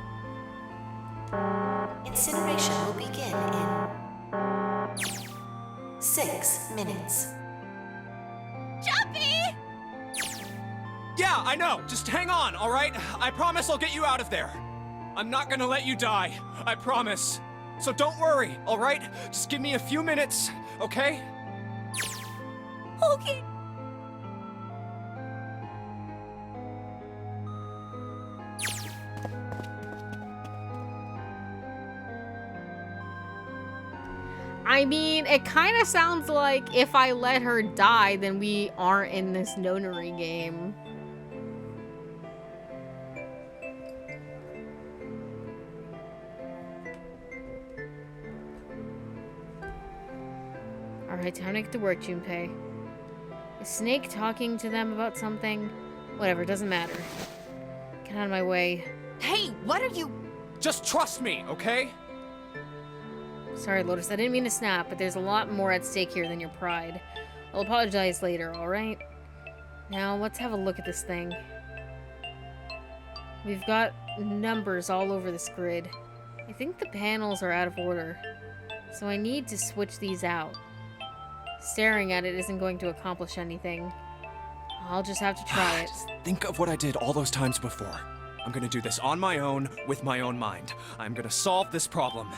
Incineration will begin in 6 minutes. Jumpy! Yeah, I know. Just hang on, all right? I promise I'll get you out of there. I'm not gonna let you die. I promise. So don't worry, all right? Just give me a few minutes, okay? Okay. I mean, it kind of sounds like if I let her die, then we aren't in this nonary game. Alright, time to get to work, Junpei. Is Snake talking to them about something? Whatever, doesn't matter. Get out of my way. Hey, what are you... Just trust me, okay? Sorry, Lotus, I didn't mean to snap, but there's a lot more at stake here than your pride. I'll apologize later, alright? Now, let's have a look at this thing. We've got numbers all over this grid. I think the panels are out of order, so I need to switch these out. Staring at it isn't going to accomplish anything. I'll just have to try it. Think of what I did all those times before. I'm gonna do this on my own, with my own mind. I'm gonna solve this problem.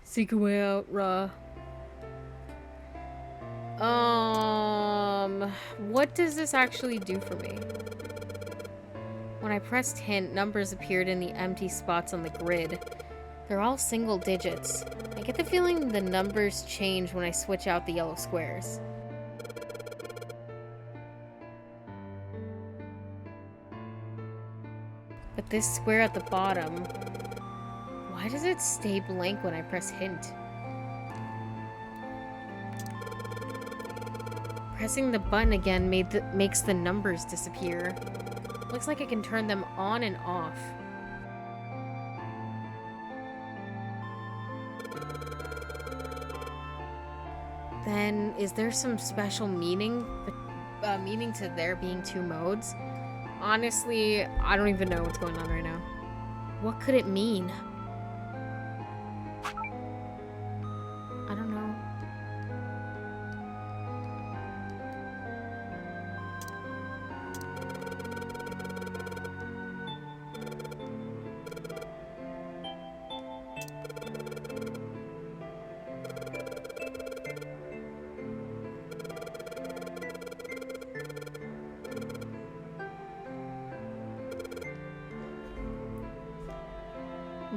Seek a way out, Ra. What does this actually do for me? When I pressed hint, numbers appeared in the empty spots on the grid. They're all single digits. I get the feeling the numbers change when I switch out the yellow squares. But this square at the bottom, why does it stay blank when I press hint? Pressing the button again makes the numbers disappear. Looks like I can turn them on and off. Then, is there some special meaning to there being two modes? Honestly, I don't even know what's going on right now. What could it mean? I don't know.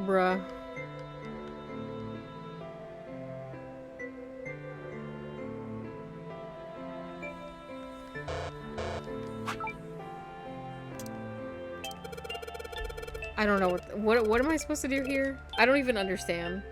Bruh. I don't know what am I supposed to do here? I don't even understand.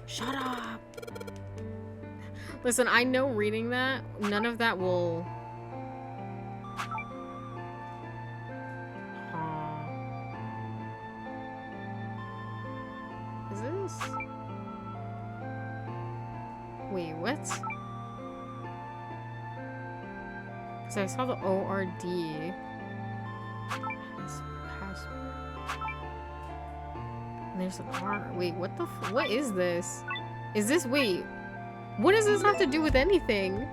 Shut up. Listen, I know reading that, none of that will... Is else? Wait, what? Because I saw the ORD. And there's an R. Wait, what the what is this? Is this, wait. What does this have to do with anything?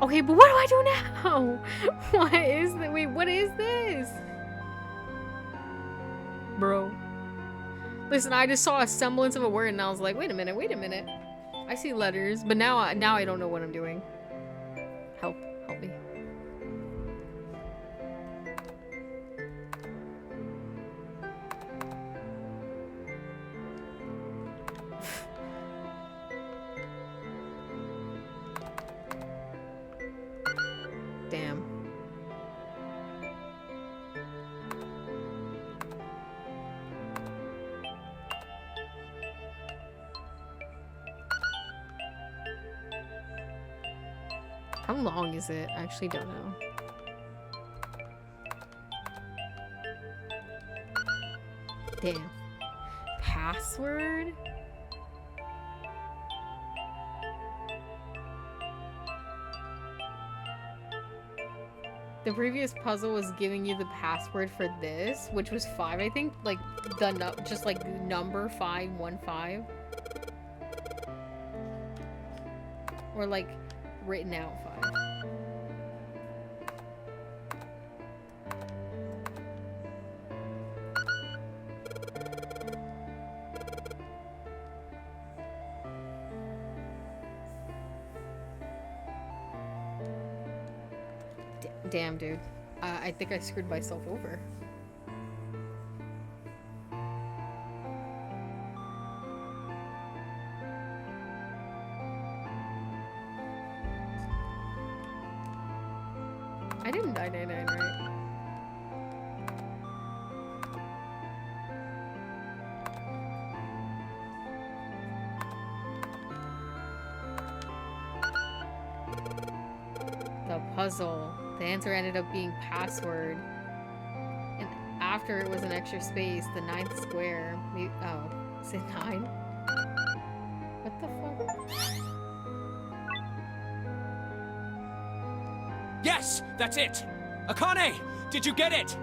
Okay, but what do I do now? What is that? Wait, what is this? Bro. Listen, I just saw a semblance of a word and I was like, wait a minute, wait a minute. I see letters, but now I don't know what I'm doing. Help me. Damn. How long is it? I actually don't know. Damn. Password? The previous puzzle was giving you the password for this, which was 5, I think. Like, just like number 515. Or like, written out 5. Damn, dude. I think I screwed myself over. I didn't die 99, right? The puzzle. The answer ended up being password. And after it was an extra space, the 9th square. Oh, is it 9? What the fuck? Yes, that's it. Akane, did you get it?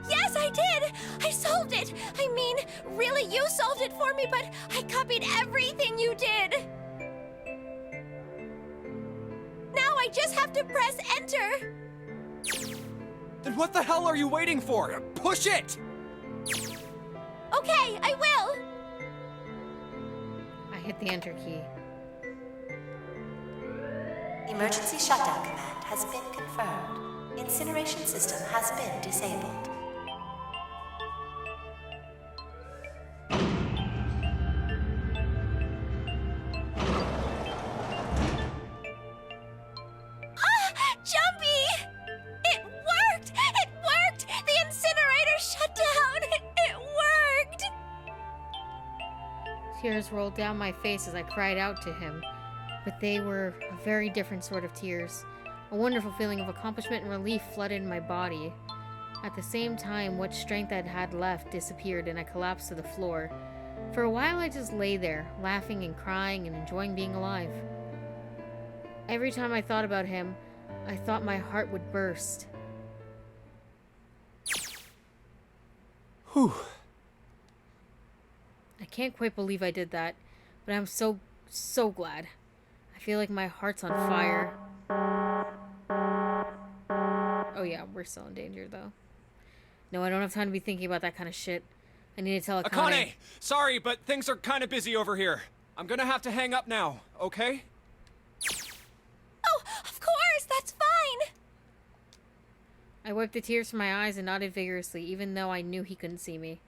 Yes, I did! I solved it! I mean, really, you solved it for me, but I copied everything you did! Now I just have to press enter! Then what the hell are you waiting for? Push it! Okay, I will! I hit the enter key. Emergency shutdown command has been confirmed. Incineration system has been disabled. Jumpy! It worked! It worked! The incinerator shut down! It worked! Tears rolled down my face as I cried out to him, but they were a very different sort of tears. A wonderful feeling of accomplishment and relief flooded my body. At the same time, what strength I'd had left disappeared and I collapsed to the floor. For a while I just lay there, laughing and crying and enjoying being alive. Every time I thought about him, I thought my heart would burst. Whew. I can't quite believe I did that, but I'm so glad. I feel like my heart's on fire. Oh yeah, we're still in danger though. No, I don't have time to be thinking about that kind of shit. I need to tell Akane. Akane, sorry, but things are kind of busy over here. I'm gonna have to hang up now, okay? Oh, of course, that's fine! I wiped the tears from my eyes and nodded vigorously, even though I knew he couldn't see me.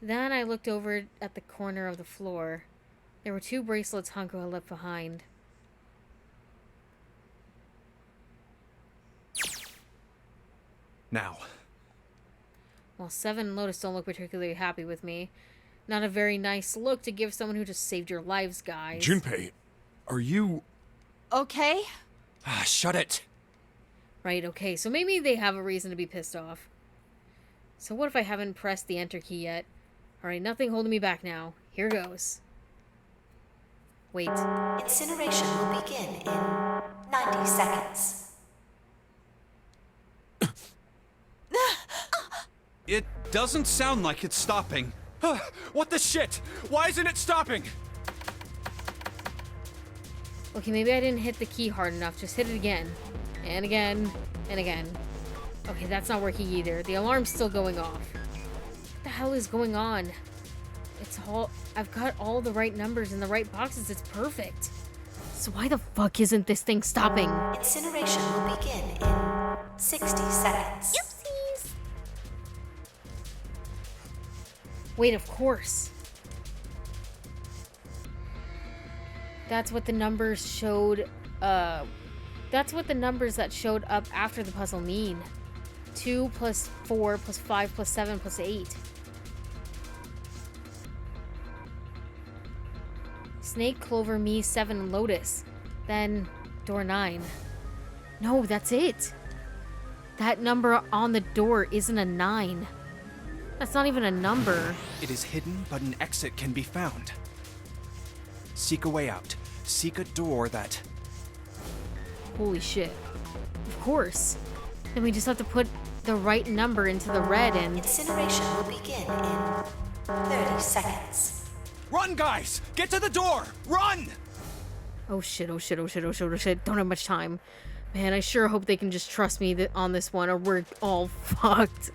Then I looked over at the corner of the floor. There were 2 bracelets Hanko had left behind. Now. Well, 7 and Lotus don't look particularly happy with me. Not a very nice look to give someone who just saved your lives, guys. Junpei, are you... Okay? Ah, shut it. Right, okay, so maybe they have a reason to be pissed off. So what if I haven't pressed the enter key yet? Alright, nothing holding me back now. Here goes. Wait. Incineration will begin in 90 seconds. It doesn't sound like it's stopping. What the shit? Why isn't it stopping? Okay, maybe I didn't hit the key hard enough. Just hit it again. And again. And again. Okay, that's not working either. The alarm's still going off. What the hell is going on? It's all... I've got all the right numbers in the right boxes. It's perfect. So why the fuck isn't this thing stopping? Incineration will begin in 60 seconds. Oopsies! Wait, of course. That's what the numbers showed, that's what the numbers that showed up after the puzzle mean. 2 plus 4 plus 5 plus 7 plus 8. Snake, Clover, me, 7, and Lotus. Then, door 9. No, that's it. That number on the door isn't a 9. That's not even a number. It is hidden, but an exit can be found. Seek a way out. Seek a door that... Holy shit. Of course. Then we just have to put the right number into the red and... Incineration will begin in 30 seconds. Run, guys! Get to the door! Run! Oh shit, oh shit, oh shit, oh shit, oh shit. Don't have much time. Man, I sure hope they can just trust me on this one or we're all fucked.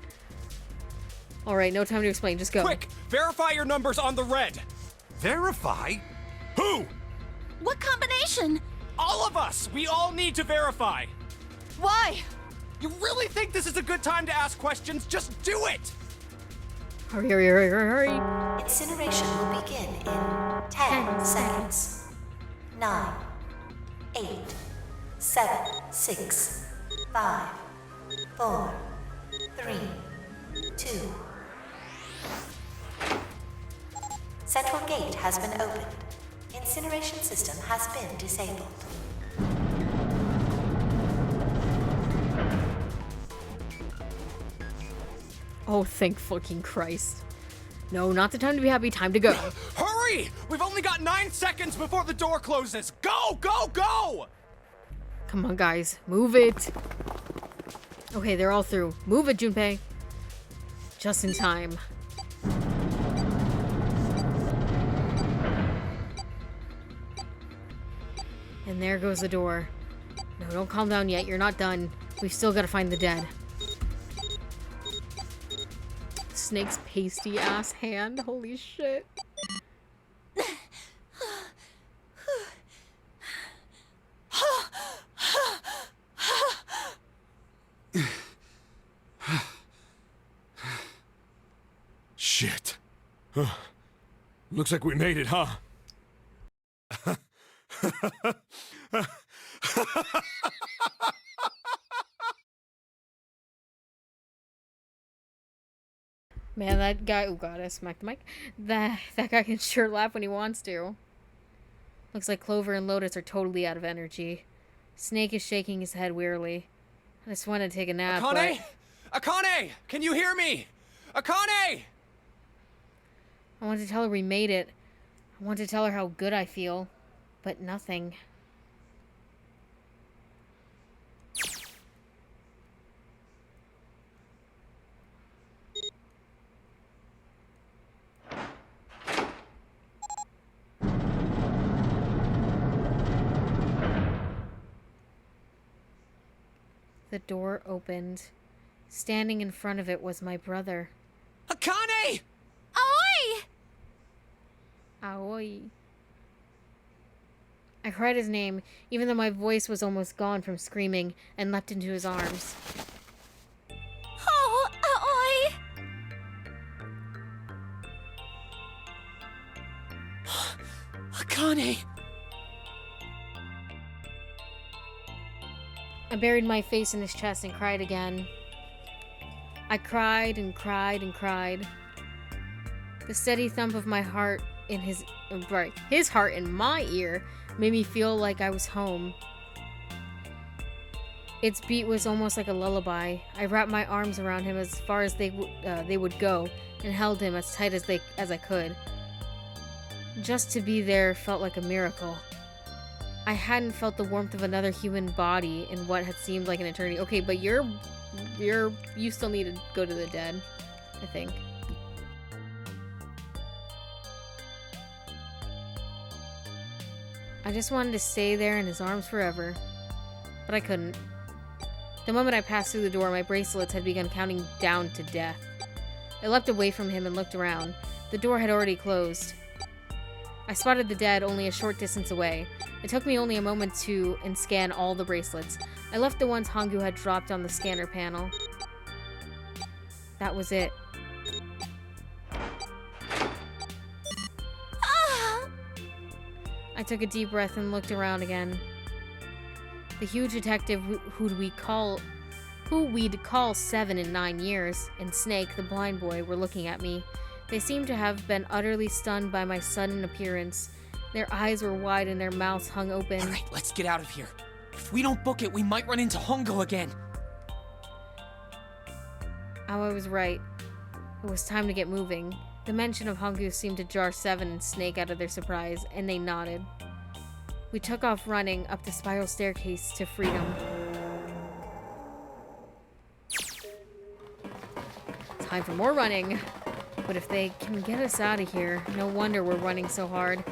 Alright, no time to explain. Just go. Quick! Verify your numbers on the red! Verify? Who? What combination? All of us! We all need to verify! Why? You really think this is a good time to ask questions? Just do it! Hurry, hurry, hurry, hurry, hurry. Incineration will begin in 10 seconds. 9, 8, 7, 6, 5, 4, 3, 2. Central gate has been opened. Incineration system has been disabled. Oh, thank fucking Christ. No, not the time to be happy. Time to go. Hurry! We've only got 9 seconds before the door closes. Go, go, go! Come on, guys. Move it. Okay, they're all through. Move it, Junpei. Just in time. And there goes the door. No, don't calm down yet. You're not done. We've still got to find the dead. Snake's pasty ass hand. Holy shit. Shit. Looks like we made it, huh? Man, that guy, oh god, I smacked the mic. That guy can sure laugh when he wants to. Looks like Clover and Lotus are totally out of energy. Snake is shaking his head wearily. I just want to take a nap, Akane! Akane! Can you hear me? Akane! I want to tell her we made it. I want to tell her how good I feel. But nothing. The door opened. Standing in front of it was my brother. Akane! Aoi! Aoi. I cried his name, even though my voice was almost gone from screaming, and leapt into his arms. Oh, Aoi! Akane! I buried my face in his chest and cried again. I cried and cried and cried. The steady thump of my heart in his heart in my ear made me feel like I was home. Its beat was almost like a lullaby. I wrapped my arms around him as far as they would go and held him as tight as I could. Just to be there felt like a miracle. I hadn't felt the warmth of another human body in what had seemed like an eternity. Okay, but you still need to go to the dead, I think. I just wanted to stay there in his arms forever, but I couldn't. The moment I passed through the door, my bracelets had begun counting down to death. I leapt away from him and looked around. The door had already closed. I spotted the dead only a short distance away. It took me only a moment to scan all the bracelets. I left the ones Hangu had dropped on the scanner panel. That was it. I took a deep breath and looked around again. The huge detective who we'd call 7 in 9 years, and Snake, the blind boy, were looking at me. They seemed to have been utterly stunned by my sudden appearance. Their eyes were wide and their mouths hung open. All right, let's get out of here. If we don't book it, we might run into Hongo again. I was right. It was time to get moving. The mention of Hongu seemed to jar 7 and Snake out of their surprise, and they nodded. We took off running up the spiral staircase to freedom. Time for more running. But if they can get us out of here, no wonder we're running so hard.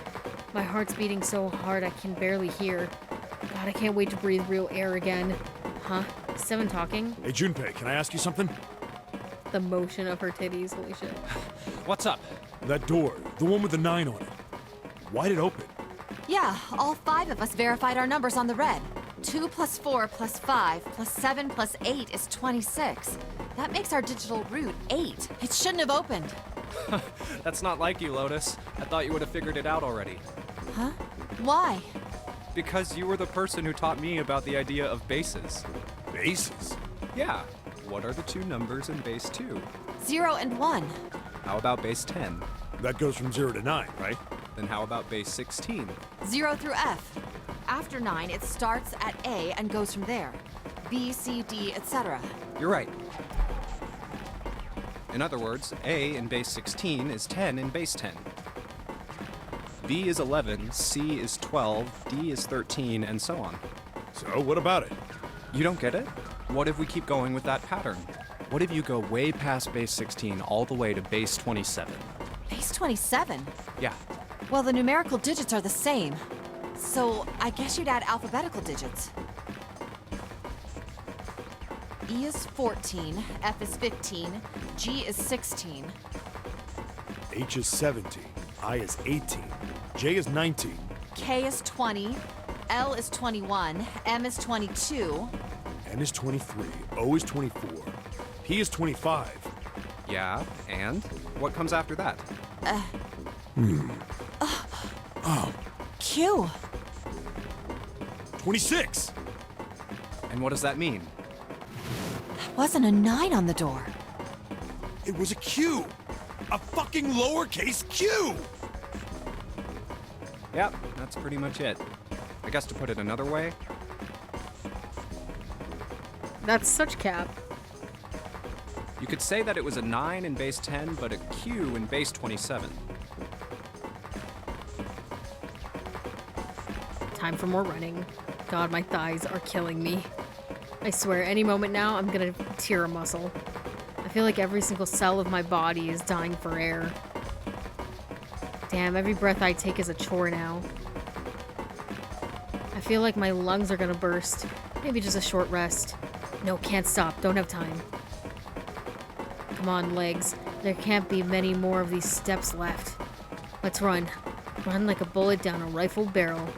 My heart's beating so hard I can barely hear. God, I can't wait to breathe real air again. Huh? 7 talking? Hey, Junpei, can I ask you something? The motion of her titties, holy shit. What's up? That door, the one with the 9 on it. Why'd it open? Yeah, all 5 of us verified our numbers on the red. 2 plus 4 plus 5 plus 7 plus 8 is 26. That makes our digital route 8. It shouldn't have opened. That's not like you, Lotus. I thought you would have figured it out already. Huh? Why? Because you were the person who taught me about the idea of bases. Bases? Yeah. What are the 2 numbers in base 2? 0 and 1. How about base 10? That goes from 0 to 9, right? Then how about base 16? 0 through F. After 9, it starts at A and goes from there. B, C, D, etc. You're right. In other words, A in base 16 is 10 in base 10. B is 11, C is 12, D is 13, and so on. So, what about it? You don't get it? What if we keep going with that pattern? What if you go way past base 16 all the way to base 27? Base 27? Yeah. Well, the numerical digits are the same. So, I guess you'd add alphabetical digits. E is 14, F is 15, G is 16. H is 17, I is 18, J is 19. K is 20, L is 21, M is 22. N is 23, O is 24, P is 25. Yeah, and? What comes after that? Q. 26! And what does that mean? Wasn't a 9 on the door. It was a Q! A fucking lowercase q! Yep, that's pretty much it. I guess to put it another way, That's such cap. you could say that it was a 9 in base 10, but a Q in base 27. Time for more running. God, my thighs are killing me. I swear, any moment now, I'm gonna tear a muscle. I feel like every single cell of my body is dying for air. Damn, every breath I take is a chore now. I feel like my lungs are gonna burst. Maybe just a short rest. No, can't stop. Don't have time. Come on, legs. There can't be many more of these steps left. Let's run. Run like a bullet down a rifled barrel.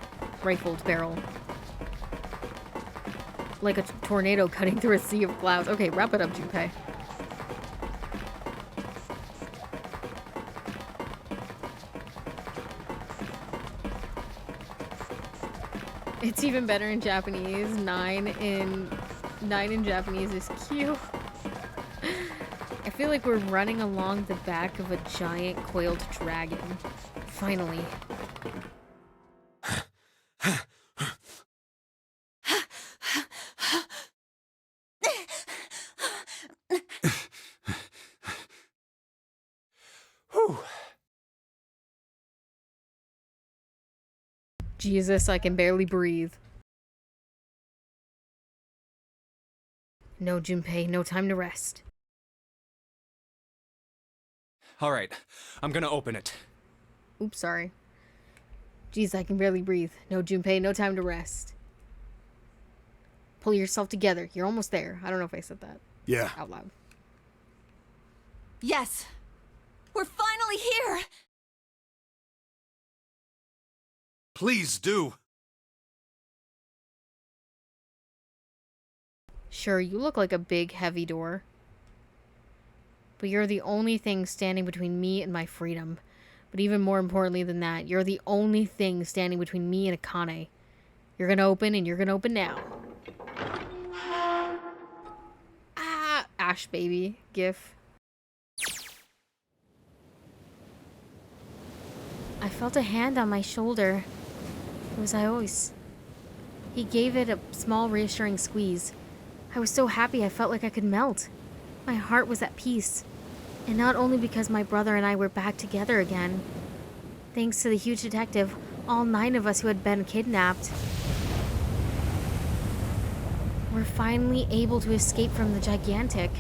Like a tornado cutting through a sea of clouds. Okay, wrap it up, Junpei. It's even better in Japanese. 9 in Japanese is Q. I feel like we're running along the back of a giant coiled dragon. Finally. Jesus, I can barely breathe. No, Junpei, no time to rest. Alright, I'm gonna open it. Oops, sorry. Jeez, I can barely breathe. No, Junpei, no time to rest. Pull yourself together. You're almost there. I don't know if I said that. Yeah. Out loud. Yes! We're finally here! Please do. Sure, you look like a big, heavy door. But you're the only thing standing between me and my freedom. But even more importantly than that, you're the only thing standing between me and Akane. You're gonna open, and you're gonna open now. Ah, Ash baby gif. I felt a hand on my shoulder. It was Aoi's. He gave it a small, reassuring squeeze. I was so happy I felt like I could melt. My heart was at peace. And not only because my brother and I were back together again. Thanks to the huge detective, all 9 of us who had been kidnapped were finally able to escape from the gigantic.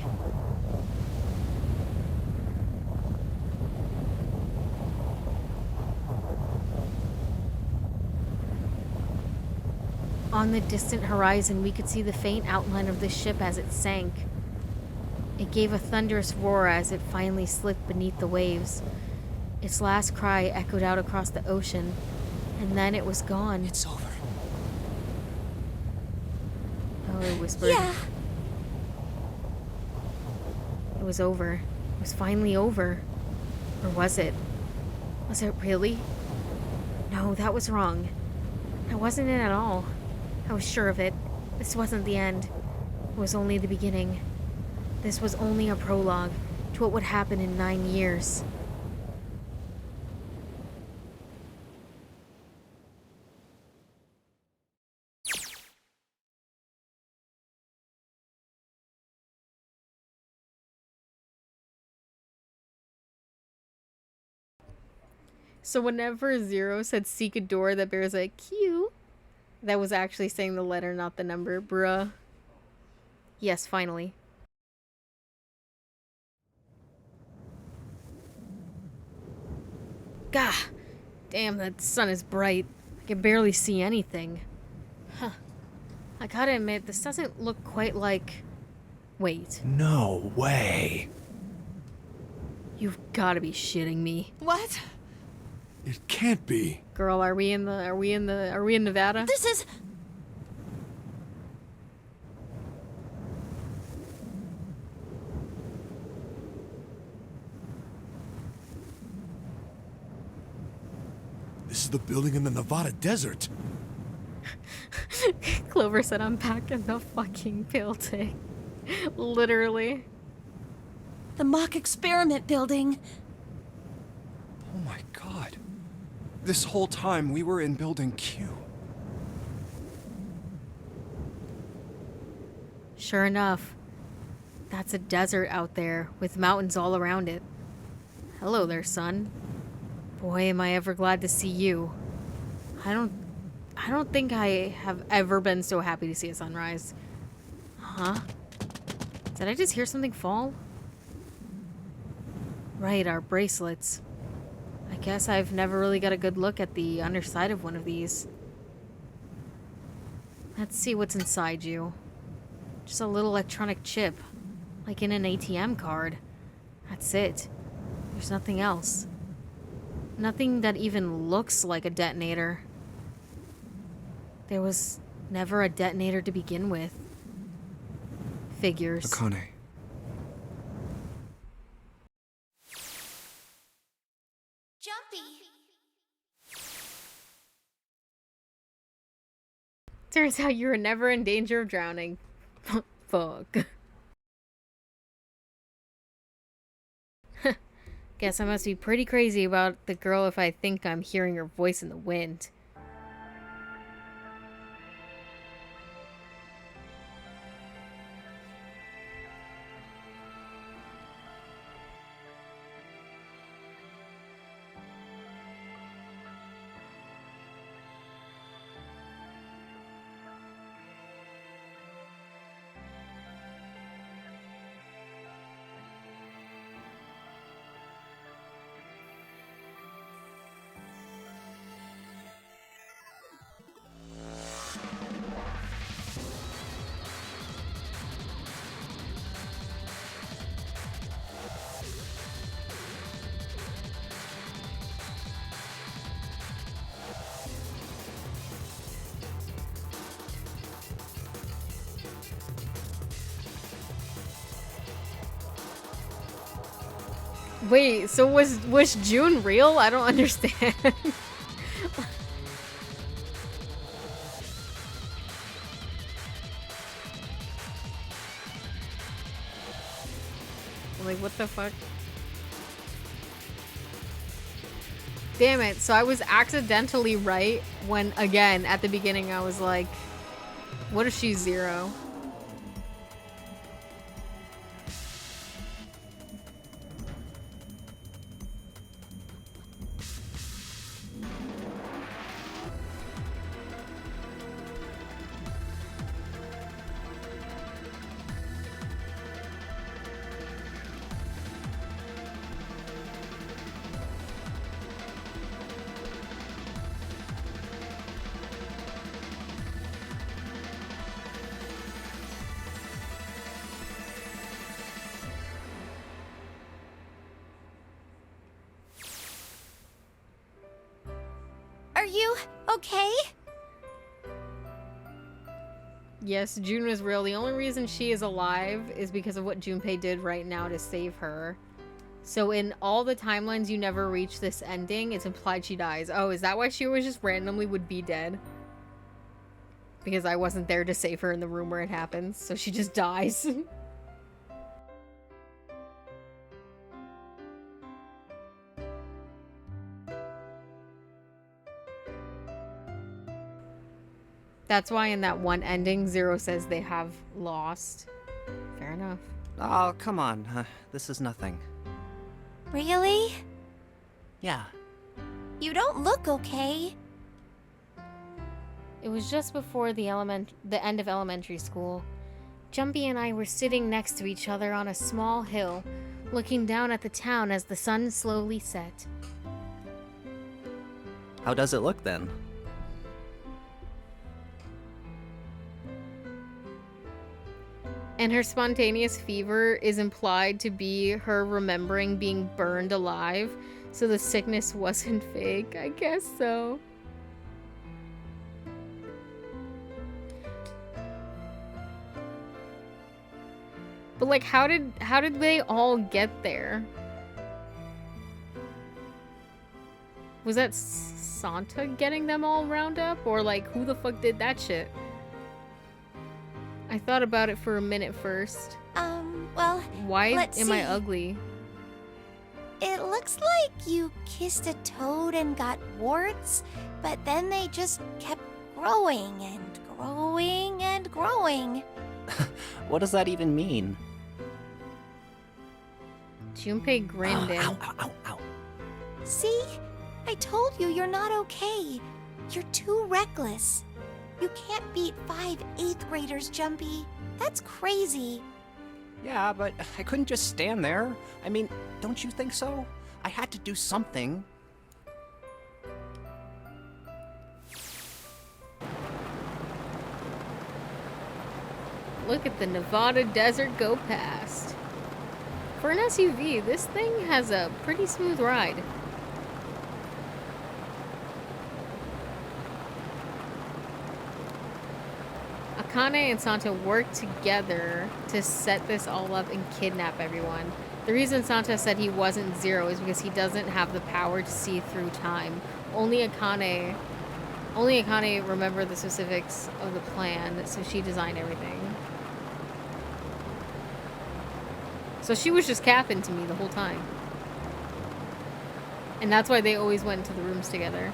On the distant horizon, we could see the faint outline of the ship as it sank. It gave a thunderous roar as it finally slipped beneath the waves. Its last cry echoed out across the ocean, and then it was gone. It's over. Oh, it whispered. Yeah. It was over. It was finally over. Or was it? Was it really? No, that was wrong. That wasn't it at all. I was sure of it. This wasn't the end. It was only the beginning. This was only a prologue to what would happen in 9 years. So whenever Zero said seek a door that bears a Q, that was actually saying the letter, not the number, bruh. Yes, finally. Gah! Damn, that sun is bright. I can barely see anything. Huh. I gotta admit, this doesn't look quite like... Wait. No way. You've gotta be shitting me. What? It can't be. Girl, are we in Nevada? This is... This is the building in the Nevada desert. Clover said I'm back in the fucking building. Literally. the mock experiment building. Oh my god. This whole time we were in Building Q. Sure enough, that's a desert out there with mountains all around it. Hello there, son. Boy, am I ever glad to see you. I don't think I have ever been so happy to see a sunrise. Huh? Did I just hear something fall? Right, our bracelets. I guess I've never really got a good look at the underside of one of these. Let's see what's inside you. Just a little electronic chip, like in an ATM card. That's it. There's nothing else. Nothing that even looks like a detonator. There was never a detonator to begin with. Figures. Akane. Jumpy. Turns out you were never in danger of drowning. Fuck. Guess I must be pretty crazy about the girl if I think I'm hearing her voice in the wind. Wait, so was June real? I don't understand. Like, what the fuck? Damn it, so I was accidentally right when, again, at the beginning I was like, what if she's 0? Are you okay? Yes, June was real. The only reason she is alive is because of what Junpei did right now to save her. So in all the timelines you never reach this ending, it's implied she dies. Oh, is that why she always just randomly would be dead? Because I wasn't there to save her in the room where it happens, so she just dies. That's why in that one ending, Zero says they have lost. Fair enough. Oh, come on. This is nothing. Really? Yeah. You don't look okay. It was just before the end of elementary school. Jumpy and I were sitting next to each other on a small hill, looking down at the town as the sun slowly set. How does it look then? And her spontaneous fever is implied to be her remembering being burned alive, so the sickness wasn't fake. I guess so. But like, how did they all get there? Was that Santa getting them all round up? Or like, who the fuck did that shit? I thought about it for a minute first. Well, why let's am see. I ugly? It looks like you kissed a toad and got warts, but then they just kept growing and growing and growing. What does that even mean? Junpei grinned in. Ow, ow, ow, ow. See? I told you you're not okay. You're too reckless. You can't beat 5 8th graders, Jumpy. That's crazy. Yeah, but I couldn't just stand there. I mean, don't you think so? I had to do something. Look at the Nevada desert go past. For an SUV, this thing has a pretty smooth ride. Akane and Santa work together to set this all up and kidnap everyone. The reason Santa said he wasn't Zero is because he doesn't have the power to see through time. Only Akane remembered the specifics of the plan, so she designed everything. So she was just capping to me the whole time. And that's why they always went into the rooms together.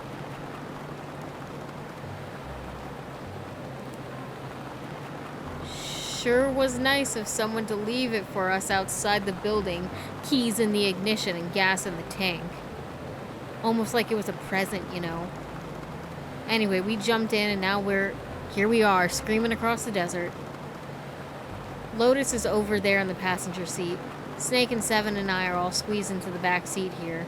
Sure was nice of someone to leave it for us outside the building. Keys in the ignition and gas in the tank. Almost like it was a present, you know. Anyway, we jumped in and now here we are, screaming across the desert. Lotus is over there in the passenger seat. Snake and Seven and I are all squeezed into the back seat here.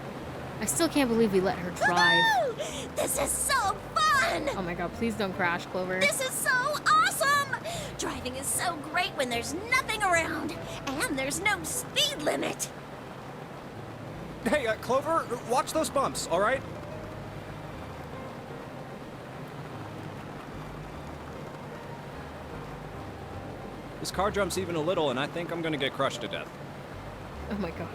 I still can't believe we let her drive. Woohoo! This is so fun! Oh my god, please don't crash, Clover. This is so awesome! Driving is so great when there's nothing around, and there's no speed limit. Hey, Clover, watch those bumps, all right? This car jumps even a little, and I think I'm gonna get crushed to death. Oh my gosh.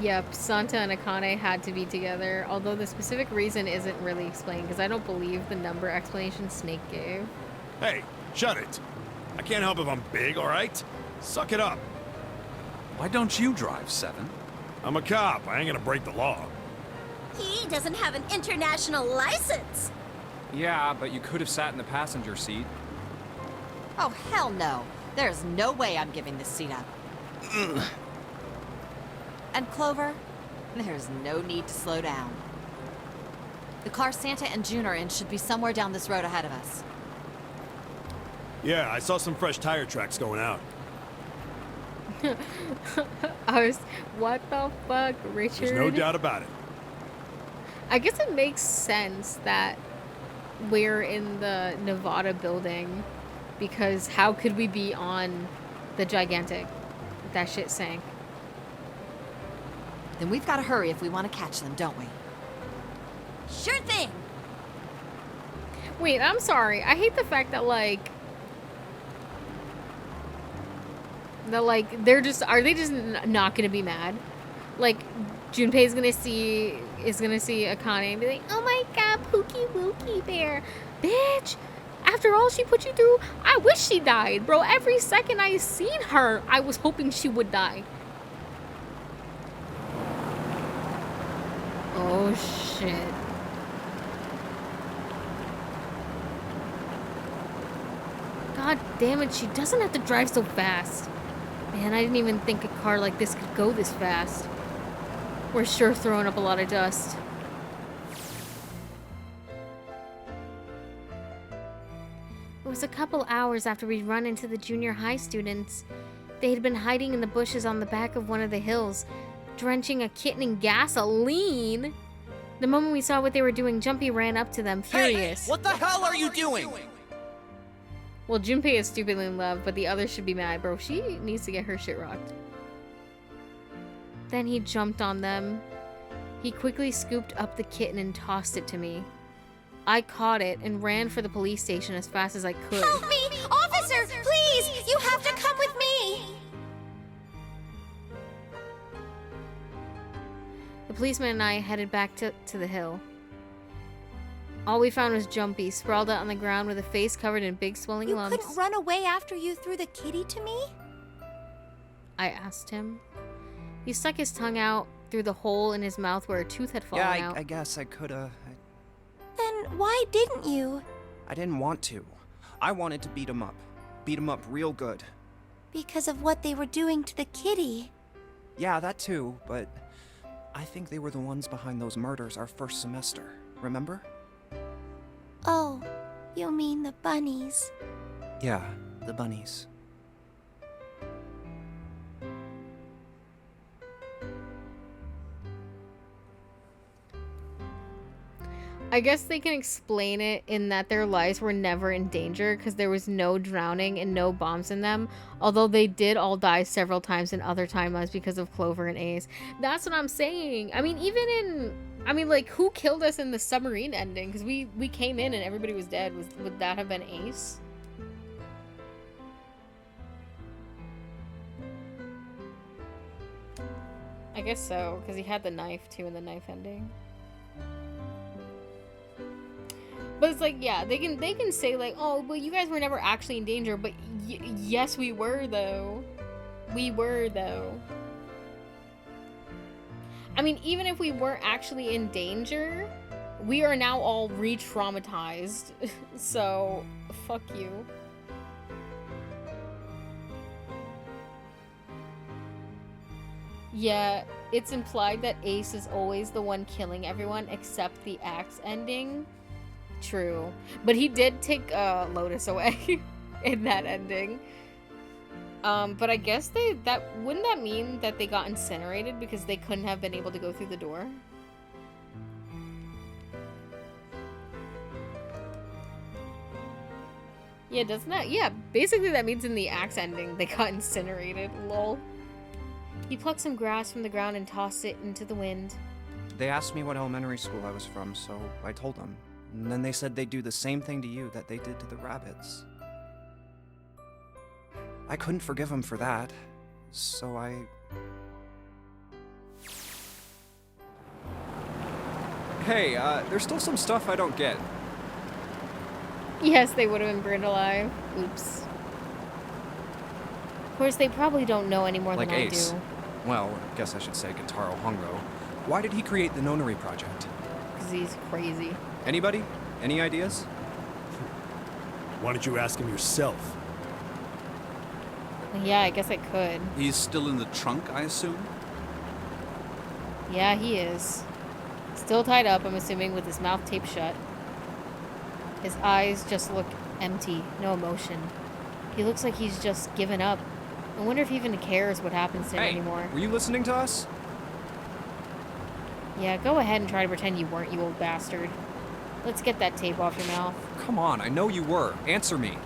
Yep, Santa and Akane had to be together, although the specific reason isn't really explained because I don't believe the number explanation Snake gave. Hey, shut it. I can't help if I'm big, all right? Suck it up. Why don't you drive, Seven? I'm a cop. I ain't gonna break the law. He doesn't have an international license. Yeah, but you could have sat in the passenger seat. Oh, hell no. There's no way I'm giving this seat up. And Clover, there's no need to slow down. The car Santa and June are in should be somewhere down this road ahead of us. Yeah, I saw some fresh tire tracks going out. What the fuck, Richard? There's no doubt about it. I guess it makes sense that we're in the Nevada building because how could we be on the Gigantic? That shit sank. Then we've got to hurry if we want to catch them, don't we? Sure thing. Wait, I'm sorry. I hate the fact that they're just, are they just not gonna be mad? Like, Junpei's is gonna see Akane and be like, oh my god, Pookie Wookie Bear. Bitch, after all she put you through, I wish she died, bro. Every second I seen her, I was hoping she would die. Oh shit. God damn it, she doesn't have to drive so fast. Man, I didn't even think a car like this could go this fast. We're sure throwing up a lot of dust. It was a couple hours after we'd run into the junior high students. They had been hiding in the bushes on the back of one of the hills, drenching a kitten in gasoline. The moment we saw what they were doing, Jumpy ran up to them, furious. Hey, what the hell are you doing? Well, Junpei is stupidly in love, but the others should be mad, bro. She needs to get her shit rocked. Then he jumped on them. He quickly scooped up the kitten and tossed it to me. I caught it and ran for the police station as fast as I could. Help me! Officer, please! You have to come with me! The policeman and I headed back to the hill. All we found was Jumpy, sprawled out on the ground with a face covered in big swelling lumps. You couldn't run away after you threw the kitty to me? I asked him. He stuck his tongue out through the hole in his mouth where a tooth had fallen out. I guess I coulda. Then why didn't you? I didn't want to. I wanted to beat him up. Beat him up real good. Because of what they were doing to the kitty. Yeah, that too, but I think they were the ones behind those murders our first semester. Remember? Oh, you mean the bunnies. Yeah, the bunnies. I guess they can explain it in that their lives were never in danger because there was no drowning and no bombs in them, although they did all die several times in other timelines because of Clover and Ace. That's what I'm saying. I mean, even in... I mean, like, who killed us in the submarine ending? Because we came in and everybody was dead. Would that have been Ace? I guess so, because he had the knife, too, in the knife ending. But it's like, yeah, they can say like, oh, well, you guys were never actually in danger, but yes, we were though. We were though. I mean, even if we weren't actually in danger, we are now all re-traumatized. So, fuck you. Yeah, it's implied that Ace is always the one killing everyone except the axe ending. True. But he did take Lotus away in that ending. But I guess wouldn't that mean that they got incinerated because they couldn't have been able to go through the door? Yeah, doesn't that? Yeah, basically that means in the axe ending they got incinerated. Lol. He plucked some grass from the ground and tossed it into the wind. They asked me what elementary school I was from, so I told them. And then they said they'd do the same thing to you that they did to the rabbits. I couldn't forgive them for that, so I... Hey, there's still some stuff I don't get. Yes, they would have been burned alive. Oops. Of course, they probably don't know any more Like than Ace. I do. Well, I guess I should say Gentaro Hongo. Why did he create the nonary project? Because he's crazy. Anybody? Any ideas? Why don't you ask him yourself? Yeah, I guess I could. He's still in the trunk, I assume? Yeah, he is. Still tied up, I'm assuming, with his mouth taped shut. His eyes just look empty, no emotion. He looks like he's just given up. I wonder if he even cares what happens to him anymore. Were you listening to us? Yeah, go ahead and try to pretend you weren't, you old bastard. Let's get that tape off your mouth. Come on, I know you were. Answer me.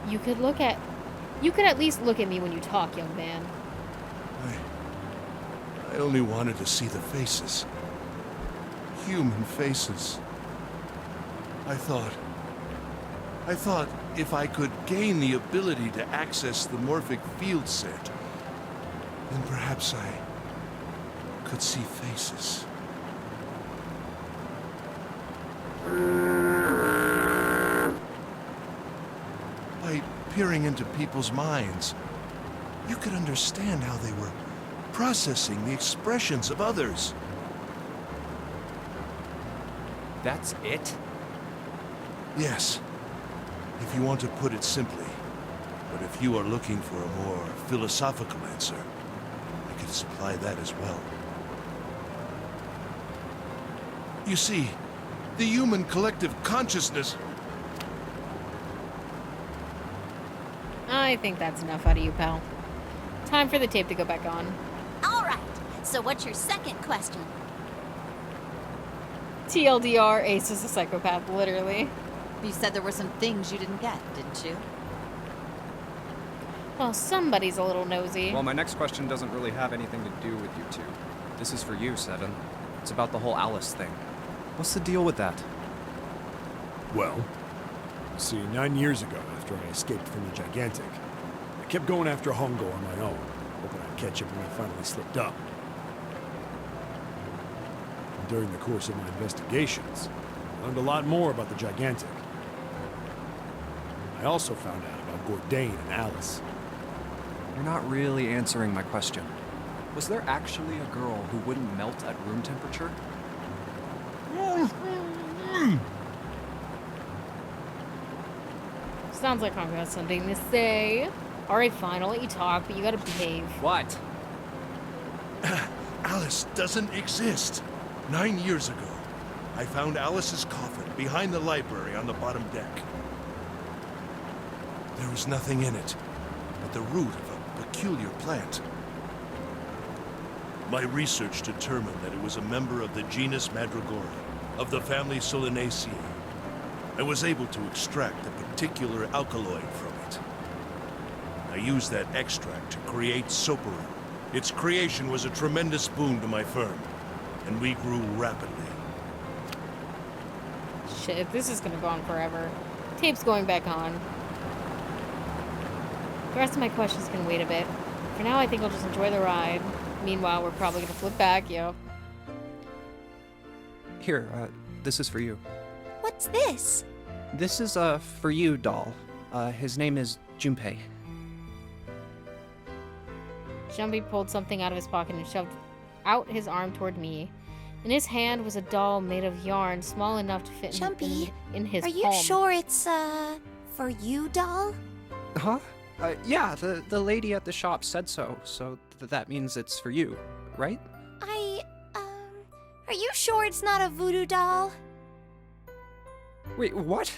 You could at least look at me when you talk, young man. I only wanted to see the faces. Human faces. I thought if I could gain the ability to access the morphic field set, then perhaps I could see faces. By peering into people's minds, you could understand how they were processing the expressions of others. That's it? Yes, if you want to put it simply. But if you are looking for a more philosophical answer, I can supply that as well. You see, the human collective consciousness... I think that's enough out of you, pal. Time for the tape to go back on. All right. So what's your second question? TLDR, Ace is a psychopath, literally. You said there were some things you didn't get, didn't you? Well, somebody's a little nosy. Well, my next question doesn't really have anything to do with you two. This is for you, Seven. It's about the whole Alice thing. What's the deal with that? Well, see, 9 years ago, after I escaped from the Gigantic, I kept going after Hongo on my own, hoping I'd catch him when I finally slipped up. And during the course of my investigations, I learned a lot more about the Gigantic. I also found out about Gordain and Alice. You're not really answering my question. Was there actually a girl who wouldn't melt at room temperature? Sounds like Hongo has something to say. Alright, fine, I'll let you talk, but you gotta behave. What? Alice doesn't exist. 9 years ago, I found Alice's coffin behind the library on the bottom deck. There was nothing in it but the root of a peculiar plant. My research determined that it was a member of the genus Mandragora, of the family Solanaceae. I was able to extract a particular alkaloid from it. I used that extract to create Soparu. Its creation was a tremendous boon to my firm, and we grew rapidly. Shit, this is gonna go on forever. Tape's going back on. The rest of my questions can wait a bit. For now, I think I'll just enjoy the ride. Meanwhile, we're probably gonna flip back, yep. Here, this is for you. What's this? This is, for you, doll. His name is Junpei. Jumpy pulled something out of his pocket and shoved out his arm toward me. In his hand was a doll made of yarn, small enough to fit Jumpy, in his are palm. you sure it's, for you, doll? Huh? Yeah, the lady at the shop said so, so that means it's for you, right? Are you sure it's not a voodoo doll? Wait, what?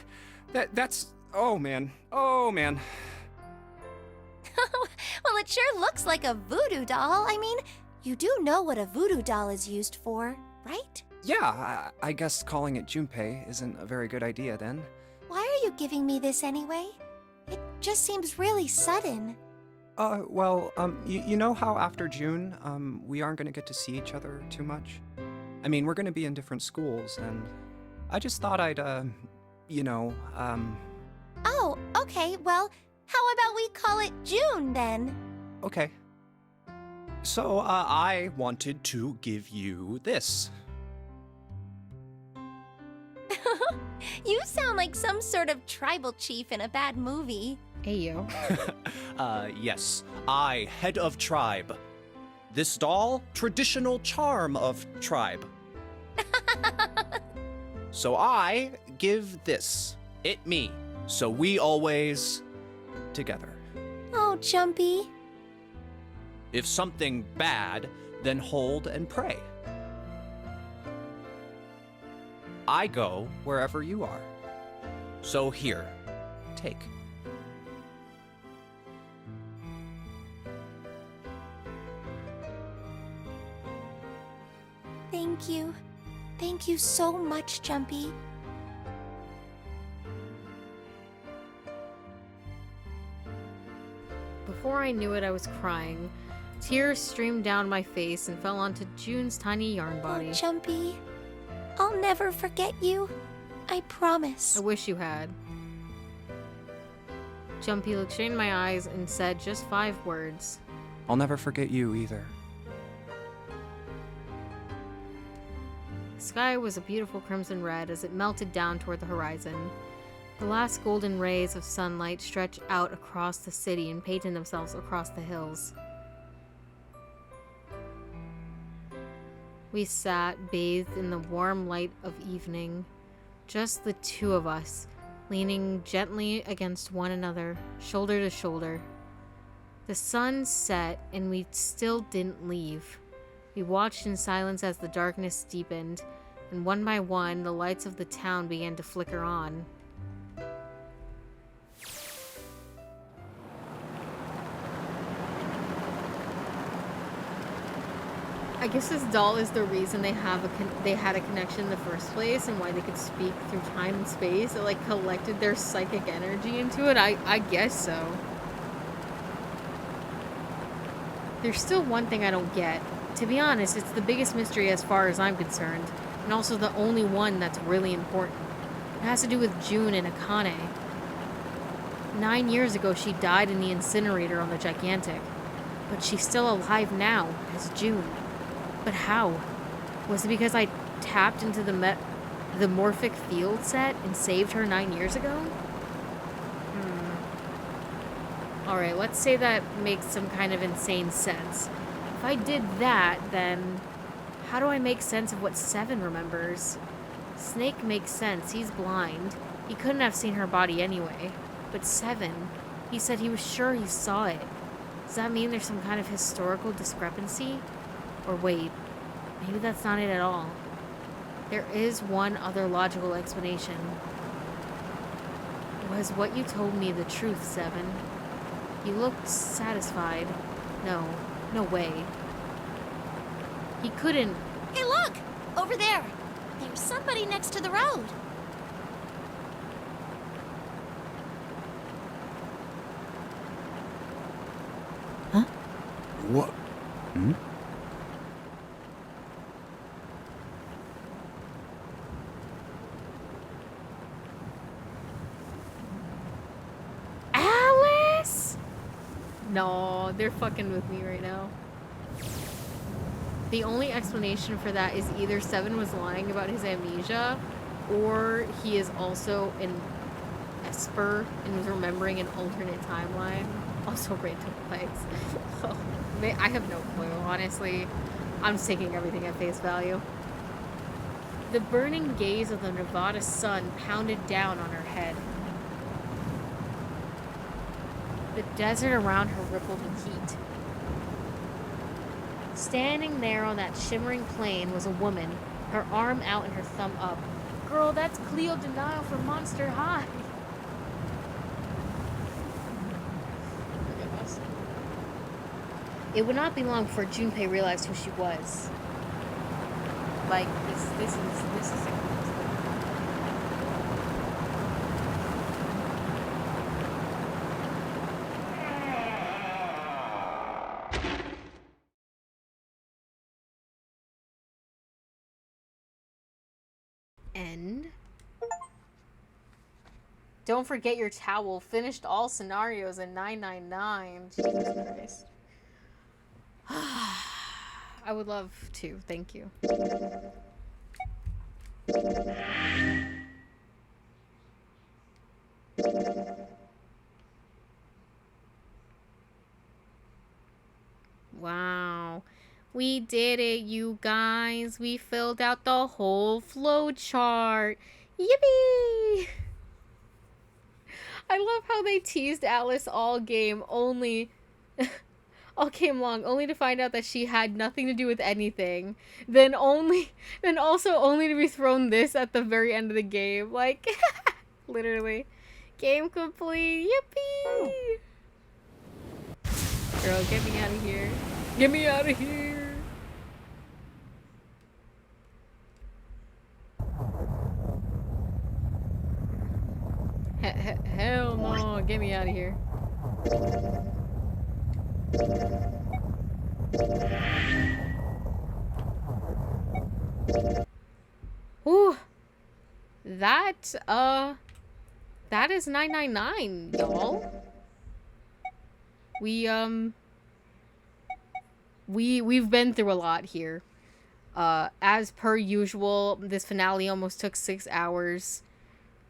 That's... Oh, man. Oh, man. Well, it sure looks like a voodoo doll. I mean, you do know what a voodoo doll is used for, right? Yeah, I guess calling it Junpei isn't a very good idea then. Why are you giving me this anyway? It just seems really sudden. Well, you know how after June, we aren't gonna get to see each other too much? I mean, we're gonna be in different schools, and I just thought I'd, Oh, okay, well, how about we call it June, then? Okay. So, I wanted to give you this. You sound like some sort of tribal chief in a bad movie. Hey, yo. Yes. I, head of tribe. This doll, traditional charm of tribe. So I give this. It me. So we always together. Oh, Jumpy. If something bad, then hold and pray. I go wherever you are. So here, take. Thank you. Thank you so much, Jumpy. Before I knew it, I was crying. Tears streamed down my face and fell onto June's tiny yarn body. Oh, Jumpy. I'll never forget you. I promise. I wish you had. Jumpy looked straight in my eyes and said just 5 words. I'll never forget you either. The sky was a beautiful crimson red as it melted down toward the horizon. The last golden rays of sunlight stretched out across the city and painted themselves across the hills. We sat, bathed in the warm light of evening, just the two of us, leaning gently against one another, shoulder to shoulder. The sun set, and we still didn't leave. We watched in silence as the darkness deepened, and one by one, the lights of the town began to flicker on. I guess this doll is the reason they had a connection in the first place, and why they could speak through time and space. It like collected their psychic energy into it. I guess so. There's still one thing I don't get. To be honest, it's the biggest mystery as far as I'm concerned, and also the only one that's really important. It has to do with June and Akane. 9 years ago, she died in the incinerator on the Gigantic, but she's still alive now as June. But how? Was it because I tapped into the morphic field set and saved her 9 years ago? Alright, let's say that makes some kind of insane sense. If I did that, then how do I make sense of what Seven remembers? Snake makes sense, he's blind. He couldn't have seen her body anyway. But Seven, he said he was sure he saw it. Does that mean there's some kind of historical discrepancy? Or wait, maybe that's not it at all. There is one other logical explanation. Was what you told me the truth, Seven? You looked satisfied. No way. He couldn't. Hey, look! Over there! There's somebody next to the road. Huh? What? Hmm? Alice? No, they're fucking with me right now. The only explanation for that is either Seven was lying about his amnesia, or he is also an Esper and was remembering an alternate timeline. Also random legs. Oh, I have no clue, honestly. I'm just taking everything at face value. The burning gaze of the Nevada sun pounded down on her head. The desert around her rippled in heat. Standing there on that shimmering plain was a woman, her arm out and her thumb up. Girl, that's Cleo Denial from Monster High. It would not be long before Junpei realized who she was. Like, this is end. Don't forget your towel. Finished all scenarios in 999. Jesus Christ. I would love to. Thank you. We did it, you guys. We filled out the whole flow chart. Yippee! I love how they teased Alice all game long, only to find out that she had nothing to do with anything. Then also only to be thrown this at the very end of the game. Like, literally. Game complete. Yippee! Girl, get me out of here. Get me out of here. Hell no, get me out of here. Ooh. That is 999, y'all. We've been through a lot here. As per usual, this finale almost took 6 hours.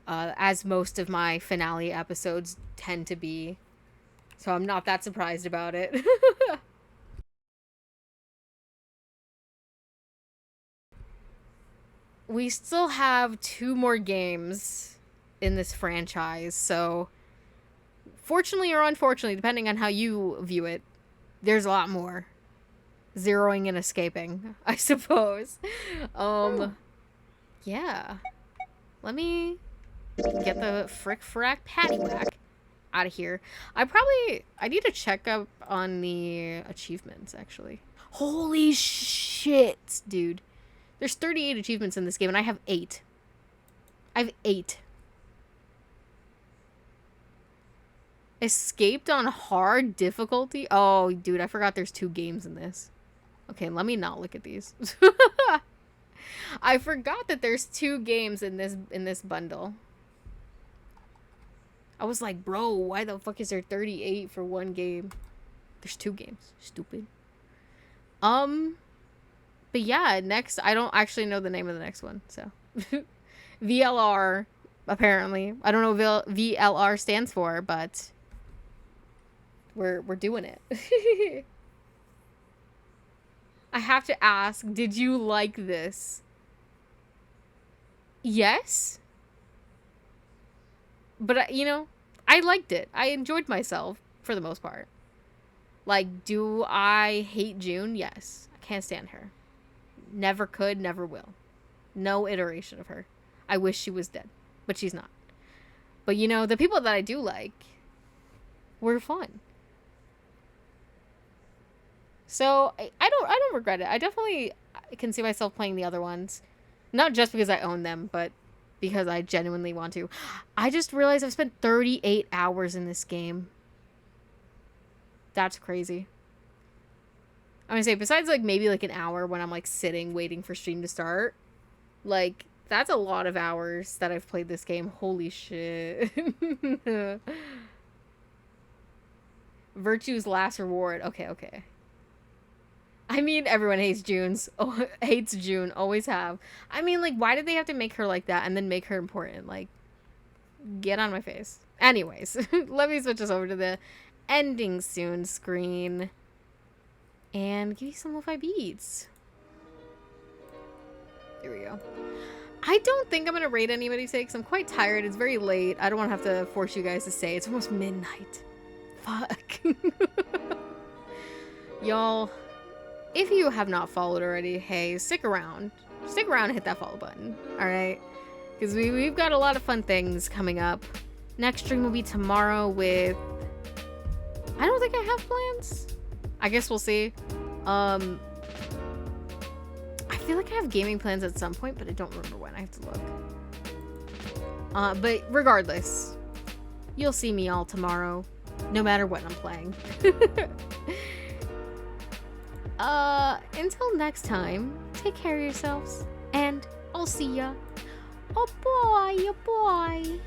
As most of my finale episodes tend to be. So I'm not that surprised about it. We still have 2 more games in this franchise, so fortunately or unfortunately, depending on how you view it, there's a lot more. Zeroing and escaping, I suppose. Yeah. Let me get the frick-frack paddywhack out of here. I need to check up on the achievements, actually. Holy shit, dude. There's 38 achievements in this game, and I have 8. I have 8. Escaped on hard difficulty? Oh, dude, I forgot there's 2 games in this. Okay, let me not look at these. I forgot that there's 2 games in this bundle. I was like, bro, why the fuck is there 38 for 1 game? There's 2 games. Stupid. But yeah, next, I don't actually know the name of the next one, so. VLR, apparently. I don't know what VLR stands for, but we're doing it. I have to ask, did you like this? Yes? But, you know, I liked it. I enjoyed myself, for the most part. Like, do I hate June? Yes. I can't stand her. Never could, never will. No iteration of her. I wish she was dead, but she's not. But, you know, the people that I do like were fun. So, I don't regret it. I definitely can see myself playing the other ones. Not just because I own them, but because I genuinely want to. I just realized I've spent 38 hours in this game. That's crazy. I'm gonna say, besides, like, maybe, like, an hour when I'm, like, sitting waiting for stream to start, like, that's a lot of hours that I've played this game. Holy shit. Virtue's last reward. Okay. I mean, everyone hates hates June. Always have. I mean, like, why did they have to make her like that and then make her important? Like, get on my face. Anyways, let me switch us over to the ending soon screen and give you some lo-fi beats. There we go. I don't think I'm going to rate anybody today because I'm quite tired. It's very late. I don't want to have to force you guys to stay. It's almost midnight. Fuck. Y'all, if you have not followed already, hey, stick around. Stick around and hit that follow button. Alright? Because we've got a lot of fun things coming up. Next stream will be tomorrow with... I don't think I have plans. I guess we'll see. I feel like I have gaming plans at some point, but I don't remember when. I have to look. But regardless, you'll see me all tomorrow, no matter what I'm playing. Until next time, take care of yourselves, and I'll see ya. Oh boy, oh boy.